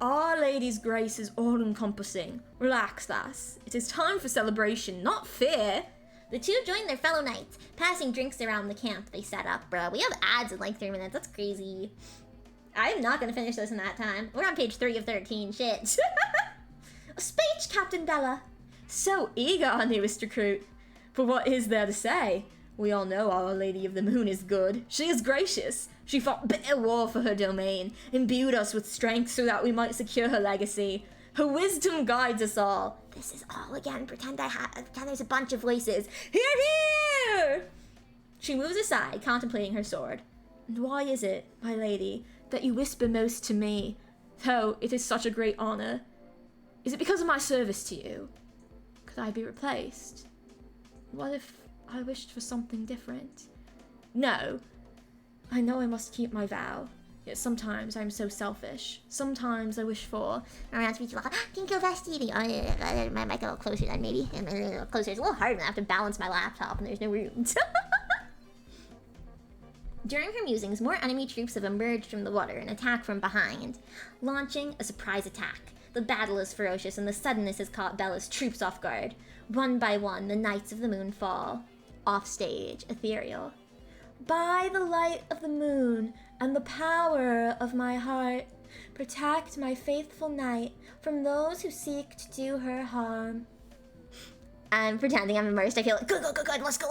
Our Lady's grace is all-encompassing. Relax, lass. It is time for celebration, not fear. The 2 join their fellow knights, passing drinks around the camp they set up. Bro, we have ads in like 3 minutes. That's crazy. I'm not gonna finish this in that time. We're on page 3 of 13. Shit. A speech, Captain Bella. So eager, our newest recruit. But what is there to say? We all know Our Lady of the Moon is good. She is gracious. She fought bitter war for her domain, imbued us with strength so that we might secure her legacy. Her wisdom guides us all. This is all again. Pretend there's a bunch of voices. Hear, hear! She moves aside, contemplating her sword. And why is it, my lady, that you whisper most to me, though it is such a great honor? Is it because of my service to you? Could I be replaced? What if I wished for something different? No. I know I must keep my vow. Yet sometimes I'm so selfish. Sometimes I wish for... Thank you, Vestini. My mic a little closer then, maybe. A little closer. It's a little hard when I have to balance my laptop and there's no room. During her musings, more enemy troops have emerged from the water and attack from behind, launching a surprise attack. The battle is ferocious, and the suddenness has caught Bella's troops off guard. One by one, the Knights of the Moon fall. Offstage, ethereal. By the light of the moon and the power of my heart, protect my faithful knight from those who seek to do her harm. I'm pretending I'm immersed. I feel like, good, let's go.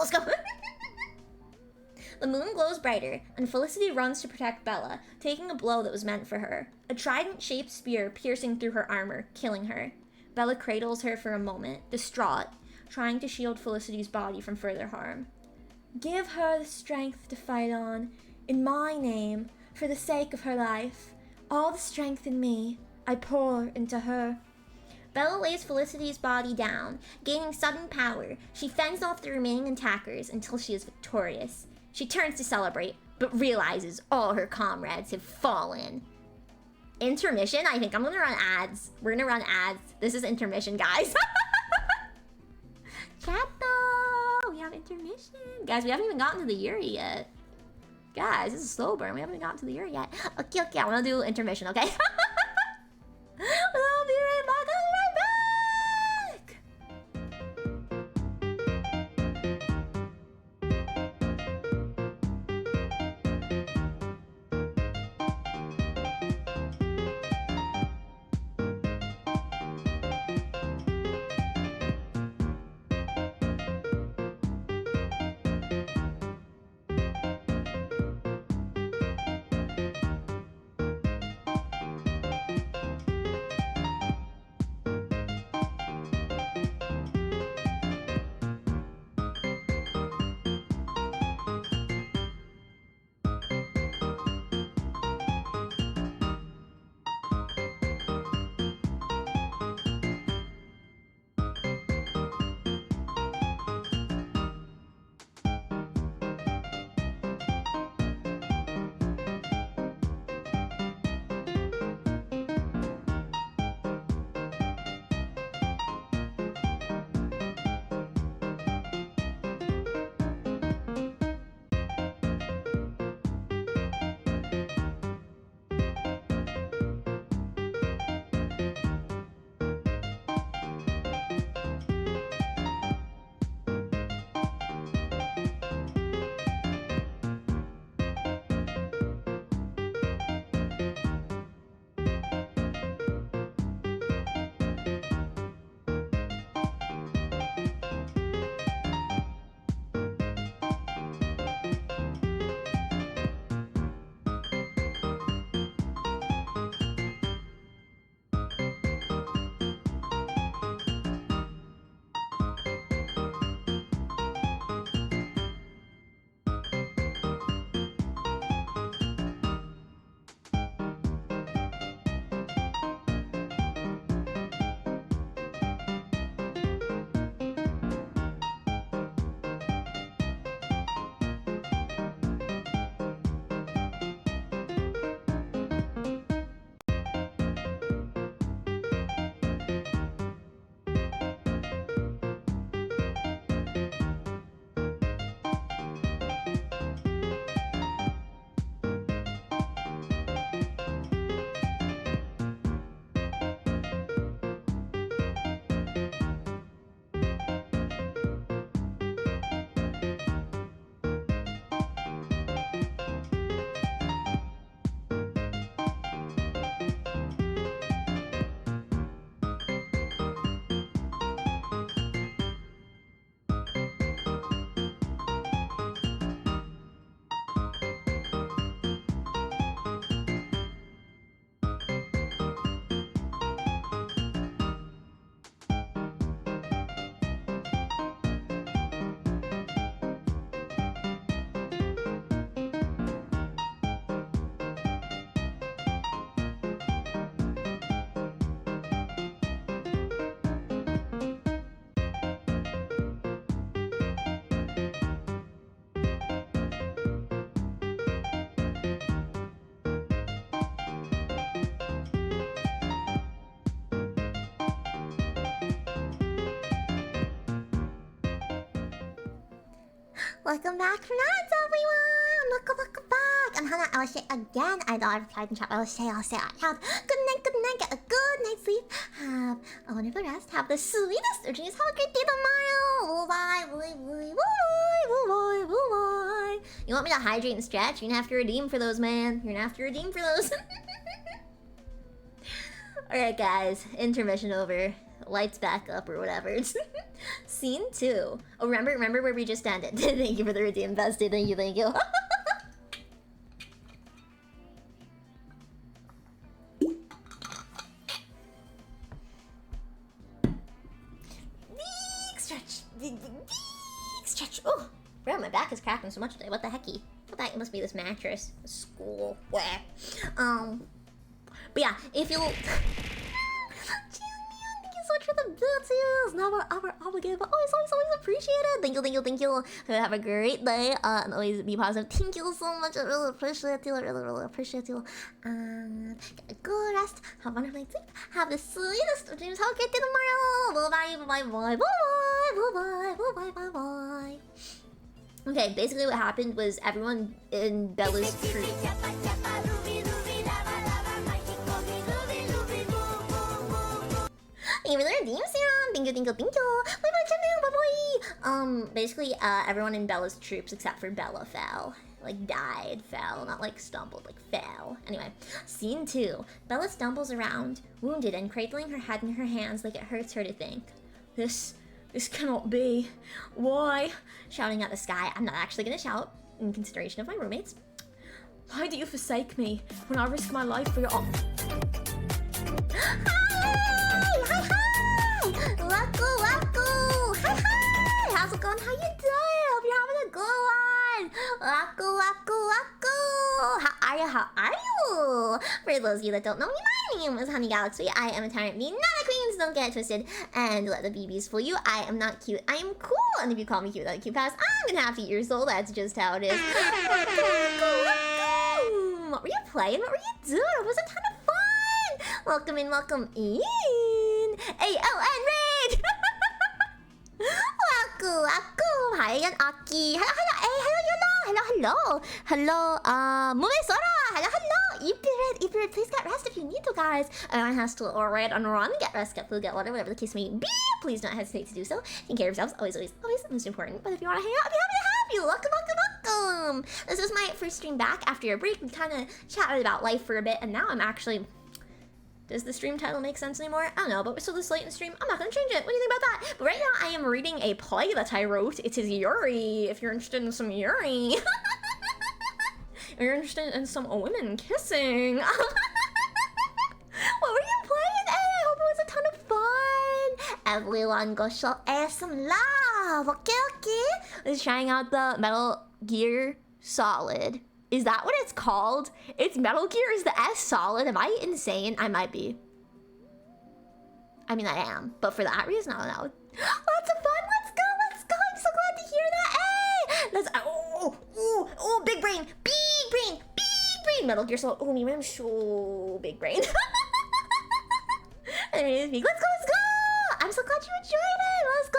The moon glows brighter, and Felicity runs to protect Bella, taking a blow that was meant for her. A trident-shaped spear piercing through her armor, killing her. Bella cradles her for a moment, distraught, trying to shield Felicity's body from further harm. Give her the strength to fight on, in my name, for the sake of her life. All the strength in me, I pour into her. Bella lays Felicity's body down, gaining sudden power. She fends off the remaining attackers until she is victorious. She turns to celebrate, but realizes all her comrades have fallen. Intermission? I think I'm gonna run ads. We're gonna run ads. This is intermission, guys. Chato! We have intermission. Guys, we haven't even gotten to the Yuri yet. Guys, this is slow burn. We haven't even gotten to the Yuri yet. Okay, I'm gonna do intermission, okay? I'll be right back. Welcome back from ads, everyone! Welcome welcome, Hannah. I will say again. I know I replied in chat, but I will say out loud. Good night, get a good night's sleep. Have a wonderful rest. Have the sweetest of dreams. Have a great day tomorrow. Bye, bye, bye, bye, bye, bye. You want me to hydrate and stretch? You're gonna have to redeem for those, man. You're gonna have to redeem for those. Alright, guys. Intermission over. Lights back up or whatever. Scene 2. Oh, remember where we just ended. Thank you for the redeem, bestie. Thank you. Big stretch. Oh, bro, my back is cracking so much today. What the hecky? What the heck? It must be this mattress. School. But yeah, if you'll... Thank you so much for the bits. Never ever obligated, but always appreciated. Thank you. Have a great day. And always be positive. Thank you so much. I really appreciate you. Really appreciate you. And get a good rest. Have a wonderful night's sleep. Have the sweetest of dreams. Have a great day tomorrow. Bye. Okay, basically what happened was everyone in Bella's troop. Thank you for the redeem, Sam. Thank you. Bye. Basically, everyone in Bella's troops except for Bella fell. Like, died, fell, not like stumbled, like fell. Anyway, scene 2. Bella stumbles around, wounded and cradling her head in her hands like it hurts her to think. This cannot be. Why? Shouting at the sky. I'm not actually gonna shout, in consideration of my roommates. Why do you forsake me when I risk my life for your... Hi! Waku! Hi! How's it going? How you doing? Hope you're having a good one! Waku! How are you? For those of you that don't know me, my name is Honey Galaxy. I am a tyrant bee, not a queen, so don't get it twisted. And let the BBs fool you. I am not cute. I am cool. And if you call me cute without a cute pass, I'm gonna have to eat your soul. That's just how it is. Waku! What were you playing? What were you doing? It was a ton of fun! Welcome in. ALN Raid! Waku! Hi again, Aki. Hello, Mousemilaart. Hello. Eat, please get rest if you need to, guys. Everyone has to raid and run, get rest, get food, get water, whatever the case may be. Please don't hesitate to do so. Take care of yourselves, always, most important. But if you want to hang out, I'd be happy to have you. Welcome. This is my first stream back after a break. We kind of chatted about life for a bit, and now I'm actually... Does the stream title make sense anymore? I don't know, but we're still this late in the stream. I'm not gonna change it. What do you think about that? But right now, I am reading a play that I wrote. It is Yuri, if you're interested in some Yuri. If you're interested in some women kissing. What were you playing? Hey, I hope it was a ton of fun. Everyone go show us some love, okay? Let's trying out the Metal Gear Solid. Is that what it's called? It's Metal Gear is the S Solid. Am I insane? I might be. I mean, I am. But for that reason, I don't know. Lots of fun. Let's go. I'm so glad to hear that. Hey! Let's... Oh, big brain. Metal Gear Solid. Oh, me, I'm so big brain. Let's go. I'm so glad you enjoyed it. Let's go.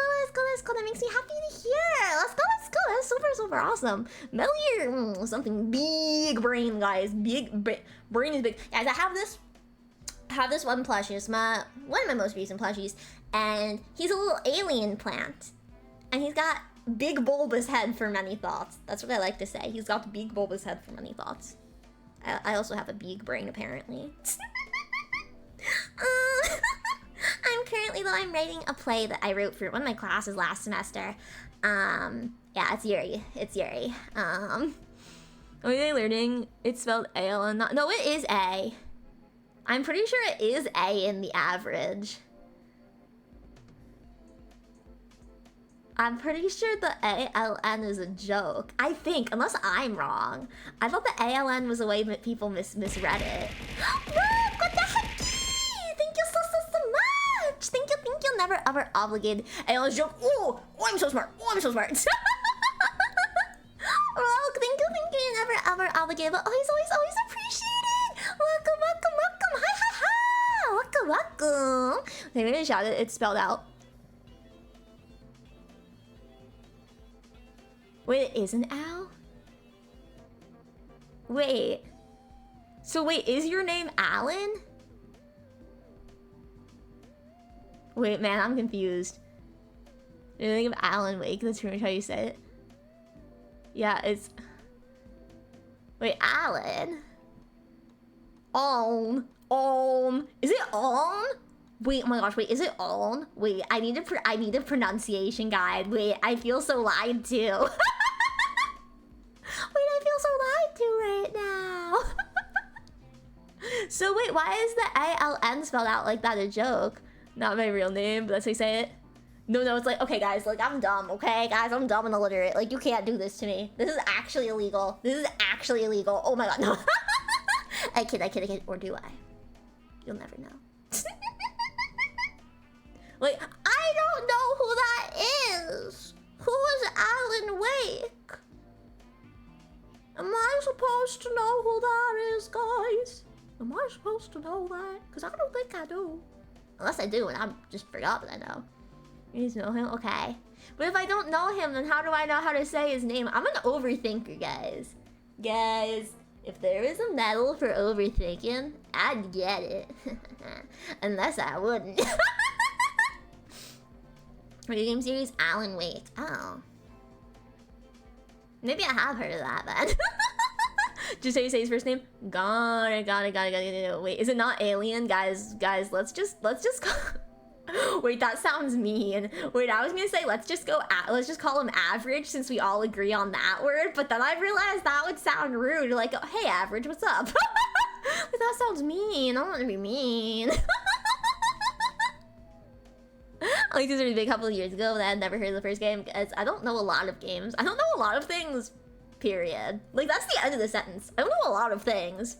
That makes me happy to hear. Let's go. That's super awesome. Metal Gear, something big brain, guys. Brain is big. Guys, I have this one plushie. It's one of my most recent plushies, and he's a little alien plant, and he's got big bulbous head for many thoughts. That's what I like to say. He's got the big bulbous head for many thoughts. I also have a big brain, apparently. I'm writing a play that I wrote for one of my classes last semester. Yeah, it's Yuri. Are they learning? It's spelled A-L-N. No, it is A. I'm pretty sure it is A in the average. I'm pretty sure the A-L-N is a joke. I think, unless I'm wrong. I thought the A-L-N was a way that people misread it. Look, what the heck? Thank you so much. Thank you. Never ever obligated. A-L-N joke. Oh, I'm so smart. Well, thank you. Never ever obligated, but always appreciated. Welcome. Hi. Welcome. They really shouted. It's spelled out. Wait, it is an owl? Wait. So wait, is your name Alan? Wait, man, I'm confused. You think of Alan Wake? That's pretty much how you say it. Yeah, it's... Wait, Alan? Is it on? Wait, oh my gosh, wait, is it on? Wait, I need a pronunciation guide. Wait, I feel so lied to. Wait, I feel so lied to right now. So wait, why is the A-L-N spelled out like that a joke? Not my real name, but that's how you say it. No, it's like, okay guys, like I'm dumb, okay? Guys, I'm dumb and illiterate. Like, you can't do this to me. This is actually illegal. This is actually illegal. Oh my god, no. I kid. Or do I? You'll never know. Like, I don't know who that is. Who is Alan Wake? Am I supposed to know who that is, guys? Am I supposed to know that? Because I don't think I do. Unless I do, and I just forgot that I know. You need to know him? Okay. But if I don't know him, then how do I know how to say his name? I'm an overthinker, guys. Guys, if there is a medal for overthinking, I'd get it. Unless I wouldn't. Video game series, Alan Wake. Oh. Maybe I have heard of that then. Just how you say his first name. Got it. Wait, is it not Alien? Guys, let's just Wait, that sounds mean. Wait, I was gonna say let's just call him Average since we all agree on that word, but then I realized that would sound rude. Like, oh, hey Average, what's up? But that sounds mean. I don't want to be mean. Like, this was a couple of years ago, but I had never heard of the first game because I don't know a lot of games. I don't know a lot of things, period. Like, that's the end of the sentence. I don't know a lot of things.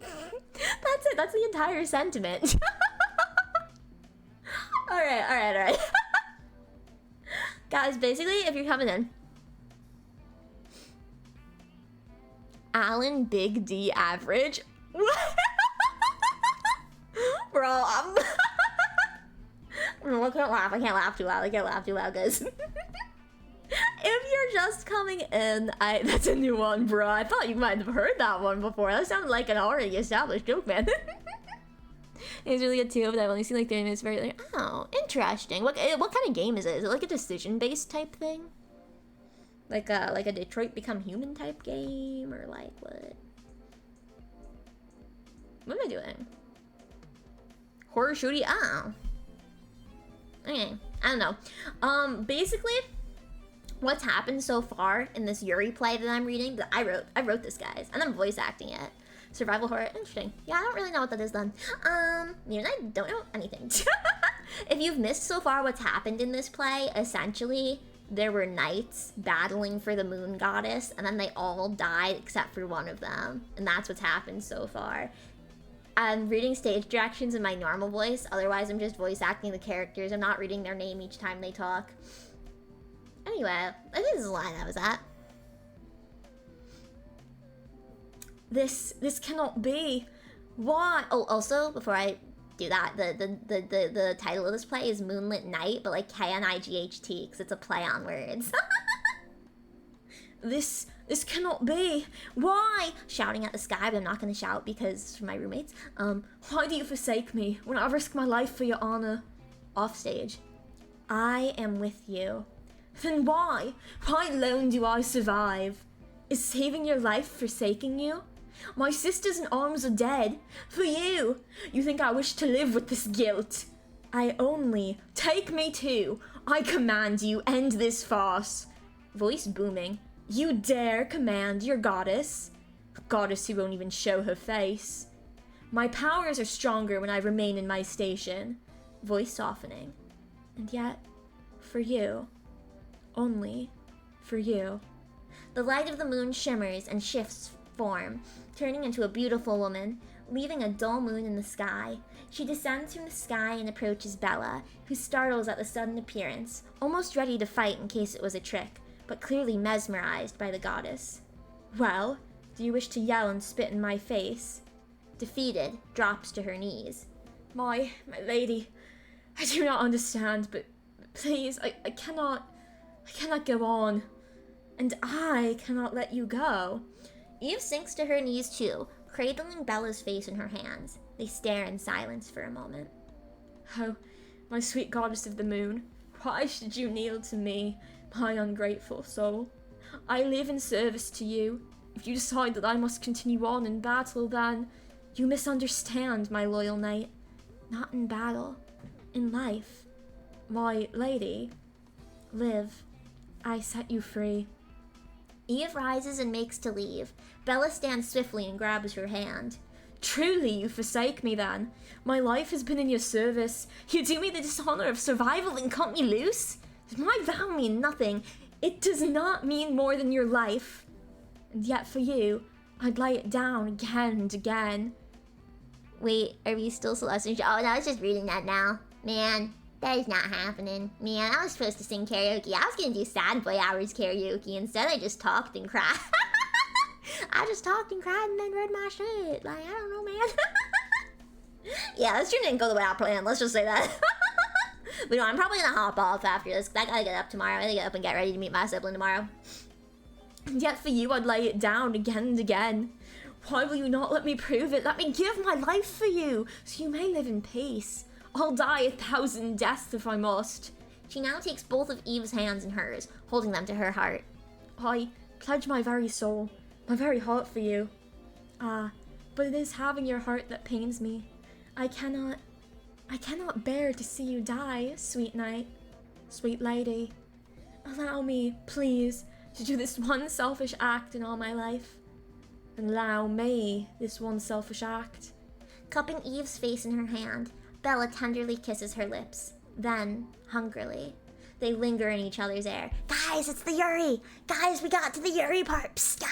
That's it. That's the entire sentiment. Alright. Guys, basically, if you're coming in, Alan Big D Average. Bro, I can't laugh. I can't laugh too loud, guys. If you're just coming in, that's a new one, bro. I thought you might have heard that one before. That sounded like an already established joke, man. It's really good too, but I've only seen like 30 minutes. Very like, oh, interesting. What kind of game is it? Is it like a decision-based type thing? Like a Detroit Become Human type game, or like what? What am I doing? Horror shooty? Oh. Okay, I don't know. Basically, what's happened so far in this Yuri play that I'm reading, that I wrote this, guys, and I'm voice acting it. Survival horror, interesting. Yeah, I don't really know what that is then. Even I don't know anything. If you've missed so far what's happened in this play, essentially, there were knights battling for the moon goddess, and then they all died except for one of them. And that's what's happened so far. I'm reading stage directions in my normal voice, otherwise I'm just voice acting the characters. I'm not reading their name each time they talk. Anyway, I think this is the line I was at. This cannot be. Why? Oh, also, before I do that, the title of this play is Moonlit Night, but like K-N-I-G-H-T, because it's a play on words. This cannot be. Why? Shouting at the sky, but I'm not going to shout because for my roommates. Why do you forsake me when I risk my life for your honor? Off stage. I am with you. Then why? Why alone do I survive? Is saving your life forsaking you? My sisters in arms are dead. For you. You think I wish to live with this guilt. I only. Take me too. I command you, end this farce. Voice booming. You dare command your goddess? A goddess who won't even show her face. My powers are stronger when I remain in my station. Voice softening. And yet, for you. Only for you. The light of the moon shimmers and shifts form, turning into a beautiful woman, leaving a dull moon in the sky. She descends from the sky and approaches Bella, who startles at the sudden appearance, almost ready to fight in case it was a trick, but clearly mesmerized by the goddess. Well, do you wish to yell and spit in my face? Defeated, drops to her knees. My lady, I do not understand, but please, I cannot go on. And I cannot let you go. Eve sinks to her knees too, cradling Bella's face in her hands. They stare in silence for a moment. Oh, my sweet goddess of the moon, why should you kneel to me, my ungrateful soul? I live in service to you. If you decide that I must continue on in battle, then you misunderstand, my loyal knight. Not in battle, in life. My lady, live. I set you free. Eve rises and makes to leave. Bella stands swiftly and grabs her hand. Truly, you forsake me then. My life has been in your service. You do me the dishonor of survival and cut me loose? Does my vow mean nothing? It does not mean more than your life. And yet for you, I'd lay it down again and again. Wait, are we still Celestial? Oh, no, I was just reading that now. Man, that is not happening. Man, I was supposed to sing karaoke. I was gonna do Sad Boy Hours karaoke. Instead, I just talked and cried. I just talked and cried and then read my shit. Like, I don't know, man. Yeah, this stream didn't go the way I planned. Let's just say that. But no, I'm probably gonna hop off after this, because I gotta get up tomorrow. I gotta get up and get ready to meet my sibling tomorrow. And yet for you, I'd lay it down again and again. Why will you not let me prove it? Let me give my life for you, so you may live in peace. I'll die 1,000 deaths if I must. She now takes both of Eve's hands in hers, holding them to her heart. I pledge my very soul, my very heart for you. Ah, but it is having your heart that pains me. I cannot bear to see you die, sweet knight, sweet lady. Allow me, please, to do this one selfish act in all my life. Allow me this one selfish act. Cupping Eve's face in her hand, Bella tenderly kisses her lips. Then, hungrily, they linger in each other's air. Guys, it's the Yuri! Guys, we got to the Yuri part! Psst,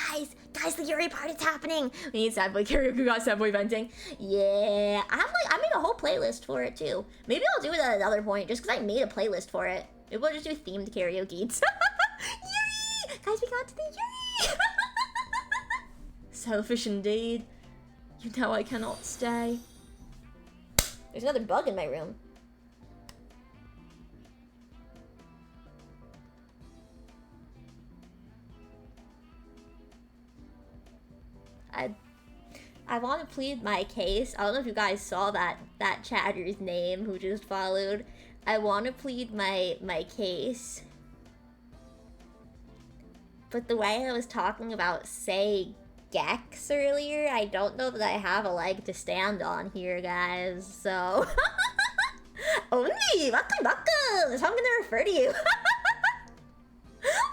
guys, the Yuri part is happening! We need Sad Boy karaoke, we got Sad Boy venting. Yeah, I made a whole playlist for it too. Maybe I'll do it at another point, just because I made a playlist for it. Maybe we'll just do themed karaoke. Yuri! Guys, we got to the Yuri! Selfish indeed. You know I cannot stay. There's another bug in my room. I want to plead my case. I don't know if you guys saw that chatter's name who just followed. I want to plead my case. But the way I was talking about say Gex earlier, I don't know that I have a leg to stand on here, guys, so... Oni! Waku waku! That's how I'm gonna refer to you.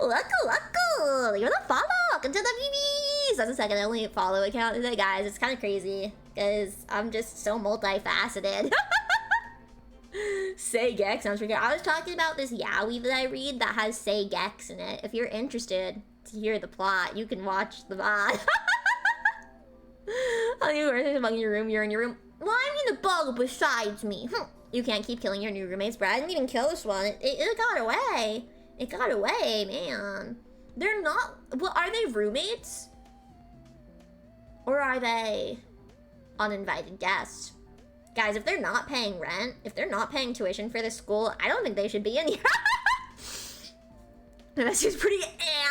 Waku waku! You're the follow! Welcome to the BeeBees! That's the second only follow account today, guys. It's kind of crazy, because I'm just so multifaceted. Say Gex sounds pretty good. I was talking about this yaoi that I read that has Say Gex in it. If you're interested to hear the plot, you can watch the VOD. Oh, you were in your room, you're in your room. Well, I mean the bug besides me. You can't keep killing your new roommates, Brad. I didn't even kill this one. It got away. It got away, man. They're not... Well, are they roommates? Or are they uninvited guests? Guys, if they're not paying rent, if they're not paying tuition for this school, I don't think they should be in here. That's just pretty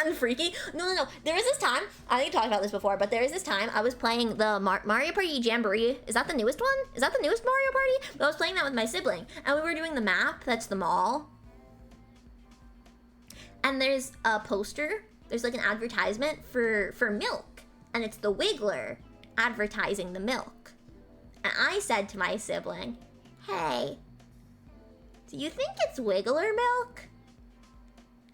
and freaky. No. There was this time, I think I talked about this before, but there was this time I was playing the Mario Party Jamboree. Is that the newest one? Is that the newest Mario Party? But I was playing that with my sibling, and we were doing the map, that's the mall. And there's a poster, there's like an advertisement for milk, and it's the Wiggler advertising the milk. And I said to my sibling, hey, do you think it's Wiggler milk?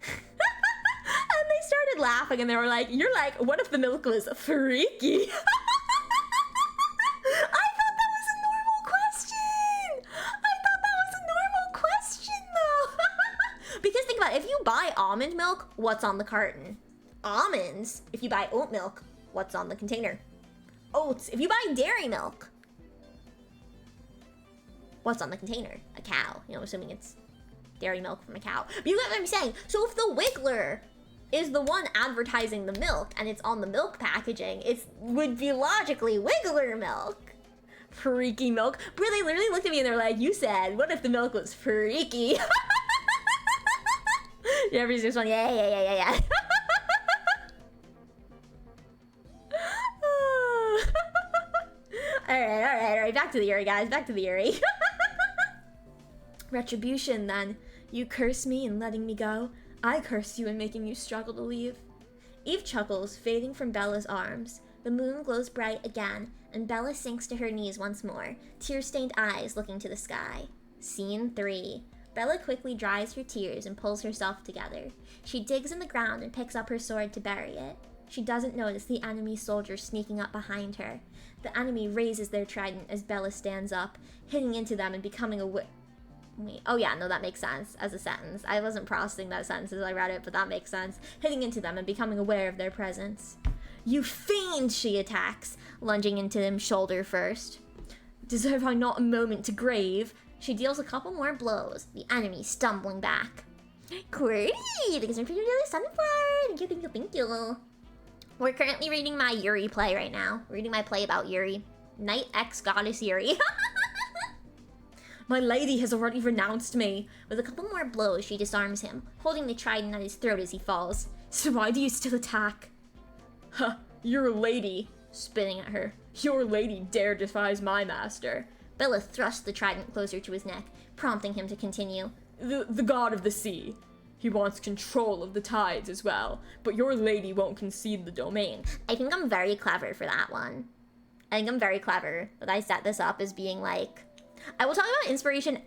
And they started laughing and they were like, you're like, what if the milk was freaky? I thought that was a normal question. I thought that was a normal question though. Because think about it, if you buy almond milk, what's on the carton? Almonds. If you buy oat milk, what's on the container? Oats. If you buy dairy milk, what's on the container? A cow. You know, assuming it's dairy milk from a cow. But you get what I'm saying? So if the Wiggler is the one advertising the milk and it's on the milk packaging, it would be logically Wiggler milk. Freaky milk. Bro, they literally looked at me and they're like, you said, what if the milk was freaky? Yeah, everybody's just going, yeah. Yuri. Back to the Yuri, guys. Back to the Yuri. Retribution, then. You curse me in letting me go. I curse you in making you struggle to leave. Eve chuckles, fading from Bella's arms. The moon glows bright again, and Bella sinks to her knees once more, tear-stained eyes looking to the sky. Scene 3. Bella quickly dries her tears and pulls herself together. She digs in the ground and picks up her sword to bury it. She doesn't notice the enemy soldiers sneaking up behind her. The enemy raises their trident as Bella stands up, hitting into them and becoming aware. Wait, oh yeah, no, that makes sense as a sentence. I wasn't processing that sentence as I read it, but that makes sense. Hitting into them and becoming aware of their presence. You fiend, she attacks, lunging into him shoulder first. Deserve I not a moment to grave? She deals a couple more blows, the enemy stumbling back. Quirky, thanks for your daily sunflower. Thank you. We're currently reading my Yuri play right now. We're reading my play about Yuri. Knight X Goddess Yuri. My lady has already renounced me. With a couple more blows, she disarms him, holding the trident at his throat as he falls. So why do you still attack? Huh, your lady. Spitting at her. Your lady dare defies my master. Bella thrusts the trident closer to his neck, prompting him to continue. The god of the sea. He wants control of the tides as well, but your lady won't concede the domain. I think I'm very clever for that one. I think I'm very clever that I set this up as being like, I will talk about inspiration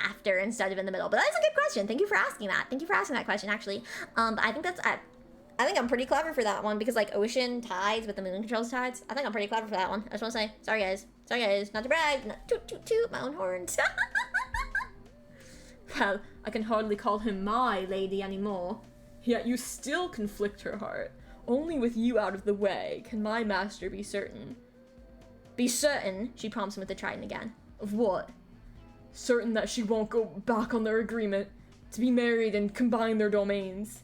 after instead of in the middle, but that's a good question. Thank you for asking that. Thank you for asking that question, actually. But I think that's, I think I'm pretty clever for that one because like ocean tides with the moon controls tides. I think I'm pretty clever for that one. I just want to say, sorry guys, not to brag, not toot my own horns. Well, I can hardly call him my lady anymore. Yet you still conflict her heart. Only with you out of the way can my master be certain. Be certain, she prompts him with the trident again. Of what? Certain that she won't go back on their agreement to be married and combine their domains.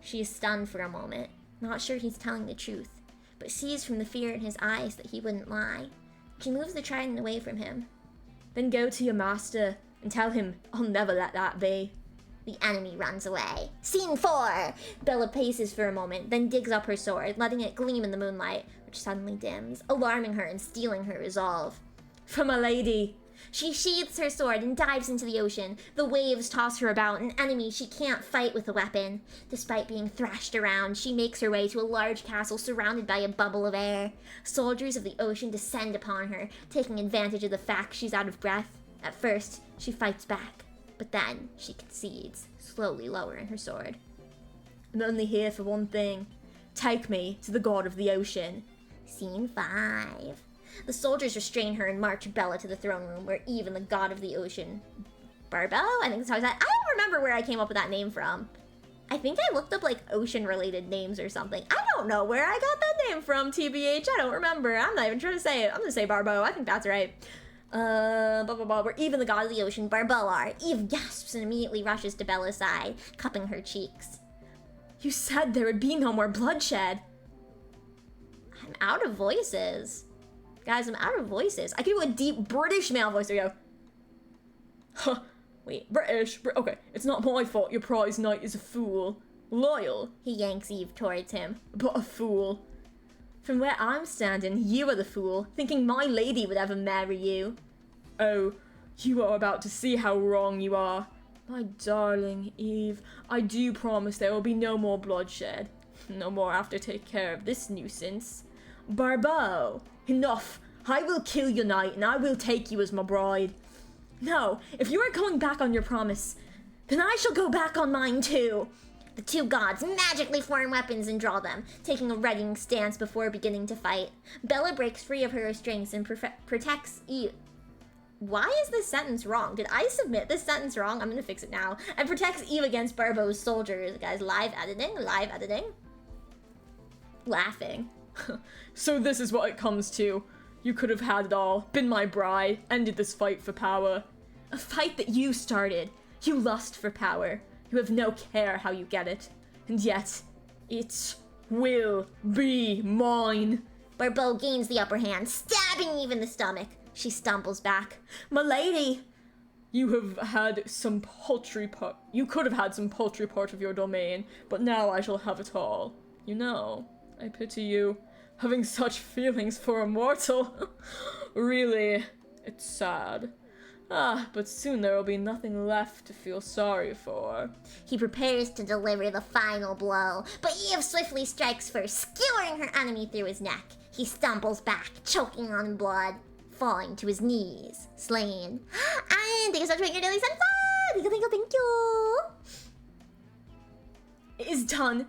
She is stunned for a moment, not sure he's telling the truth, but sees from the fear in his eyes that he wouldn't lie. She moves the trident away from him. Then go to your master and tell him I'll never let that be. The enemy runs away. Scene 4! Bella paces for a moment, then digs up her sword, letting it gleam in the moonlight, which suddenly dims, alarming her and stealing her resolve. For my lady! She sheathes her sword and dives into the ocean. The waves toss her about, an enemy she can't fight with a weapon. Despite being thrashed around, she makes her way to a large castle surrounded by a bubble of air. Soldiers of the ocean descend upon her, taking advantage of the fact she's out of breath. At first, she fights back, but then she concedes, slowly lowering her sword. I'm only here for one thing. Take me to the god of the ocean. Scene 5. The soldiers restrain her and march Bella to the throne room, where Eve and the god of the ocean, Barbo? I think that's how I said it. I don't remember where I came up with that name from. I think I looked up like ocean-related names or something. I don't know where I got that name from, TBH. I don't remember. I'm not even trying to say it. I'm gonna say Barbo. I think that's right. Where Eve and the god of the ocean, Barbo, are. Eve gasps and immediately rushes to Bella's side, cupping her cheeks. You said there would be no more bloodshed. I'm out of voices. Guys, I'm out of voices. I could do a deep British male voice. There we go. Huh. Wait, British. Okay, it's not my fault your prize knight is a fool. Loyal. He yanks Eve towards him. But a fool. From where I'm standing, you are the fool, thinking my lady would ever marry you. Oh, you are about to see how wrong you are. My darling Eve, I do promise there will be no more bloodshed. No more after take care of this nuisance. Barbo, enough. I will kill your knight and I will take you as my bride. No, if you are going back on your promise, then I shall go back on mine too. The two gods magically form weapons and draw them, taking a readying stance before beginning to fight. Bella breaks free of her restraints and protects Eve. Why is this sentence wrong? Did I submit this sentence wrong? I'm gonna fix it now. And protects Eve against Barbo's soldiers. Guys, live editing. Laughing. So this is what it comes to. You could have had it all, been my bride, ended this fight for power. A fight that you started. You lust for power. You have no care how you get it. And yet, it will be mine. Barbo gains the upper hand, stabbing Eve in the stomach. She stumbles back. My lady! You have had some paltry part. You could have had some paltry part of your domain, but now I shall have it all. You know, I pity you. Having such feelings for a mortal. Really, It's sad. But soon there will be nothing left to feel sorry for. He prepares to deliver the final blow, but Eve swiftly strikes first, skewering her enemy through his neck. He stumbles back, choking on blood, falling to his knees, slain. And thank you so much for your daily sunflower! Thank you! It is done.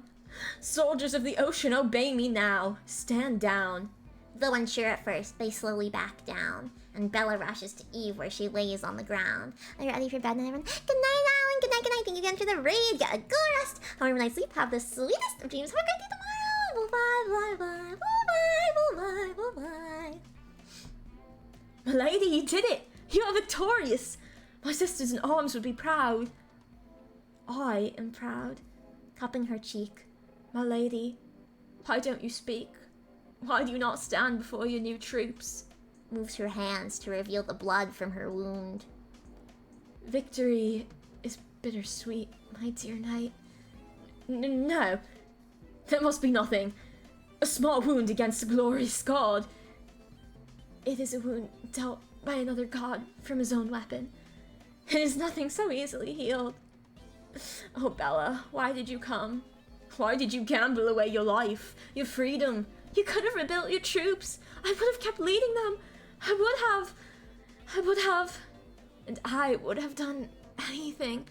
Soldiers of the ocean, obey me now. Stand down. Though unsure at first, they slowly back down, and Bella rushes to Eve where she lays on the ground. Are you ready for bed, everyone? Good night, Alan. Good night, good night. Thank you again for the raid. Get a good rest. However, night sleep. Have the sweetest of dreams. Have a great day tomorrow. Bye, bye, bye, bye, bye, bye, bye, bye. Milady, you did it. You are victorious. My sisters in arms would be proud. I am proud. Cupping her cheek. My lady, why don't you speak? Why do you not stand before your new troops? Moves her hands to reveal the blood from her wound. Victory is bittersweet, my dear knight. No, there must be nothing. A small wound against a glorious god. It is a wound dealt by another god from his own weapon. It is nothing so easily healed. Oh, Bella, why did you come? Why did you gamble away your life, your freedom? You could have rebuilt your troops. I would have kept leading them. I would have, and I would have done anything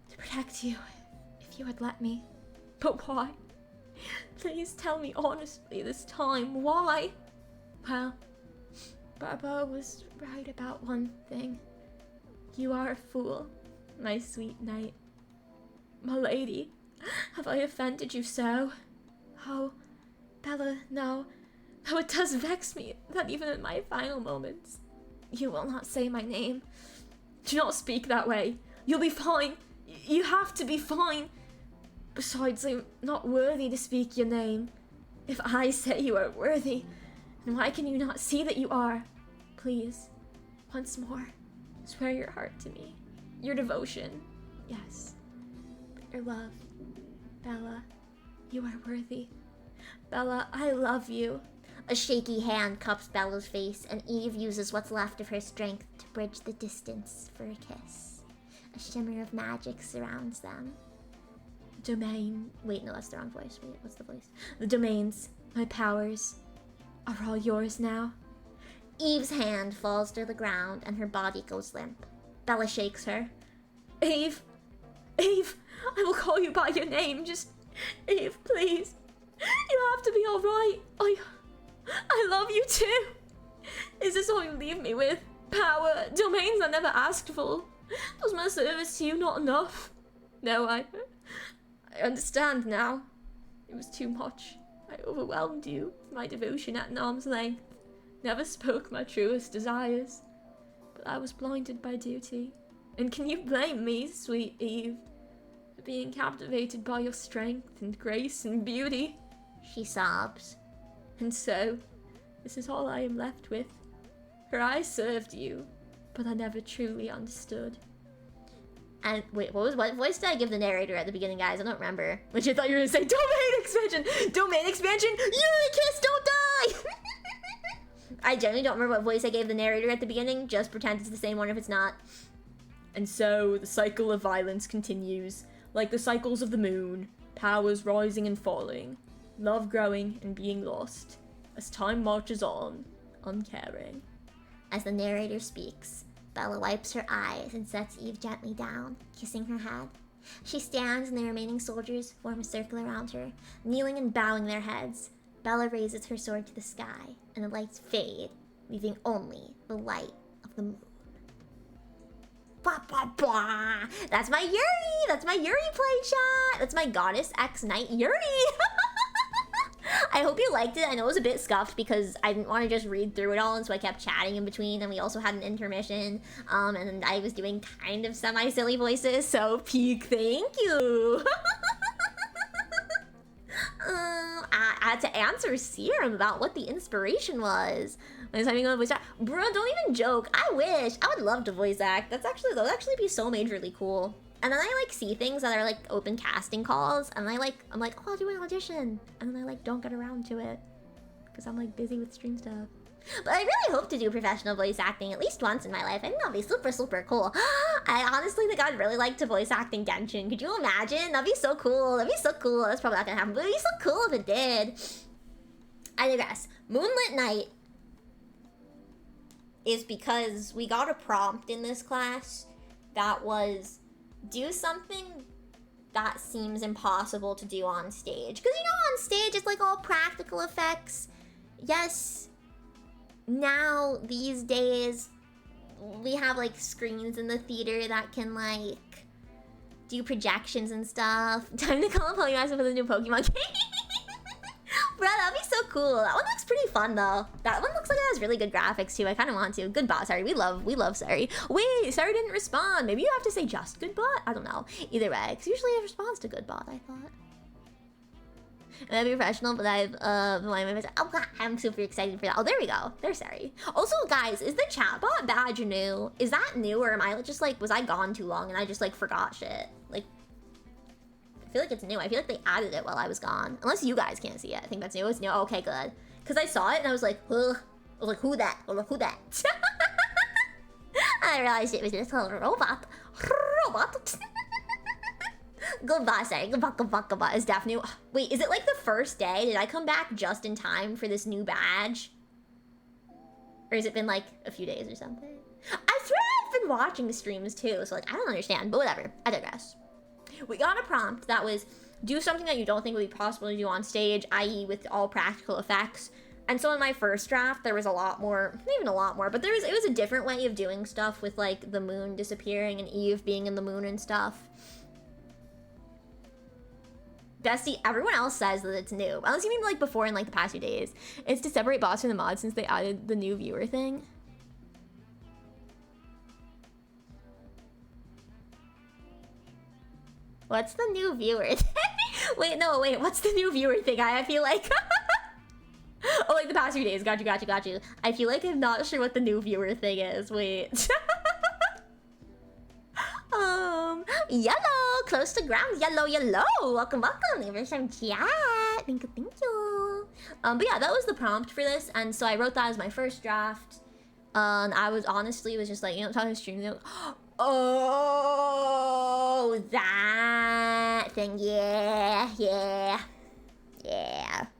to protect you if you had let me. But why? Please tell me honestly this time, why? Well, Baba was right about one thing. You are a fool, my sweet knight. My lady, have I offended you so? Oh, Bella, no. Though it does vex me that even in my final moments, you will not say my name. Do not speak that way. You'll be fine. You have to be fine. Besides, I'm not worthy to speak your name. If I say you are worthy, then why can you not see that you are? Please, once more, swear your heart to me. Your devotion, yes. But your love, Bella, you are worthy. Bella, I love you. A shaky hand cups Bella's face, and Eve uses what's left of her strength to bridge the distance for a kiss. A shimmer of magic surrounds them. Domain. Wait, no, that's the wrong voice. Wait, what's the voice? The domains, my powers, are all yours now. Eve's hand falls to the ground, and her body goes limp. Bella shakes her. Eve! Eve! I will call you by your name, just... Eve, please. You have to be alright. I love you too. Is this all you leave me with? Power, domains I never asked for. Was my service to you not enough? No, I understand now. It was too much. I overwhelmed you with my devotion at an arm's length. Never spoke my truest desires. But I was blinded by duty. And can you blame me, sweet Eve, for being captivated by your strength and grace and beauty? She sobs. And so, this is all I am left with. For I served you, but I never truly understood. And wait, what voice did I give the narrator at the beginning, guys? I don't remember. Which I thought you were gonna say domain expansion! Domain expansion! Kiss, don't die! I generally don't remember what voice I gave the narrator at the beginning. Just pretend it's the same one if it's not. And so, the cycle of violence continues. Like the cycles of the moon. Powers rising and falling. Love growing and being lost. As time marches on, uncaring. As the narrator speaks, Bella wipes her eyes and sets Eve gently down, kissing her head. She stands and the remaining soldiers form a circle around her, kneeling and bowing their heads. Bella raises her sword to the sky, and the lights fade, leaving only the light of the moon. Blah, blah, blah. That's my Yuri! That's my Yuri play shot! That's my Goddess X Knight Yuri! I hope you liked it. I know it was a bit scuffed because I didn't want to just read through it all, and so I kept chatting in between, and we also had an intermission, and I was doing kind of semi-silly voices, so peak thank you! I had to answer Serum about what the inspiration was. When time you go to voice act, bro, don't even joke. I wish. I would love to voice act. That would actually be so majorly cool. And then I like see things that are like open casting calls, and I'm like, oh, I'll do an audition, and then I like don't get around to it because I'm like busy with stream stuff. But I really hope to do professional voice acting at least once in my life. I think that'd be super, super cool. I honestly think I'd really like to voice act in Genshin. Could you imagine? That'd be so cool. That'd be so cool. That's probably not gonna happen, but it'd be so cool if it did. I digress. Moonlit Night is because we got a prompt in this class that was do something that seems impossible to do on stage. Because you know, on stage it's like all practical effects. Yes, now these days we have like screens in the theater that can like do projections and stuff. Time to call up Pokemon for the new Pokemon game. Bro, that'd be so cool. That one looks pretty fun though. That one looks like it has really good graphics too. I kind of want to. Good bot, Sari. We love Sari. Wait, Sari didn't respond. Maybe you have to say just good bot? I don't know. Either way, because usually it responds to good bot, I thought. And I'd be professional, but I'm super excited for that. Oh, there we go. There's Sari. Also, guys, is the chatbot badge new? Is that new, or am I just like, was I gone too long and I just like forgot shit? Like, I feel like it's new. I feel like they added it while I was gone. Unless you guys can't see it. I think that's new. It's new. Okay, good. Because I saw it and I was like, ugh. I was like, who that? I was like, who that? I realized it was this little robot. Robot. Goodbye, sorry. Goodbye. Is Daph new? Wait, is it like the first day? Did I come back just in time for this new badge? Or has it been like a few days or something? I swear I've been watching streams too, so like I don't understand, but whatever. I digress. We got a prompt that was do something that you don't think would be possible to do on stage, i.e. with all practical effects. And so in my first draft, there was a lot more, not even a lot more, but it was a different way of doing stuff with like the moon disappearing and Eve being in the moon and stuff. Bestie, everyone else says that it's new. Unless you mean like before in like the past few days. It's to separate bots from the mods since they added the new viewer thing. What's the new viewer thing? Wait, what's the new viewer thing? I feel like... oh, like the past few days. Got you. I feel like I'm not sure what the new viewer thing is. Wait. Yellow, close to ground. Yellow. Welcome. Leave some chat. Thank you. But yeah, that was the prompt for this, and so I wrote that as my first draft. And I was honestly just like, you know, talking to stream. Like, oh, that thing. Yeah,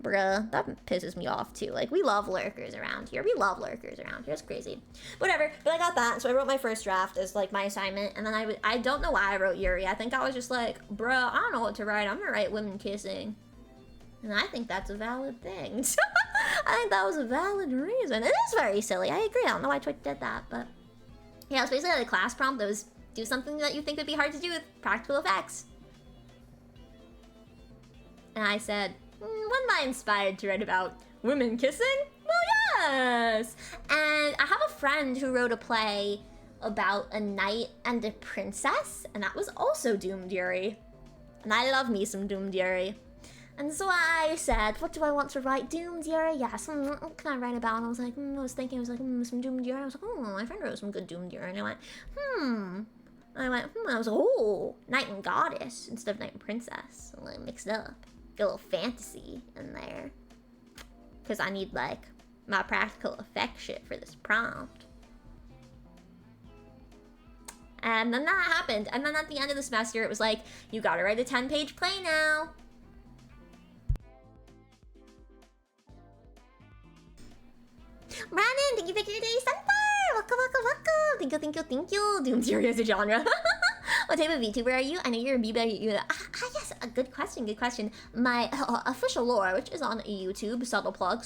bruh. That pisses me off too. Like, we love lurkers around here. It's crazy. Whatever. But I got that, so I wrote my first draft as like my assignment, and then I don't know why I wrote Yuri. I think I was just like, bruh, I don't know what to write. I'm gonna write women kissing. And I think that's a valid thing. I think that was a valid reason. It is very silly. I agree. I don't know why Twitch did that, but yeah, it's basically the class prompt that was do something that you think would be hard to do with practical effects. And I said, what am I inspired to write about? Women kissing? Well, yes! And I have a friend who wrote a play about a knight and a princess, and that was also Doomed Yuri. And I love me some Doomed Yuri. And so I said, what do I want to write? Doomed Yuri? Yes. What can I write about? And I was like, I was thinking, some Doomed Yuri. I was like, oh, my friend wrote some good Doomed Yuri. And I went, And I was like, oh, knight and goddess instead of knight and princess. And I mixed it up. Get a little fantasy in there. Because I need, like, my practical effect shit for this prompt. And then that happened. And then at the end of the semester, it was like, you gotta write a 10-page play now. Brandon, thank you for your day, Sunfire! Welcome. Thank you. Doomed Yuri as a genre. What type of VTuber are you? I know you're a BeeBee. Yes, a good question. My official lore, which is on YouTube, subtle plug.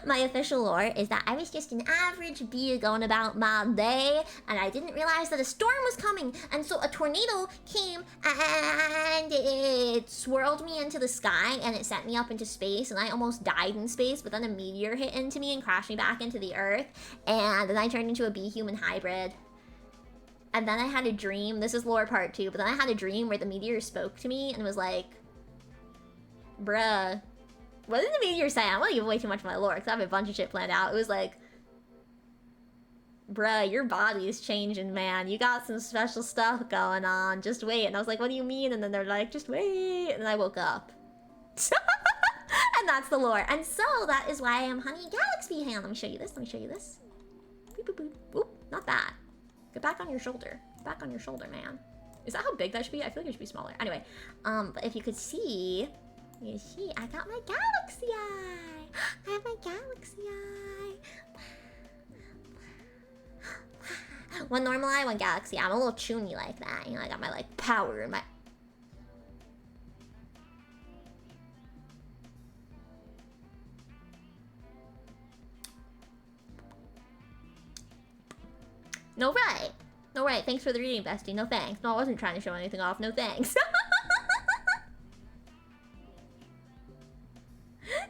My official lore is that I was just an average bee going about my day, and I didn't realize that a storm was coming, and so a tornado came, and it swirled me into the sky, and it sent me up into space, and I almost died in space, but then a meteor hit into me and crashed me back into the earth, and then I turned into a bee-human hybrid. And then I had a dream, this is lore part 2, but then I had a dream where the meteor spoke to me and was like, bruh, what did the meteor say? I'm gonna give away too much of my lore because I have a bunch of shit planned out. It was like, bruh, your body is changing, man. You got some special stuff going on. Just wait. And I was like, what do you mean? And then they're like, just wait. And then I woke up. And And that's the lore. And so that is why I am Honey Galaxy Hand. Let me show you this. Let me show you this. Boop, boop, boop. Oop, not that. Get back on your shoulder. Back on your shoulder, man. Is that how big that should be? I feel like it should be smaller. Anyway, but if you could see, you see, I got my galaxy eye. I have my galaxy eye. One normal eye, one galaxy eye. I'm a little chuny like that. You know, I got my like power and my. No right. No right. Thanks for the reading, bestie. No thanks. No, I wasn't trying to show anything off. No thanks.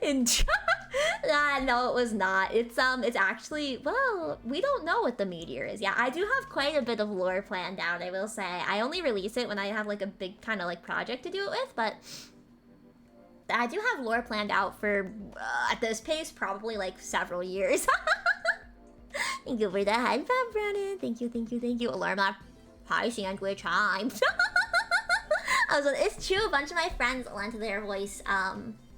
No, it was not. It's actually, well, we don't know what the meteor is. Yeah, I do have quite a bit of lore planned out, I will say. I only release it when I have like a big kind of like project to do it with, but I do have lore planned out for, at this pace, probably like several years. Thank you for the hype, Brandon. Thank you, thank you, thank you. Alarm clock. Hi, Sandwich. Hi. It's true. A bunch of my friends lent their voice.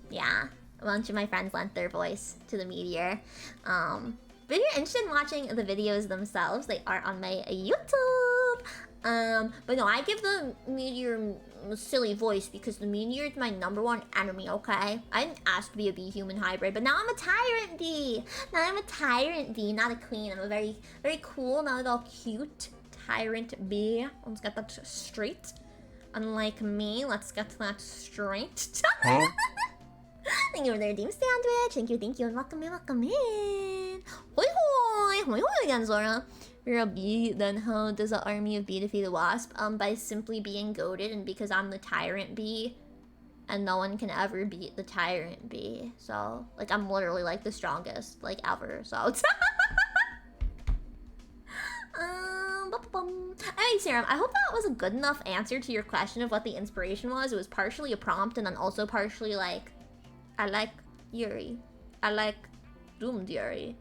Yeah, a bunch of my friends lent their voice to the meteor. But if you're interested in watching the videos themselves, they are on my YouTube. But no, I give the meteor a silly voice because the meteor is my #1 enemy, okay? I didn't ask to be a bee human hybrid, but now I'm a tyrant bee. Now I'm a tyrant bee, not a queen. I'm a very, very cool, not at all cute tyrant bee. Let's get that straight. Unlike me, let's get that straight. Huh? Thank you for their Deem Sandwich. Thank you, and welcome in, welcome in. Hoi hoi! Hoi hoi again, Zora. You're a bee, then how does the army of bee defeat a wasp? By simply being goaded, and because I'm the tyrant bee, and no one can ever beat the tyrant bee. So, like, I'm literally, like, the strongest, like, ever, so. Anyway, Serum, I hope that was a good enough answer to your question of what the inspiration was. It was partially a prompt, and then also partially, like, I like Yuri. I like Doomed Yuri.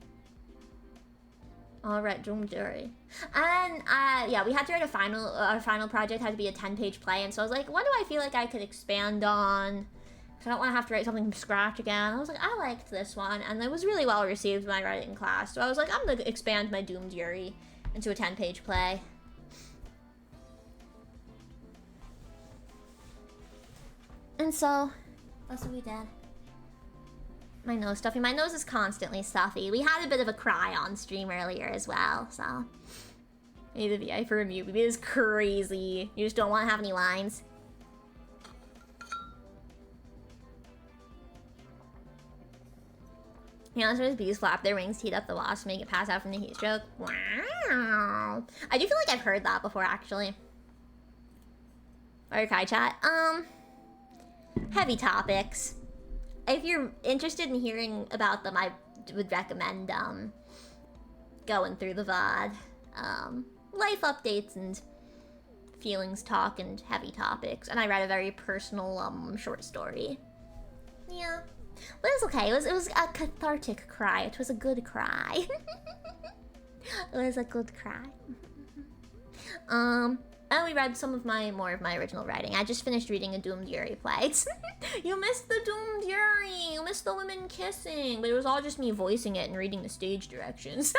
Alright, Doomed Yuri. And, yeah, we had to write a final, our final project had to be a 10-page play, and so I was like, what do I feel like I could expand on? Because I don't want to have to write something from scratch again. I was like, I liked this one, and it was really well received when I read it in class. So I was like, I'm gonna expand my Doomed Yuri into a 10-page play. And so, that's what we did. My nose stuffy. My nose is constantly stuffy. We had a bit of a cry on stream earlier as well, so. Maybe the VI for a mute. It is crazy. You just don't want to have any lines. You know, sometimes bees flap their wings to heat up the wasp to make it pass out from the heat stroke. Wow. I do feel like I've heard that before, actually. Or Kai chat. Heavy topics. If you're interested in hearing about them, I would recommend going through the VOD. Life updates and feelings talk and heavy topics. And I read a very personal short story. Yeah. But it was okay. It was a cathartic cry. It was a good cry. It was a good cry. And we read some of more of my original writing. I just finished reading a Doomed Yuri play. You missed the Doomed Yuri! You missed the women kissing! But it was all just me voicing it and reading the stage directions.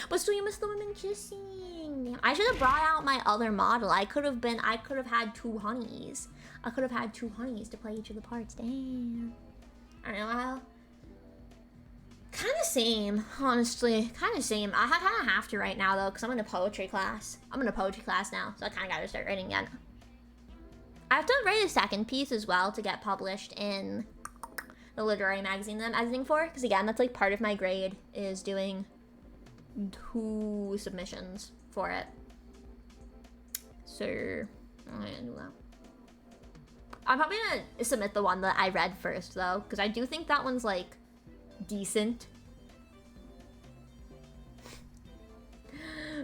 But still, you missed the women kissing! I should have brought out my other model. I could have had 2 honeys. I could have had 2 honeys to play each of the parts. Damn. I don't know how. Kind of same, honestly. Kind of same. I kind of have to right now, though, because I'm in a poetry class. I'm in a poetry class now, so I kind of got to start writing again. I have to write a second piece as well to get published in the literary magazine that I'm editing for. Because, again, that's, like, part of my grade is doing 2 submissions for it. So, I'm going to do that. I'm probably going to submit the one that I read first, though, because I do think that one's, like, decent.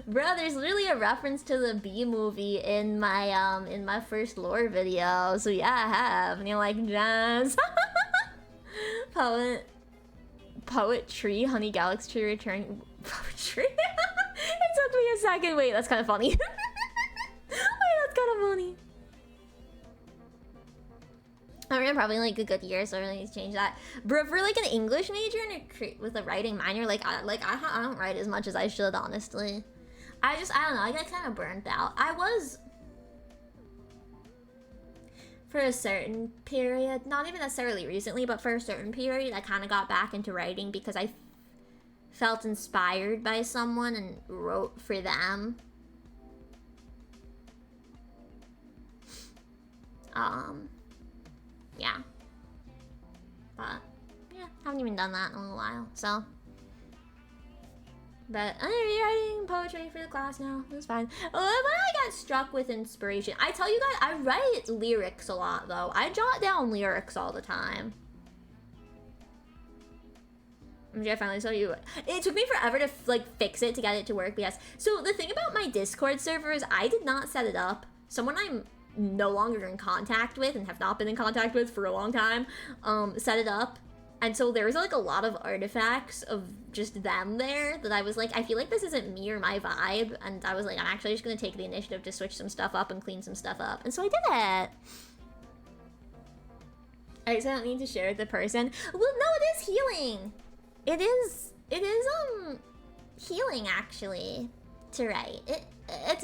Bro, there's literally a reference to the Bee movie in my first lore video. So yeah, I have. And you're like, jazz. Poetry, Honey Galaxy return. Poetry? It took me a second. Wait, that's kind of funny. Wait, that's kind of funny. I mean, probably like a good year, so I really need to change that. But for like an English major and with a writing minor, I don't write as much as I should, honestly. I don't know, I get kind of burnt out. I was for a certain period, not even necessarily recently, but for a certain period, I kind of got back into writing because I felt inspired by someone and wrote for them. Yeah. But, yeah, haven't even done that in a little while, so. But I'm rewriting poetry for the class now. It's fine. When I got struck with inspiration, I tell you guys, I write lyrics a lot, though. I jot down lyrics all the time. I finally saw you. It took me forever to like fix it to get it to work. But yes. So the thing about my Discord server is I did not set it up. Someone I'm no longer in contact with and have not been in contact with for a long time set it up. And so there was like a lot of artifacts of just them there that I was like, I feel like this isn't me or my vibe. And I was like, I'm actually just gonna take the initiative to switch some stuff up and clean some stuff up. And so I did it. Alright, so I don't need to share with the person. Well, no, it is healing. It is healing actually to write. It's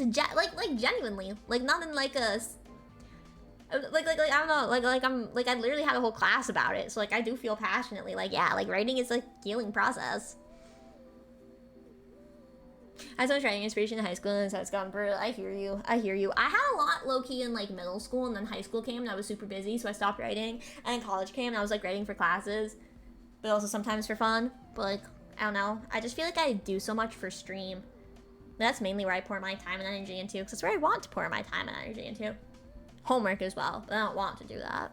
like genuinely, like not in like a like I don't know, like I literally had a whole class about it. So like I do feel passionately like, yeah, like writing is like healing process. I was writing inspiration in high school and so it's gone brutal. I hear you. I had a lot low-key in like middle school, and then high school came and I was super busy, so I stopped writing. And then college came and I was like writing for classes, but also sometimes for fun. But like, I don't know. I just feel like I do so much for stream. That's mainly where I pour my time and energy into, because it's where I want to pour my time and energy into. Homework as well, but I don't want to do that.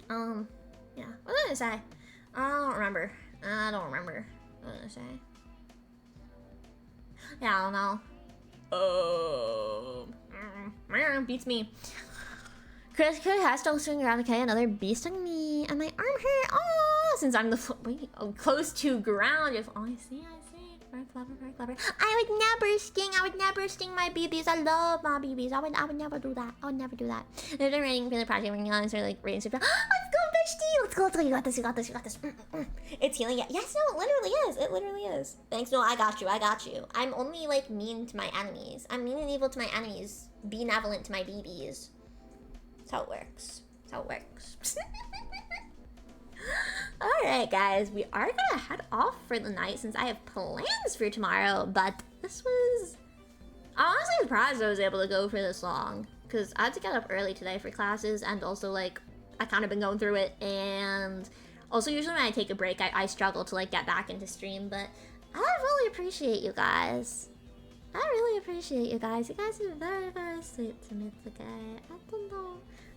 Yeah. What was I gonna say? I don't remember. What was I gonna say? Yeah, I don't know. Beats me. Chris has to swing around, okay? Another beast on me, and my arm hurt. Oh, since I'm close to ground. Oh, I see. Very clever. I would never sting my BBs. I love my BBs. I would never do that. They've been writing for the project working on, so like writing super. Let's go, bestie. Let's go. You got this. It's healing. Yes, no, it literally is. Thanks, no, I got you. I'm only like mean to my enemies. I'm mean and evil to my enemies. Benevolent to my BBs. That's how it works. Alright guys, we are gonna head off for the night since I have plans for tomorrow, but I'm honestly surprised I was able to go for this long, because I had to get up early today for classes, and also like, I kind of been going through it, and also usually when I take a break, I struggle to like get back into stream, but I really appreciate you guys. You guys are very, very sweet to me today. I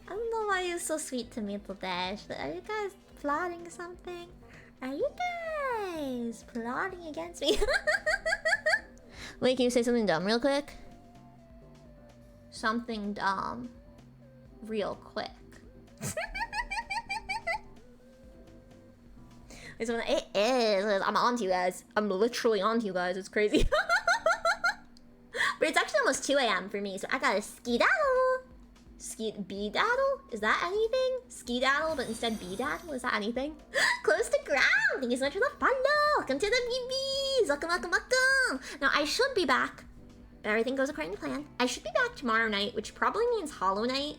don't know why you're so sweet to me today. Are you guys plotting something? Are you guys plotting against me? Wait, can you say something dumb real quick? Something dumb. Real quick. It is. I'm on to you guys. I'm literally on to you guys. It's crazy. But it's actually almost 2 a.m. for me, so I gotta skedaddle. Bedaddle? Is that anything? Skedaddle, but instead bedaddle? Is that anything? Close to ground! Thank you so much for the follow! Welcome to the BBs! Welcome! Now, I should be back. If everything goes according to plan. I should be back tomorrow night, which probably means Hollow Night.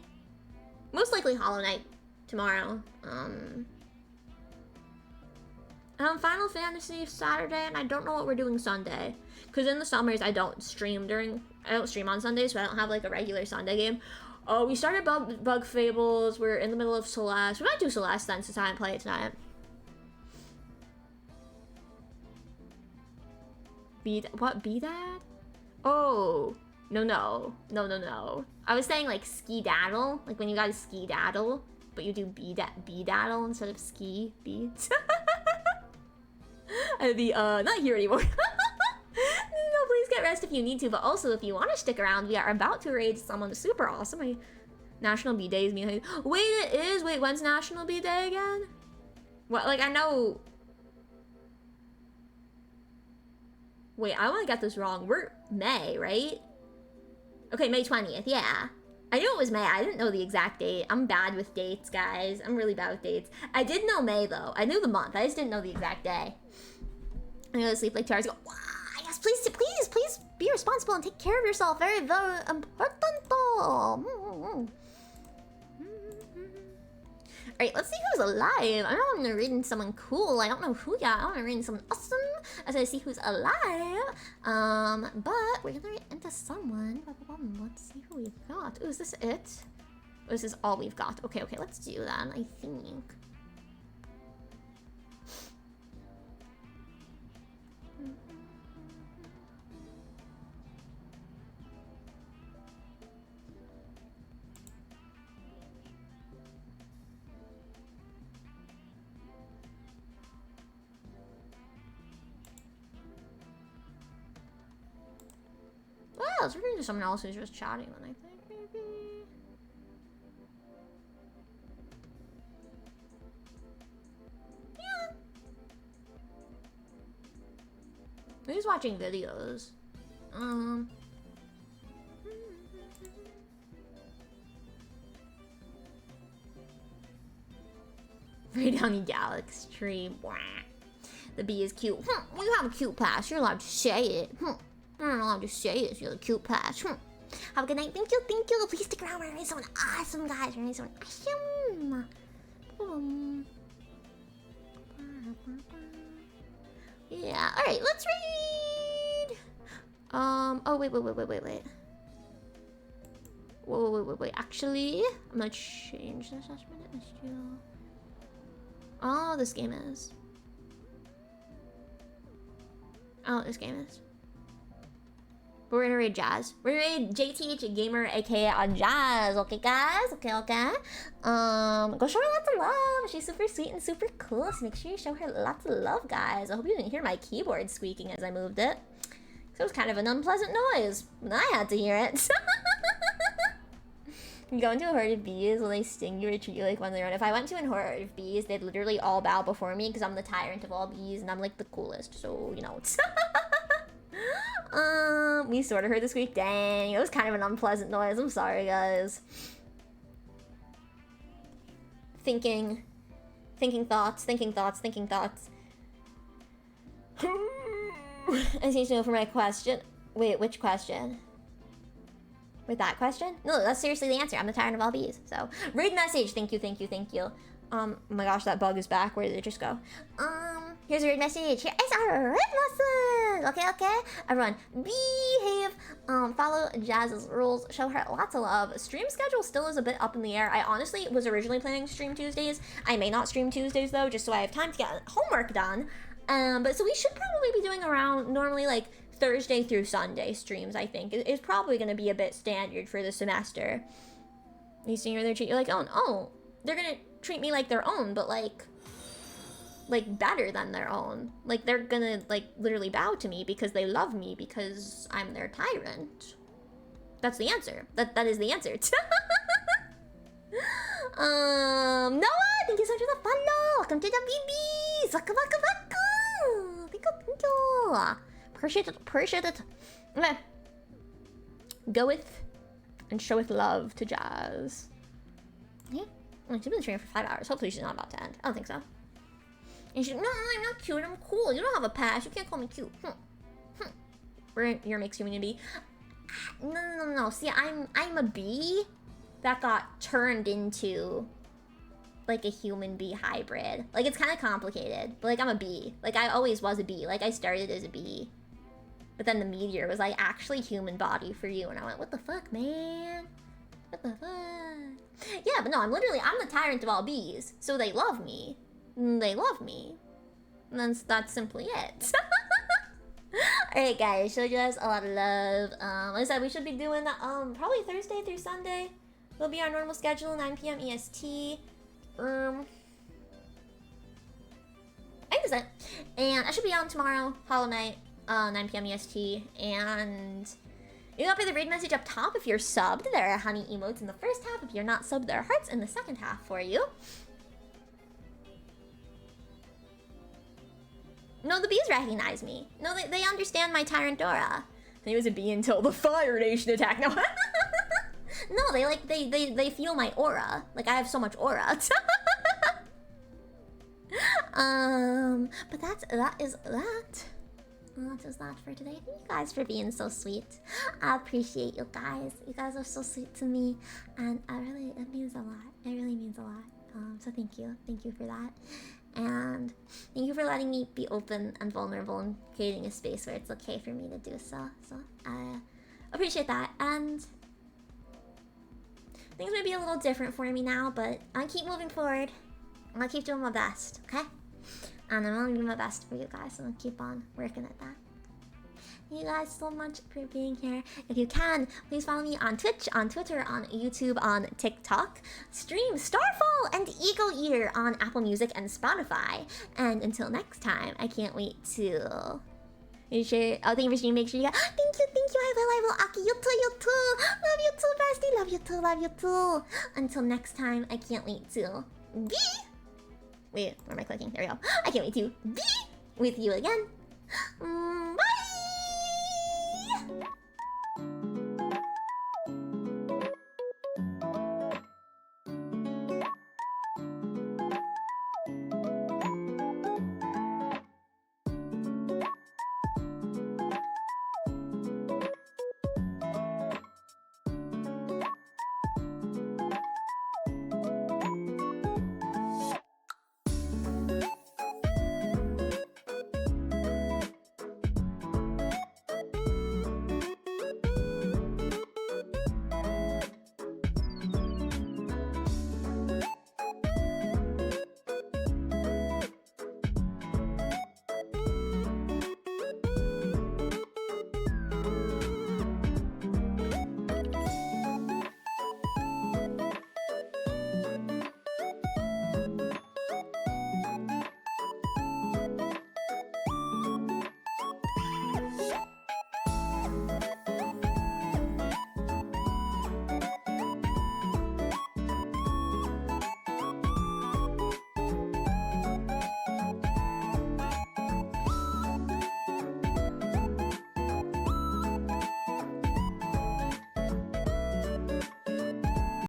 Most likely Hollow Night tomorrow. Final Fantasy Saturday, and I don't know what we're doing Sunday. Because in the summers, I don't stream on Sundays, so I don't have like a regular Sunday game. Oh, we started Bug Fables. We're in the middle of Celeste. We might do Celeste then, since I didn't play it tonight. Bedad? Oh, no. I was saying like ski-daddle, like when you got a ski-daddle, but you do bedaddle instead of ski beads. Not here anymore. No, please get rest if you need to, but also if you want to stick around, we are about to raid someone super awesome. National Bee Day is me. Wait, it is? Wait, when's National Bee Day again? What, like, I know... Wait, I want to get this wrong. We're May, right? Okay, May 20th, yeah. I knew it was May. I didn't know the exact date. I'm bad with dates, guys. I'm really bad with dates. I did know May, though. I knew the month. I just didn't know the exact day. I go to sleep like 2 hours ago. Wow, yes, please be responsible and take care of yourself. Very, very important. Alright, let's see who's alive. I know I'm reading someone cool. I don't know who yet. I want to read someone awesome as I see who's alive. But we're gonna read into someone. Let's see who we've got. Ooh, is this it? Or is this all we've got? Okay, let's do that, I think. Well, let's read into someone else who's just chatting then, I think, maybe. Yeah. Who's watching videos? Right down the galaxy tree. The bee is cute. Well, you have a cute past. You're allowed to say it. You're not allowed to say it. You're a cute past. Have a good night. Thank you. Please stick around. We're gonna read someone awesome, guys. We're gonna read someone awesome. Yeah. All right. Let's read. Oh wait. Wait. Actually, I'm gonna change this last minute. Let's do. Oh, this game is. Oh, this game is. But we're gonna read Jazz. We're gonna read JTH Gamer, aka on Jazz. Okay, guys. Okay. Go show her lots of love. She's super sweet and super cool. So make sure you show her lots of love, guys. I hope you didn't hear my keyboard squeaking as I moved it. So it was kind of an unpleasant noise, but I had to hear it. You go into a herd of bees, will they sting you or treat you like one of their own? If I went to a herd of bees, they'd literally all bow before me because I'm the tyrant of all bees and I'm like the coolest. So, you know, it's we sort of heard the squeak. Dang, it was kind of an unpleasant noise. I'm sorry, guys. Thinking thoughts. I just need to know for my question. Wait, which question? Wait, that question? No, that's seriously the answer. I'm the tyrant of all bees. So, read message. Thank you. Oh my gosh, that bug is back. Where did it just go? Here's a read message. Here is our read lesson. Okay. Everyone, behave. Follow Jazz's rules. Show her lots of love. Stream schedule still is a bit up in the air. I honestly was originally planning to stream Tuesdays. I may not stream Tuesdays though, just so I have time to get homework done. But so we should probably be doing around normally like Thursday through Sunday streams. I think is probably going to be a bit standard for the semester. You see her, they treat you like oh, they're gonna treat me like their own, but like better than their own. Like they're gonna like literally bow to me because they love me because I'm their tyrant. That's the answer. That is the answer. Noah, thank you so much for the follow. Welcome to the BeeBee. Thank you. Appreciate it. Okay. Goeth and showeth love to Jazz. Yeah. She's been streaming for 5 hours. Hopefully she's not about to end. I don't think so. And she's no, I'm not cute. I'm cool. You don't have a pass. You can't call me cute. You're a mixed human bee. No. See, I'm a bee that got turned into like a human bee hybrid. Like it's kind of complicated, but like I'm a bee. Like I always was a bee. Like I started as a bee, but then the meteor was like actually human body for you, and I went, what the fuck, man? What the fuck? Yeah, but no, I'm the tyrant of all bees, so they love me. And that's simply it. Alright guys, showed you guys a lot of love. Like I said, we should be doing probably Thursday through Sunday. Will be our normal schedule, 9 p.m. EST. I think that's it. And I should be on tomorrow, Hollow Night, 9 p.m. EST. And you got the raid message up top if you're subbed. There are honey emotes in the first half. If you're not subbed, there are hearts in the second half for you. No, the bees recognize me. No, they understand my Tyrant Dora. He was a bee until the Fire Nation attacked. No, No, they feel my aura. Like I have so much aura. But that is that. That is that for today. Thank you guys for being so sweet. I appreciate you guys. You guys are so sweet to me, and it means a lot. It really means a lot. So thank you for that, and thank you for letting me be open and vulnerable and creating a space where it's okay for me to do so. So I appreciate that, and things may be a little different for me now, but I keep moving forward. I'm gonna keep doing my best, okay? And I'm gonna do my best for you guys, and I'll keep on working at that. Thank you guys so much for being here. If you can, please follow me on Twitch, on Twitter, on YouTube, on TikTok. Stream Starfall and Ego Eater on Apple Music and Spotify. And until next time, I can't wait to... Make sure... Oh, thank you for streaming. Make sure you... Thank you. I will, Aki. You too. Love you too, bestie. Love you too. Until next time, I can't wait to... be... Wait, where am I clicking? There we go. I can't wait to be with you again. Bye!